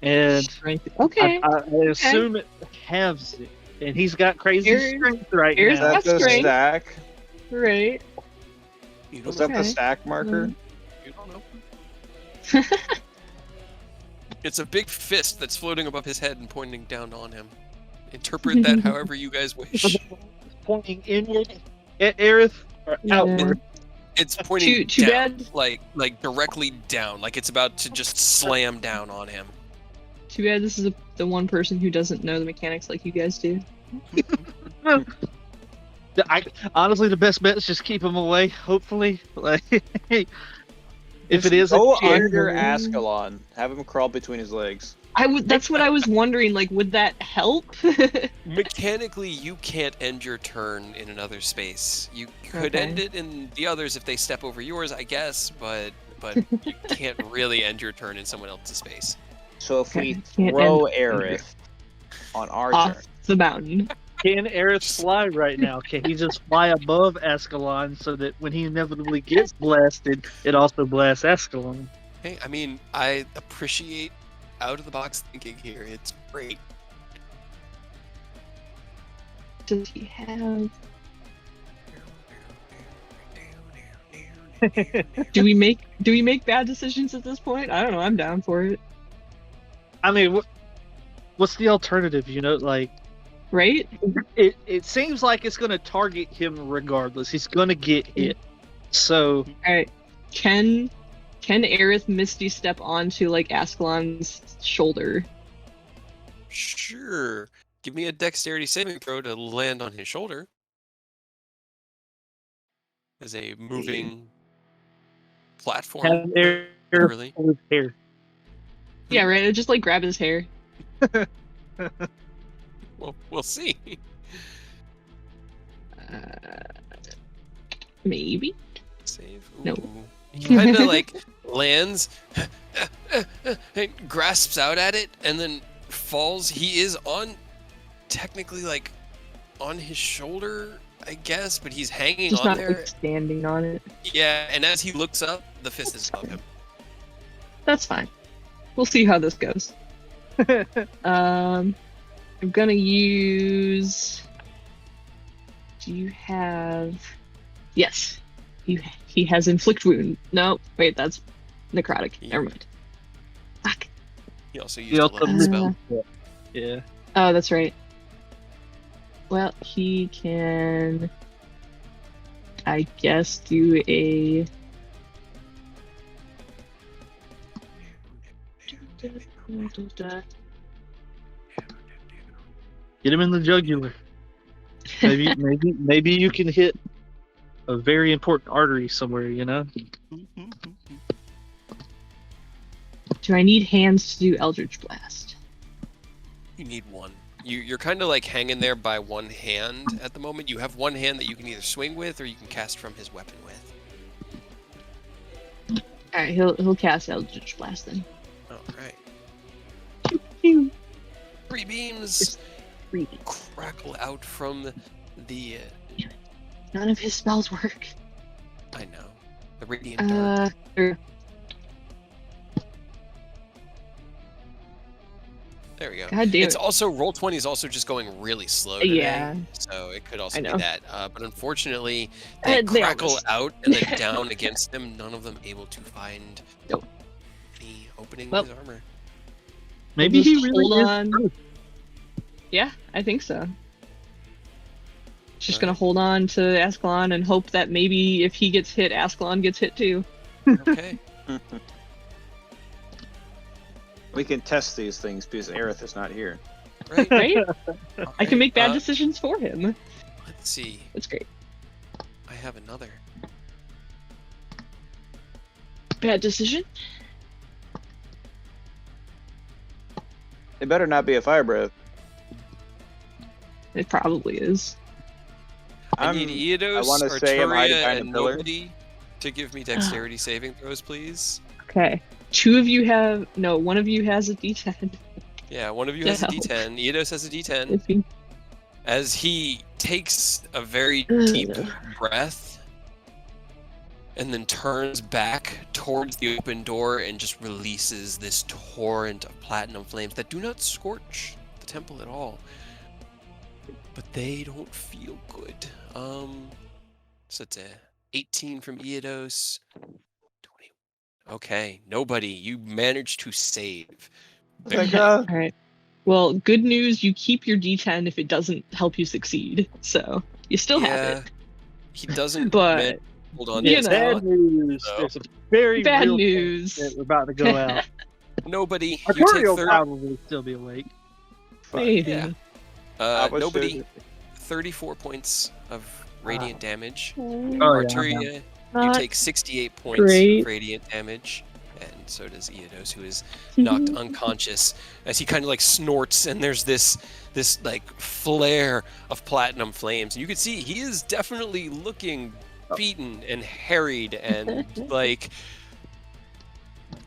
and Strength. Okay. I assume it halves it. And he's got crazy Here's- strength right here's now. Is that That's the great. stack? Right. You Was don't, that the Okay. stack marker? you don't know. It's a big fist that's floating above his head and pointing down on him. Interpret that however you guys wish. Pointing inward at Aerith or Yeah. outward. It's pointing Too down, bad. like directly down, like it's about to just slam down on him. Too bad this is the one person who doesn't know the mechanics like you guys do. Honestly, the best bet is just keep him away. Hopefully, like if it is Go a chance, under Ascalon. Have him crawl between his legs. That's what I was wondering. Like, would that help? Mechanically, you can't end your turn in another space. You could Okay. end it in the others if they step over yours, I guess, but you can't really end your turn in someone else's space. So if Okay, we can't throw end- Aerith on our Off turn, the mountain. can Aerith fly right now? Can he just fly above Ascalon so that when he inevitably gets blasted, it also blasts Ascalon? Hey, I mean, I appreciate out of the box thinking here. It's great. Does he have? Do we make bad decisions at this point? I don't know. I'm down for it. I mean, what's the alternative? You know, like Right? it seems like it's going to target him regardless. He's going to get hit. So All right. Can Aerith Misty step onto like Ascalon's shoulder? Sure. Give me a dexterity saving throw to land on his shoulder. As a moving platform. have Aerith literally. pull his hair. Yeah, right. I just like grab his hair. We'll see. Maybe. Save. No. Ooh. He kind of like lands and grasps out at it and then falls. He is technically like on his shoulder, I guess, but he's hanging Just on not there. like standing on it. Yeah, and as he looks up, the fist is above him. That's fine. We'll see how this goes. I'm gonna use. Do you have? Yes. He has inflict wound. No, wait, that's necrotic. Yeah. Never mind. Fuck. He also used He a also level spell. Yeah. Oh, that's right. Well, he can. I guess do a. Get him in the jugular. Maybe you can hit a very important artery somewhere. You know. Do I need hands to do Eldritch Blast? You need one. You're kind of like hanging there by one hand at the moment. You have one hand that you can either swing with or you can cast from his weapon with. All right, he'll cast Eldritch Blast then. All right. Pew. Three beams It's 3. crackle out from the. None of his spells work. I know. The radiant dark. There we go. God damn It's it. also Roll20 is also just going really slow today, Yeah. so it could also I be know. that. But unfortunately, they They crackle almost- out and then down against them. None of them able to find Nope. any opening Well. in his armor. Maybe just he really hold is. on. true. Yeah, I think so. Just All gonna right. hold on to Ascalon and hope that maybe if he gets hit, Ascalon gets hit too. Okay. We can test these things because Aerith is not here. Right. Right? All I can right, make bad decisions for him. Let's see. That's great. I have another. Bad decision? It better not be a fire breath. It probably is. I need Eodos, wanna say I'm hiding Arturia, behind a and pillar. nobody to give me dexterity saving throws, please. Okay. One of you has a D10. Yeah, one of you has a No. D10. Eodos has a D10. If you... As he takes a very deep breath and then turns back towards the open door and just releases this torrent of platinum flames that do not scorch the temple at all. But they don't feel good. So it's a 18 from Eodos. 20. Okay, nobody. You managed to save. Thank God. All right. Well, good news, you keep your D10 if it doesn't help you succeed. So you still have it. He doesn't But, hold on you to his know. Bad news. So- There's a very Bad real news. chance that we're about to go out. Nobody. You take Arturia will 30. probably still be awake. Maybe. Yeah. I was Nobody. sure- 34 points of radiant damage. Oh, Arturia, you Not take 68 points great. of radiant damage, and so does Eodos, who is knocked unconscious as he kind of like snorts, and there's this like flare of platinum flames. You can see he is definitely looking beaten and harried and like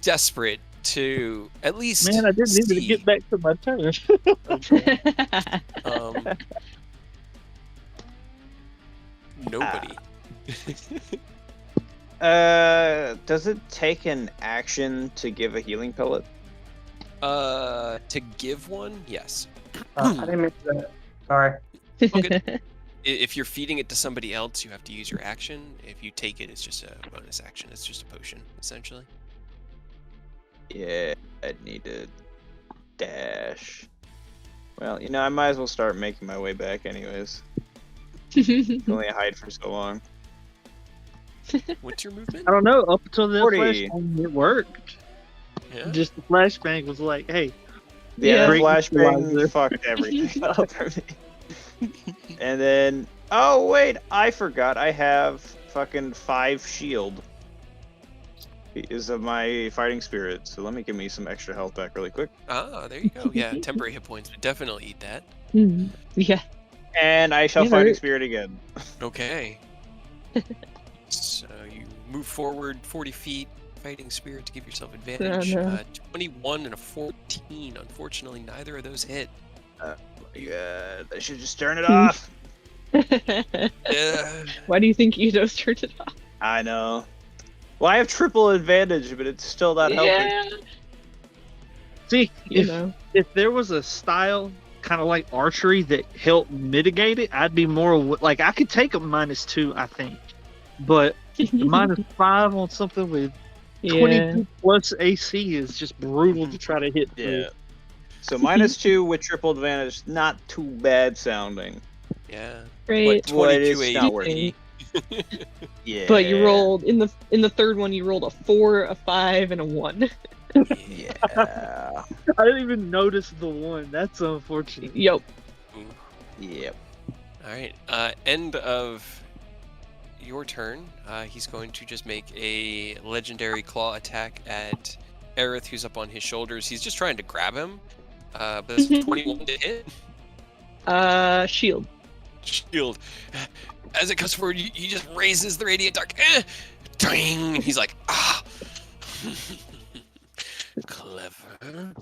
desperate to at least Man, I didn't even see. get back to my turn. Nobody. Does it take an action to give a healing pellet? To give one, yes. I didn't mean that. Sorry. If you're feeding it to somebody else, you have to use your action. If you take it, it's just a bonus action. It's just a potion, essentially. Yeah, I'd need to dash. Well, I might as well start making my way back anyways. Only hide for so long. What's your movement? I don't know. Up until the 40. flashbang, it worked. Yeah. Just the flashbang was like, hey, Yeah, Yeah. the flashbang Equalizer. fucked everything up for me. And then, oh wait, I forgot I have fucking 5 shield. Is of my fighting spirit, so let me give me some extra health back really quick. Ah, there you go. Yeah, temporary hit points would definitely eat that. Yeah. And I shall You fighting hurt. spirit again. Okay. So you move forward 40 feet, fighting spirit to give yourself advantage. Oh, no. 21 and a 14. Unfortunately, neither of those hit. Yeah, I should just turn it off. Yeah. Why do you think Eidos turned it off? I know. Well, I have triple advantage, but it's still not helping. Yeah. see, You know. if there was a style kind of like archery that helped mitigate it, I'd be more like I could take a -2, I think, but -5 on something with 22 plus AC is just brutal to try to hit. Yeah. So -2 with triple advantage, not too bad sounding. Yeah. Great. What, But it's 22 not worth AP? Yeah. But you rolled in the third one. You rolled a 4, a 5, and a 1. Yeah. I didn't even notice the one. That's unfortunate. Yup. Yep. All right. End of your turn. He's going to just make a legendary claw attack at Aerith, who's up on his shoulders. He's just trying to grab him. But it's 21 to hit. Shield. Shield. As it comes forward, he just raises the radiant dark. Ding! And he's like, ah. Clever.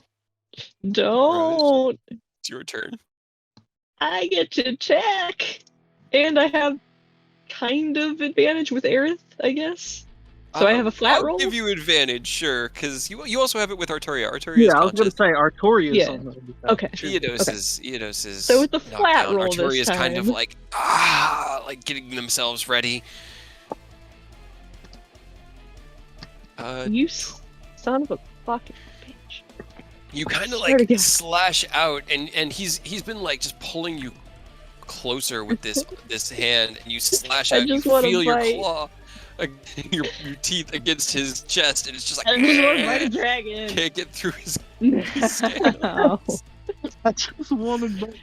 Don't. It's your turn. I get to attack, and I have kind of advantage with Aerith, I guess. So I have a flat I'll roll. give you advantage, sure, because you also have it with Arturia. Arturia Yeah, is I was gonna conscious. say Artoria's Yeah. on the Okay. Eodos is So with the knocked flat down. roll Arturia this is kind of time. like like getting themselves ready. You son of a fucking bitch. You kind of Swear to like God. slash out, and he's been like just pulling you closer with this hand, and you slash I out. You just wanna feel your bite. claw, your teeth against his chest, and it's just like I just want to fight a dragon. can't get through his No. scales. I just wanted to.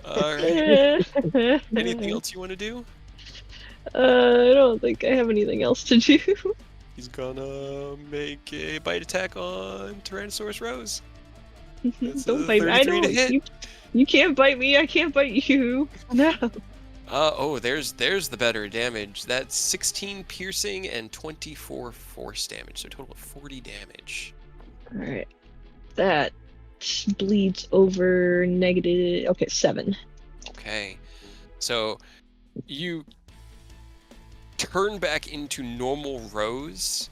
All right. Anything else you want to do? I don't think I have anything else to do. He's gonna make a bite attack on Tyrannosaurus Rose. That's Don't bite me. I 33 to don't. hit. You can't bite me. I can't bite you. No. Oh, there's the better damage. That's 16 piercing and 24 force damage, so a total of 40 damage. All right. That bleeds over negative. Okay, 7. Okay, so you turn back into normal Rose.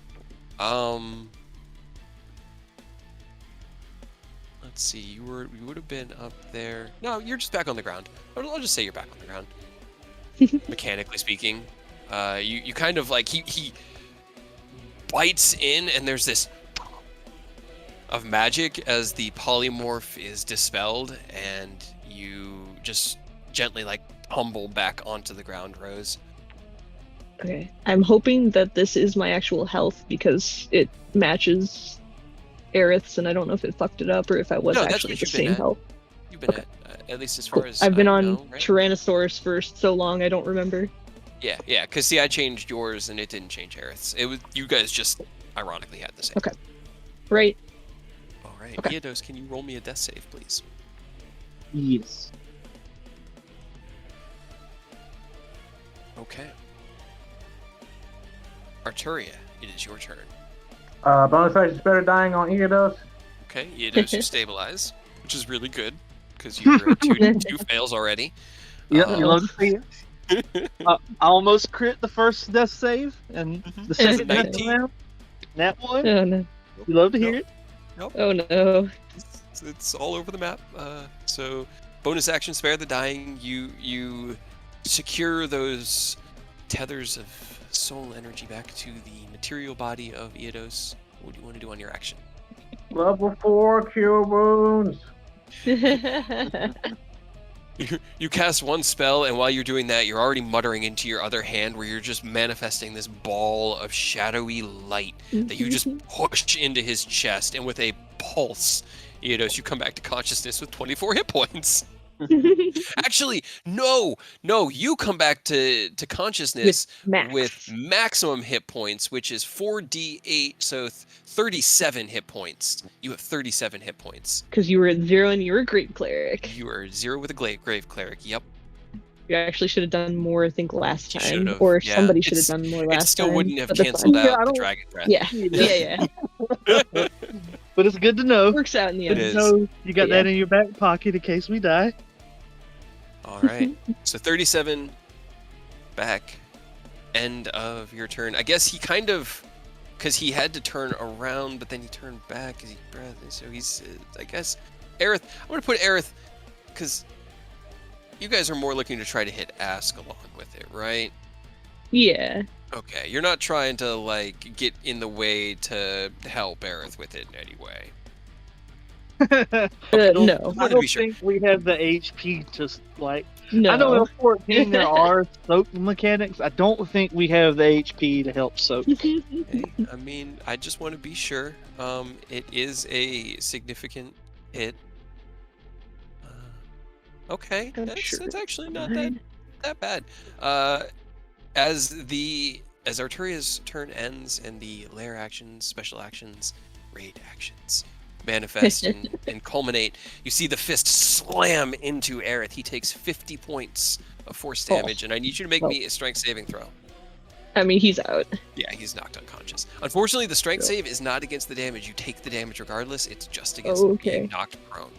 Let's see. You would have been up there. No, you're just back on the ground. I'll just say you're back on the ground. Mechanically speaking, you kind of like he bites in, and there's this of magic as the polymorph is dispelled, and you just gently like tumble back onto the ground, Rose. Okay. I'm hoping that this is my actual health because it matches Aerith's, and I don't know if it fucked it up or if I was No, that's actually what the you've been same at. health. You've been at least as far as I've been I on know, right? Tyrannosaurus for so long I don't remember. Yeah, because see, I changed yours and it didn't change Aerith's. It was you guys just ironically had the same. Okay. Right. All right, Okay. Iedos, can you roll me a death save, please? Yes. Okay. Arturia, it is your turn. Bonus action better dying on Iedos. Okay, Iedos, you stabilize, which is really good because you were at two fails already. Yep, Um, you love to see it. I almost crit the first death save, and the second death 19. round. Nat 1. Oh no. You love to hear it. Oh no. It's all over the map. So bonus action spare the dying. You secure those tethers of soul energy back to the material body of Iedos. What do you want to do on your action? Level 4 cure wounds. You cast one spell, and while you're doing that, you're already muttering into your other hand where you're just manifesting this ball of shadowy light that you just push into his chest, and with a pulse, Iedos, you come back to consciousness with 24 hit points. Actually, no, you come back to consciousness with maximum hit points, which is 4d8, so 37 hit points. You have 37 hit points. Because you were at 0 and you were a Grave Cleric. You are 0 with a Grave Cleric, yep. You actually should have done more, I think, last You time. should've, Or yeah. somebody should have done more last time. It still wouldn't have but that's canceled fine. out the Dragon Breath. Yeah. But it's good to know. Works out in the It end. is. So you got Yeah. that in your back pocket in case we die. All right. So 37 back. End of your turn. I guess he kind of, because he had to turn around, but then he turned back as he breathed. So he's, I guess, Aerith. I'm going to put Aerith, because you guys are more looking to try to hit Ascalon with it, right? Yeah. Okay. You're not trying to, like, get in the way to help Aerith with it in any way. No. I don't think we have the HP to like. No. I know in 14 there are soak mechanics. I don't think we have the HP to help soak. Hey, I mean, I just want to be sure. It is a significant hit. Okay, that's actually not that bad. As Arturia's turn ends and the lair actions, special actions, raid actions manifest and culminate, you see the fist slam into Aerith. He takes 50 points of force damage, and I need you to make me a strength saving throw. I mean, he's out. Yeah, he's knocked unconscious. Unfortunately, the strength save is not against the damage. You take the damage regardless. It's just against being knocked prone.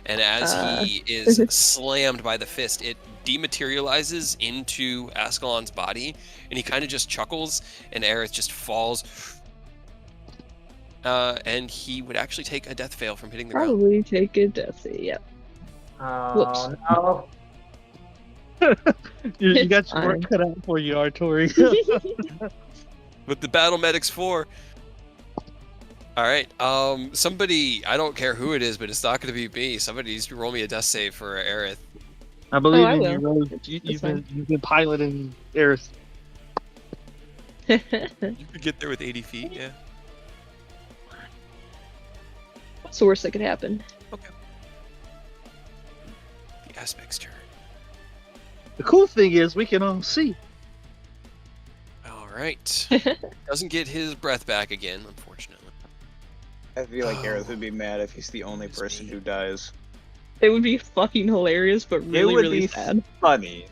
And as he is slammed by the fist, it dematerializes into Ascalon's body, and he kind of just chuckles, and Aerith just falls. And he would actually take a death fail from hitting the ground. Probably take a death save, yep. Oh, no. You got your work cut out for you, Artori. With the battle medics 4. All right. Somebody, I don't care who it is, but it's not going to be me. Somebody needs to roll me a death save for Aerith. I believe I in will. you, Rose. That's You've fine. been piloting Aerith. You could get there with 80 feet, yeah. What's the worst that could happen? Okay. The aspect's turn. The cool thing is we can all see. All right. Doesn't get his breath back again, unfortunately. I feel like Oh. Aerith would be mad if he's the only It's person me. who dies. It would be fucking hilarious, but really, would really be sad. Funny,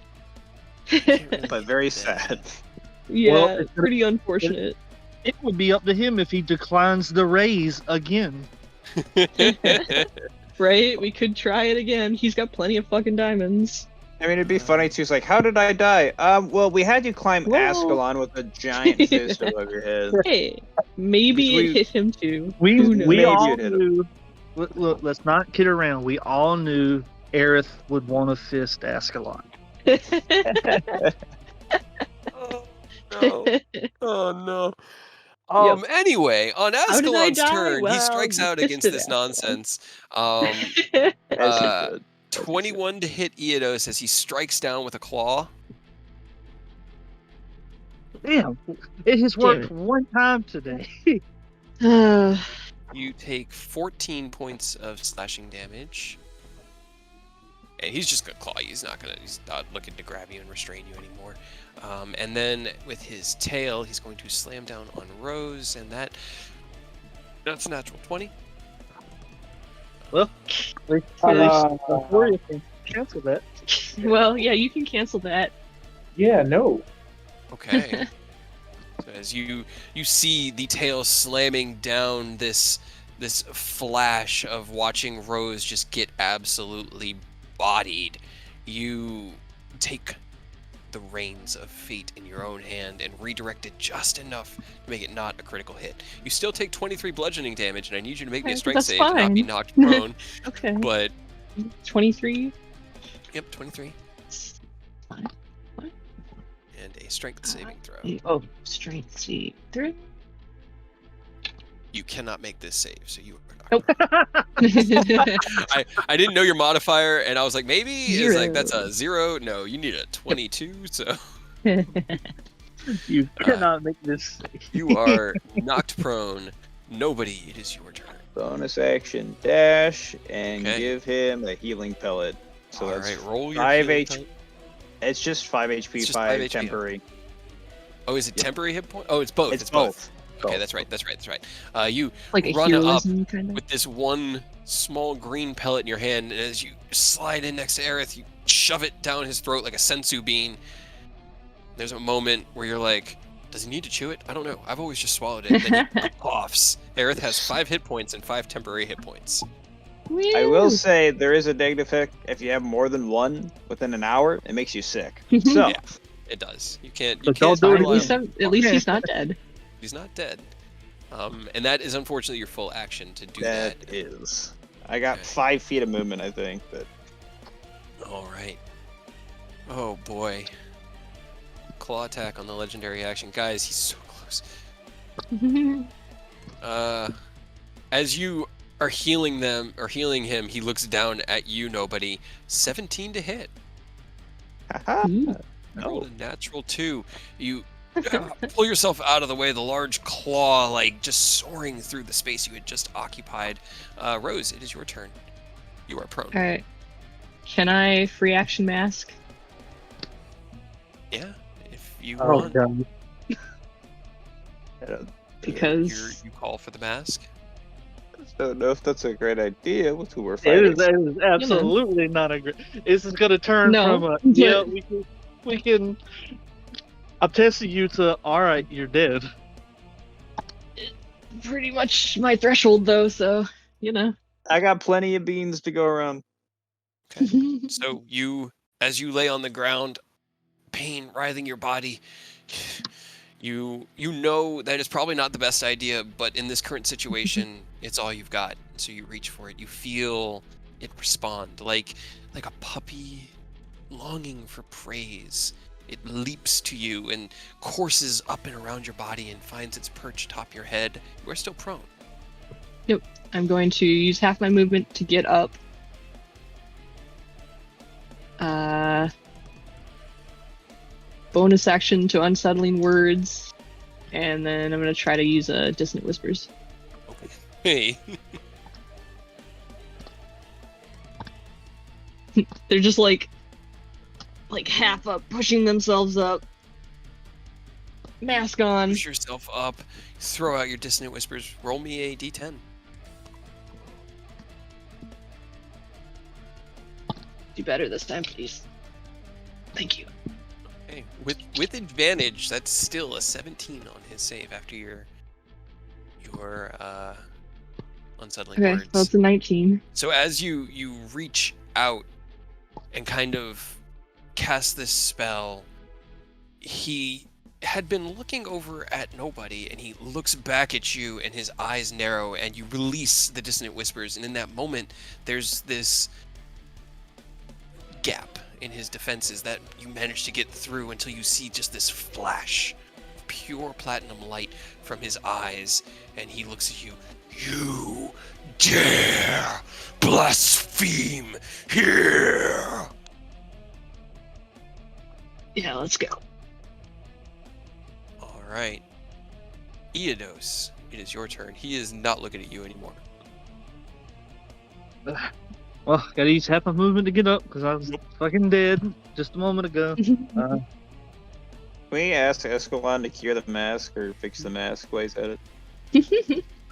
Can't really but do very that. sad. Yeah, Well, it's- pretty unfortunate. It would be up to him if he declines the raise again. Right? We could try it again. He's got plenty of fucking diamonds. I mean, it'd be funny too. It's like, how did I die? Well, we had you climb Whoa. Ascalon with a giant fist above your head. Hey, maybe We- it hit him too. We Who knows? Maybe all it hit him. knew. Look, let's not kid around. We all knew Aerith would want to fist Ascalon. Oh no. Oh no. Anyway, on did I Ascalon's die? turn, he Well, strikes you out against fisted this Ascalon. nonsense. As Uh, he should. 21 to hit Eodos as he strikes down with a claw. Damn, it has worked it. one time today. You take 14 points of slashing damage. And he's just gonna claw you. He's not looking to grab you and restrain you anymore. And then with his tail, he's going to slam down on Rose, and that's a natural 20. Well, before you can cancel that. Well, yeah, you can cancel that. Yeah, no. Okay. So as you see the tail slamming down this flash of watching Rose just get absolutely bodied, you take the reins of fate in your own hand and redirect it just enough to make it not a critical hit. You still take 23 bludgeoning damage, and I need you to make me a Okay, strength that's save to not be fine. knocked prone. Okay. But 23. yep, 23 Fine. and a strength saving throw. Oh, strength save. 3. You cannot make this save, so you are knocked Nope. prone. I didn't know your modifier, and I was like, maybe it's like that's a 0. No, you need a 22. So You cannot make this. you are knocked prone. Nobody, it is your turn. Bonus action dash and Okay. give him a healing pellet. So All that's right, roll your 5 healing H. type. It's just 5 HP, It's just 5 5 HP. temporary. Oh, is it Yep. temporary hit point? Oh, it's both. It's both. Okay, Both. that's right. You Like a run up heroism kind of. with this one small green pellet in your hand, and as you slide in next to Aerith, you shove it down his throat like a sensu bean. There's a moment where you're like, does he need to chew it? I don't know. I've always just swallowed it. And then he coughs. Aerith has 5 hit points and 5 temporary hit points. I will say there is a negative effect if you have more than one within an hour. It makes you sick. So Yeah. It does. You can't. But don't do it At rely least, on- at least he's not dead. He's not dead. And that is unfortunately your full action to do that. that is. I got Okay. 5 feet of movement, I think. But All right. Oh boy. Claw attack on the legendary action, guys. He's so close. As you are healing him, he looks down at you. Nobody. 17 to hit. haha. Ooh. Rolled a natural 2. You pull yourself out of the way. The large claw, like just soaring through the space you had just occupied. Rose, it is your turn. You are prone. Alright. Can I free action mask? Yeah, if you Oh want. god. I don't, Because You call for the mask. don't know if that's a great idea with who we're It fighting. is absolutely not a great. This is going to turn No, from a but- yeah. We can. I'm testing you to all right. You're dead. pretty much my threshold though, so you know. I got plenty of beans to go around. So as you lay on the ground, pain writhing your body, you know that it's probably not the best idea, but in this current situation, it's all you've got. So you reach for it. You feel it respond like a puppy longing for praise. It leaps to you and courses up and around your body and finds its perch atop your head. You are still prone. Yep. I'm going to use half my movement to get up. Bonus action to Unsettling Words. And then I'm going to try to use a Dissonant Whispers. Okay. Hey. They're just like half up, pushing themselves up. Mask on. Push yourself up. Throw out your Dissonant Whispers. Roll me a d10. Do better this time, please. Thank you. Okay. With advantage, that's still a 17 on his save after your unsettling Okay, words. so it's a 19. So as you reach out and kind of cast this spell, he had been looking over at nobody, and he looks back at you, and his eyes narrow, and you release the Dissonant Whispers, and in that moment, there's this gap in his defenses that you manage to get through until you see just this flash of pure platinum light from his eyes, and he looks at you. You dare blaspheme here! Yeah, let's go. All right. Eodos, it is your turn. He is not looking at you anymore. Well, gotta use half my movement to get up because I was fucking dead just a moment ago. Can we ask Ascalon to cure the mask or fix the mask while he's at it?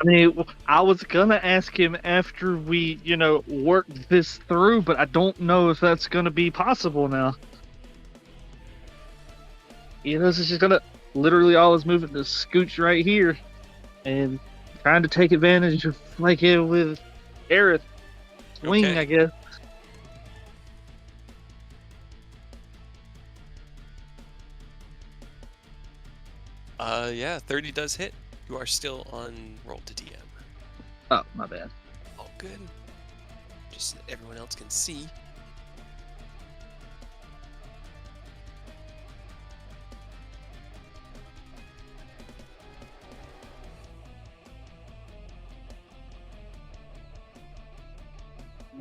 I mean, I was gonna ask him after we, work this through, but I don't know if that's gonna be possible now. This is just gonna literally all his movement to scooch right here and trying to take advantage of with Aerith. Swing, Okay. I guess. Yeah, 30 does hit. You are still on roll to DM. Oh, my bad. All good. Just so that everyone else can see.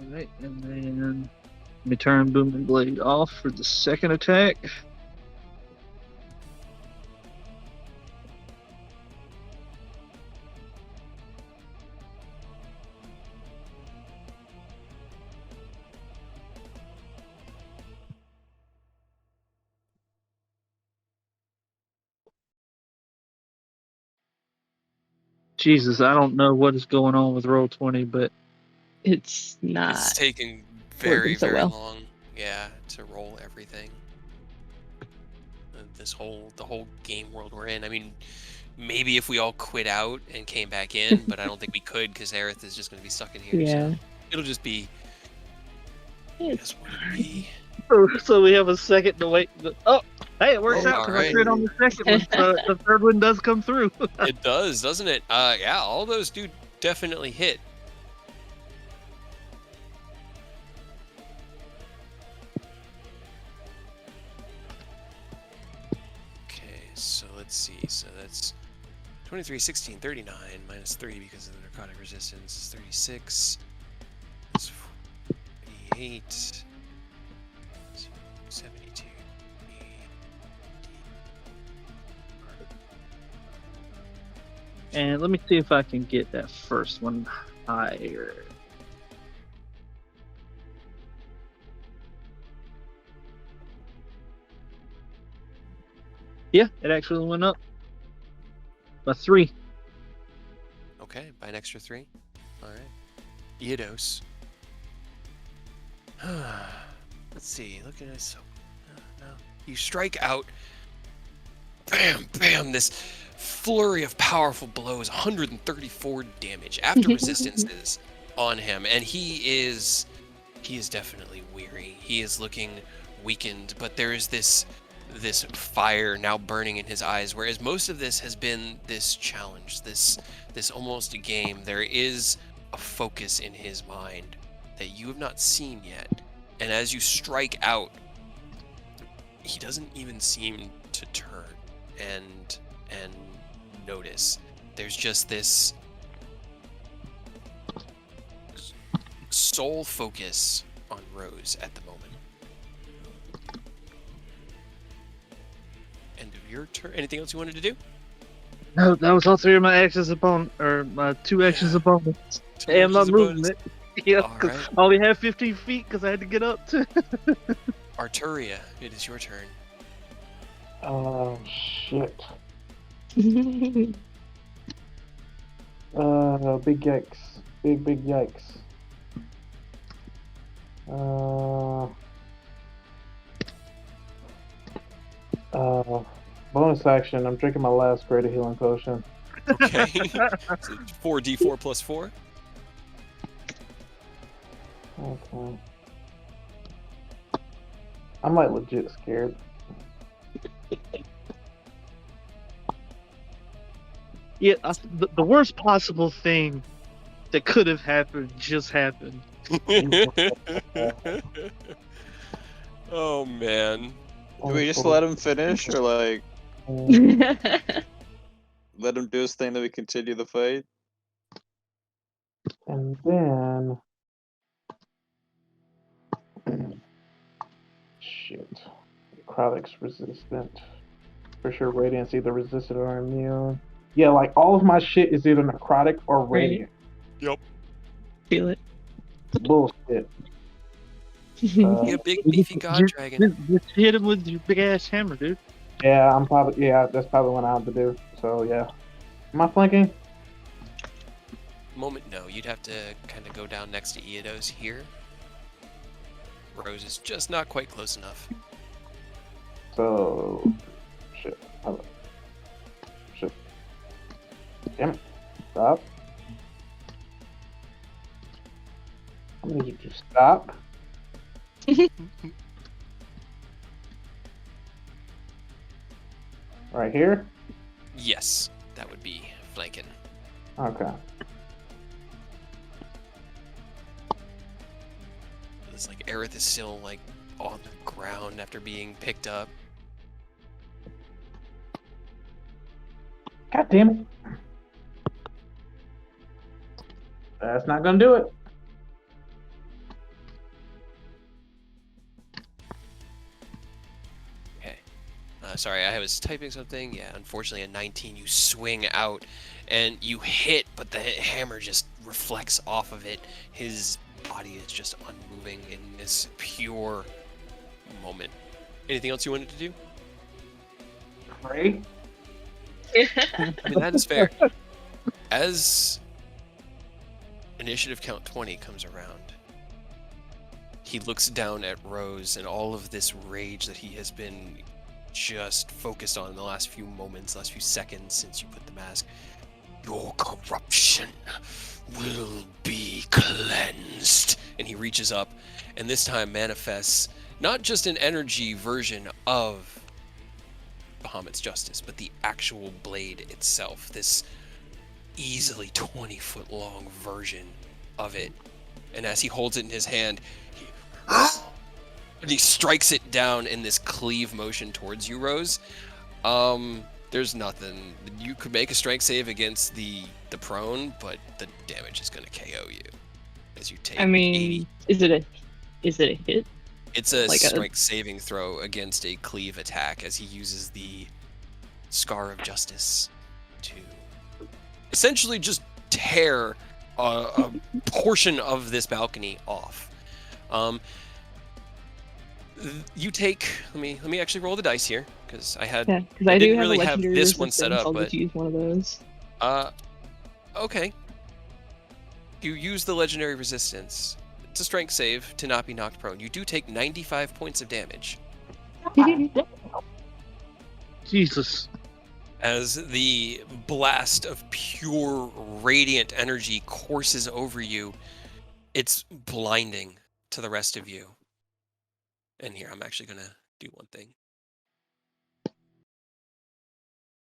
Alright, and then let me turn Booming Blade off for the second attack. Jesus, I don't know what is going on with Roll20, but It's not. It's taking very, working so very well. long. Yeah, to roll everything. The whole game world we're in. I mean, maybe if we all quit out and came back in, but I don't think we could because Aerith is just going to be stuck in here. Yeah. So it'll just be. It's That's what it'll be. so we have a second to wait. Oh, hey, it works Oh, out because I alright. crit on the second one, so the third one does come through. It does, doesn't it? Yeah, all those do definitely hit. Okay, so let's see. So that's 23, 16, 39 minus 3 because of the narcotic resistance is 36. That's 48. 72. And let me see if I can get that first one higher. Yeah, it actually went up by 3. Okay, by an extra 3. Alright. Eodos. Let's see. Look at this. No. You strike out. Bam, bam. This flurry of powerful blows. 134 damage after resistances on him. And he is definitely weary. He is looking weakened. But there is this fire now burning in his eyes, whereas most of this has been this challenge, this almost a game. There is a focus in his mind that you have not seen yet, and as you strike out, he doesn't even seem to turn and notice. There's just this sole focus on Rose at the moment. End of your turn. Anything else you wanted to do? No, that was all three of my actions upon, or my 2 actions upon, and my movement. Yeah, All 'cause right. I only have 15 feet because I had to get up to. Arturia, it is your turn. Oh shit. Big yikes. Big yikes. Bonus action. I'm drinking my last greater healing potion. Okay. So 4d4 plus 4. Okay. I'm like legit scared. Yeah, the worst possible thing that could have happened just happened. Oh man. Do we just let him finish, or like let him do his thing, then we continue the fight? And then shit. Necrotic's resistant. For sure Radiant's either resistant or immune. Yeah, like all of my shit is either necrotic or radiant. Yep. Feel it. Bullshit. You big beefy god dragon. Just hit him with your big ass hammer, dude. Yeah, that's probably what I have to do. So yeah. Am I flanking? Moment, no. You'd have to kind of go down next to Eodos here. Rose is just not quite close enough. So shit. Shit. Damn it. Stop. I'm gonna need you to stop. Right here? Yes, that would be flanking. Okay. It's like Aerith is still like on the ground after being picked up. God damn it. That's not gonna do it. Okay. Sorry, I was typing something. Yeah, unfortunately, at 19, you swing out and you hit, but the hammer just reflects off of it. His body is just unmoving in this pure moment. Anything else you wanted to do? Pray? I mean, that is fair. As initiative count 20 comes around, he looks down at Rose and all of this rage that he has been just focused on in the last few moments, last few seconds since you put the mask. Your corruption will be cleansed. And he reaches up and this time manifests not just an energy version of Bahamut's justice, but the actual blade itself. This easily 20-foot long version of it. And as he holds it in his hand, he strikes it down in this cleave motion towards you, Rose. There's nothing. You could make a strength save against the prone, but the damage is going to KO you as you take 80. Is it a hit? It's a Like strength saving throw against a cleave attack as he uses the Scar of Justice to essentially just tear a portion of this balcony off. You take. Let me actually roll the dice here because I had. Yeah, because I I do didn't have really a have legendary this one set resistance. up, I'll but just use one of those. Okay. You use the legendary resistance. It's a strength save to not be knocked prone. You do take 95 points of damage Jesus. as the blast of pure radiant energy courses over you. It's blinding to the rest of you. And here, I'm actually going to do one thing.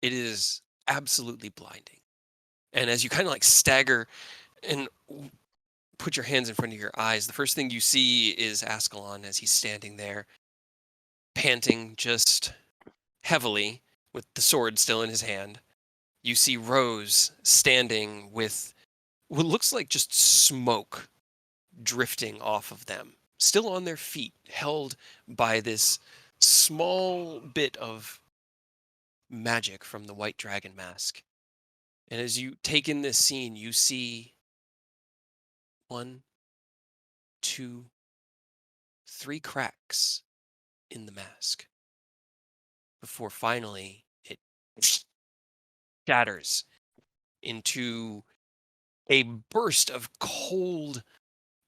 It is absolutely blinding. And as you kind of like stagger and put your hands in front of your eyes, the first thing you see is Ascalon as he's standing there, panting just heavily with the sword still in his hand. You see Rose standing with what looks like just smoke drifting off of them, still on their feet, held by this small bit of magic from the white dragon mask. And as you take in this scene, you see 1, 2, 3 cracks in the mask before finally it shatters into a burst of cold,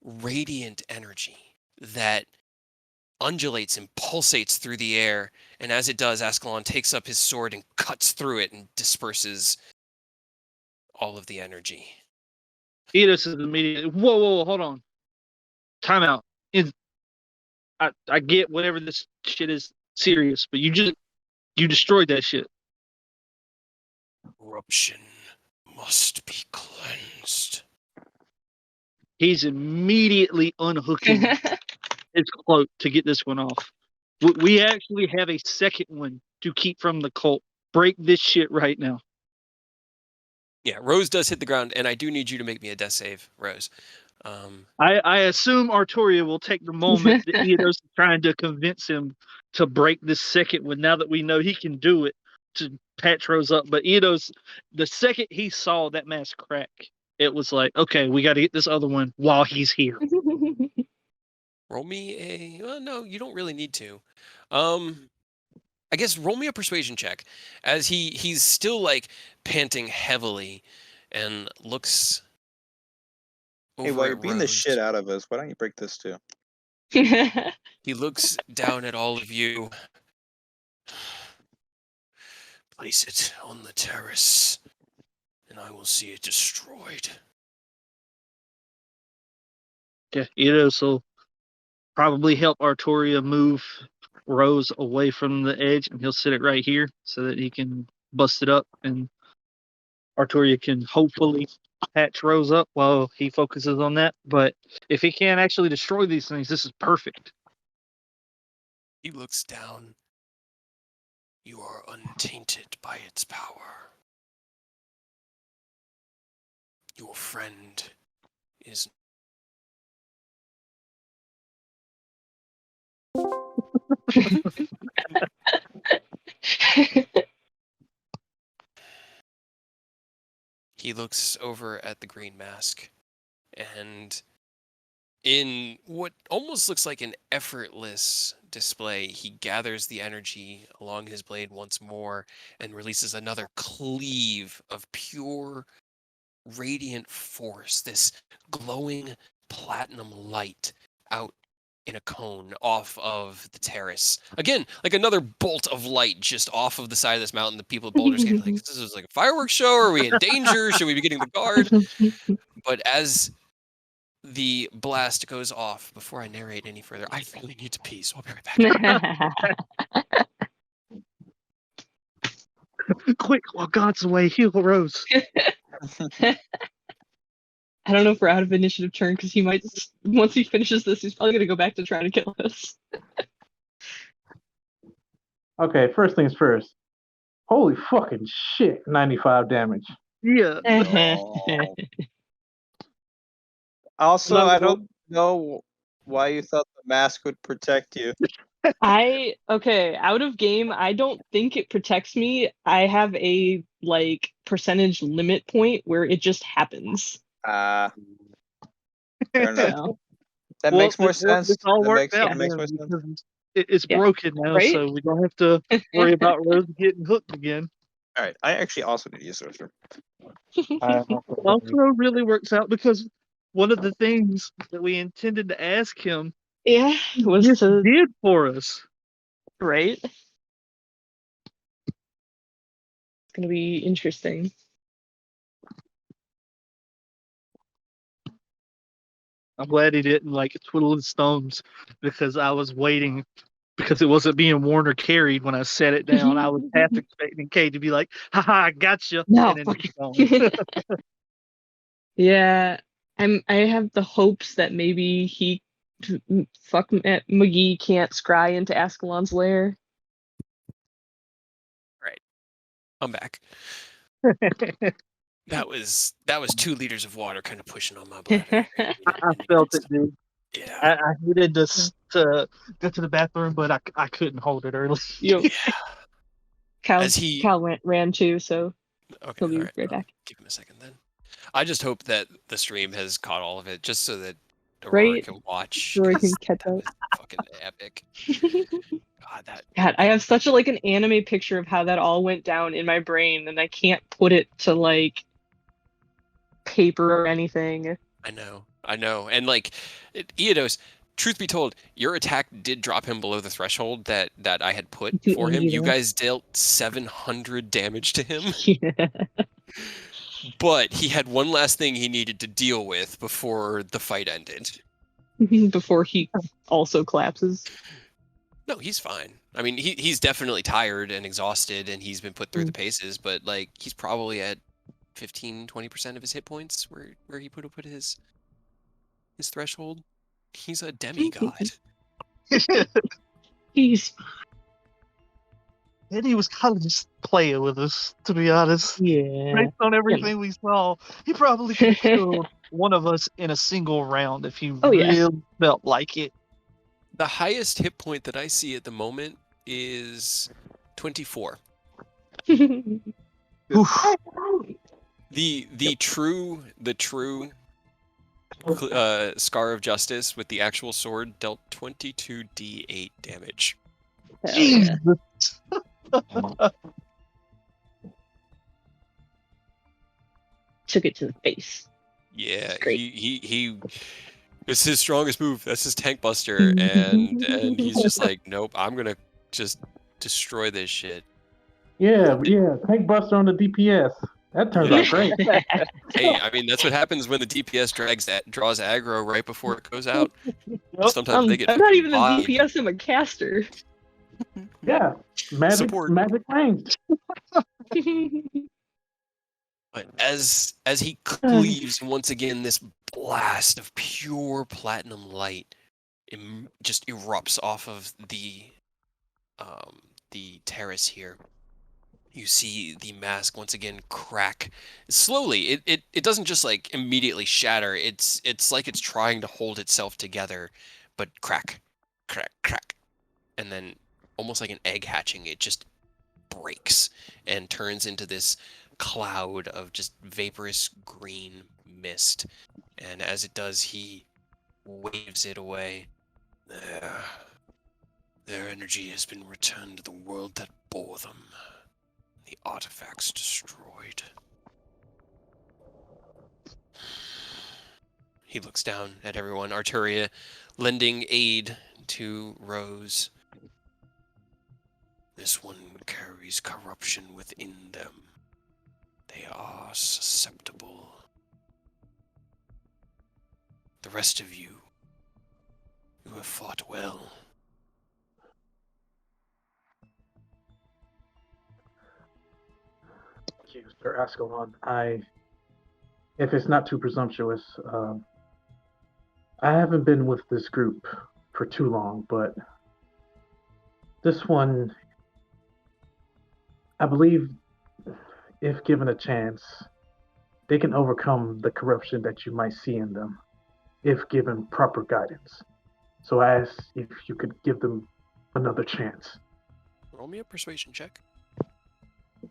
radiant energy that undulates and pulsates through the air. And as it does, Ascalon takes up his sword and cuts through it and disperses all of the energy. Edos is immediately, whoa, hold on. Time out. I get whatever this shit is serious, but you destroyed that shit. Corruption must be cleansed. He's immediately unhooking his cloak to get this one off. We actually have a second one to keep from the cult. Break this shit right now. Yeah, Rose does hit the ground, and I do need you to make me a death save, Rose. I assume Artoria will take the moment that Edos is trying to convince him to break this second one now that we know he can do it to patch Rose up. But Edos, the second he saw that mask crack, it was like, okay, we got to get this other one while he's here. Roll me a... Well, no, you don't really need to. I guess roll me a persuasion check, as he's still, like, panting heavily and looks over Hey, while at you're beating the Rose. shit out of us, why don't you break this too? He looks down at all of you. Place it on the terrace, and I will see it destroyed. Yeah, Edos will probably help Artoria move Rose away from the edge, and he'll sit it right here so that he can bust it up, and Artoria can hopefully patch Rose up while he focuses on that. But if he can't actually destroy these things, this is perfect. He looks down. You are untainted by its power. Your friend is... He looks over at the green mask, and in what almost looks like an effortless display, he gathers the energy along his blade once more and releases another cleave of pure, radiant force, this glowing platinum light out in a cone off of the terrace. Again, like another bolt of light just off of the side of this mountain. The people at Baldur's Gate are like, this is like a fireworks show? Are we in danger? Should we be getting the guard? But as the blast goes off, before I narrate any further, I really need to pee, so I'll be right back. Quick, while God's away, heal Rose. I don't know if we're out of initiative turn because he might, once he finishes this, he's probably going to go back to trying to kill us. Okay, first things first. Holy fucking shit, 95 damage. Yeah. No. Also, I don't know why you thought the mask would protect you. Okay, out of game, I don't think it protects me. I have a, like, percentage limit point where it just happens. Fair enough. So, That makes more sense. This all That worked out. that makes more sense. Because it's Yeah. broken now, Right? so we don't have to worry about Rose getting hooked again. All right, I actually also need to use sorcerer. It also really works out because one of the things that we intended to ask him yeah, was just to, did for us. right? It's going to be interesting. I'm glad he didn't like twiddle his thumbs because I was waiting because it wasn't being worn or carried when I set it down. I was half expecting Kate to be like, haha, I gotcha. No. And then keep going. Yeah, I have the hopes that maybe he fuck McGee can't scry into Ascalon's lair. Right. I'm back. That was 2 liters of water kind of pushing on my bladder. I felt it, dude. Yeah. I needed to go to the bathroom, but I couldn't hold it early. Yo, Yeah. Cal ran too, so Okay, he'll be all right. right back. Give him a second then. I just hope that the stream has caught all of it, just so that Aurora Right? can watch. Aurora 'cause can catch that up. was fucking epic. God, I have such an anime picture of how that all went down in my brain, and I can't put it to like paper or anything. I know, and like, Eodos, truth be told, your attack did drop him below the threshold that I had put for him. You guys dealt 700 damage to him. Yeah. But he had one last thing he needed to deal with before the fight ended. Before he also collapses. No, he's fine. I mean, he's definitely tired and exhausted, and he's been put through the paces, but like he's probably at 15-20% of his hit points where he put his threshold. He's a demigod. He's And he was kind of just playing with us, to be honest. yeah. Based on everything we saw, he probably could have killed one of us in a single round if he really felt like it. The highest hit point that I see at the moment is 24. The true Scar of Justice with the actual sword dealt 22d8 damage. Jesus. Took it to the face. Yeah, he it's his strongest move. That's his tank buster, and he's just like, nope, I'm gonna just destroy this shit. Yeah, tank buster on the DPS. That turns out great. Hey, I mean that's what happens when the DPS draws aggro right before it goes out. Sometimes they get. I'm not even a vibed. DPS. I'm a caster. Yeah, magic range. But as he cleaves once again, this blast of pure platinum light just erupts off of the terrace here. You see the mask once again crack slowly. It doesn't just like immediately shatter. It's like it's trying to hold itself together, but crack, crack, crack, and then almost like an egg hatching, it just breaks and turns into this cloud of just vaporous green mist. And as it does, he waves it away. Their energy has been returned to the world that bore them. The artifacts destroyed. He looks down at everyone. Arturia lending aid to Rose. This one carries corruption within them. They are susceptible. The rest of you have fought well. Thank you, Sir Ascalon. If it's not too presumptuous, I haven't been with this group for too long, but this one, I believe, if given a chance, they can overcome the corruption that you might see in them, if given proper guidance. So I ask if you could give them another chance. Roll me a persuasion check.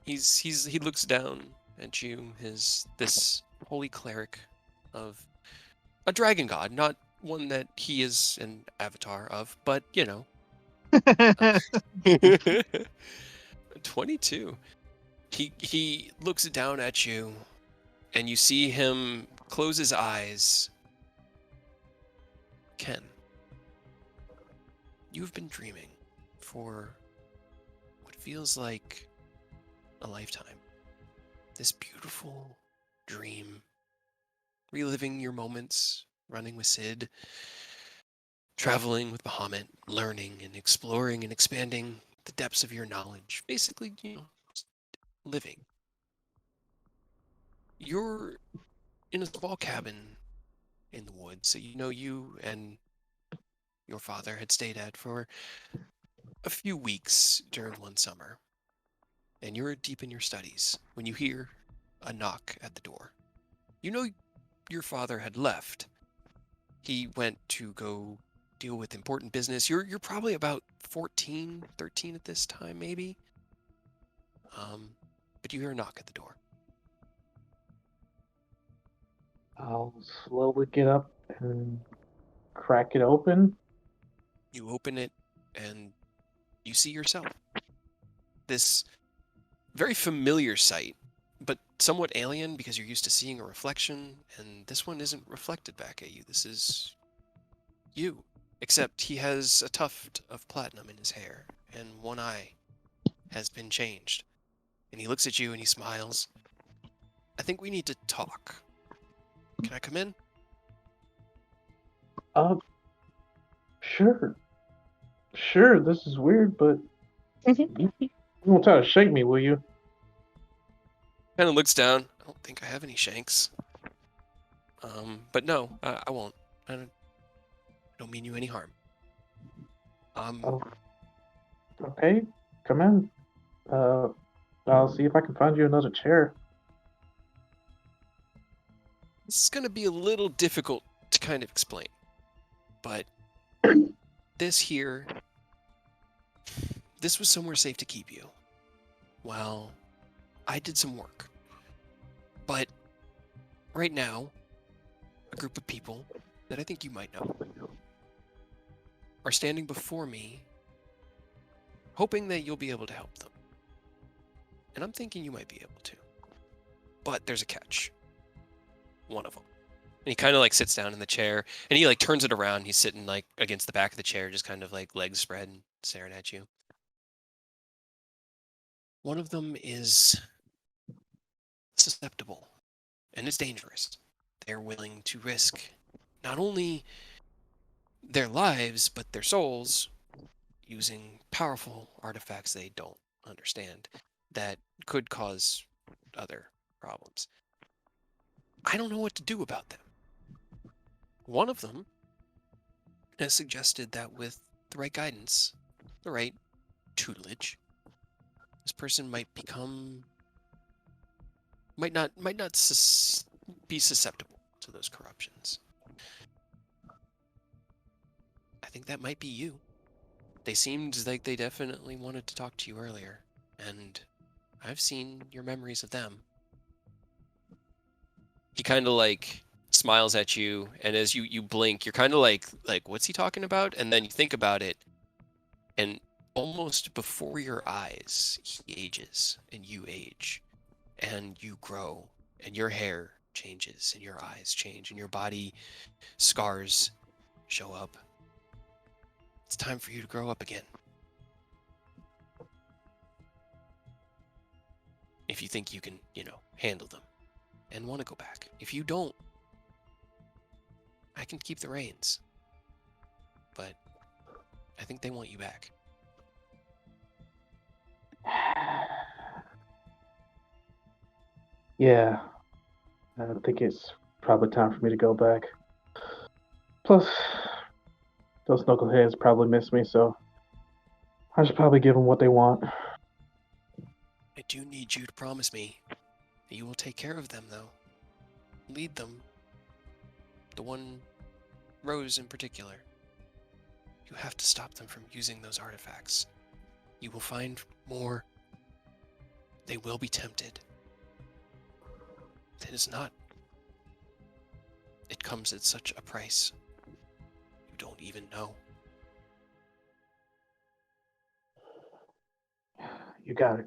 He looks down at you, this holy cleric of a dragon god, not one that he is an avatar of, but you know. 22. He looks down at you, and you see him close his eyes. Ken, you've been dreaming for what feels like a lifetime. This beautiful dream, reliving your moments, running with Sid, traveling with Bahamut, learning and exploring and expanding the depths of your knowledge. Basically, just living. You're in a small cabin in the woods that you and your father had stayed at for a few weeks during one summer. And you're deep in your studies when you hear a knock at the door. You know your father had left. He went to go deal with important business. You're probably about 14, 13 at this time, maybe. But you hear a knock at the door. I'll slowly get up and crack it open. You open it, and you see yourself. This very familiar sight, but somewhat alien because you're used to seeing a reflection, and this one isn't reflected back at you. This is you. Except he has a tuft of platinum in his hair, and one eye has been changed. And he looks at you and he smiles. I think we need to talk. Can I come in? Sure. Sure, this is weird, but you won't try to shake me, will you? Kind of looks down. I don't think I have any shanks. But no, I won't. I don't mean you any harm. Okay, come in. I'll see if I can find you another chair. This is going to be a little difficult to kind of explain. But this was somewhere safe to keep you. Well, I did some work. But right now, a group of people that I think you might know are standing before me, hoping that you'll be able to help them. And I'm thinking you might be able to. But there's a catch. One of them. And he kind of like sits down in the chair, and he like turns it around. He's sitting like against the back of the chair, just kind of like legs spread and staring at you. One of them is susceptible, and it's dangerous. They're willing to risk not only their lives, but their souls using powerful artifacts they don't understand that could cause other problems. I don't know what to do about them. One of them has suggested that with the right guidance, the right tutelage, this person might not be susceptible to those corruptions. I think that might be you. They seemed like they definitely wanted to talk to you earlier, and I've seen your memories of them. He kind of like smiles at you, and as you blink, you're kind of like what's he talking about? And then you think about it, and almost before your eyes, he ages, and you age, and you grow, and your hair changes, and your eyes change, and your body scars show up. It's time for you to grow up again. If you think you can, handle them and want to go back. If you don't, I can keep the reins. But I think they want you back. Yeah, I think it's probably time for me to go back. Plus, those knuckleheads probably miss me, so I should probably give them what they want. I do need you to promise me that you will take care of them, though. Lead them. The one, Rose in particular. You have to stop them from using those artifacts. You will find more. They will be tempted. It is not. It comes at such a price. You don't even know. You got it.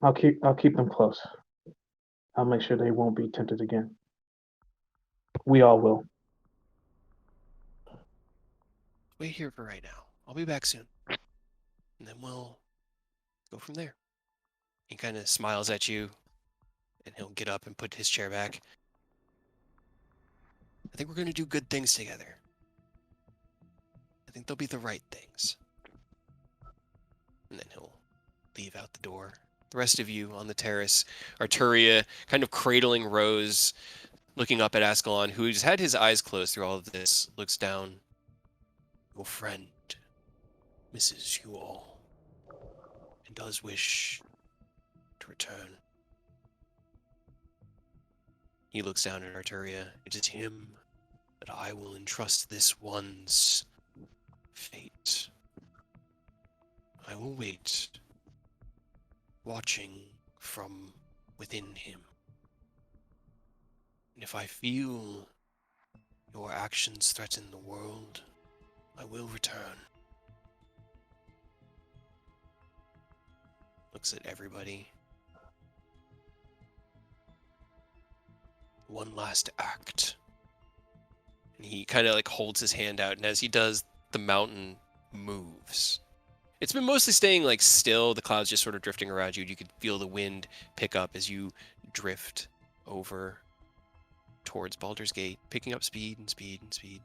I'll keep them close. I'll make sure they won't be tempted again. We all will. Wait here for right now. I'll be back soon. And then we'll go from there. He kind of smiles at you, and he'll get up and put his chair back. I think we're going to do good things together. I think they'll be the right things. And then he'll leave out the door. The rest of you on the terrace, Arturia kind of cradling Rose, looking up at Ascalon, who's had his eyes closed through all of this, looks down. Your friend misses you all. does wish to return. He looks down at Arturia. It is him that I will entrust this one's fate. I will wait, watching from within him. And if I feel your actions threaten the world, I will return. Looks at everybody. One last act. And he kind of like holds his hand out, and as he does, the mountain moves. It's been mostly staying like still, the clouds just sort of drifting around you. You could feel the wind pick up as you drift over towards Baldur's Gate, picking up speed and speed and speed.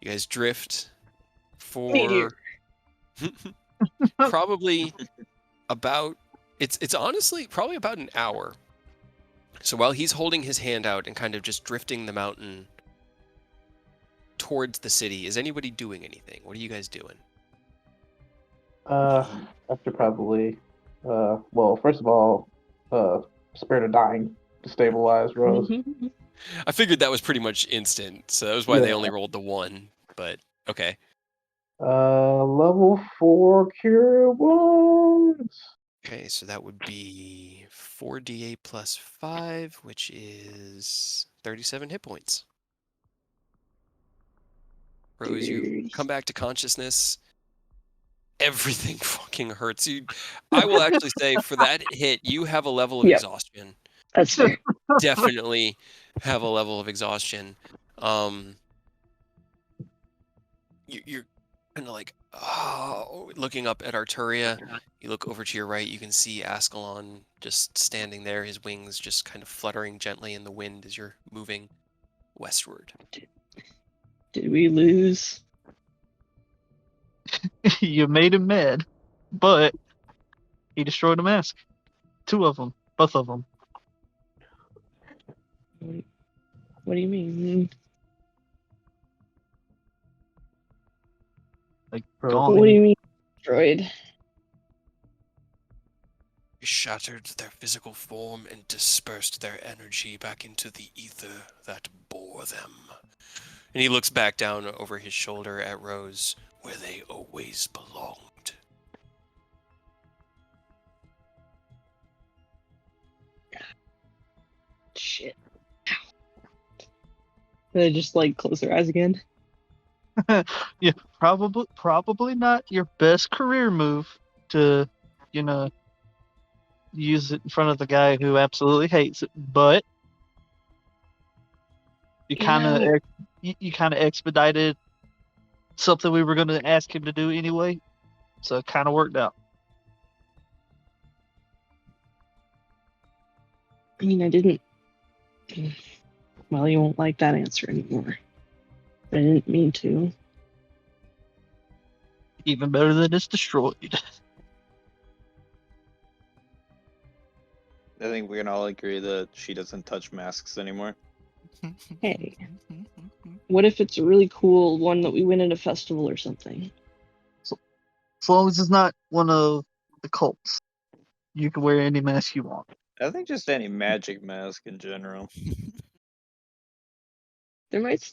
You guys drift for probably about it's honestly probably about an hour. So while he's holding his hand out and kind of just drifting the mountain towards the city, is anybody doing anything? What are you guys doing? After probably, well, first of all, Spirit of Dying to stabilize Rose. I figured that was pretty much instant, so that was why they only rolled the 1, but okay. Level 4 Cure Wounds. Okay, so that would be 4d8 plus 5, which is 37 hit points. Rose, you come back to consciousness. Everything fucking hurts you. I will actually say for that hit, you have a level of exhaustion. That's fair. Definitely have a level of exhaustion. You're kind of like, looking up at Arturia. You look over to your right, you can see Ascalon just standing there, his wings just kind of fluttering gently in the wind as you're moving westward. Did we lose? You made him mad, but he destroyed a mask. 2 of them, both of them. What do you mean? Like, what do you mean, destroyed? You shattered their physical form and dispersed their energy back into the ether that bore them. And he looks back down over his shoulder at Rose, where they always belonged. Shit. They just like close their eyes again. Yeah, probably not your best career move to, use it in front of the guy who absolutely hates it, but you kind of expedited something we were going to ask him to do anyway, so it kind of worked out. I mean, I didn't. Well, you won't like that answer anymore. I didn't mean to. Even better than it's destroyed. I think we can all agree that she doesn't touch masks anymore. Hey, what if it's a really cool one that we win at a festival or something? So, as long as it's not one of the cults, you can wear any mask you want. I think just any magic mask in general. There might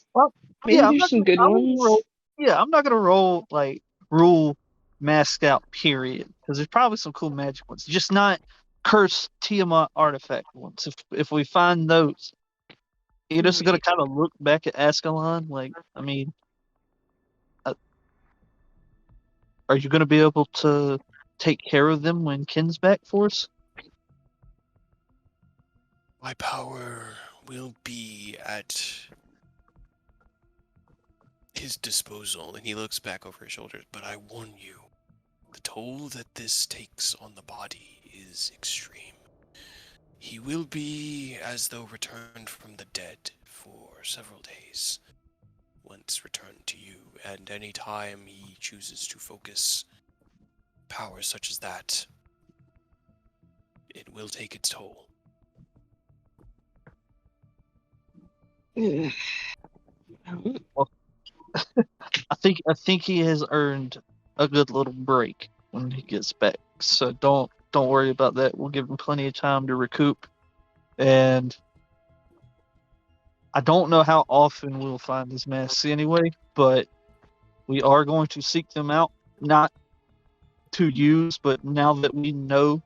maybe there's some good ones. I'm not gonna roll like rule mask out period, because there's probably some cool magic ones, just not cursed Tiamat artifact ones. If we find those, you're just gonna kind of look back at Ascalon like, I mean, are you gonna be able to take care of them when Ken's back for us? My power will be at his disposal, and he looks back over his shoulders, but I warn you, the toll that this takes on the body is extreme. He will be as though returned from the dead for several days, once returned to you, and any time he chooses to focus powers such as that, it will take its toll. Well, I think he has earned a good little break when he gets back. So don't worry about that. We'll give him plenty of time to recoup. And I don't know how often we'll find these masks anyway, but we are going to seek them out, not to use, but now that we know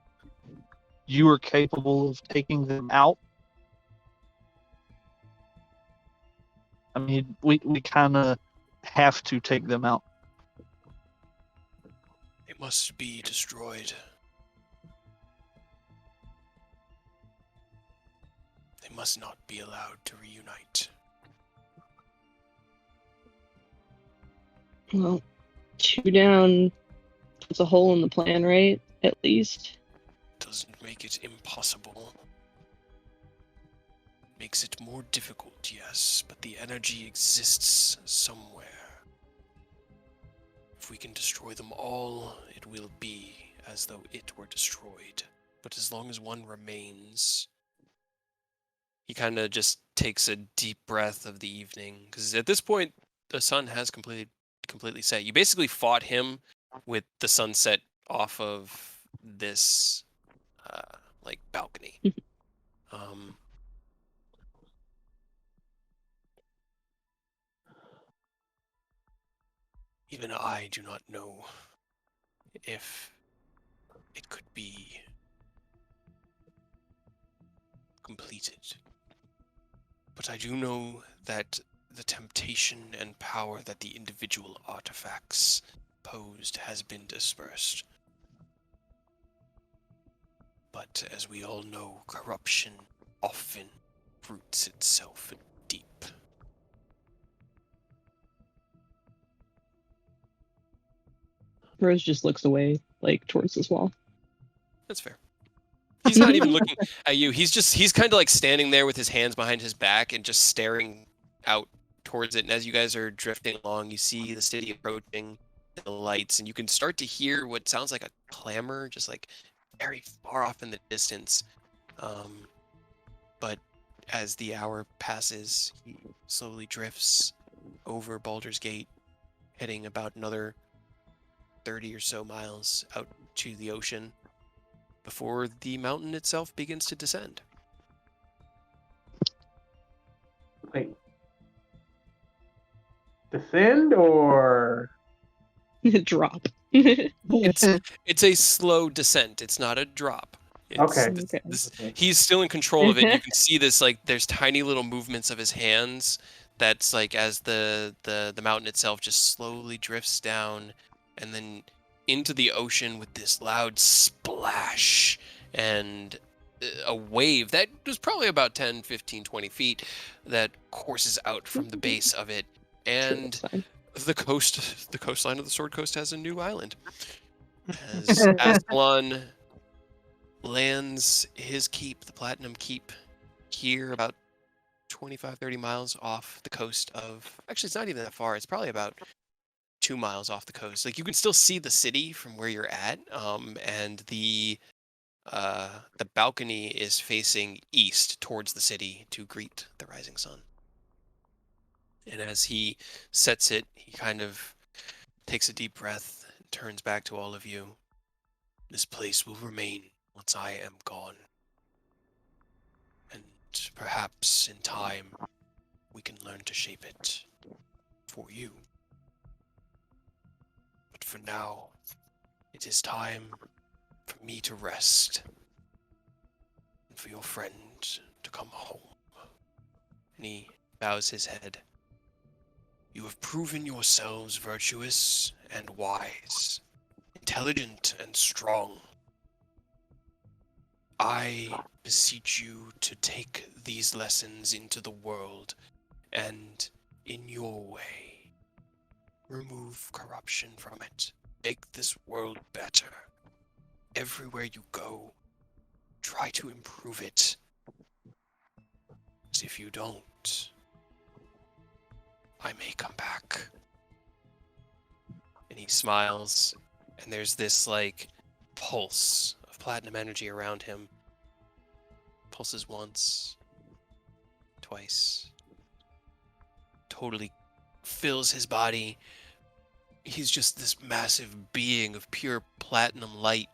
you are capable of taking them out, I mean, we kind of have to take them out. They must be destroyed. They must not be allowed to reunite. Well, 2 down puts a hole in the plan, right? At least. Doesn't make it impossible. Makes it more difficult, yes, but the energy exists somewhere. If we can destroy them all, it will be as though it were destroyed. But as long as one remains... He kind of just takes a deep breath of the evening, because at this point, the sun has completely set. You basically fought him with the sunset off of this, balcony. Even I do not know if it could be completed. But I do know that the temptation and power that the individual artifacts posed has been dispersed. But as we all know, corruption often roots itself deep. Rose just looks away, towards this wall. That's fair. He's not even looking at you. He's kind of like standing there with his hands behind his back and just staring out towards it. And as you guys are drifting along, you see the city approaching, the lights, and you can start to hear what sounds like a clamor, just like very far off in the distance. But as the hour passes, he slowly drifts over Baldur's Gate, heading about another 30 or so miles out to the ocean before the mountain itself begins to descend. Wait. Descend or Drop. It's a slow descent. It's not a drop. Okay. He's still in control of it. You can see this, there's tiny little movements of his hands. That's as the mountain itself just slowly drifts down and then into the ocean with this loud splash and a wave that was probably about 10, 15, 20 feet that courses out from the base of it. And the coastline of the Sword Coast has a new island. As Ascalon lands his keep, the Platinum Keep, here about 25, 30 miles off the coast of... Actually, it's not even that far. It's probably about 2 miles off the coast. You can still see the city from where you're at, and the balcony is facing east towards the city to greet the rising sun. And as he sets it, he kind of takes a deep breath and turns back to all of you. This place will remain once I am gone. And perhaps in time, we can learn to shape it for you. But for now, it is time for me to rest. And for your friend to come home. And he bows his head. You have proven yourselves virtuous and wise, intelligent and strong. I beseech you to take these lessons into the world and, in your way, remove corruption from it. Make this world better. Everywhere you go, try to improve it. Because if you don't, I may come back. And he smiles, and there's this, pulse of platinum energy around him. Pulses once, twice. Totally fills his body. He's just this massive being of pure platinum light.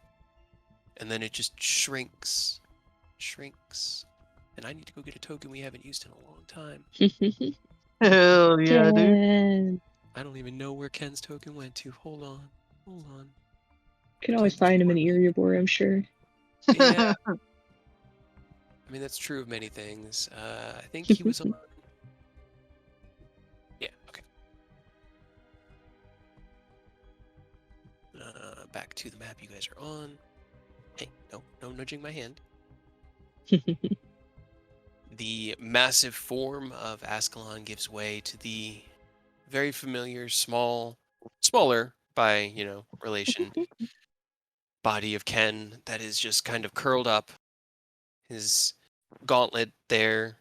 And then it just shrinks. And I need to go get a token we haven't used in a long time. Hell yeah, dude. Ken. I don't even know where Ken's token went to. Hold on. Can always Ken's find him in token. Erebor, I'm sure. Yeah. I mean, that's true of many things. I think he was on... Yeah, okay. Back to the map you guys are on. Hey, no nudging my hand. The massive form of Ascalon gives way to the very familiar, smaller by, relation, body of Ken that is just kind of curled up. His gauntlet there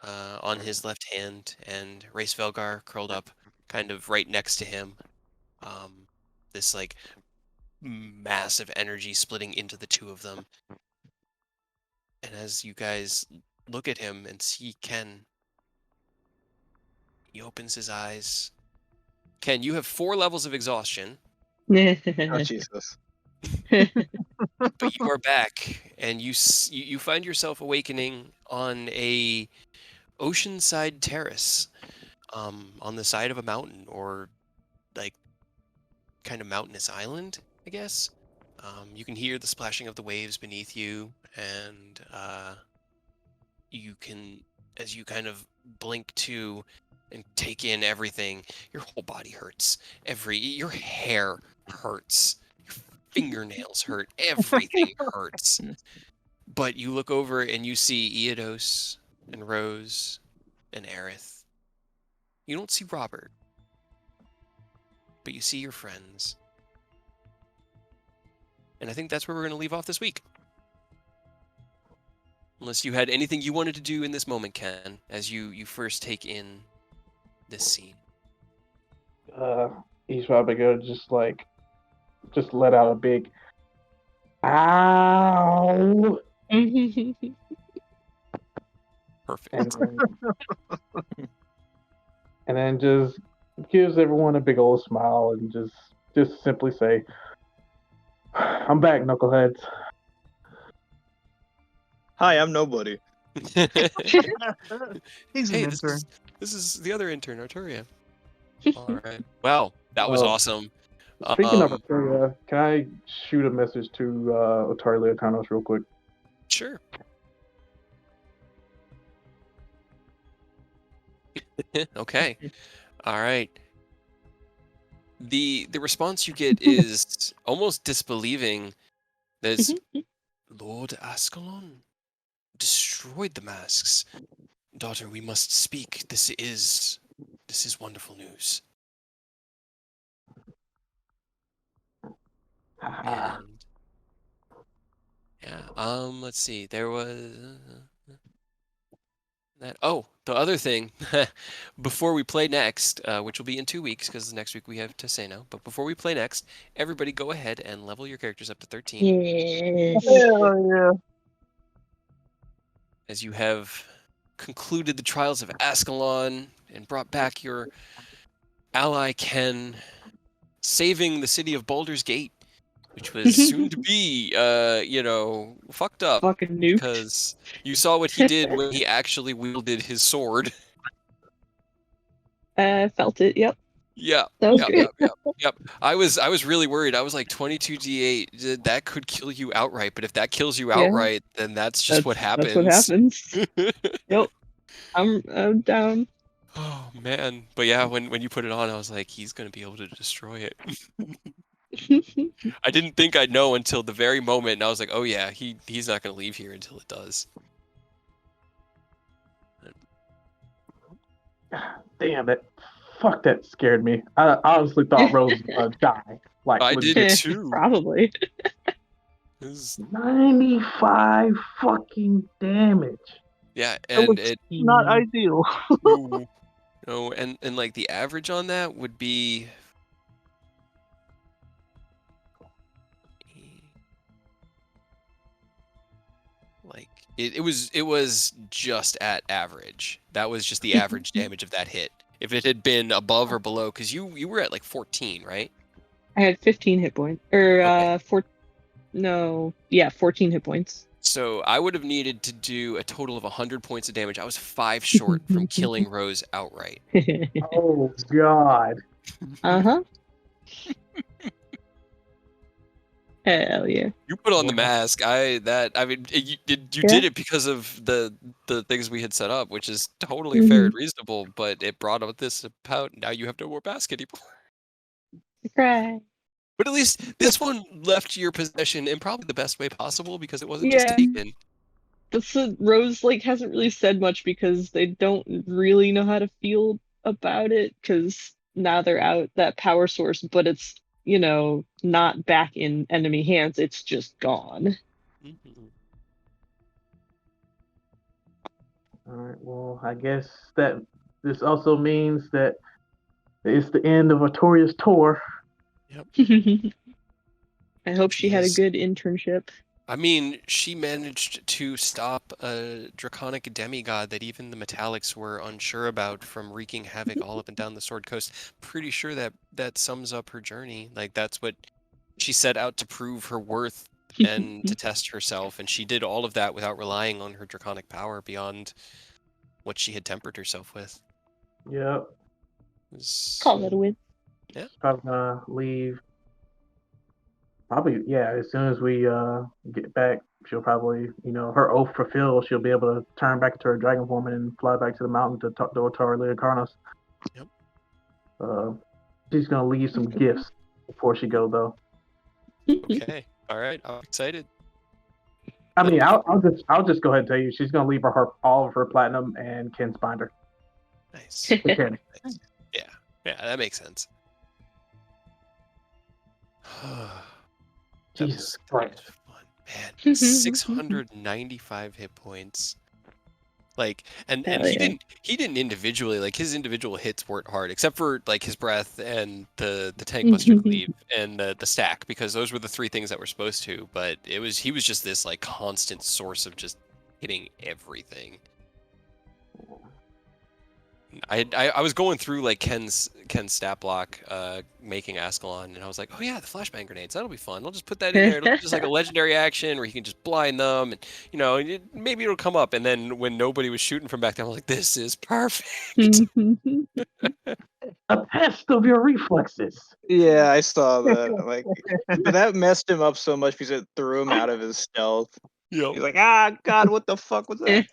on his left hand, and Race Velgar curled up kind of right next to him. This like massive energy splitting into the two of them. And as you guys look at him and see Ken, he opens his eyes. Ken, you have 4 levels of exhaustion, Oh, Jesus. but you are back, and you find yourself awakening on a oceanside terrace, on the side of a mountain, or like kind of mountainous island, I guess. You can hear the splashing of the waves beneath you, and you can, as you kind of blink to and take in everything, your whole body hurts. Your hair hurts. Your fingernails hurt. Everything hurts. But you look over and you see Eodos and Rose and Aerith. You don't see Robert, but you see your friends. And I think that's where we're going to leave off this week. Unless you had anything you wanted to do in this moment, Ken, as you first take in this scene. He's probably gonna just let out a big ow. Perfect. And then just gives everyone a big old smile and just simply say, "I'm back, knuckleheads." Hi, I'm nobody. He's an intern. This is the other intern, Arturia. All right. Wow, that was awesome. Speaking of Arturia, can I shoot a message to Otari Leotanos real quick? Sure. Okay. All right. The response you get is almost disbelieving. There's Lord Ascalon destroyed the masks. Daughter, we must speak. This is wonderful news. And yeah, let's see. There was that. Oh, the other thing, before we play next, which will be in 2 weeks, because next week we have Teseno. But before we play next, everybody go ahead and level your characters up to 13. Yes. Hell yeah. As you have concluded the trials of Ascalon and brought back your ally Ken, saving the city of Baldur's Gate, which was soon to be, fucked up. Fucking nuked. Because you saw what he did when he actually wielded his sword. Felt it, yep. Yeah. That was great. Yep. I was really worried. I was like, 22 D8, that could kill you outright. But if that kills you outright, then that's just what happens. That's what happens. Yep. I'm down. Oh man. But yeah, when you put it on, I was like, he's gonna be able to destroy it. I didn't think I'd know until the very moment, and I was like, oh yeah, he's not gonna leave here until it does. Damn it. Fuck, that scared me. I honestly thought Rose was gonna die. Like, I legit. did too. Probably. 95 fucking damage. Yeah, and it's not ideal. No, and like the average on that would be like it was just at average. That was just the average damage of that hit. if it had been above or below, because you were at like 14, right? I had 15 hit points. Or, 14 hit points. So I would have needed to do a total of 100 points of damage. I was 5 short from killing Rose outright. Oh God. Uh-huh. Hell yeah. You put on the Yeah. mask. You Yeah. did it because of the things we had set up, which is totally Mm-hmm. fair and reasonable. But it brought up this about now you have no more mask anymore. Cry. But at least this one left your possession in probably the best way possible because it wasn't just Yeah. taken. Rose hasn't really said much because they don't really know how to feel about it because now they're out that power source, but it's not back in enemy hands. It's just gone. Mm-hmm. All right. Well, I guess that this also means that it's the end of Artoria's tour. I hope she had a Yes. good internship. I mean, she managed to stop a draconic demigod that even the Metallics were unsure about from wreaking havoc all up and down the Sword Coast. Pretty sure that sums up her journey. Like, that's what she set out to prove her worth and to test herself, and she did all of that without relying on her draconic power beyond what she had tempered herself with. Yep. Call that a win. Probably gonna leave. Probably, yeah. As soon as we get back, she'll probably, her oath fulfilled. She'll be able to turn back into her dragon form and fly back to the mountain to talk to Otaria Carnos. Yep. She's gonna leave some gifts before she go, though. Okay. All right. I'm excited. I mean, I'll just go ahead and tell you, she's gonna leave her all of her platinum and Ken's binder. Nice. Okay. Yeah, that makes sense. Jesus Christ. Fun. Man, 695 hit points. Like, and he didn't individually, like, his individual hits weren't hard, except for like his breath and the tank buster cleave and the stack, because those were the 3 things that were supposed to. But he was just this like constant source of just hitting everything. I was going through like Ken's stat block, making Ascalon, and I was like, oh yeah, the flashbang grenades, that'll be fun. I'll just put that in there. It'll be just like a legendary action where he can just blind them, and maybe it'll come up. And then when nobody was shooting from back there, I was like, this is perfect. A test of your reflexes. Yeah, I saw that. Like, but that messed him up so much because it threw him out of his stealth. Yep. He's like, ah, God, what the fuck was that?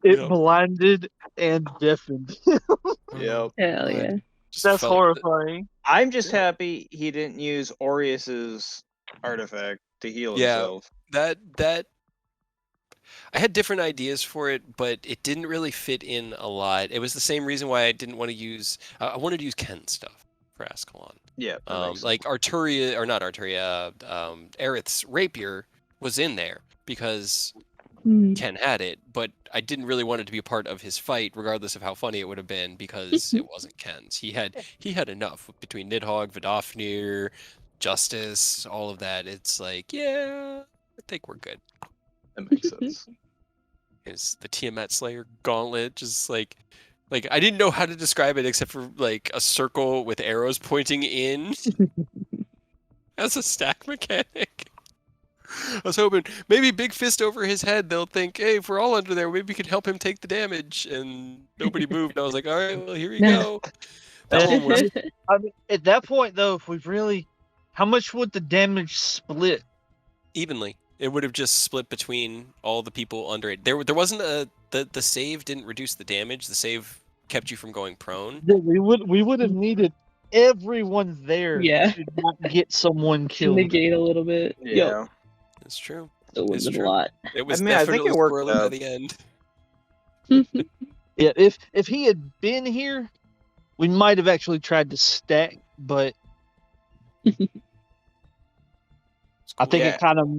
It Yep. blinded and deafened. Yep. Hell yeah. That's horrifying. I'm just happy he didn't use Aureus's artifact to heal himself. That I had different ideas for it, but it didn't really fit in a lot. It was the same reason why I didn't want to use. I wanted to use Ken's stuff for Ascalon. Yeah. Like Arturia, or not Arturia, Aerith's rapier was in there because Ken had it, but I didn't really want it to be a part of his fight, regardless of how funny it would have been, because it wasn't Ken's. He had enough between Nidhogg, Vidofnir, Justice, all of that. It's like, yeah, I think we're good. That makes sense. Is the Tiamat Slayer gauntlet just like I didn't know how to describe it except for like a circle with arrows pointing in as a stack mechanic. I was hoping maybe big fist over his head, they'll think, hey, if we're all under there, maybe we can help him take the damage. And nobody moved. And I was like, all right, well, here you go. That one was I mean, at that point, though, if we've really, how much would the damage split? evenly. It would have just split between all the people under it. There wasn't the save didn't reduce the damage. The save kept you from going prone. We would have needed everyone there to not get someone killed. Negate a little bit. Yeah. It's true. It was It's a true. lot. It was I mean, I think definitely it worked squirrely by out. the end. Yeah, if he had been here, we might have actually tried to stack, but I think Yeah.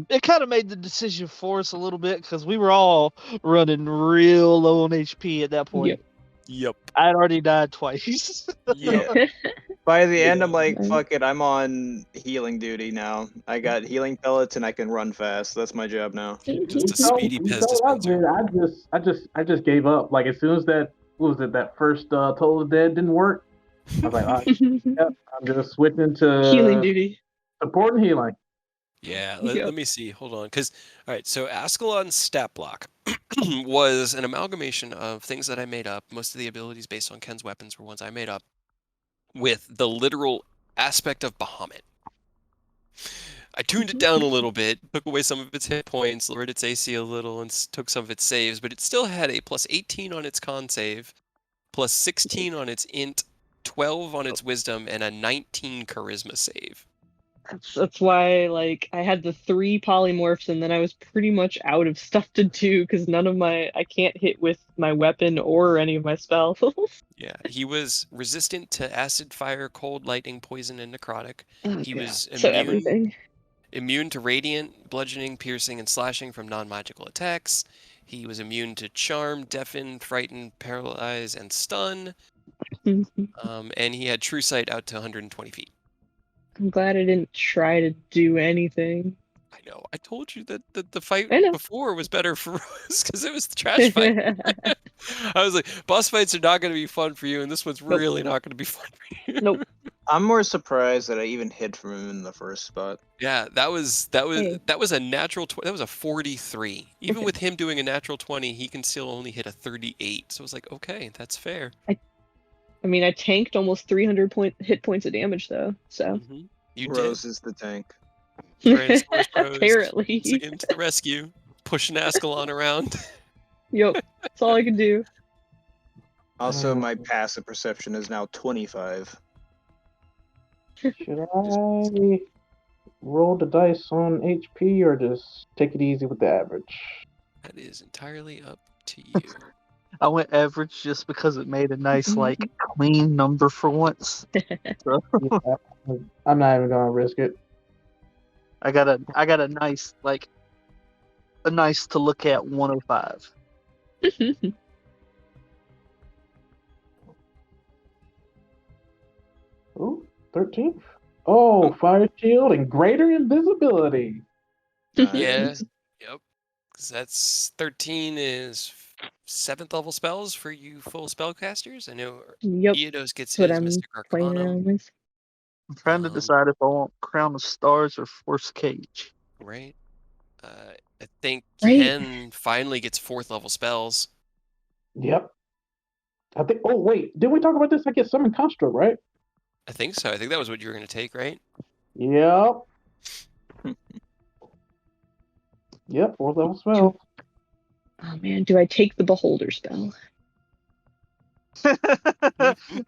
it kind of made the decision for us a little bit because we were all running real low on HP at that point. Yep. I had already died twice. Yeah. By the end, I'm Yeah. like, fuck it, I'm on healing duty now. I got healing pellets and I can run fast. That's my job now. Just a speedy Pez dispenser. I just gave up. Like as soon as that what was it? That first Toll of the Dead didn't work. I was like, all right, yep, I'm just switching Healing to duty. support and healing. Yeah, Yep. let me see. Hold on. Because, all right, so Ascalon's stat block was an amalgamation of things that I made up. Most of the abilities based on Ken's weapons were ones I made up with the literal aspect of Bahamut. I tuned it down a little bit, took away some of its hit points, lowered its AC a little, and took some of its saves, but it still had a plus 18 on its con save, plus 16 on its int, 12 on its wisdom, and a 19 charisma save. That's why, like, I had the 3 polymorphs, and then I was pretty much out of stuff to do because I can't hit with my weapon or any of my spells. Yeah, he was resistant to acid, fire, cold, lightning, poison, and necrotic. Oh, He God. was So everything. immune to radiant, bludgeoning, piercing, and slashing from non-magical attacks. He was immune to charm, deafen, frighten, paralyze, and stun. And he had true sight out to 120 feet. I'm glad I didn't try to do anything. I know. I told you that the fight I know. before was better for Rose because it was the trash fight. I was like, boss fights are not going to be fun for you, and this one's Nope. really not going to be fun for you. Nope. I'm more surprised that I even hid from him in the first spot. Yeah, that was Hey. a natural. That was a 43. Even with him doing a natural 20, he can still only hit a 38. So I was like, okay, that's fair. I mean, I tanked almost 300 hit points of damage, though. So You Rose is the tank. Tyrannosaurus Rose apparently, into the rescue, pushing Ascalon around. Yep, that's all I can do. Also, my passive perception is now 25. Should I roll the dice on HP or just take it easy with the average? That is entirely up to you. I went average just because it made a nice, like, clean number for once. So, Yeah, I'm not even gonna risk it. I got a nice, like, a nice to look at 105. Ooh, 13. Oh, fire shield and greater invisibility. Yeah. Yep. 'Cause that's 13 is 7th level spells for you full spellcasters. I know Yep, Eodos gets that's what his I'm Mystic playing Arcanum. around with. I'm trying to decide if I want Crown of Stars or Force Cage. Right. I think Right. Ken finally gets 4th level spells. Yep. I think. Oh wait, did we talk about this? I get summon construct, right? I think so. I think that was what you were going to take, right? Yep. Yep. 4th level spell. Oh man, do I take the Beholder spell?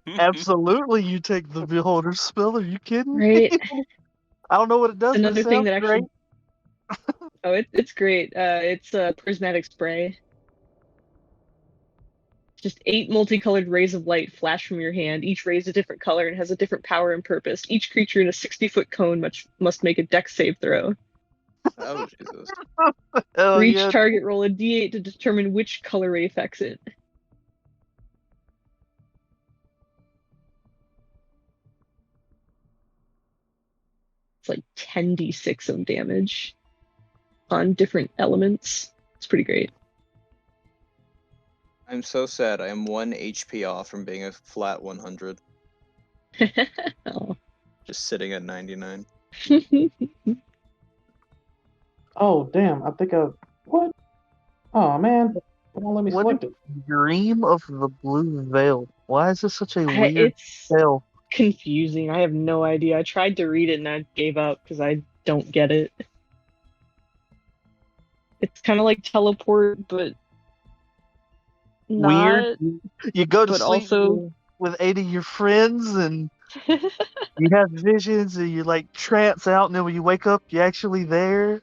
Absolutely, you take the Beholder spell. Are you kidding Right. me? I don't know what it does. Another but it thing sounds that actually. great. Oh, it's great. It's a prismatic spray. Just 8 multicolored rays of light flash from your hand. Each ray is a different color and has a different power and purpose. Each creature in a 60-foot cone must make a dex save throw. Oh, Jesus. Hell For each yeah. target, roll a d8 to determine which color ray affects it. It's like 10d6 of damage on different elements. It's pretty great. I'm so sad. I am 1 HP off from being a flat 100. Oh. Just sitting at 99. Oh damn! I think I. What? Oh man! It won't let me What select is it. Dream of the Blue Veil? Why is this such a weird It's spell? confusing. I have no idea. I tried to read it and I gave up because I don't get it. It's kind of like teleport, but not. Weird. You go to but sleep also- with 8 of your friends and you have visions and you like trance out, and then when you wake up, you're actually there.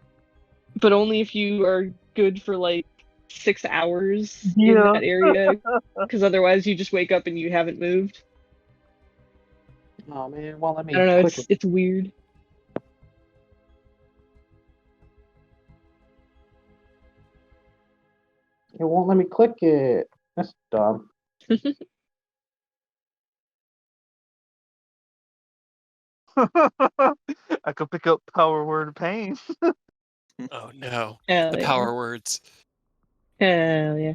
But only if you are good for like 6 hours in Yeah. that area, because otherwise you just wake up and you haven't moved. Oh man! It won't let me I don't know. click It's weird. It won't let me click it. That's dumb. I could pick up Power Word of Pain. Oh no. Hell The yeah. power words. Hell yeah.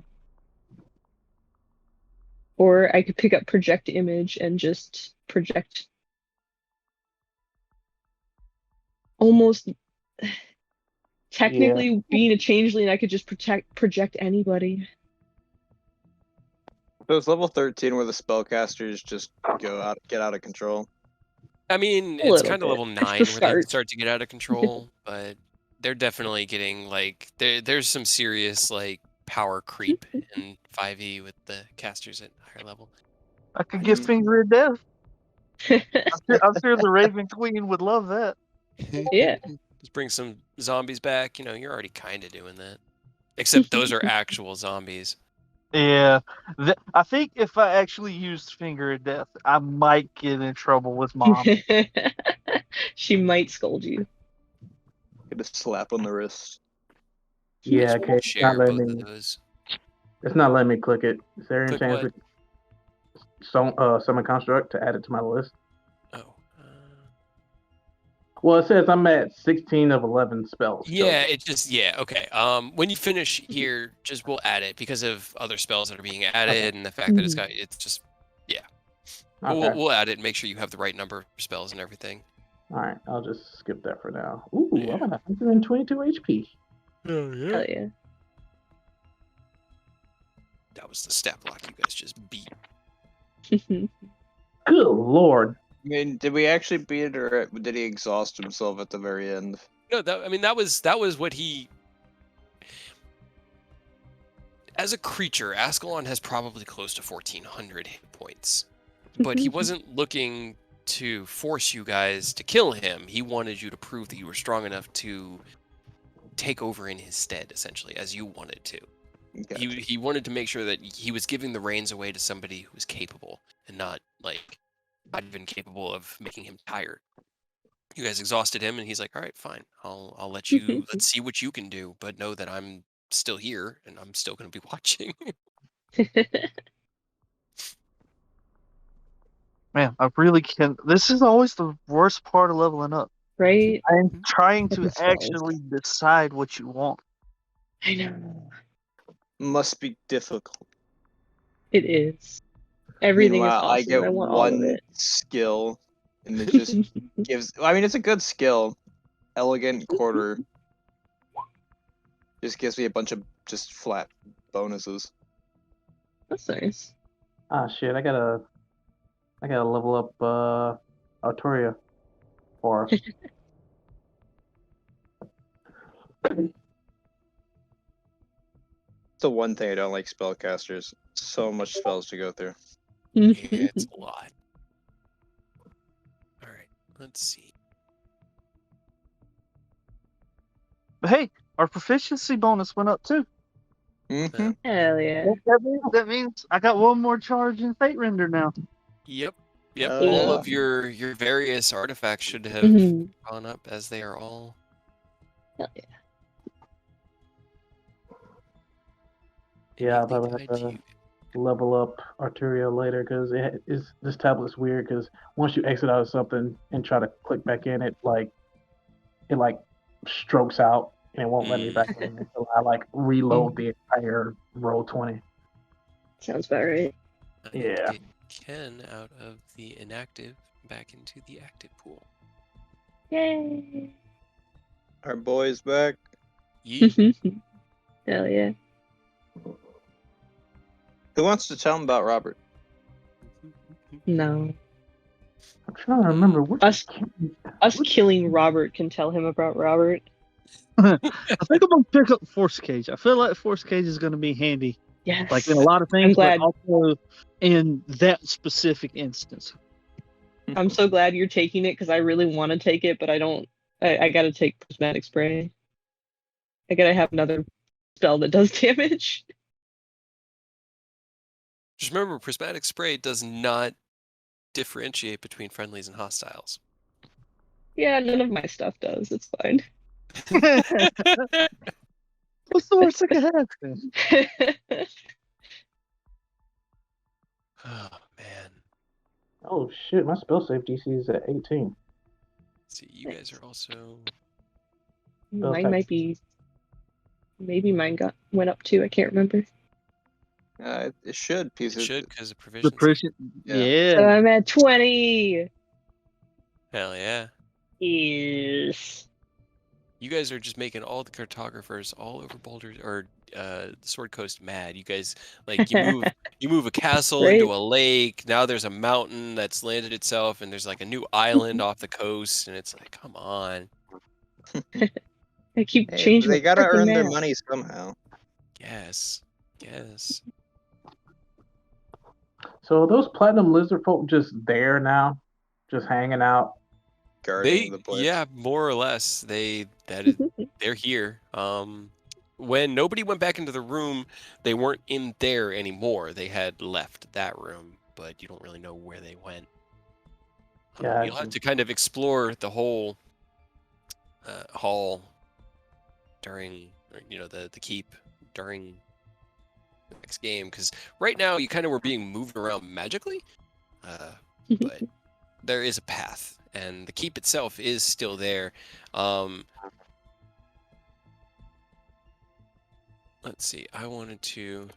Or I could pick up project image and just project almost technically being a changeling, I could just project anybody. So it's level 13 where the spellcasters just get out of control. I mean, A it's little kind of bit. level It's 9 the where they start. start to get out of control, but they're definitely getting like there's some serious like power creep in 5e with the casters at higher level. I could get Finger of Death. I'm sure the Raven Queen would love that. Yeah. Just bring some zombies back. You know, you're already kind of doing that. Except those are actual zombies. Yeah. I think if I actually used Finger of Death, I might get in trouble with Mom. She might scold you. Get a slap on the wrist. Yeah, Just okay. It's share not letting both me. of those. It's not letting me click it. Is there any Click chance what? summon construct to add it to my list? Oh. Well, it says I'm at 16 of 11 spells. Yeah, it's just okay. When you finish here, just we'll add it because of other spells that are being added and the fact that it's just Okay. We'll add it and make sure you have the right number of spells and everything. All right, I'll just skip that for now. Ooh, Yeah. I'm at 122 HP. Oh yeah. Hell yeah. That was the stat block you guys just beat. Good lord. I mean, did we actually beat it, or did he exhaust himself at the very end? No, that was what he. As a creature, Ascalon has probably close to 1,400 hit points, but he wasn't looking to force you guys to kill him. He wanted you to prove that you were strong enough to take over in his stead, essentially, as you wanted to. Gotcha. He wanted to make sure that he was giving the reins away to somebody who was capable and not even capable of making him tired. You guys exhausted him, and he's like, "All right, fine. I'll let you. Let's see what you can do, but know that I'm still here and I'm still going to be watching." Man, I really can't. This is always the worst part of leveling up. Right? I'm trying to With the spells. actually decide what you want. I know. Must be difficult. It is. Everything is Meanwhile, awesome. I get I want all of one it. skill, and it just gives. I mean, it's a good skill. Elegant quarter. Just gives me a bunch of just flat bonuses. That's nice. Ah shit, I gotta level up Arturia for It's the one thing I don't like spellcasters. So much spells to go through. Yeah, it's a lot. All right, let's see. But hey, our proficiency bonus went up too. Mm-hmm. Hell yeah. That means I got one more charge in Fate Render now. Yep. Oh, All yeah. of your various artifacts should have Mhm. gone up as they are all. Hell yeah. yeah. I'll innately probably have tied to to you. level up Arturia later because this tablet's weird because once you exit out of something and try to click back in, it strokes out and it won't let me back in until I reload the entire roll 20. Sounds about right. I need to Yeah. get Ken out of the inactive back into the active pool. Yay. Our boy's back. Yeet. Hell yeah. Who wants to tell him about Robert? No. I'm trying to remember which Us killing Robert can tell him about Robert. I think I'm gonna pick up Force Cage. I feel like Force Cage is gonna be handy, Yes. like in a lot of things, I'm glad. but also in that specific instance. I'm so glad you're taking it because I really want to take it, but I don't. I gotta take prismatic spray. I gotta have another spell that does damage. Just remember, prismatic spray does not differentiate between friendlies and hostiles. Yeah, none of my stuff does. It's fine. What's the worst that could happen? Oh man. Oh shit, my spell save DC is at 18. See, you guys are also. Mine might be. Maybe mine went up too. I can't remember. It should. It should because of The proficiency. person. Yeah. So Yeah. I'm at 20. Hell yeah. Yes. You guys are just making all the cartographers all over Boulder or Sword Coast mad. You guys like you move a castle Right? into a lake. Now there's a mountain that's landed itself, and there's like a new island off the coast, and it's like, come on. I keep Hey, changing they my gotta freaking earn their map. money somehow. Yes. Yes. So are those platinum lizard folk just there now, just hanging out? Guarding the place. Yeah, more or less. They're here. When nobody went back into the room, they weren't in there anymore. They had left that room, but you don't really know where they went. You'll have to kind of explore the whole hall during, the keep during the next game, because right now you kind of were being moved around magically, but there is a path, and the keep itself is still there. Let's see. I wanted to.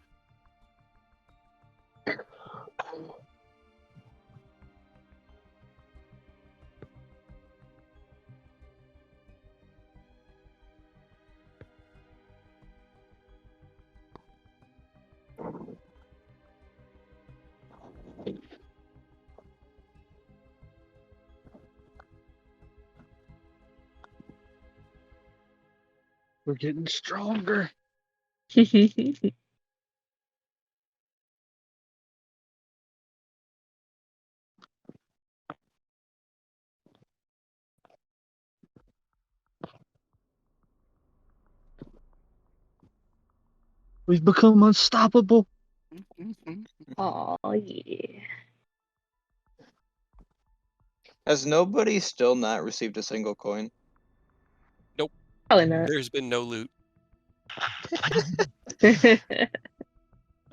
We're getting stronger. We've become unstoppable. Oh yeah. Has nobody still not received a single coin? Probably not. There's been no loot. I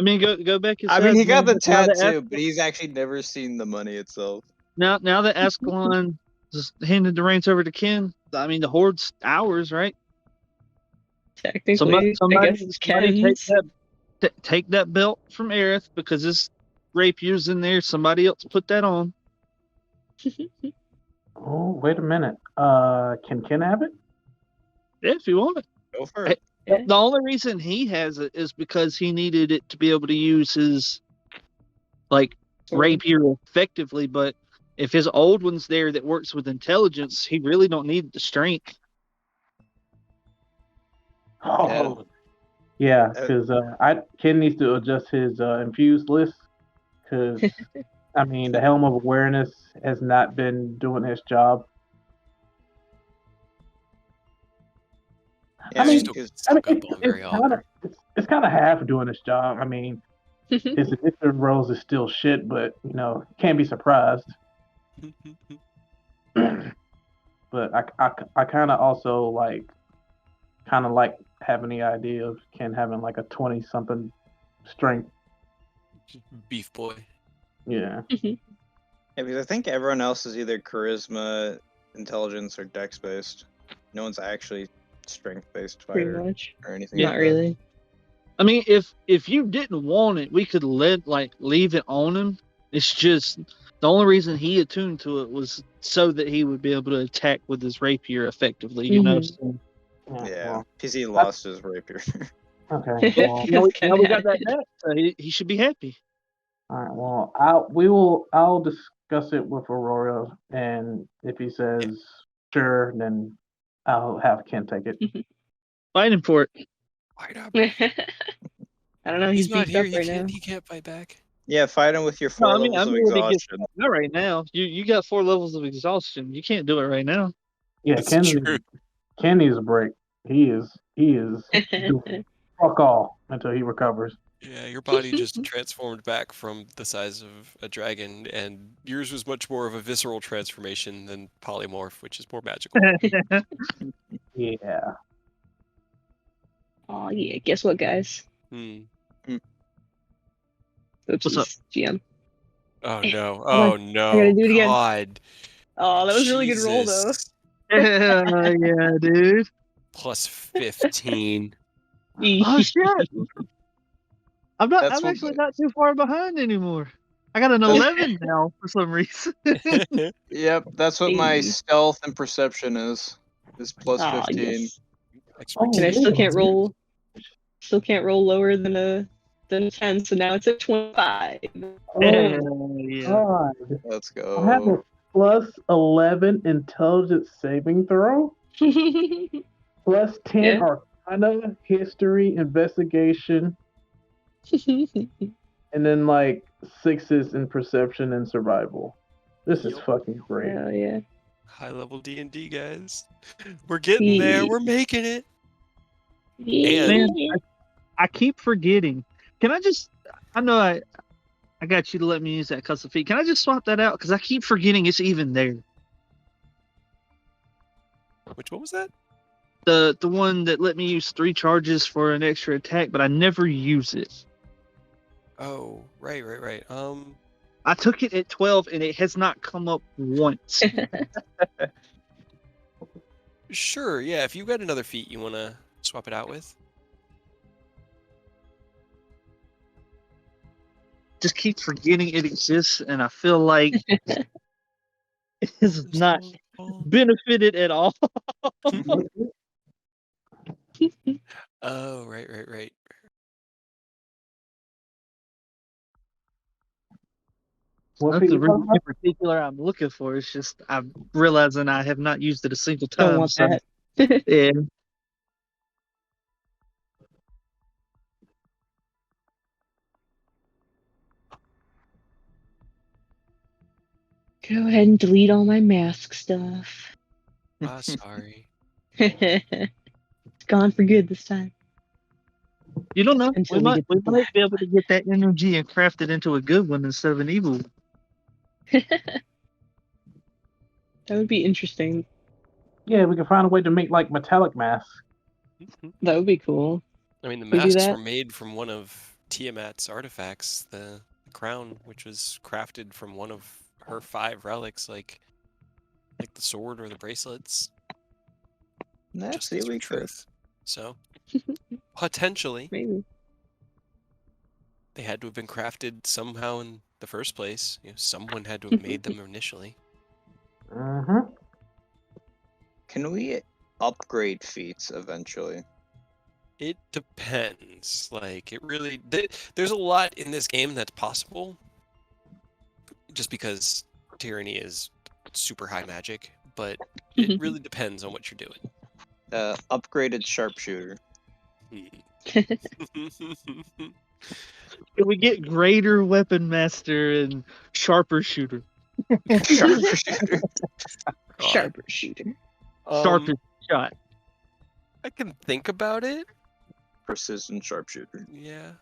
mean, go back I inside. mean, he got the now that tattoo, but he's actually never seen the money itself. now that Ascalon just handed the reins over to Ken, I mean, the Horde's ours, right? Technically, I guess it's Ken's. take that belt from Aerith because this rapier's in there. Somebody else put that on. Oh, wait a minute. Can Ken have it? Yeah, if you want it. Go for it. Yeah. The only reason he has it is because he needed it to be able to use his rapier effectively. But if his old one's there that works with intelligence, he really don't need the strength. Oh, yeah, because Ken needs to adjust his infused list, because I mean the Helm of Awareness has not been doing his job. Yeah, I mean, It's kind of half doing its job. I mean, his initiative rolls is still shit, but can't be surprised. But I kind of also like having the idea of Ken having like a 20-something strength. Beef boy. Yeah. Yeah, because I think everyone else is either charisma, intelligence, or dex based. No one's actually strength based fighter Pretty much. or anything. Not like that. really. I mean, if you didn't want it, we could leave it on him. It's just the only reason he attuned to it was so that he would be able to attack with his rapier effectively. You know. So, Yeah, because he lost his rapier. Okay. Well, now we got that back, so he should be happy. all right. Well, I'll discuss it with Aurora, and if he says sure, then I'll have Ken take it. Fighting for it. Fight up. I don't know. He's not beefed here. up right now. He can't fight back. Yeah, fight him with your 4 levels of when it gets exhaustion. not right now. You got 4 levels of exhaustion. You can't do it right now. Yeah, That's Ken true. needs a break. He is doing fuck all until he recovers. Yeah, your body just transformed back from the size of a dragon, and yours was much more of a visceral transformation than polymorph, which is more magical. Yeah. Oh yeah. Guess what, guys? What's up? GM. Oh no! Hold on. Oh no! I gotta do it again. God! Oh, that was a really good roll though. Jesus. Yeah, dude. Plus 15. Oh shit! I'm That's what actually not too far behind anymore. I got an 11 now for some reason. Yep, that's what my Hey. stealth and perception is. Is plus Ah, 15. yes. Expertise. And I still yeah. can't roll. Still can't roll lower than a 10. So now it's at 25. Oh, Hell yeah. God. Let's I have a go. plus 11 intelligence saving throw, plus 10 Yeah. arcana, history, investigation, and then like 6s in perception and survival. This is Yup. fucking great. Hell yeah. High level D&D, guys. We're getting there. We're making it. Man, Yeah. I keep forgetting. Can I just? I know I got you to let me use that custom feat. Can I just swap that out? Because I keep forgetting it's even there. Which one was that? The one that let me use 3 charges for an extra attack, but I never use it. Oh, right. I took it at 12 and it has not come up once. Sure, yeah. If you got another feat you want to swap it out with. Just keep forgetting it exists, and I feel like it has not benefited at all. Oh, right. What That's feat the you talking reason in about? particular I'm looking for. It's just I'm realizing I have not used it a single Don't time. want So that. yeah, Go ahead and delete all my mask stuff. Ah, sorry. It's gone for good this time. you don't know. Until We we might get the be black able to get that energy and craft it into a good one instead of an evil one. That would be interesting. Yeah, we can find a way to make like metallic masks. That would be cool. I mean, the We do masks that? were made from one of Tiamat's artifacts, the crown, which was crafted from one of her 5 relics, like the sword or the bracelets. Let's Just see, as for we could. truth. So, potentially, Maybe. they had to have been crafted somehow in the first place. Someone had to have made them initially. Mm-hmm. Can we upgrade feats eventually? It depends. Like, it really... There's a lot in this game that's possible, just because Tyranny is super high magic, but it really depends on what you're doing. Upgraded sharpshooter. Can we get greater weapon master and sharper shooter? Sharpshooter. Sharper shooter. Sharpest shot. I can think about it. Precision sharpshooter. Yeah.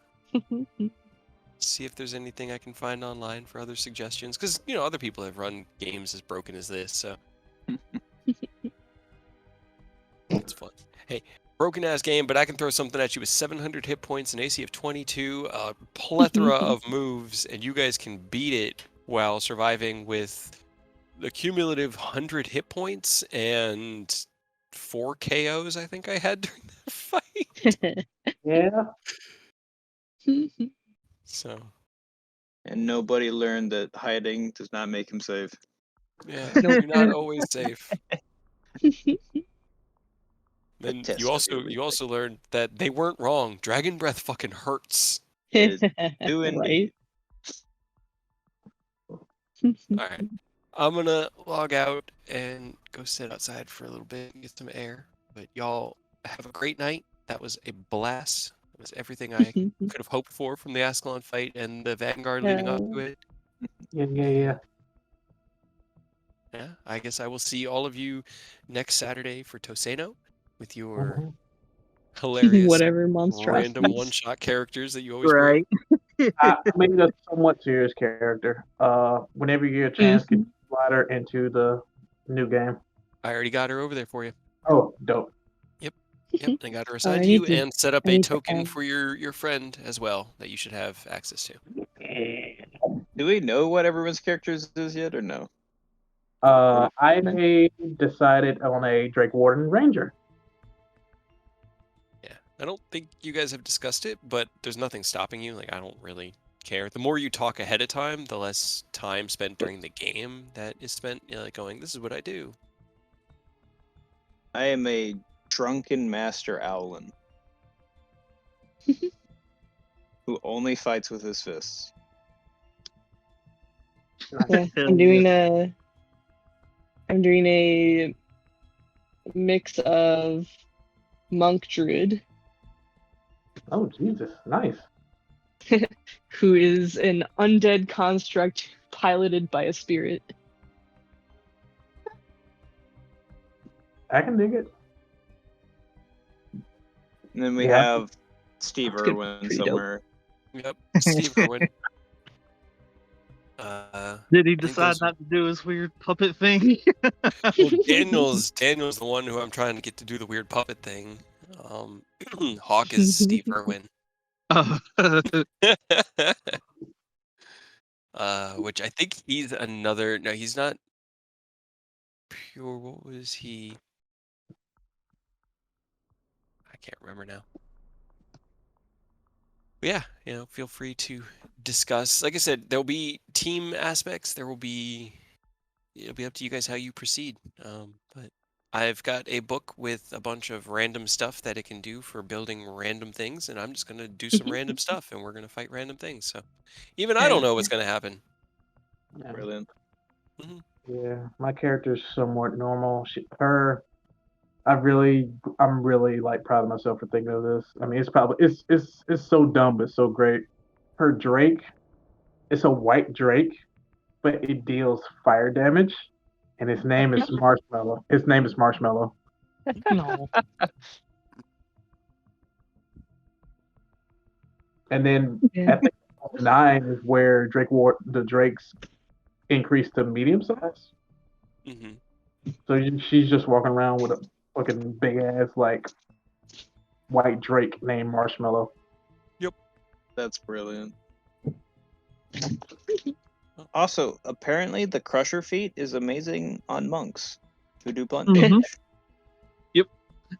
See if there's anything I can find online for other suggestions, because other people have run games as broken as this, so it's fun. Hey, broken ass game, but I can throw something at you with 700 hit points, an AC of 22, a plethora of moves, and you guys can beat it while surviving with the cumulative 100 hit points and 4 KOs I think I had during that fight. Yeah. So And nobody learned that hiding does not make him safe. yeah, Nope. you're not always safe. Then test you of also everything. learned that they weren't wrong. Dragon breath fucking hurts. It is do Right. indeed. All right, I'm gonna log out and go sit outside for a little bit and get some air. But y'all have a great night. That was a blast. It was everything I could have hoped for from the Ascalon fight and the Vanguard leading up to it. Yeah. Yeah, I guess I will see all of you next Saturday for Toseno with your Mhm. hilarious Whatever random monstrosities. one-shot characters that you always Right. I made a somewhat serious character. Whenever you get a chance, get slide her into the new game. I already got her over there for you. Oh, dope. Yep, I got her assigned I to you need to- and set up I a need to token add- for your friend as well that you should have access to. Do we know what everyone's characters is yet or no? I decided on a Drake Warden Ranger. Yeah, I don't think you guys have discussed it, but there's nothing stopping you. Like, I don't really care. The more you talk ahead of time, the less time spent during the game that is spent, like going, this is what I do. I am a drunken master Owlin who only fights with his fists. Yeah, I'm doing a mix of monk druid, Oh, Jesus. Nice. who is an undead construct piloted by a spirit. I can dig it. And then we Yeah. have Steve It's gonna be Irwin pretty dope. somewhere. Yep, Steve Irwin. Did he I think decide those- not to do his weird puppet thing? Well, Daniel's the one who I'm trying to get to do the weird puppet thing. Hawk is Steve Irwin. Which I think he's another. No, he's not pure. What was he? I can't remember now. But yeah, feel free to discuss. Like I said, there'll be team aspects. It'll be up to you guys how you proceed. But I've got a book with a bunch of random stuff that it can do for building random things, and I'm just gonna do some random stuff, and we're gonna fight random things. So even I don't know what's gonna happen. Yeah. Brilliant. Yeah, my character's somewhat normal. I'm really like proud of myself for thinking of this. I mean, it's so dumb but so great. Her Drake, it's a white Drake, but it deals fire damage, and his name is Marshmallow. His name is Marshmallow. No. And then Yeah. I think 9 is where the Drakes increase to medium size. Hmm. So she's just walking around with a fucking big ass like white Drake named Marshmallow. That's brilliant. Also, apparently the Crusher feat is amazing on monks who do blunt Mhm. damage.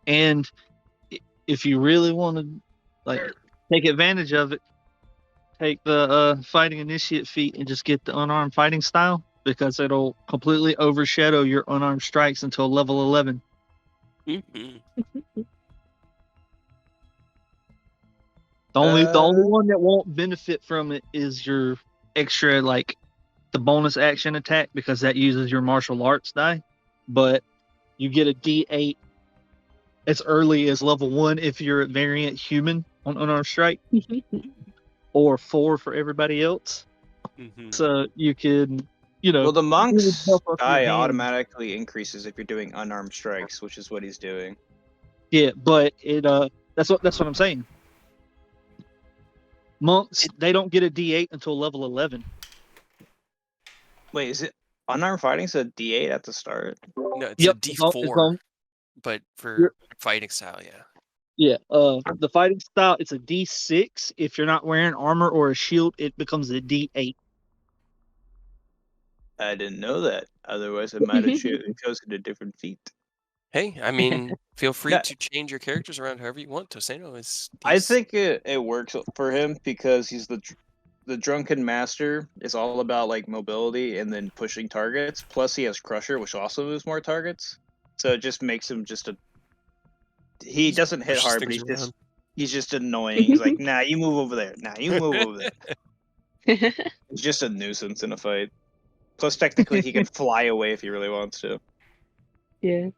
And if you really want to like take advantage of it, take the fighting initiate feat and just get the unarmed fighting style, because it'll completely overshadow your unarmed strikes until level 11. Hmm. The only one that won't benefit from it is your extra, like the bonus action attack, because that uses your martial arts die. But you get a D8 as early as level 1 if you're a variant human on unarmed strike, or 4 for everybody else. Hmm. So you can, Well, the monk's really buff up your die hand. automatically increases if you're doing unarmed strikes, which is what he's doing. Yeah, but it that's what I'm saying. Monks, they don't get a D8 until level 11. Wait, is it unarmed fighting's a D8 at the start? No, it's Yep, a it's on- D4, but for You're- fighting style, yeah. Yeah, the fighting style, it's a D6. If you're not wearing armor or a shield, it becomes a D8. I didn't know that. Otherwise, I might have chosen a different feat. Hey, I mean, feel free Yeah. to change your characters around however you want. Toseno is. I think it works for him because he's the drunken master is all about like mobility and then pushing targets. Plus, he has Crusher, which also moves more targets. So it just makes him just a. He doesn't hit pushes hard, but things he's just annoying. He's like, nah, you move over there. Nah, you move over there. He's just a nuisance in a fight. Plus, technically, he can fly away if he really wants to. Yeah.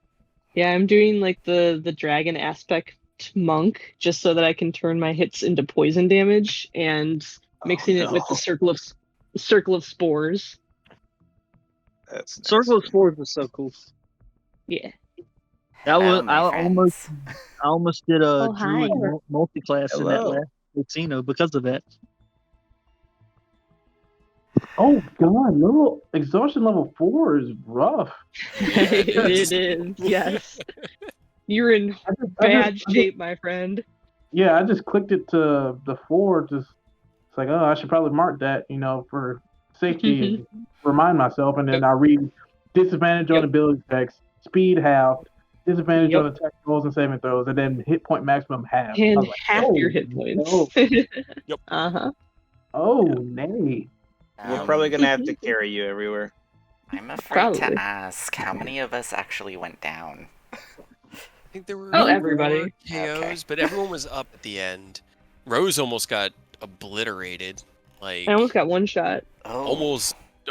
Yeah, I'm doing like the dragon aspect monk just so that I can turn my hits into poison damage and mixing it with the circle of spores. That's nasty. Circle of Spores was so cool. Yeah. I my friends. almost did a Oh, hi. druid multi-class in that Hello. last casino because of that. Oh god, little exhaustion level 4 is rough. It is, yes. You're in bad shape, my friend. Yeah, I just clicked it to the 4. It's like, oh, I should probably mark that, for safety and remind myself. And then I read disadvantage on ability checks, speed halved, Disadvantage on attack rolls and saving throws, and then hit point maximum half. I And was like, half your hit points. no. Yep. Oh, nay. We're probably gonna have to carry you everywhere. I'm afraid Probably. to ask how many of us actually went down. I think there were everybody. 4 KOs, Okay. but everyone was up at the end. Rose almost got obliterated. Like I almost got one shot. Oh,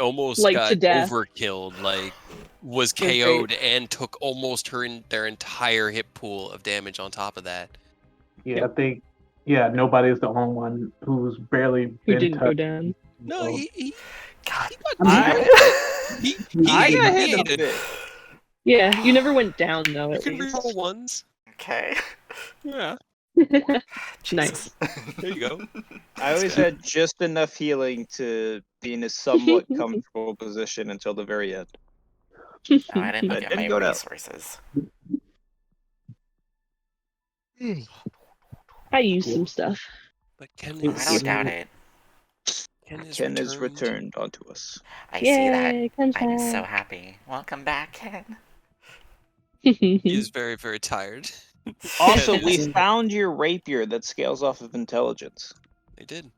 almost Like, got to death. overkilled. Like was It was KO'd and took almost their entire hit pool of damage on top of that. Yeah, I think. Yeah, nobody's the only one who's barely Who been didn't go touched. down? No, he God. he I got he hit a made it. bit. Yeah, you never went down though. You At can least. reroll ones. Okay. Yeah, Nice. there you go. I always had just enough healing to be in a somewhat comfortable position until the very end. No, I didn't But look at didn't my go down. resources. I used some stuff. But Ken Oh, I is, don't doubt it. Ken is returned onto us. I see that. Yay, Ken's I'm so back. happy. Welcome back, Ken. He is very, very tired. Also, we found your rapier that scales off of intelligence. They did.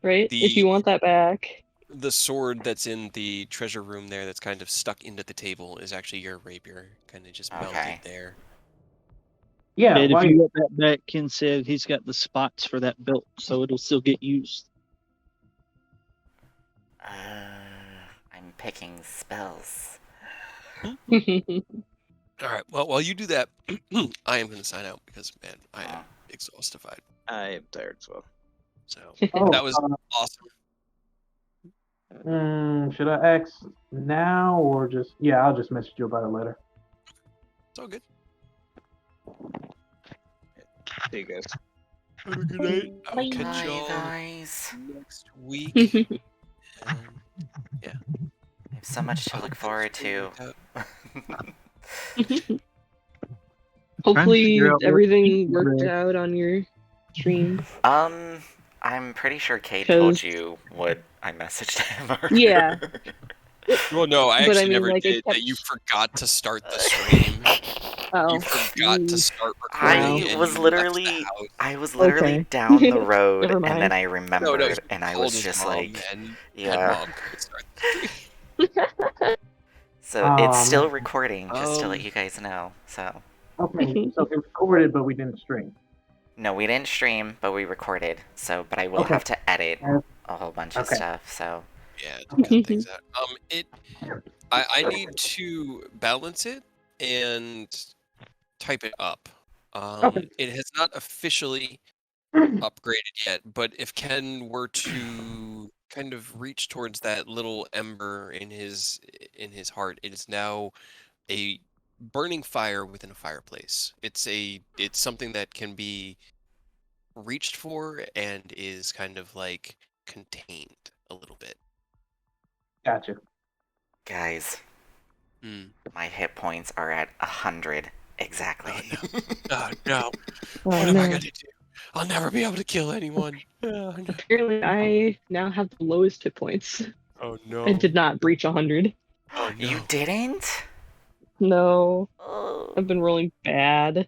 Right? If you want that back. The sword that's in the treasure room there that's kind of stuck into the table is actually your rapier. Kind of just melted Okay. there. Yeah, And why if you want that back, Ken said he's got the spots for that belt, so it'll still get used. I'm picking spells. All right. Well, while you do that, I am going to sign out because, man, I am exhaustified. I am tired as well. So Oh, that was awesome. should I ask now or just? Yeah, I'll just message you about it later. It's all good. See you guys. Have a good night. I'll catch Bye, y'all guys. next week. And, I have so much to look forward to. Hopefully figure out what everything pizza worked bread. out on your stream. I'm pretty sure Kate 'Cause- told you what I messaged him earlier. Yeah. well, no, I But I actually mean, never like, it did. kept- That you forgot to start the stream. Oh. You forgot to start recording. I and was you literally, left the house. I was literally Okay. down the road, Never and then mind. I No, remembered, and I called was his just mom like, and had yeah. mom come and start the stream. So it's still man. recording, just to let you guys know. So Okay, so it recorded, but we didn't stream. no, we didn't stream, but we recorded. So, but I will Okay. have to edit a whole bunch of Okay. stuff. So Yeah, to cut things out. I need to balance it and type it up. Okay. It has not officially upgraded yet, but if Ken were to kind of reach towards that little ember in his heart, it is now a burning fire within a fireplace. It's something that can be reached for and is kind of like contained a little bit. Gotcha. guys, Mm. my hit points are at 100 exactly. Oh no. Oh, What am I no. gonna do? I'll never be able to kill anyone. Oh no. Apparently, I now have the lowest hit points. Oh, no. I did not breach 100. Oh, You no. didn't? No, Oh. I've been rolling bad.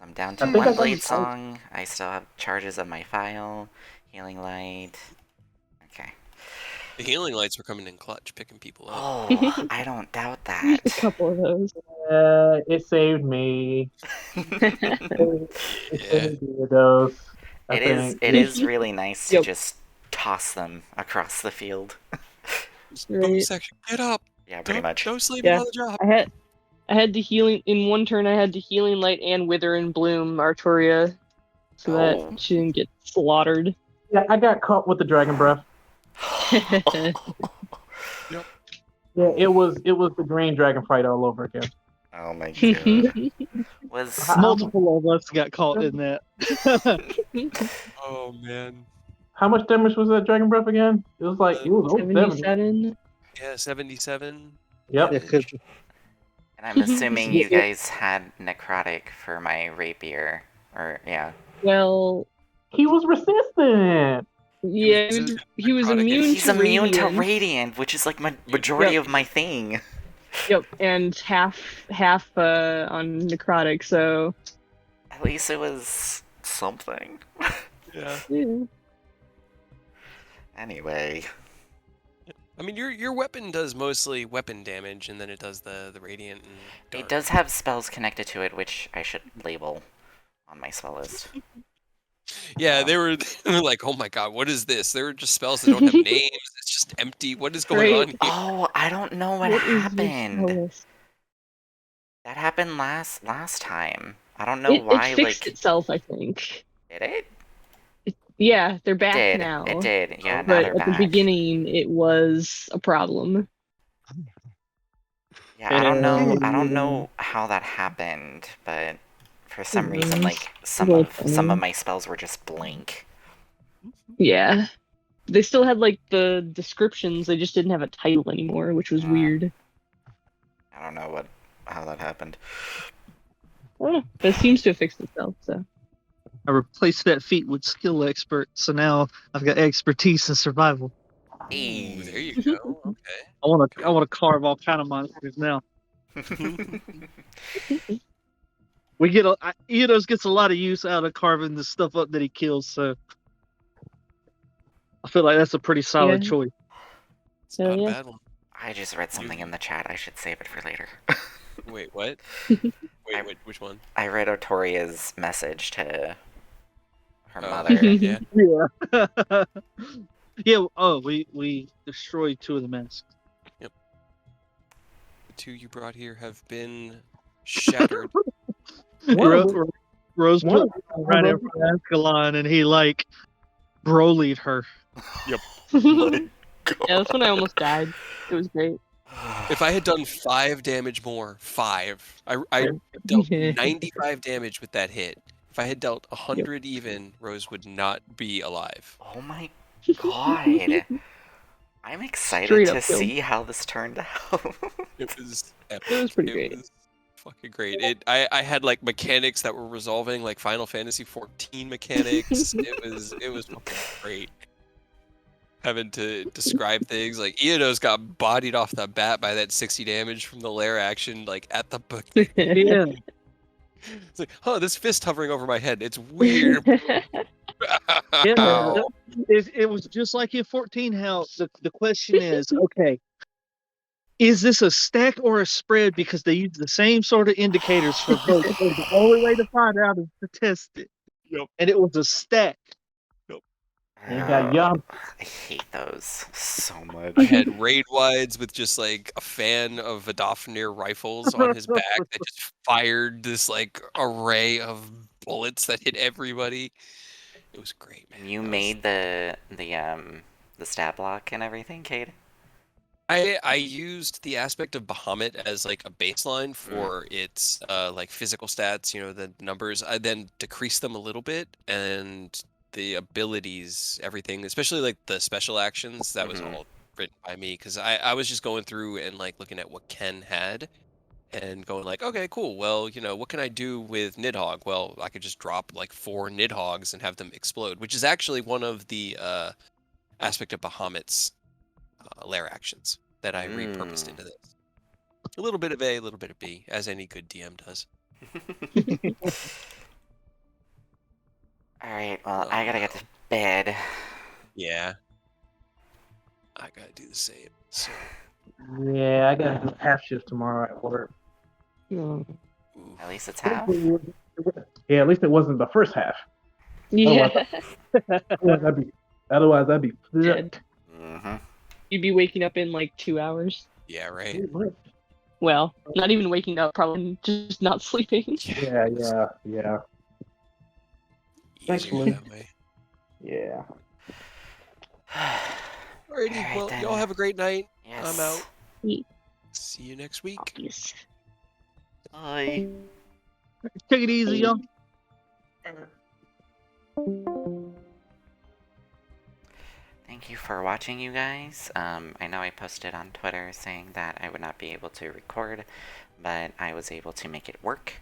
I'm down I to think I one got blade the- song. I still have charges of my file. Healing light. Okay. The healing lights were coming in clutch, picking people up. Oh, I don't doubt A that. couple of those. It saved me. It Yeah. saved me those. I It is. think. It is really nice to Yep. just toss them across the field. Just Right. bonus action. Get up. Yeah, pretty much. Don't sleep Yeah. on the job. I had the healing in one turn. I had the healing light and wither and bloom Artoria, so Oh. that she didn't get slaughtered. Yeah, I got caught with the dragon breath. Yeah, it was the green dragon fight all over again. Oh my god. Was Multiple of us got caught in that. Oh, man. How much damage was that dragon breath again? It was like it was over 70. 77. Yeah, 77. Yep. Yeah, 'cause and I'm assuming you guys had necrotic for my rapier, or yeah. Well, He was resistant. yeah, resistant he was necrotic. immune He's to immune to radiant. radiant, which is like majority Yep. of my thing. Yep, and half on necrotic. So At least it was something. Yeah. yeah. Anyway, I mean, your weapon does mostly weapon damage, and then it does the radiant and dark. it does have spells connected to it, which I should label on my spell list. Yeah, they were like, oh my god, what is this? They were just spells that don't have names. It's just empty. What is going Right. on here? Oh, I don't know what What is your happened. spell list? That happened last time. I don't know It why. fixed Like, itself, I think. did it? Yeah, they're It back did. now. It did. Yeah, now But they're at the back. beginning, it was a problem. Yeah, I don't know. I don't know how that happened, but for some reason, like some of my spells were just blank. Yeah. They still had like the descriptions, they just didn't have a title anymore, which was weird. I don't know how that happened. But it seems to have fixed itself, so. I replaced that feat with skill expert, so now I've got expertise in survival. Ooh, there you go. Okay. I want to carve all kind of monsters now. We get Eodos gets a lot of use out of carving the stuff up that he kills, so I feel like that's a pretty solid choice. It's not a bad one. I just read something in the chat. I should save it for later. Wait, what? Wait, which one? I read Otoria's message to her mother. Yeah. Yeah. Yeah. Oh, we destroyed 2 of the masks. Yep. The 2 you brought here have been shattered. Rose put right in front of Ascalon, and he like brolied her. Yep. Yeah, that's when I almost died. It was great. If I had done 5 damage more, 5, I dealt 95 damage with that hit. If I had dealt 100 even, Rose would not be alive. Oh my god. I'm excited to see how this turned out. It was epic. It was pretty great. It was fucking great. I had like mechanics that were resolving like Final Fantasy 14 mechanics. it was fucking great. Having to describe things like Eodos got bodied off the bat by that 60 damage from the lair action, like at the book. Yeah. It's like, oh, this fist hovering over my head. It's weird. Yeah, it was just like in 14. How the question is, okay, is this a stack or a spread? Because they use the same sort of indicators for both. So the only way to find out is to test it. Yep. And it was a stack. You got young. I hate those so much. I had raid wides with just like a fan of Vadofnir rifles on his back that just fired this like array of bullets that hit everybody. It was great, man. You made the stat block and everything, Cade? I used the aspect of Bahamut as like a baseline for its like physical stats, you know, the numbers. I then decreased them a little bit, and the abilities, everything, especially like the special actions, that was all written by me, because I was just going through and like looking at what Ken had and going like, okay, cool, well, you know, what can I do with Nidhogg? Well, I could just drop like 4 Nidhoggs and have them explode, which is actually one of the aspect of Bahamut's lair actions that I repurposed into this. A little bit of A, a little bit of B, as any good DM does. Alright, well, I gotta get to bed. Yeah. I gotta do the same. So. Yeah, I gotta do half shift tomorrow at work. At least it's half. Yeah, at least it wasn't the first half. Yeah. Otherwise I'd be Dead. You'd be waking up in like 2 hours. Yeah, right. Well, not even waking up, probably just not sleeping. Yeah. Easier that way. Yeah. Alrighty, well, y'all have a great night. Yes. I'm out. Yeet. See you next week. Yes. Bye. Take it easy, y'all. Thank you for watching, you guys. I know I posted on Twitter saying that I would not be able to record, but I was able to make it work,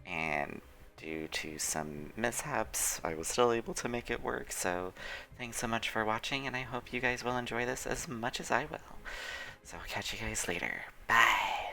and due to some mishaps, I was still able to make it work. So thanks so much for watching, and I hope you guys will enjoy this as much as I will. So I'll catch you guys later. Bye.